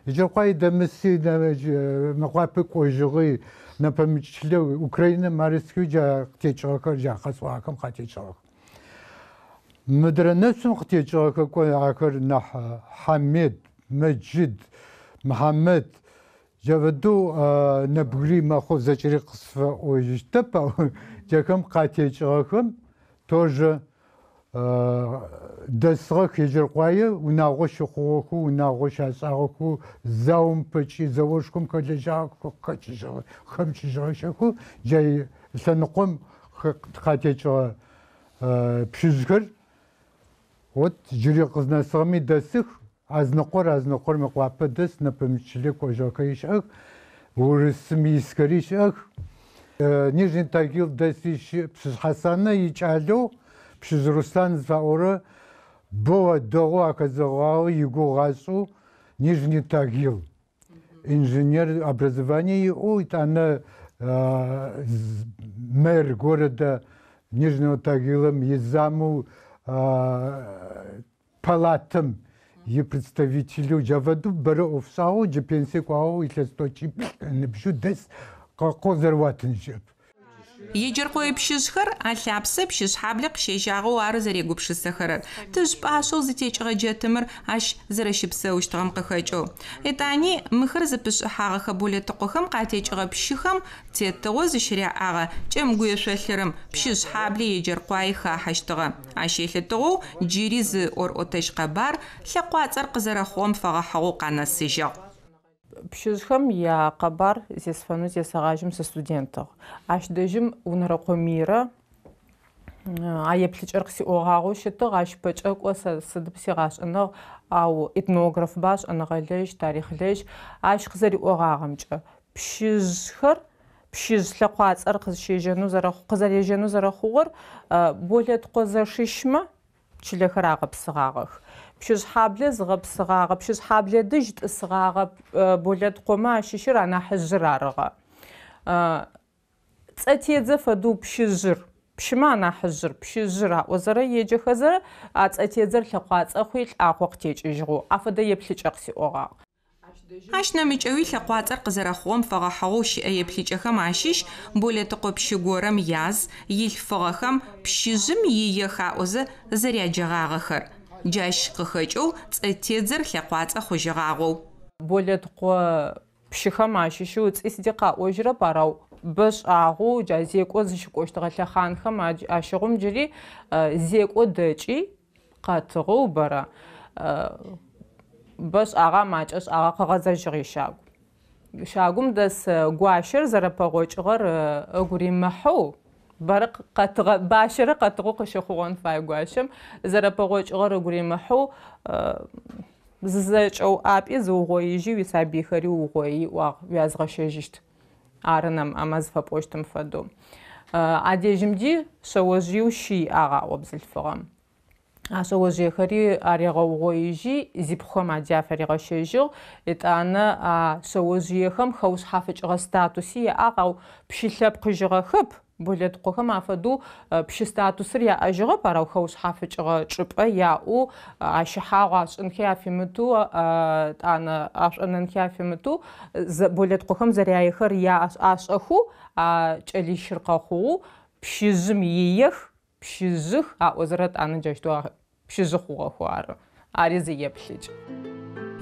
Иджыркъуай дэмыси мэкъуапэ кӏожьыгъи напомичле Украина мариску къытекӏыгъэхэр къэсӏуахэм къатекӏыгъэх. Мыдрэнэсым къытекӏыгъэхэр нахь Хамед, Мэджид, Мухаммед жавэдэу нэбгыри мэхъу зэкӏэри къысфэӏожьыщтэп, джэхэм къатекӏыгъэхэм тоже дэсгъэх иджыркъуае унагъо щыхъугъэхэу, унагъо щашӏагъэхэу, заум пэкӏи зэошхом хэлэжьагъэхэу, хэмчыжьыгъэщэхэу джай лъэныкъом къатекӏыгъэ пшыжьхэр Вот жюри кызнасыгыми дэсых, азныкор мыкъуапэ дэс, напэмчилэ кожакэ ищыӏэх, урысыми искэри ищыӏэх. Нижний Тагил дэсищ Пшызхьасанэ икӏалэу, Пшыз Руслан зыфаӏорэ бо дэгъоу ахэзэгъуагъэу игу гъашӏэу Нижний Тагил. Инженер образование иӏэу, итӏанэ мэр города Нижнего Тагилом изаму палатам и представителю Джаваду бэрэ офсау, джи пенсие куау илъэсточи ныбжу дэс къозэрватын жэп. Еджэркъой пщыжьхэр алъапсэ пщыжьхьаблэ къыщежьагъэу ары зэрегупшысэхэрэр. Тыжь пӏашъэу зытекӏыгъэ джэтымыр ащ зэрэщыпсэущтыгъэм къыхэкӏэу. Етӏани мыхэр зыпышӏыхьагъэхэ болэтыкъохэм къатекӏыгъэ пщыхэм тетыгъо зыщыряӏагъэ кӏэмгуешъолъырэм пщыжьхьаблэ еджэркъуаи хахьэщтыгъэ. Ащ елъытыгъэу джыри зы ӏорӏотэжь къэбар лъэкъуацӏэр къызэрэхъугъэм фэгъэхьыгъэу къанэсыжьыгъ. Пщыжьхэм я къэбар зесфэну зесэгъажьым сэ студентыгъ. Ащ дэжьым унэрэкъо мирэ аеплъыкӏэр къысиӏогъагъэу щытыгъ, ащ пэкӏэкӏо сыд сигъашӏэныгъ, ау этнограф башӏэныгъэлэжь, тарихълэжь, ащ къызэриӏогъагъэмкӏэ пщыжьхэр пщыжь лъэкъуацӏэр къызэрежьэнэу зэрэхъугъэр болэткъо зэшищмэ чылэхэр агъэпсыгъагъэх. Пщыжьхьаблэ зыгъэпсыгъагъэ, пщыжьхьаблэ дыжь тӏысыгъагъэ болэткъомэ ащыщыр анахьыжьыр арыгъэ. Цӏэтедзэ фэдэу пщыжьыр, пщымэ анахьыжьыр, пщыжьыр аӏозэрэ еджэхэзэрэ, а цӏэтедзэр лъэкъуацӏэхъуи лӏакъо къытекӏыжьыгъэу. Афэдэ еплъыкӏэ къысиӏогъагъ. Ащ нэмыкӏэуи лъэкъуацӏэр къызэрэхъугъэм фэгъэхьыгъэу щыӏэ еплъыкӏэхэм ащыщ болэтыкъо пщыгорэм яз, илъфыгъэхэм пщыжьым иех аӏозэ зэряджэгъагъэхэр. Джащ къыхэкӏэу цӏэтедзэр лъэкъуацӏэ хъужьыгъагъэу. Болэтыкъо пщыхэм ащыщэу ыцӏи сыди къаӏожьырэп, арау бэшӏагъэу джа зекӏо зыщыкӏощтыгъэ лъэхъанхэм ащыгъум джыри зекӏо дэкӏи къэтыгъэу бэрэ. Бэшӏагъэ макӏэшӏагъэ къэгъэзэжьыгъ ищагу. Щагум дэс гуащэр зэрэпэгъокӏыгъэр ыгу римыхьэу бэрэ бащэрэ къэтыгъэу къыщыхъугъэн фай гуащэм зэрэпэгъокӏыгъэр ыгу римыхьэу зызэкӏэу ӏапӏи зыугъоижьи уисабийхэри угъои ӏуагъ уязгъэщэжьыщт. Ары амаз фэпӏощтым фэдэу. Адежьымди шъэожъыеу щиӏагъ аӏо бзылъфыгъэм. Шъэожъыехэри арегъэугъоижьи зипхъухэм адяф арегъэщэжьыгъ. Етӏанэ шъэожъыехэм хэушъхьафыкӏыгъэ статуси яӏагъ, ау пщылъэпкъыжьыгъэхэп болэтыкъохэм афэдэу пщы статусыр яӏэжьыгъэп, арау хэушъхьафыкӏыгъэ чӏыпӏэ яӏу ащыхьагъ ашӏынхи афимыту, тӏанэ ашӏонэнхи афимыту болэтыкъохэм зэряехэр ашӏэху кӏэлищыр къэхъугъу пщыжьым иех, пщыжьых аӏозэрэ тӏанэ джащтэу пщыжьы хъугъэху ары. Ари зыеплъыкӏ.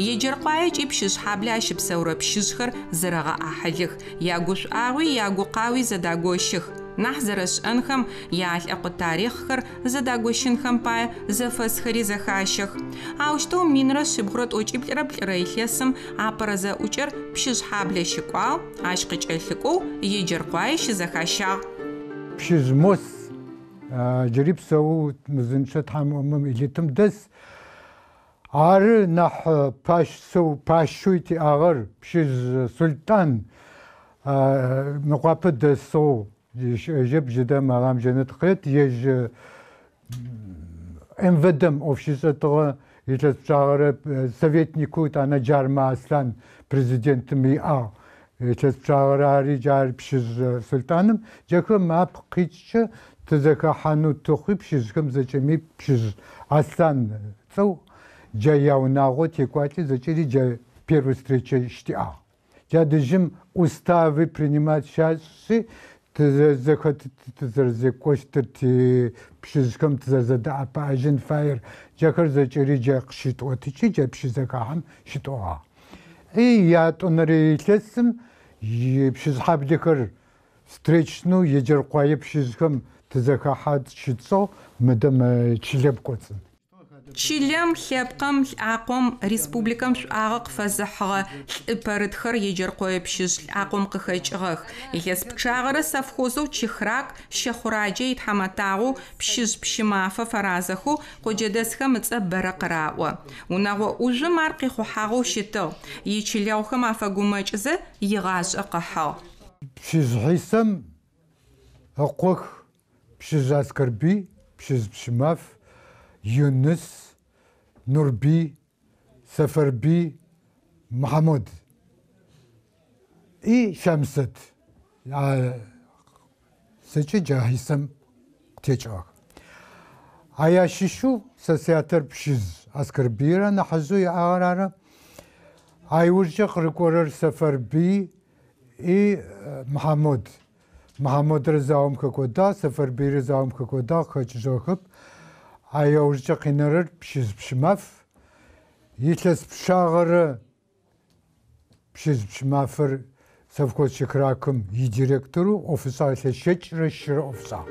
Еджэркъуаекӏи пщыжьхьаблэ ащыпсэурэ пщыжьхэр зэрэгъэӏахьылых, ягушӏуагъуи ягукъауи зэдагощых. Нахь зэрэшӏэнхэм ялӏэкъо тарихъхэр зэдагощынхэм пае зэфэсхэри зэхащэх. Аущтэу минрэ шъибгъурэ тӏокӏиплӏрэ плӏырэ илъэсым апэрэ зэӏукӏэр пщыжьхьаблэ щыкӏуагъ, ащ къыкӏэлъыкӏоу еджэркъуаи щызэхащагъ. Пщыжьмос джыри псэу мызыншъо тхьамыӏомэм илитым дэс ары нахь пащэу тиӏагъэр пщыжь Султан мыкъуапэ дэсэу щыӏэжьэп жьыдэм агъамжэнэ тхъет ежь МВД-м офщишӏэтыгъэ илъэс пчъагъэрэ советнику тӏанэ Джармэ Аслъан президентым иӏагъ. Илъэс пчъагъэрэ ари джар пщыжь Султаным джэхэм мап къикӏкӏэ тызэхэхьанэу тыхъуи пщыжьхэм зэкӏэми пщыжь Аслъан цӏэу джа яунагъо текӏуати зэкӏэри джа первой встречэ щтиӏагъ. Джадэжьым уставы принимать щащи тызэрэзекӏощтыр пщыжьхэм тызэрэзэдэӏэпыӏэжьын фаер джахэр зэкӏэри джа къыщитӏотыкӏи джа пщыжьэхахьэм щытӏогъагъ. Ятӏонэрэ илъэсым пщыжьхьаблэхэр встречнэу еджэркъуае пщыжьхэм тызэхахьэ щыцӏэу мыдэм чылэп кӏоцӏым. Чилем лъэпкъым лӏакъом республикэм шӏуагъэ къыфэзыхьыгъэ лӏыпэрытхэр еджэркъое пщыжь лӏакъом къыхэкӏыгъэх. Илъэс пчъагъэрэ совхозэу Чихрак, Щэхъураджэ итхьаматагъэу пщыжь пщымафэ фэразэхэу къоджэдэсхэм ыцӏэ бэрэ къыраӏо. Унагъо ӏужъым ар къихъухьагъэу щытыгъ. Ичылэгъухэм афэгумэкӏызэ игъашӏэ къыхьыгъ. Пщыжьхьисэм ыкъох пщыжь Аскэрбий, пщыжь Пщымаф, Юныс, Нурбий, Сафарбий, Мухаммад и Шамсат. Сычы Джахисэм текӏыгъэх. Аящыщу сэ сятэр пщыжь Аскэрбийрэ нахьыжъу иӏагъэр ары. Айужкӏэ къырыкӏорэр Сафарбий и Мухаммад. Мухаммадрэ заом хэкӏодагъ, Сафарбийрэ заом хэкӏодагъ, хэкӏыжьыгъэхэп. Аяужкӏэ къинэрэр пщыжь Пщымаф. Илъэс пщагъэрэ пщыжь Пщымафэр совхоз Чихракым идиректору офицер илъэщэкӏрэ щырэ офицер.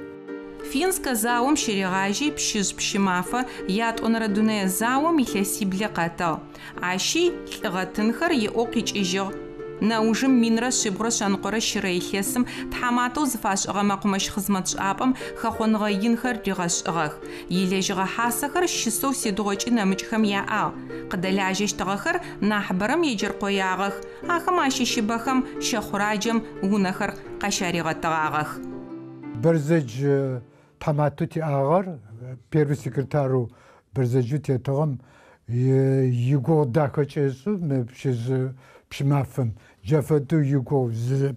Финскэ заом щыригъажьи пщыжь Пщымафэ ятӏонэрэ дунэе заом илъэсиблэ къэтыгъ. Ащи лӏыгъэ тынхэр иӏоу къикӏыжьыгъ. Наужым минрэ шъибгъурэ шъэныкъорэ щырэ илъэсым тхьаматэу зыфашӏыгъэ мэкъумэщ хъызмэт шӏапӏэм хэхъоныгъэ инхэр ригъэшӏыгъэх. Илэжьыгъэ хьасэхэр щысэу седыгъокӏи нэмыкӏхэм яӏагъ. Къыдэлажьэщтыгъэхэр нахьыбэрэм еджэркъоягъэх. Ахэм ащыщыбэхэм Щэхъураджэм унэхэр къащаригъэтыгъагъэх. Бэрзэдж тхьаматэу тиӏагъэр первый секретару Бэрзэджу тетыгъэм игугъ дахэкӏэ ешӏу пщыжь Пщымафэм джафэдэу игугъ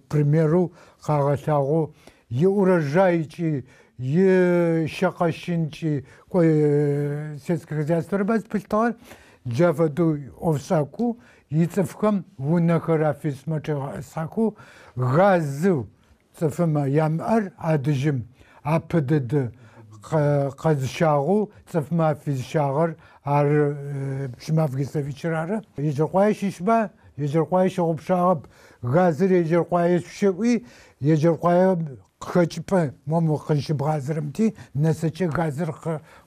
примеру къагъэлъагъоу иурожайкӏи ищэкъэщынкӏи сельское хозяйство пылътыгъэр джафэдэу ӏофшӏакӏоу ицӏыфхэм унэхэр офисмэ къегъэсакъоу газыу цӏыфым ямыӏэр адыжьым апэдэдэ къэзыщагъоу цӏыфмэ афизыщагъэр ар Пщымаф Гисовичыр ары. Еджэркъуае щыщмэ еджэркъуае щыгъупщагъэп. Газыр еджэркъуае щыӏуи еджэркъуае хэкӏыпӏэ мом къыщыбгъазырымти нэсэкӏэ газыр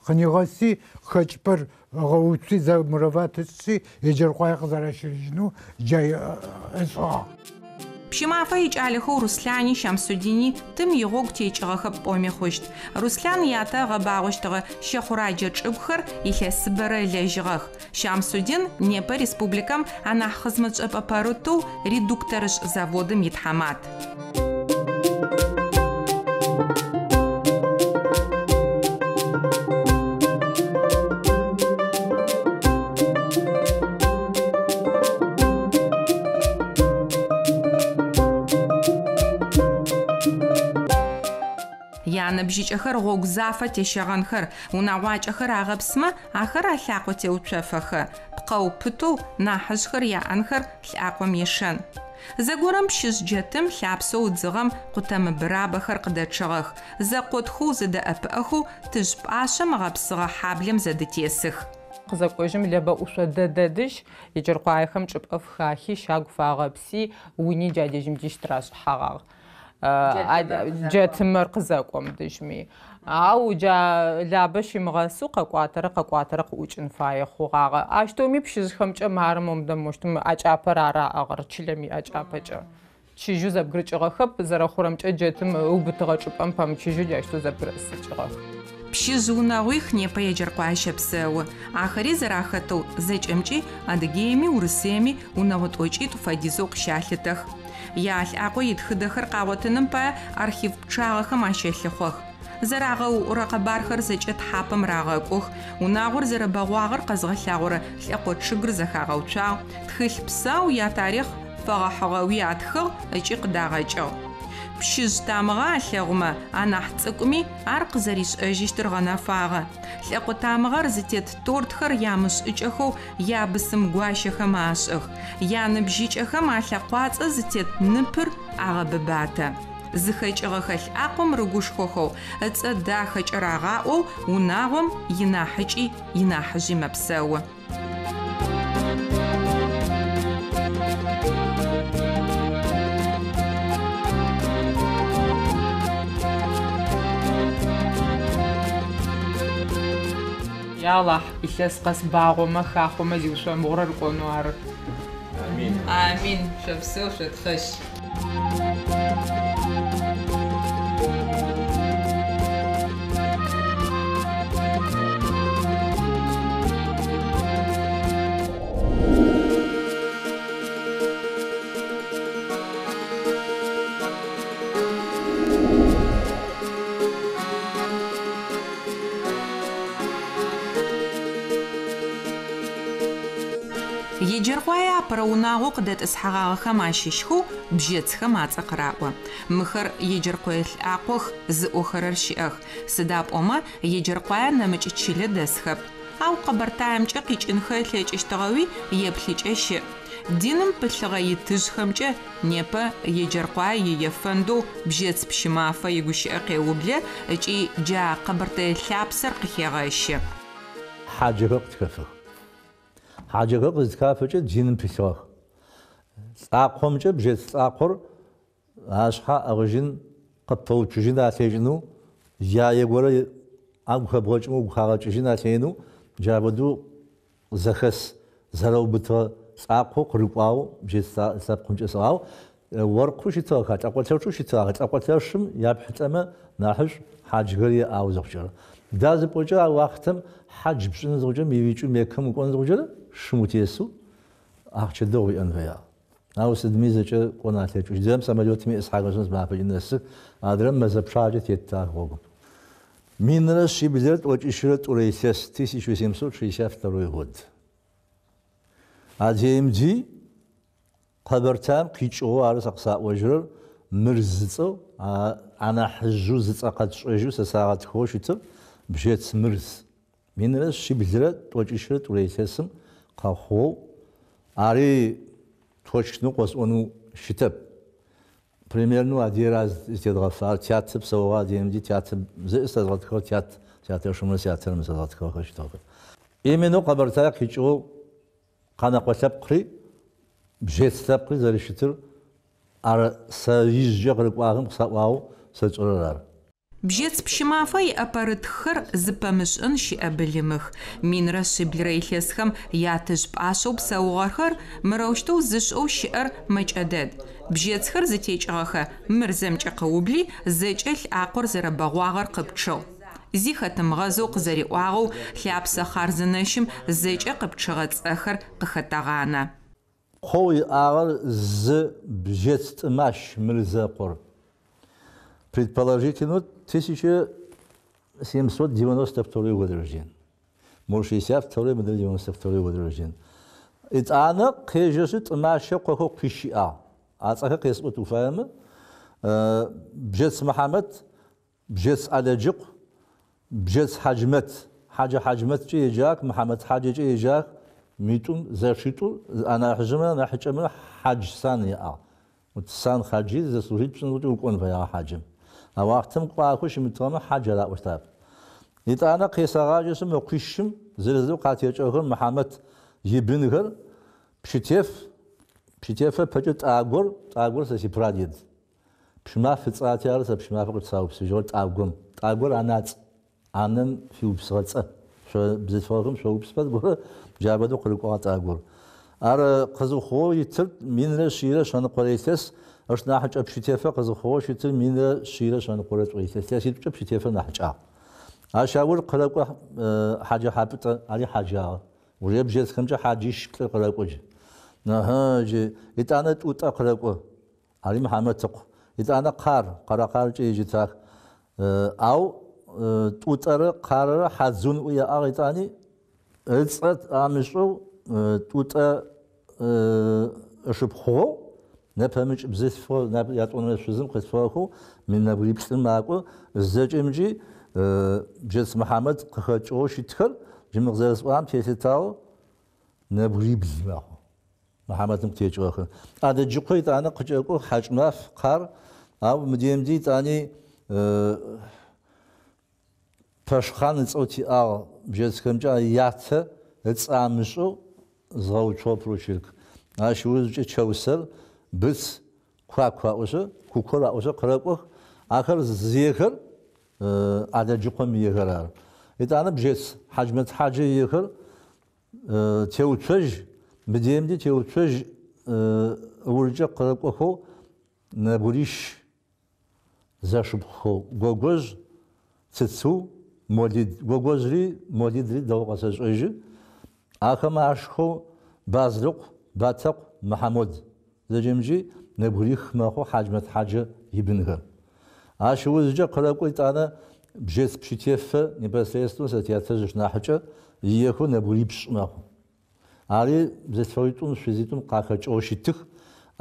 къынигъэси хэкӏыпӏэр гъэуцуи зэмырэватыши еджэркъуае къызэращыжьынэу джай ышӏыгъ. Пщымафэ икӏалэхэу Руслъани, Щамсудини тым игъогу текӏыгъэхэр пӏоми хъущт. Руслъан ятэ гъэбагъощтыгъэ Щэхъураджэ чӏыгухэр илъэсыбэрэ лэжьыгъэх. Щамсудин Непэ республикэм анахь хъызмэт шӏэпӏэ пэрыту редукторышӏ заводым итхьамат. Яныбжьыкӏэхэр гъогу зафэ тещэгъэнхэр, унагъуакӏэхэр агъэпсмэ, ахэр алъакъо теуцофэхэ. Пкъэу пытэу нахьыжъхэр яӏэнхэр лӏакъом ешэн. Зэгорэм пщыжь джэтым лъапсэу дзыгъэм къутэмыбырабэхэр къыдэчъыгъэх. Зэкъотхэу зэдэӏэпыӏэхэу тыжь пӏашъэм гъэпсыгъэ хьаблэм зэдытесых. Къызэкӏожьым лэбэӏушъо дэдэдыжь еджэркъуаехэм чӏыпӏэ фхахи щагу фагъэпси уни джадежьым дищ трашӏхьагъагъ. Джэтымэр къызэкӏом дыжьми. Ау лабэ щимыгъэсу къэкӏуатэрэ къыӏукӏын фае хъугъагъэ. Ащтэуми пщыжьхэмкӏэ мары мом дэмыщтым ӏэкӏапэр араӏагъэр чылэм иӏэкӏапэкӏэ. Чыжьу зэбгырыкӏыгъэхэп зэрэхъурэмкӏэ джэтым убытыгъэ чӏыпӏэм пэмычыжьу джащтэу зэбгырысыкӏыгъэх. Пщыжь унагъуих Непэ еджэркъуае щэпсэу. Ахэри зэрахэтэу зэкӏэмкӏи Адыгеями Урысыеми унэгъо тӏокӏитӏу фэдизэу къыщалъытэх. Ялъакъо итхыдэхэр къагъотыным пае архив пчъагъэхэм ащелъыхъох. Зэрагъэуӏурэ къэбархэр зэкӏэ тхьапэм рагъэкӏох. Унагъор зэрэбэгъуагъэр къэзгъэлъагъорэ лӏэкъо чъыгыр зэхагъэуцуагъ. Тхылъ псау ятарихъ фэгъэхьыгъэуи атхыгъ ыкӏи къыдагъэкӏыгъ. Пщыжь тамыгъэ алъэгъумэ анахь цӏыкӏуми ар къызэришӏэжьыщтыр гъэнэфагъэ. Лӏэкъо тамыгъэр зытет тортхэр ямышӏыкӏэхэу ябысым гуащэхэм ашӏых. Яныбжьыкӏэхэм алъэкъуацӏэ зытет ныпыр агъэбыбатэ. Зыхэкӏыгъэхэ лӏакъом рыгушхохэу ыцӏэ дахэкӏэ рагъаӏоу унагъом инахьыкӏи инахьыжъи мэпсэу. Ялах илъэс къэс багъомэ хахъомэ зиушъомыгъурэр кӏонэу ары. Амин. Амин. Шъопсэу шъотхэщ. Еджэркъуае апэрэ унагъо къыдэтӏысхьагъагъэхэм ащыщхэу бжьэцхэм ацӏэ къыраӏо. Мыхэр еджэркъуэ лӏакъох зыӏохэрэр щыӏэх. Сыда пӏомэ еджэркъуае нэмыкӏ чылэ дэсхэп. Ау къэбэртаемкӏэ къикӏынхэ лъэкӏыщтыгъэуи еплъыкӏэ щыӏ. Диным пылъыгъэ итыжъхэмкӏэ непэ еджэркъуае иефэндэу бжьэц пщымафэ игущыӏэ къеублэ ыкӏи джа къэбэртэ лъапсэр къыхегъэщы. Хьаджэхэр къытхэфых. Хьаджэхэр къызытхафэкӏэ диным пылъыгъэх. Лӏакъомкӏэ бжьэц лӏакъор ашъхьэ ӏэгъыжьын къыпэуцужьын алъэжьынэу яе горэ агу хэбгъэкӏмэ угу хагъэкӏыжьын алъэенэу джабэдэу зэхэс зэрэубытыгъэ лӏакъоу къырыкӏуагъэу бжьэц лъэпкъымкӏэ сыгъагъэу оркъу щытыгъэха, лӏэкъуэлъэшъу щытыгъэха. Лӏэкъуэлъэшъум япхьыцӏэмэ нахьыжь хьаджхэр еӏау зыхъукӏэрэ. Дазыпӏэкӏэ а уахътэм хьадж пшӏын зыхъукӏэ миуичӏу мекхэм укӏон зыхъукӏэрэ шым утесу ахъчэ дэгъу уиӏэн феягъ. Ау сыдми зэкӏэ кӏон алъэкӏыжь. Дэрэм самолётми ӏысхьагъэшъын зымафэкӏэ нэсых. Адэрэм мэзэ пшъагъэкӏэ тетта гъогум. Минрэ шъиблрэ тӏокӏищрэ тӏурэ илъэс 1762 год. Адземди къэбэртам къичӏыгъэу ары сэ къысаӏожьырэр мыр зыцӏэу анахьыжъу зыцӏэ къэтшӏэжьу сэ сагъэтхэу щытыр бжьэц мырз. Минрэ шъиблрэ тӏокӏищрэ тӏурэ илъэсым къэхъугъэу ари тхъочкнэу къэсӏонэу щытэп. Примерно адераз зытедгъэфагъэр театр псэугъэ адемди театр зыӏ зэзгъэтхэу театр шумрэ театрым зэзгъэтхэу щытыгъэр. Именно къэбэртай къичӏыгъэу къанэкъо лъэпкъри бжьэц лъэпкъри зэрыщытыр ары сэ ижъкӏэ къырыкӏуагъым къысэӏуагъэу сэкӏырэр ар. Бжьэц пщымафэ иӏэпэрытхэр зыпэмышӏын щыӏэ былымых. Минрэ шъиблрэ илъэсхэм ятыжь пӏашъэу псэугъэхэр мырэущтэу зышӏэу щыӏэр мэкӏэ дэд. Бжьэцхэр зытекӏыгъэхэ мырзэмкӏэ къыубли зэкӏэ лӏакъор зэрэбэгъуагъэр къыпчъыгъ. Зихэтымгъэзэу къызэриӏуагъэу лъапсэ хъарзынэщым зэкӏэ къыпчъыгъэ цӏэхэр къыхэтэгъанэ. Кхъоу иӏагъэр зы бжьэц тӏымащ мырзэкъор. Предположительно 1792 год рожден. Может 62 модель 92 год рожден. Итӏанэ къежьэшъи тӏымащэ къохо къищыӏагъ. Ацӏэхэр къесӏот уфаемэ бжьэц Мухьамед, бжьэц Алэджыкъу, бжьэц Хьаджмэт. Хьаджмэткӏэ еджак, Мухьамед Хьаджэкӏэ еджак. Митӏум зэшитӏу анахьыжьымэ нахьыкӏэмэ Хьадж сан еӏагъ. Сан Хьаджи зэслужитӏ пшӏын укӏон феягъ хьаджым. А уахътэм кӏуагъэхэу щымытыгъэмэ Хьадж араӏощтап. Итӏанэ къесэгъаджэшъым ыкъуищым зырызэу къатекӏыгъэр Мухьамед ибынхэр пщытефэ пэкӏэ тӏагор сэ сипрадед. Пщымаф ыцӏати ары сэ пщымафэ къытсаупсыжьыгъэр тӏагор анацӏ. Анэм фиупсыгъэ цӏэ. Бзылъфыгъэхэм шъоупсыпэ горэ джабэдэу къырыкӏуагъэ тӏагор. Ар къызыхъугъэу итыр минрэ шъийрэ шъэныкъорэ илъэс. Ащ нахьыкӏэ пщытефэ къызыхъугъэу щытыр минрэ шъийрэ шъэныкъорэ тӏу илъэс. Илъэситӏукӏэ пщытефэ нахьыкӏагъ. Ащ аур къырэкӏо Хьаджэ Хьапӏытӏэ ари хьаджагъэ. Урэ бжьэцхэмкӏэ хьаджищ плӏы къырэкӏоджы. Джы итӏанэ тӏутӏэ къырэкӏо. Ари Мухьамед тыкъу. Итӏанэ къэрэкъаркӏэ ежьытах. Ау тӏутӏэрэ къарэрэ хьадзунӏу еӏагъ итӏани ыцӏэ амышӏэу тӏутӏэ ышыпхъугъэу нэпэмыкӏ бзылъфыгъэ ятӏонэрэ шъузым къысфыгъэхэу минэбгриплӏым макӏо зэкӏэмджи бжьэц Мухьамед къыхэкӏыгъэу щытхэр джымыгъ зэрэсӏуагъэм телъытагъэу нэбгрибл мэхъу. Мухьамедым къытекӏыгъэхэр. Алэджыкъу итӏанэ къыкӏэкӏо хьакӏмаф къар. Ау мыдемди итӏани пэшхан ыцӏэу тиӏагъ бжьэцхэмкӏэ ятэ ыцӏамышӏэу згъэуцугъэ прочерк. Ащ узкӏэ чэусэр быц куакуаӏошъэ кукураӏошъэ къырэкӏох. Ахэр зехэр Алэджыкъом иехэр ар. إذا أنا بجيت حجمة حاجة يخر تيوتشج بديم دي تيوتشج ورجع قرب أخو نبوريش زاشبخو غوغوز تسو مولد غوغوزري مولدري دوغاسج أجي آخر عشخو بازلق باتق محمود زجمجي نبوريخ ماخو حجمة حاجة يبنها عشو زجا قرب قلت أنا بجيت بشتيف نبسيستو ستياتجش ناحجة يخو نبوري بش ماخو علي زتفويتون شزيتون قاكج أوشيتخ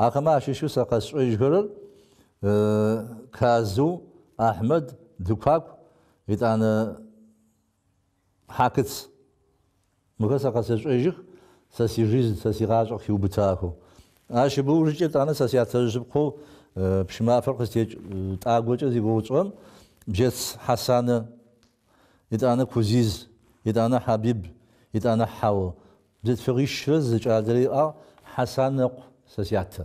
آخر عشيشو ساقاس أجهرر كازو أحمد دكاك إذا أنا حاكت مغسى قاسج أجيخ ساسي جيز ساسي غاجع خيو بتاعه عاش بورجت أنا ساسي أتجربه بشما فرق استيج تاعوجة زي بوجهم بجت حسن إذا أنا كوزيز إذا أنا حبيب إذا أنا حاو بجت فريش رز جالدري حسن ساسياته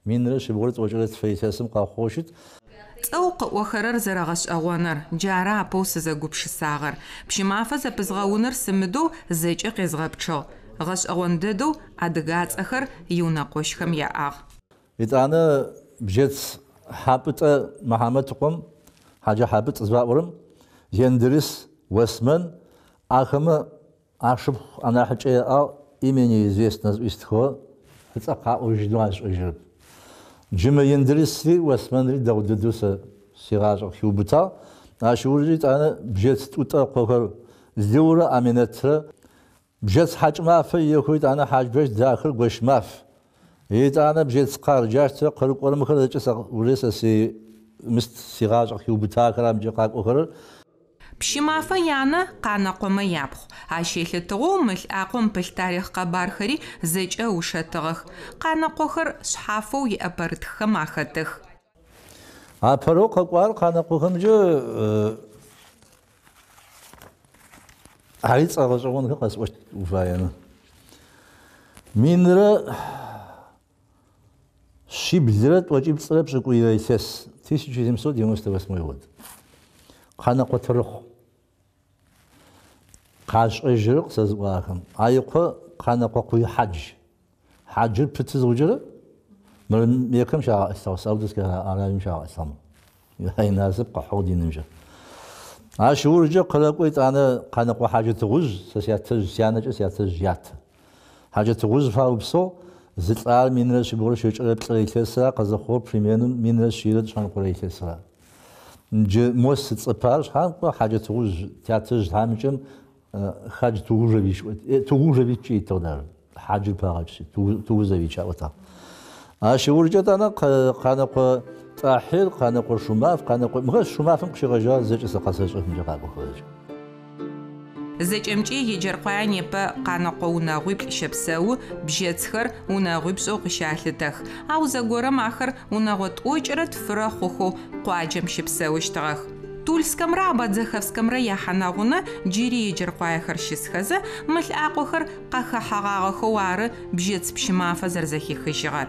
مين رش بقولت وجلت في ساسم قاخوشت أوق وخرر زرغش أغوانر جارا بوس زغوبش ساغر بشمافة زبزغاونر سمدو زيج قزغبچو غش أغوانددو أدغات أخر يوناقوش خم ياغ إذا أنا بجت حابت محمد قم حاجة حابت زباورم يندرس وسمن آخما عشب أنا حاجة إيماني известно истхо هتاقا أوجدواج أجرب جمع يندرسي واسمنري دوددوسا سيراج خيوبتا عاشوريت أنا بجت توتا قهر زورا أمينترا بجت حاج مافي يخويت أنا حاج بيش داخل قش ماف إذا أنا بجت قار جاشت قرق ولا مخرج جس وليس سي مست سيراج خيوبتا كلام جقاق قهر بشمافة يعني قانا قوم يابخ عشيل تغومل أقوم بالتاريخ قبارخري زيج أوشتغخ قانا قخر شحافو يأبرد خماختخ أبرو قوار قانا قخم جو عايز أغشون خلاص وش وفاينا مينرا شي بزرت وجيب صلب شكوي ليسس تيش جزم صوت يمستوى اسمه يود قانا قترخ قاش أجرق سزواهم أيقا قانا قوي حج بتز وجرة من يكم شاء استوس أو دسك أنا يمشى إسلام هاي ناسب قحودي نمشى عاشور جا قلقويت أنا قانا قو حاجة تغوز سياتج سيانج سياتج جات حاجة تغوز فاوبسو زتال من رش بقول شو جرب تريتسرا قزخور بريمينم من رش شيرد شان قريتسرا ج موس تصبارش هم حاجة تغوز تياتج همجم حاجة توجبيش يتقدر حاجة باعش توجبيش أوتا أشوف جد أنا قانق تأحيل قانق شماف قانق مغش شمافم كشي رجال زج سقاسش من جقاب خارج زج أمشي يجرقان يبقى قانق وناغيب شبسو بجتخر وناغيب سوق شاهلتخ أو زجورم آخر وناغت أجرت فراخو قاجم شبسو اشتغخ تولسكم رابط زخفسكم رياحنا غنا جيري يجرقاي خرشيس خزا مثل أقوخر قاخا حغاغا خوار بجيت بشمافة زرزخي خشغر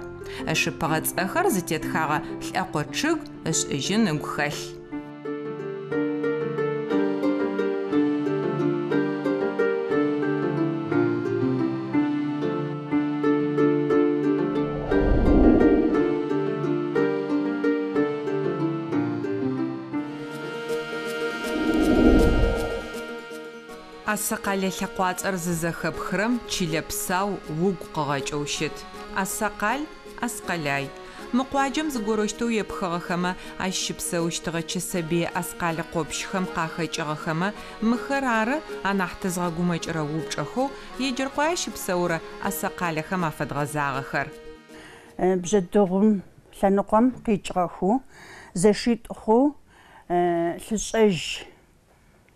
أشبغت أخر زتيت خاغا الأقوى تشغ أش أجن نغخل السقال لحقات أرز زخبخرم تشيلبساو وقغاجوشت السقال أسقلاي مقواجم زغوروشتو يبخغخما اشبساوشتغچ سبي أسقال قوبشخم قاخچغخما مخرار انحتزغومچرا وبچخو يجرقاش بسورة السقال خما فدغزاغخر بجدغم لنقم قيچغخو زشيتخو لشج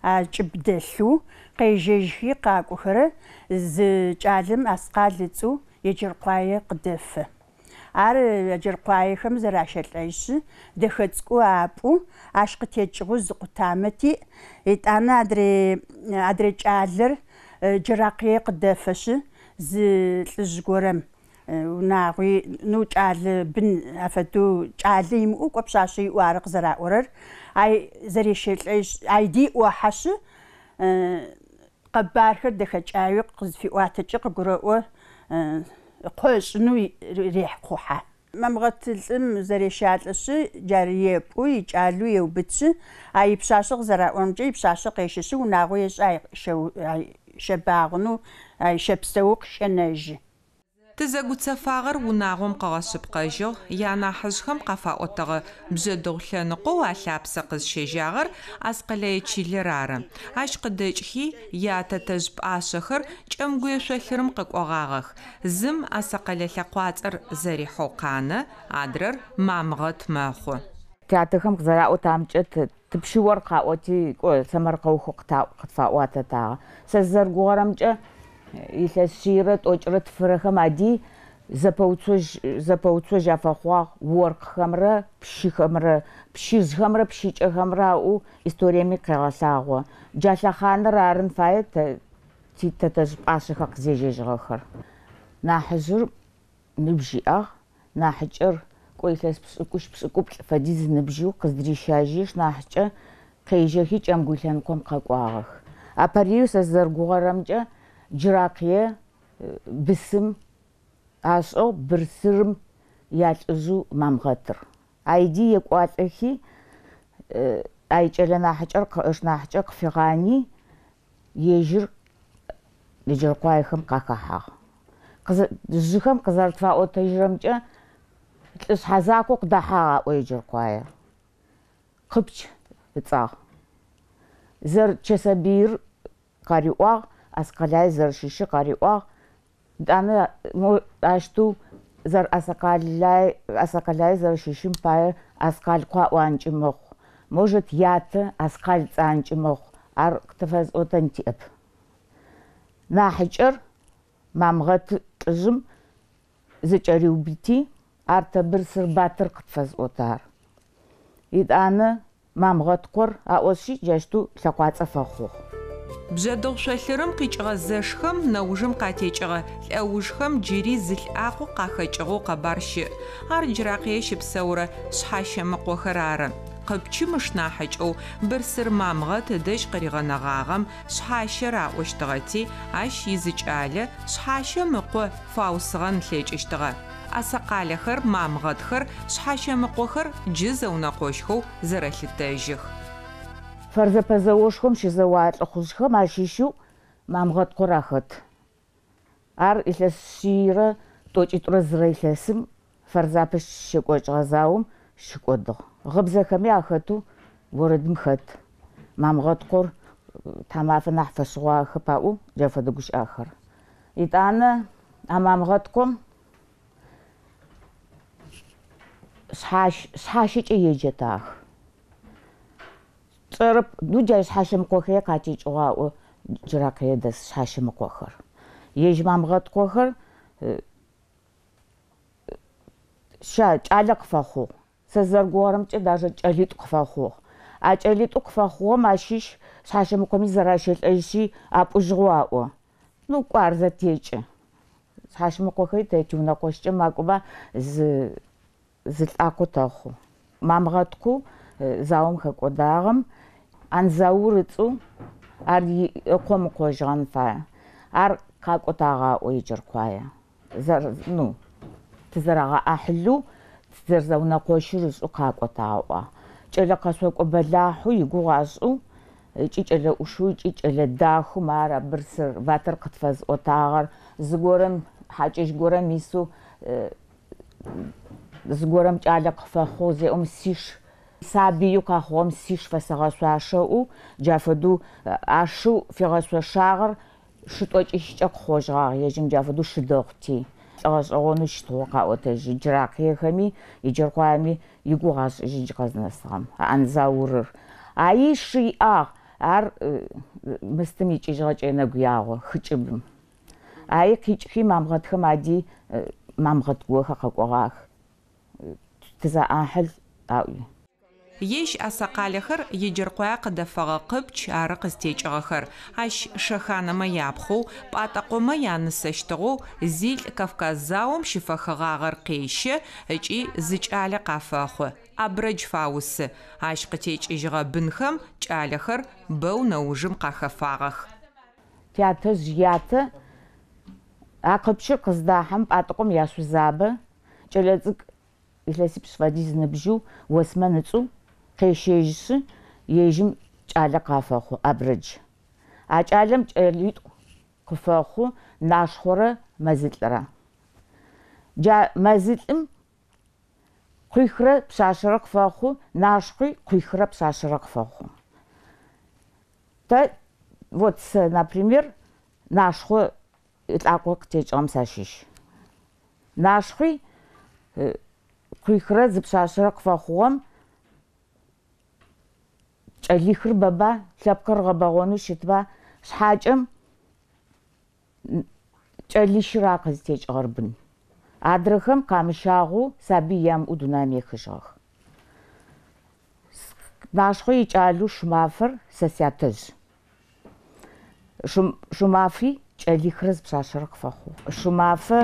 عجبدلو قيجيجي قاقوخره زجالم أسقالتو يجرقاي قدف عار يجرقاي خمس راشد عيش دخلتكو عابو عشق تيجغو زقطامتي انا ادري جالر جراقي قدفش زلجورم وناغي نو جال بن افدو جاليم او قبشاشي وارق زراورر اي زريشل اي دي وحش قبارخر دخجايق قزفيواتجي قغرؤو قوشنو ريح قوحة ممغتلم زريشاتلش جاريه بو يجالو يوبتش اي بشاشق زراونجي بشاشق يشش وناغويش اي شباغنو اي شبسوق شنج تزغوت سفاغر وناغوم قغشبقاجو يانا حجخم قفاوتغ بجدوخلنقو علابس قزشجاغر اسقلي تشيلرار اش قدجخي يا تتجب اشخر چمغوشلرم ققوغاغخ زم اسقلي لقواصر زريحو قانه ادرر مامغت ماخو تاتخم زراو تامچت تبشور قاوتي سمرقو خقتا قفاواتتا سزرغورمچ يلسيرت اوچرت فرخم ادي زپوچوج افخوا ورق خمره بشي خمره بشيز خمره بشيچ خمره او историями قغساغو جاشخان رارن فايت تيتتج باشخ قزيجيجخر ناحجر نبجيا ناحجر كويسس بسكوش بسكوب فديز نبجيو قزدريشاجيش ناحجه قيجهي چمغولنكم ققواغ اباريوس زرغورمجه جراقيه بسم اسو برسرم يالزو مامغتر ايدي يقواطخي ايچلنا حچر قشنا حچق فغاني يجر لجرقايخم قاقاها زخم قزرتفا اوتجرمچ تس حزاقو قدحا ويجرقايا قبچ بصا زر چسبير قاريوا اسقلاي زر شيشي قاريوا دانا اشتو زر اسقلاي زر شيشم باي اسقال قوا وانچمخ может ята اسقال цанчмخ ар ктфаз отантип ناحجر مامغت قزم زچريو بيتي ارتبر سرباتر ктфаз отар يدانا مامغت قر اوشي جاشتو لقواصفخو بجدوخشلرم قيچغزشخم نوجم قاتيچغه لاوجخم جيري زلعاقو قاخچغو قبارشي ار جراقيش بسوره شحاشم قوخرار قبچي مشناحچو برسر مامغت دش قريغنغاغم شحاشرا وشتغتي اش يزچاله شحاشم قو فاوسغن ليچشتغه اسقالخر مامغتخر شحاشم قوخر جزونا قوشخو زرلتاجخ فرزپزوشخم شزوات خوشخم اشيشو مامغت قراخت ار الشيره توچيتر زريلسم فرزاپش شقوچغزاوم شقودغ غبزخم ياخطو وردم خط مامغت قر تمافنا فشوا خپاو جفدغش اخر يتانا امامغتكم شحاشي يجتاخ صرب دوجاش حاشم قوخي قاتي چغاو جراقيه دس حاشم قوخر يجمام غت قوخر شا چالق فخو سزرغورم چ даже چاليت قفخو اچاليت قفخو ماشيش حاشم قومي زراشل ايشي ابوجغواو نو قارزه تيچ حاشم قوخي تيچونا قوشچ ماقوبا زلطاقو تاخو مامغتكو زاوم خقوداغم انزاورصو ار اقوم قوجان فا ار قاقوتاغا ويجرقايا زر نو تزرغا احلو تزرزونا قوشرصو قاقوتاوا چلقاسو قبلاحو يغوغاسو چيچله وشو چيچله داخو مارا برسر واتر قطفز اوتاغر زغورم حاجش غورم ميسو زغورم چالق فخو زي سيش سابيو قاخوم سيش فسغاسواشو جافدو اشو فيغاسوشاغر شطوچيش خوجغا يجم جافدو شدوقتي اغونو شتوقا اوتجي جراقي خمي يجرقامي يغوغاس جيجقازناسام انزاور ايشي ار مستمي چيجاچيناغياغو خچبم اي خيچخي مامغت خمادي مامغت غوخا ققوغاخ تزا احل اوي Еш асакалехэр еджэркъуя къыдэфэгъэ къыпч ары къызтекӏыгъэхэр. Ащ шэханэмэ япхъоу пӏатӏэкъомэ янысэщтыгъоу Зил Кавказ заом щыфэхэгъагъэр къещэ ыкӏи зы кӏалэ къафэхъу. Абрэдж фаусы. Ащ къытекӏыжьыгъэ бынхэм кӏалэхэр бэу нэужым къахэфагъэх. Тятэжъ ятэ акъыпчыр къыздахьэм пӏатӏэкъом яшъузабэ кӏэлэцӏыкӏ илъэсипшъ фэдиз ныбжьыу осмэ ныцӏу къещэжьы ежьым кӏалэ къафэхъу абрэдж. А кӏалэм кӏэлитӏу къыфэхъу нашхорэ мэзылӏрэ. Мэзылӏым къуихрэ пшъашъэрэ къыфэхъу, нашхъуи къуихрэ пшъашъэрэ къыфэхъу. Тэ вот, например, нашхъо лӏакъо къытекӏыгъэм сащыщ. Нашхъуи къуихрэ зы пшъашъэрэ къыфэхъугъэм кӏэлихыр бэба лъэпкъыр гъэбэгъонэу щытыба шъхьакӏэм кӏэлищыра къызтекӏыгъэр бын. Адрэхэм къамыщагъэу сабый ямыӏу дунаим ехыжьыгъэх. Нашхъо икӏалэу шъумафэр сэ сятэжъ. Шъумафи кӏэлихрэ зы пшъашъэрэ къыфэхъугъ. Шъумафэ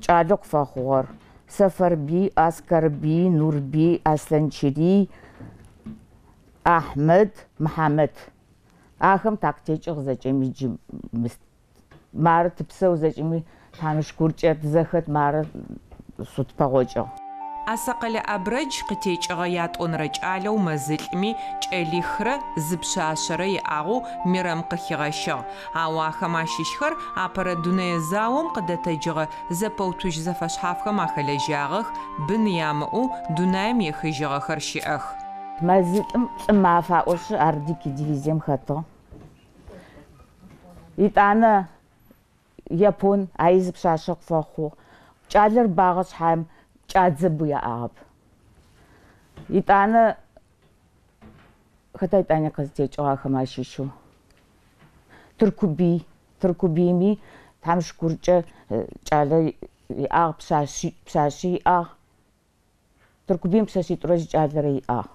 кӏалэу къыфэхъугъэр Сэфэрбий, Аскэрбий, Нурбий, Аслъэнчырий, Ахьмэд, Мыхьамэд. Ахэм тактекӏыгъ зэкӏэми джы мары тыпсэу зэкӏэми тхьамыщкуркӏэ тызэхэт мары сутпэгъокӏыгъ. Асакъэлэ абрэдж къытекӏыгъэ ятӏонэрэ кӏалэу мэзылӏми кӏэлихрэ зы пшъашъэрэ иӏагъэу мирэм къыхигъэщыгъ. Ау ахэм ащыщхэр апэрэ дунэе заом къыдэтэджыгъэ зэпэутужь зэфэшъхьафхэм ахэлэжьагъэх, бын ямыӏу дунаим ехыжьыгъэхэр щыӏэх. Мэзылӏым лӏы мафаӏошъы Ардики дивизием хэтыгъ. Итӏанэ Япон ай зы пшъашъэ къыфэхъугъ. Кӏалэр багъэ шъхьаем кӏадзэбу яӏагъэп. Итӏанэ хэта итӏанэ къызтекӏыгъэхэм ащыщэу Тыркубийми тхьамыщкуркӏэ кӏалэ иӏагъ, пшъашъи иӏагъ. Тыркубийм пшъэшъитӏурэ жь кӏалэрэ иӏагъ.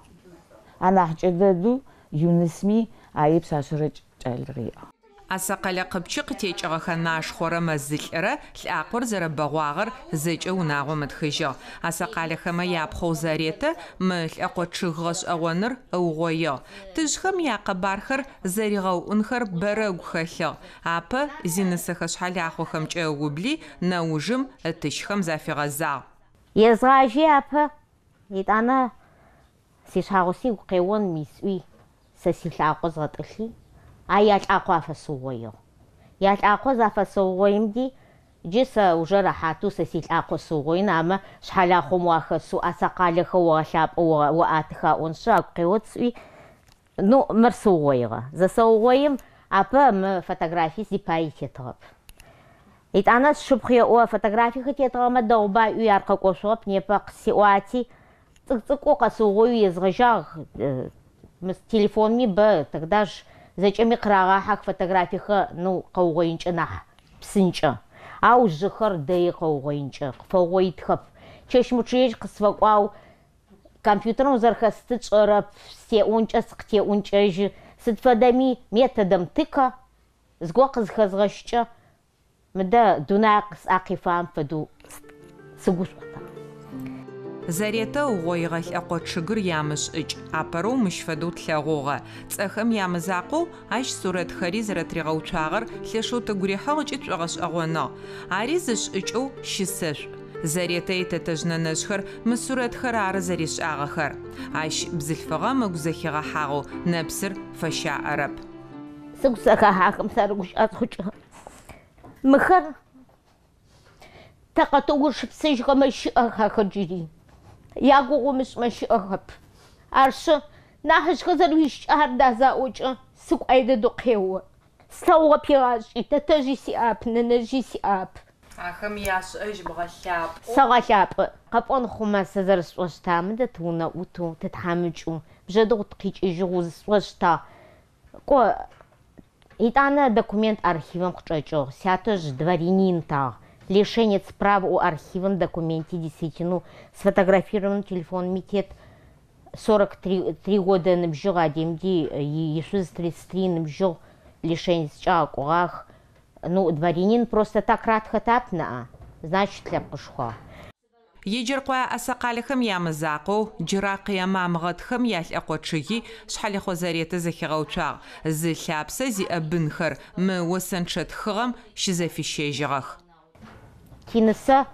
Анахькӏэ дэдэу Юнысми аи пшъашъэрэ кӏалэрэ иӏагъ. Асакъэлэ къыпчы къытекӏыгъэхэ нашхъорэ мэзылӏрэ лӏакъор зэрэбэгъуагъэр зэкӏэ унагъом ытхыжьыгъ. Асакъалэхэмэ япхъоу Заретэ мы лӏэкъо чъыг гъэшӏэгъоныр ыугъоигъ. Тыжъхэм якъэбархэр зэригъэуӏунхэр бэрэгу хэлъыгъ. Апэ зинысэхэ шъхьалахъохэмкӏэ ыбли нэужым ытыщхэм зафигъэзагъ. Езгъажьи апэ итӏанэ сишъхьагъусигу къеон мисӏуи сэ силъакъо згъэтӏылъи. Ай ялӏакъо афэсыугъоигъ. Ялӏакъо зафэсыугъоимди джы сэ уже рэхьату сэ силъакъо сыугъоин, амэ шъхьалахъом уахэсу асакъалэхэр угъэлъапӏэ уаӏатых аӏоншъы агу къеоцӏуи, ну мыр сыугъоигъэ. Зэсэугъоим апэ мы фотографие зипаи тетыгъэп. Итӏанэ сшыпхъу еӏо фотографиехэр тетыгъэмэ дэгъубаӏуи ар къэкӏошъугъэп, непэ къысиӏуати цӏыкӏ-цӏыкӏэу къэсыугъоиу езгъэжьагъ мы телефонми бэ, тогда ж зэкӏэми къырагъахьэх фотографиехэр, ну къэугъоинкӏэ нахь псынкӏэ. Ау жьыхэр дэи къэугъоинкӏэ, къыфэугъоитхэп. Чэщмучъыеж къысфэкӏуау компьютерым узэрхэстыт шӏэрэп, стеӏункӏэ сыкъытеӏункӏэжьы, сыд фэдэми методым тыка зыгуэ къызыхэзгъэшкӏэ мыдэ дунай къысӏакъифам фэдэу сыгу шӏуата. Заретэ угъоигъэ лӏэкъо чъыгыр ямышӏыкӏ, апэрэу мыщ фэдэу тлъэгъугъэ. Цӏэхэм ямызакъоу ащ сурэтхэри зэрэтригъэуцуагъэр лъэшэу тыгурихьыгъ ыкӏи тшӏогъэшӏэгъоныгъ. Ари зышӏыкӏэу щысэшӏу. Заретэ итэтэжъ нэнэжъхэр мы сурэтхэр ары зэришӏагъэхэр. Ащ бзылъфыгъэм ыгу зэхигъэхьагъэу нэпсыр фэщаӏэрэп. Сыгу зэхэхьахэм сарыгущыӏэцӏхъукӏы. Мыхэр такъэтыугъур щыпсыжьхэмэ щыӏэх ахэр джыри. Ягугъу мышӏмэ щыӏэхэп. Аршъы нахьыжъхэр зэруищыкӏахэр дазаӏокӏы сыкӏуай дэдэу къео. Слъэгъугъэп игъашӏи, тэтэжъи сиӏап, нэнэжъи сиӏап. Ахэм яшӏэжь бгъэлъапӏэу. Сэгъэлъапӏэ. Къэпӏон хъумэ сэ зэрысшӏощтамэ дэ тыунэӏуту, тытхьамыкӏыу, бжьэдыгъу тыкъикӏыжьыгъу узысшӏощта. Кӏо итӏанэ документ архивым къычӏэкӏыгъ. Сятэжъ дворянин тагъ. Лишенец прав у архивном документе действительно сфотографирован телефон митет 43 года ныбжыгъ адемди Иисус 33 ныбжыгъ лишение чакуах. Ну, дворянин просто так рад хатапна, значит, ляпкушха. Ежеркъуа асакъалэхэм ямызакъоу джыракъые мамыгъэтхэм ялъэкъочыги шъхьалыхъо зэреты зэхигъэуцуагъ. Зы лъапсэ зиӏэ бынхэр мы осэнчэтхыгъэм щызэфищэжьыгъэх. Тинысэ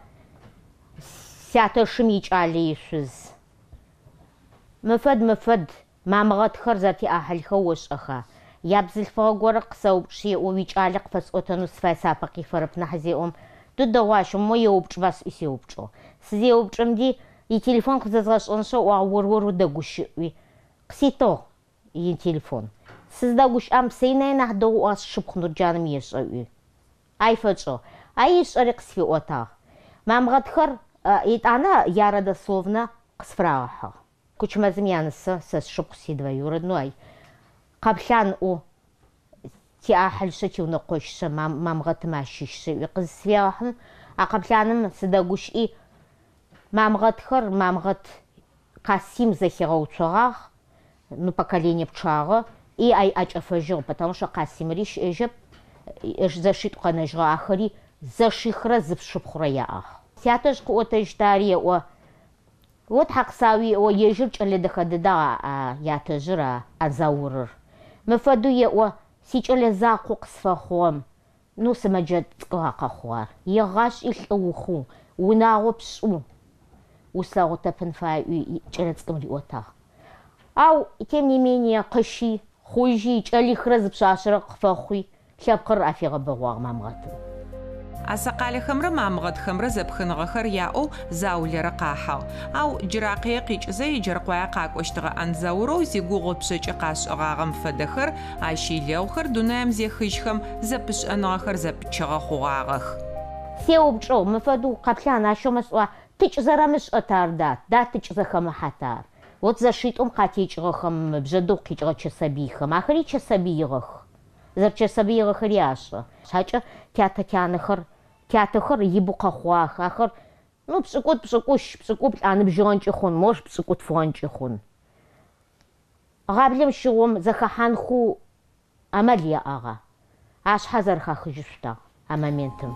сятэшым икӏалэ ишъуз. Мыфэд мамыгъэтхэр зэтиӏахьылхэу ошӏэха. Ябзылъфыгъэ горэ къысэупчӏ уикӏалэ къыфэсӏотэну сфайсапэ къифэрэп нахь зеӏом. Дудэгъуащ, мо еупчӏ вас исеупчӏо. Сызеупчӏэмди и телефон къызэзгъэшӏэншъо уор дэгущыӏуи. Къыситыгъ и телефон. Сыздэгущыӏам псэинэ нахь дэгъуӏуа сшыпхъу нурджаным ешӏэуи. Ай фэчӏо. Ай ишӏэри къысфиӏотагъ. Мамыгъэтхэр итӏанэ ярэ дословно къысфрагъэхьыгъ. Кучмэзым янысэ сэ сшыпхъу сидвоюродну ай. Къэплъанӏу тиӏахьылшъэ тиунэкъощшъэ мамыгъэтым ащыщшъэ къызсфегъэхьын къэплъаным сыдэгущыӏи мамыгъэт Касим зэхигъэуцуагъ, ну поколение пчъагъэ и ай ӏэкӏэфэжьыгъ, потому что Касимри щыӏэжьэп зэшитӏу къэнэжьыгъэ ахэри зэшихрэ зыпшыпхъурэ яӏагъ. Сятэжъ къыӏотэжьтари еӏо. Вот хьакъсауи еӏо ежьыр кӏэлэдэхэ дэдагъ ятэжъыр Анзаурыр. Мыфэду еӏо сикӏэлэзакъоу къысфэхъугъэм. Ну сымэджэ цӏкӏыгъэ къэхъугъэр. Егъашӏи лӏыухъу, унагъо пшӏу. Услэгъу тэпын фаеӏуи кӏэлэцӏкӏым риӏотагъ. Ау тем не менее къыщи, хъужьи, кӏэлихрэ зыпшъашъэрэ къыфэхъуи лъэпкъыр афегъэбэгъуагъ мамыгъэтым. Асакъалэхэмрэ мамыгъэтхэмрэ зэпхыныгъэхэр яӏоу заулэрэ къахьагъ. Ау джыракъые къикӏызэ иджыркъуае къакӏощтыгъэ Анзаурэу зигугъо пшъэкӏэ къашӏыгъагъэм фэдэхэр ащилэгъухэр дунаим зехыжьхэм зэпышӏэныгъэхэр зэпчыгъэ хъугъагъэх. Сеупчӏэу мыфэдэу къэплъан ащэмэ сӏуа тыкӏ дат тыкӏ зэхэмыхьатар. Вот зэшитӏум къатекӏыгъэхэм бжъэдэу къикӏыгъэ чэсабийхэм ахэри чэсабийгъэх. Зэрчэсабийгъэхэри ашӏы. Шъхьакӏэ театэхэр ибу къэхъуах. Ахэр ну пшӏыкӏут ӏаныбжьыгъэнкӏи хъун, мож пшӏыкӏут фыгъэнкӏи хъун. Гъаблэм щыгъум зэхэхьанхэу амал яӏагъа. Ашъхьэ зэрэхахыжьыщтагъ а моментым.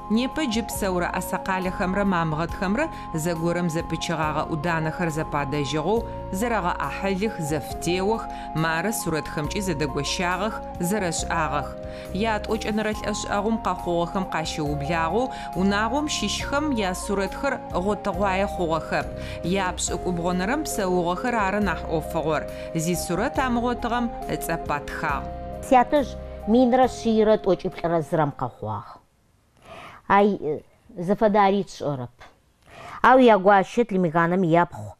Непэ джы псэурэ асакъалэхэмрэ мамыгъэтхэмрэ зэгорэм зэпычыгъагъэ ӏуданэхэр зэпадэжьыгъэу зэрэгъэӏахьылых, зэфтеох, мары сурэтхэмкӏи зэдэгощагъэх, зэрэшӏагъэх. Ятӏокӏэнэрэ лӏэшӏэгъум къэхъугъэхэм къащеублагъэу унагъом щыщхэм ясурэтхэр гъотэгъуае хъугъэхэп. Япшӏыкӏубгъонэрэм псэугъэхэр ары нахь ӏофыгъор. Зисурэт амыгъотыгъэм ыцӏэ патхагъ. Сятэжъ минрэ шъийрэ тӏокӏиплӏырэ зырэм къэхъуагъ. Ай зэфэдари тшӏэрэп. Ау ягуащэ лимиганэм япхъу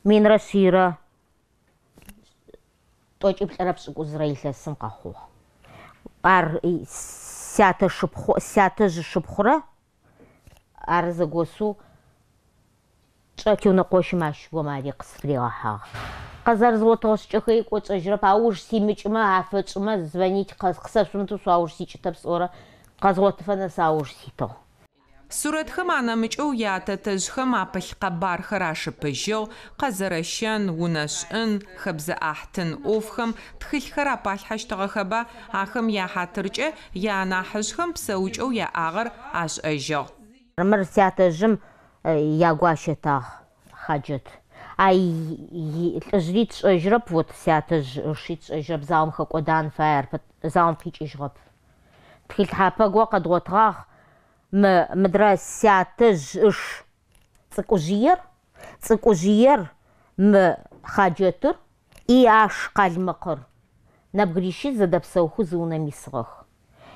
минрэ шъийрэ тӏокӏиплӏырэ пшӏыкӏузрэ илъэсым къэхъугъ. Ар сятэ шыпхъурэ ар зэгосу чӏэ тиунэкъощым ащыгъом ари къысфригъэхьагъ. Къэзэрызгъотыгъэшӏыкӏэхэ икӏочӏэжьырэп, ауж симыкӏымэ афэкӏымэ звонить къысэшъумыту ауж сикӏытэп сӏорэ къэзгъотыфэнэ ауж ситыгъ. Сурэтхэм анэмыкӏэу ятэтэжъхэм апылъ къэбархэр ашыпыжьыгъ, къэзэрэщэн, унэшӏын, хэбзэ ӏахьтын ӏофхэм тхылъхэр апалъхьэщтыгъэхэба ахэм яхьатыркӏэ янахьыжъхэм псэукӏэу яӏагъэр ашӏэжьыгъ. Мыр сятэжъым ягуащэтагъ хьаджэт. Ай лӏыжъри тшӏэжьырэп, вот сятэжъ тшӏэжьырэп, заом хэкӏодан фае, заом къикӏыжьыгъэп. Тхылъхьапэгъо къэдгъотыгъагъ мыдрэ сятэжъ цӏыкӏужъыер мы хьаджэтыр и аш къалмыкъыр. Нэбгырищи зэдэпсэуху зы унэм исыгъэх.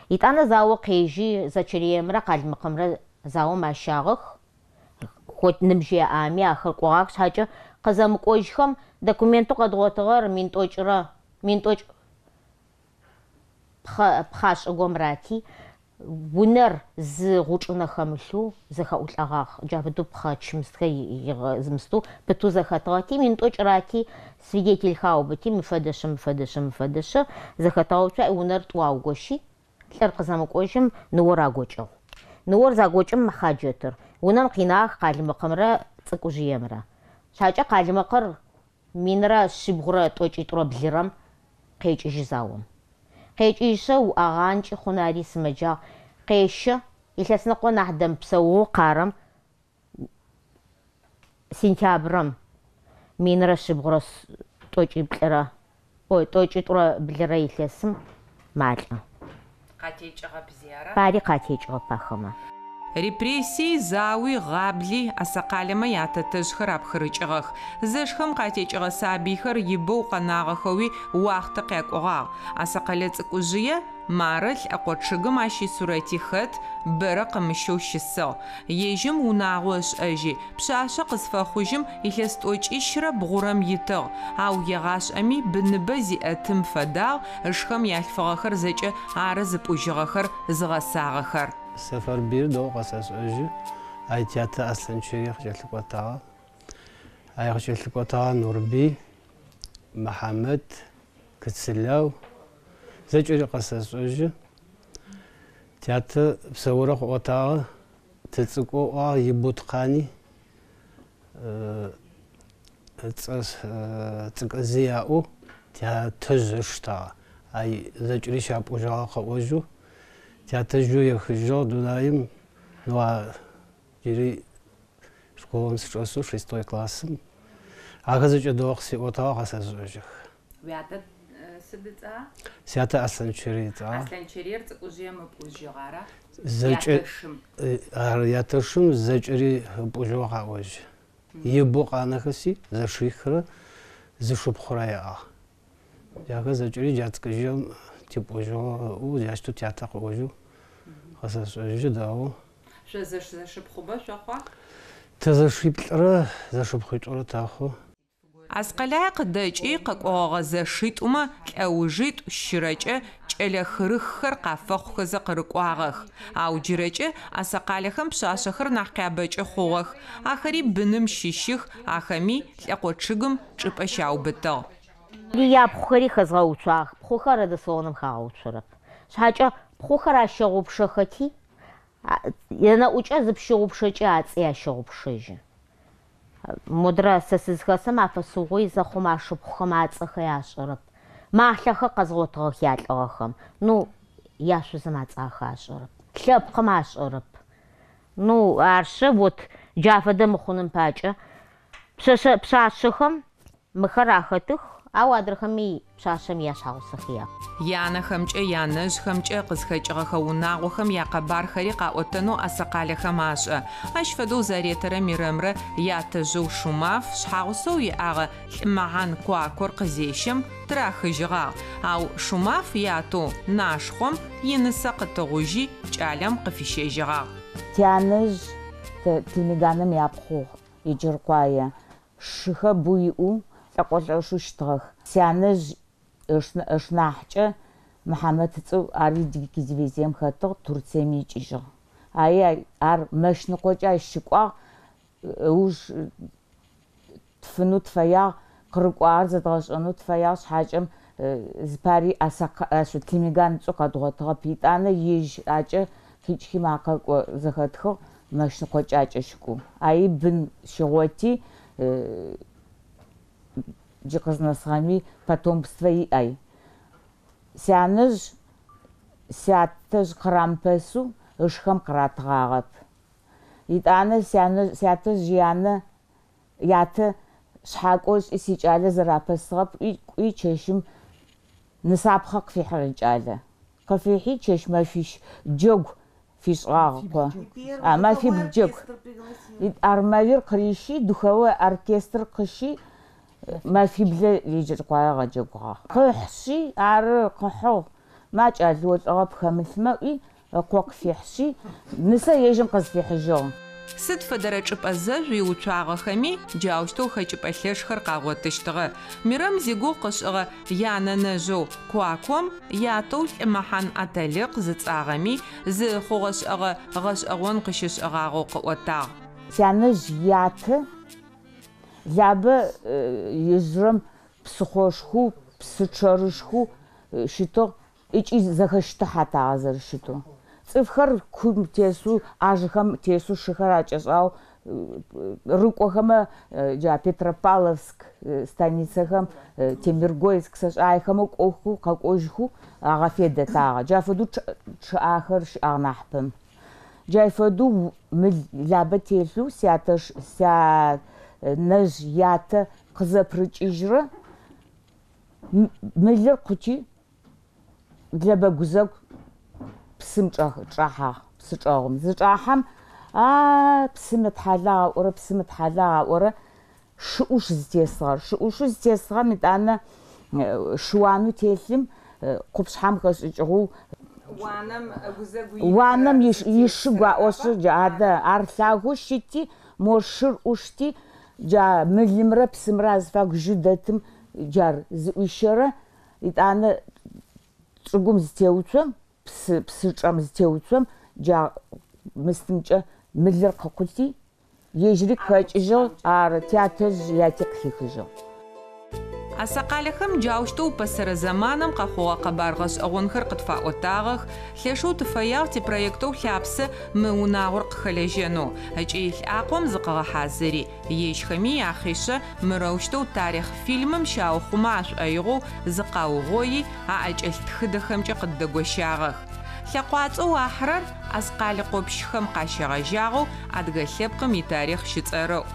Итӏанэ зао къежьи зэчэриемрэ къалмыкъымрэ заом ащагъэх. Хоть ныбжь яӏами ахэр кӏуагъэх, шъхьакӏэ къызэмыкӏожьхэм документэу къэдгъотыгъэр минтӏокӏ пхъашӏыгом рати, унэр зы гъучӏынэ хэмылъу зэхэӏулӏэгъагъ. Джабэдэу пхъэчымыстхэ зымысту пыту зэхэтыгъэти, минтӏокӏ рати, свидетель хаубыти, мыфэдэшъэ зэхэтыгъэуцу унэр тӏу аугощи, лӏыр къызэмыкӏожьым ныор агокӏыгъ. Ныор загокӏым хьаджэтыр. Унэм къинагъэх къалмыкъымрэ цӏыкӏужъыемрэ. Шъхьакӏэ къалмыкъыр минрэ шибгъурэ тӏокӏитӏурэ блырэм къекӏыжь заом. Къекӏыжьэ уӏэгъанкӏи хъунари сымэджагъ къещэ илъэсныкъо нахь дэмпсэугъу къарэм сентябрым минрэ шибгъурэ тӏокӏитӏурэ блырэ илъэсым малӏэ. Пари къатекӏыгъэп ахэмэ. Репрессии зауи гъабли асакъалэмэ ятэтэжъхэр апхырыкӏыгъэх. Зэшхэм къатекӏыгъэ сабыйхэр ибэу къэнагъэхэуи уахътэ къекӏогъагъ. Асакъалэ цӏыкӏужъые Марэ лӏэкъо чъыгым ащ исурэти хэт, бэрэ къымыщэу щысыгъ. Ежьым унагъо ышӏэжьи, пшъашъэ къысфэхъужьым илъэс тӏокӏищрэ бгъурэм итыгъ. Ау егъашӏэми быныбэ зиӏэтым фэдагъ, ышхэм ялъфыгъэхэр зэкӏэ ары зыпӏужьыгъэхэр зыгъэсагъэхэр. Сафарбир доо къэсэшӏэжьы, ай театр Аслъэнчъэрий къыкӏэлъыкӏотагъэ. Ай къыкӏэлъыкӏотагъэ Нурбий, Махьамэд, Кыцылэу, зэкӏэри къэсэшӏэжьы. Театр псэурэ къыӏотагъэ, тыцӏыкӏоӏуагъ Ибуткъани, цӏыкӏэзи яӏэу театр ыштагъэ. Ай зэкӏэри щапӏужьагъэ къэӏожьу. Театр ехыжьыгъ Дунаим, джыри школым сычӏэсэу 6 классым. Ахэр зэкӏэ дэгъу къысиӏотагъэ къэсэшӏэжьых. Уятэ сыдыцӏа? Сятэ Аслъэнчъэрий цӏа. Аслъэнчъэрейр цӏыкӏужъые мыпӏужьыгъара? Ятэшым зэкӏэри ыпӏужьыгъэу къаӏожьы. Ибэу къанэхэси зэшихрэ зышыпхъурэ яӏагъ. Ахэр зэкӏэри джацкъыжьым типӏужьыгъэу ящтэу театр къыӏожьу къэсэшӏэжьы дэгъу. Шъо зэшыпхъубэ шъохъуа? Тэзэшиплӏрэ зэшыпхъуитӏурэ тэхъу. Аскъалай къыдэкӏи къэкӏогъэ зэшитӏумэ лӏэужитӏу щырэкӏэ кӏэлэхырыххэр къафэхъухэзэ къырыкӏуагъэх. Ау джырэкӏэ асакъалэхэм пшъашъэхэр нахь къябэкӏэ хъугъэх. Ахэри быным щыщых, ахэми лӏэкъо чъыгым чӏыпӏэ щаубытыгъ. Япхъухэри хэзгъэуцуагъ. Пхъухэр Эдисоным хагъэуцурэп. Шъхьакӏэ пхъухэр ащэгъупшэхэти, енэӏукӏэ зыпщыгъупшэкӏи ацӏи ащэгъупшэжьы. Модрэ сэ сызхэсэм афэсыгъои зэхъум ашыпхъухэм ацӏэхэ яшӏэрэп. Махълъэхэр къэзгъотыгъэх ялӏыгъэхэм. Яшъузым ацӏахэ ашӏэрэп. Лъэпкъым ашӏэрэп. Аршъэ вот джафэдэ мыхъуным пакӏэ пшъашъэхэм мыхэр ахэтых, ау адрэхэми пшъашъэм яшъхьаусыхъя. Янэхэмкӏэ янэжъхэмкӏэ къызхэкӏыгъэхэ унагъохэм якъэбархэри къаӏотэнэу асакъалэхэм ашӏэ. Ащ фэдэу Заретэрэ Мирэмрэ ятэжъэу Шумаф шъхьаусэу иӏагъэ лӏымагъан куакор къызещэм тырахыжьыгъагъ. Ау Шумаф ятэу нашхом инысэ къытыгъужьи кӏалэм къыфищэжьыгъагъ. Тянэжъ Тимиганым япхъугъ иджыркъуае. Шыхэ буиӏу лӏэкъолӏэшъу щтыгъэх. Сянэжъ ышнахькӏэ Мухьамэд цӏыв ари дивизием хэтыгъ, Турцием икӏыжьыгъ. Ар мэшныкъокӏэ ащыкӏуагъ, ыуж тфынэу тфэягъ, къырыкӏуагъэр зэдгъэшӏэнэу тфэягъ, шъхьакӏэм зыпари Тимиган цӏу къэдгъотыгъэп. Итӏанэ ижьакӏэ хикӏхи макъэкӏо зэхэтхыгъ, мэшныкъокӏэ акӏэщыкӏу. Аи бын щыгъоти джы къызнэсыгъэми потомство иӏай. Сянэжъ сятэжъ къырампэсу ышхэм къыратыгъагъэп. Итӏанэ сятэжъ ятэ шъхьакӏо сикӏалэ зэрапэсыгъэп, чэщым нысапхъэ къыфихьыгъ икӏалэ. Къыфихьи чэщ мэфищ джэгу фишӏыгъагъэкъо. Мэфибл джэгу. Армавир къырищи, духовой оркестр къыщи, мэфиблэ иджыркъуае гъэджэгугъагъ. Къыхьщи, ары къыхьыгъ. Макӏ алыолӏыгъэп хэмылъмэ, къо къыфихьщи, нысэ ежьым къызфихьыжьыгъ. Сыд фэдэрэ чӏыпӏэ зэжъу иуцуагъэхэми джаущтэу хэкӏыпӏэ лъэшхэр къагъотыщтыгъэ. Мирэм зигугъу къышӏыгъэ янэнэжъэу куаком ятэу лӏымэхьан Атэлыкъ зыцӏагъэми зы хъугъэшӏэгъэ гъэшӏэгъон къыщышӏыгъагъэу къыӏотагъ. Сянэжъ ятэ лабэ ижъырэм псыхъошху, псычэрышху щытыгъ, ыкӏи зэхэщтыхьатагъэ зэрыщытэу. Цӏыфхэр кум тесу, ажыхэм тесу шыхэр акӏэшӏагъэу рукохэма джа Петропавловск станицахэм Темиргойск сашӏайхэмэ кӏоху къэкӏожьху агъэфедэ тагъэ. Джа фэдэу чъыӏахэр щыӏагъ нахьпэм. Джа фэдэу мыл лабэ телъу сянэжъ ятэ къызэпрыкӏыжьрэ мылыр къути лэбэгузэгу псым чӏахьагъ, псычӏэгъым. Зычӏахьэм псым ытхьалэгъ аӏорэ, псым ытхьалэгъ аӏорэ шыӏуш зытесыгъэр. Шыӏушу зытесыгъэм итӏанэ шыуану телъым къупшъхьэм хэшӏыкӏыгъэу уанэм ишы гуаӏощы джадэ ар лъагэу щыти мо шыр ӏушти джа мылымрэ псымрэ азыфагу жьы дэтым джар зыӏуищэрэ итӏанэ чӏыгум зытеуцом псычӏэм зытеуцом джа мыстымкӏэ мылыр къыкъути ежьыри хэкӏыжьыгъ ар театр яти къыхихыжьыгъ. Асакъалэхэм джаущтэу пасэрэ заманым къэхъугъэ къэбар гъэшӏэгъонхэр къытфаӏотагъэх, лъэшэу тыфэягъ типроектэу лъапсэ мы унагъор къыхэлэжьэнэу, ыкӏи лӏакъом зыкъыгъэхьазыри, ежьхэми яхъишъэ мырэущтэу тарихъ фильмым щаухъумэ ашӏоигъоу зыкъаугъои аӏэкӏэлъ тхыдэхэмкӏэ къыддэгощагъэх. Лъэкъуацӏэу ахьырэр Аскъалэ къопщхэм къащегъэжьагъэу адыгэ лъэпкъым итарихъ щыцӏэрэӏу.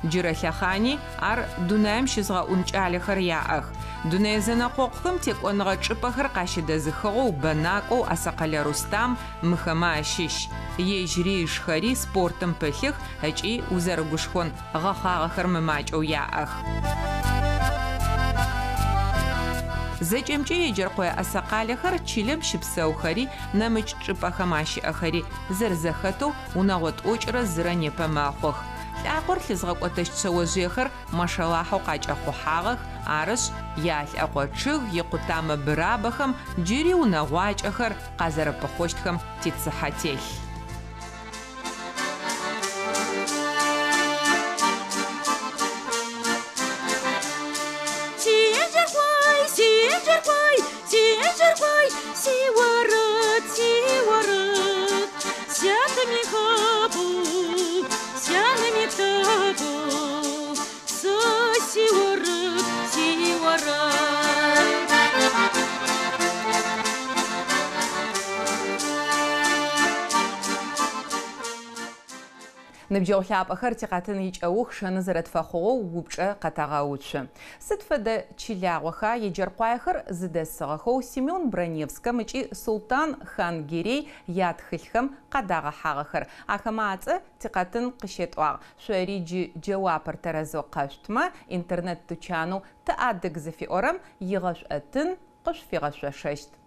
Джырэ лъэхъани ар дунаем щызгъэӏун кӏалэхэр яӏэх. Дунэе зэнэкъокъухэм текӏоныгъэ чӏыпӏэхэр къащэдэзыхыгъэу бэнакӏоу Асакъалэ Рустам мыхэмэ ащыщ. Ежьыри ышхэри спортым пылъых, ыкӏи узэрыгушхон гъэхъагъэхэр мымакӏэу яӏэх. Зэкӏэмкӏэ еджэркъое Асакъалэхэр Чылэм щыпсэухэри нэмыкӏ чӏыпӏэхэм ащыӏэхэри зэрзэхэтэу унэгъо тӏокӏрэ зырэ непэ мэхъох. Лӏакъор лъызгъэкӏотэщт шъэожъыехэр мэшэлахьэу къакӏэхъухьагъэх, арышъ ялъэкъо чъыг, икъутамэ бырабэхэм джыри унэгъуакӏэхэр къазэрэпыхъощтхэм тицыхьэ телъ. Ныбджэгъу лъапӏэхэр тикъэтын икӏэух шэны зэрэтфэхъугъэу упчӏэ къэтагъэуцу. Сыд фэдэ чилагъоха еджэркъуаехэр зыдэсыгъэхэу Семён Броневскэм ыкӏи Султан Хангерей ятхылъхэм къадагъэхьагъэхэр. Ахэмэ ацӏэ тикъэтын къыщетӏуагъ. Шъори джы джэуапыр тэрэзэу къэшъутмэ интернет тучанэу тыадыг зыфиӏорэм игъэшӏуэтын къышъуфигъэшъошэщт.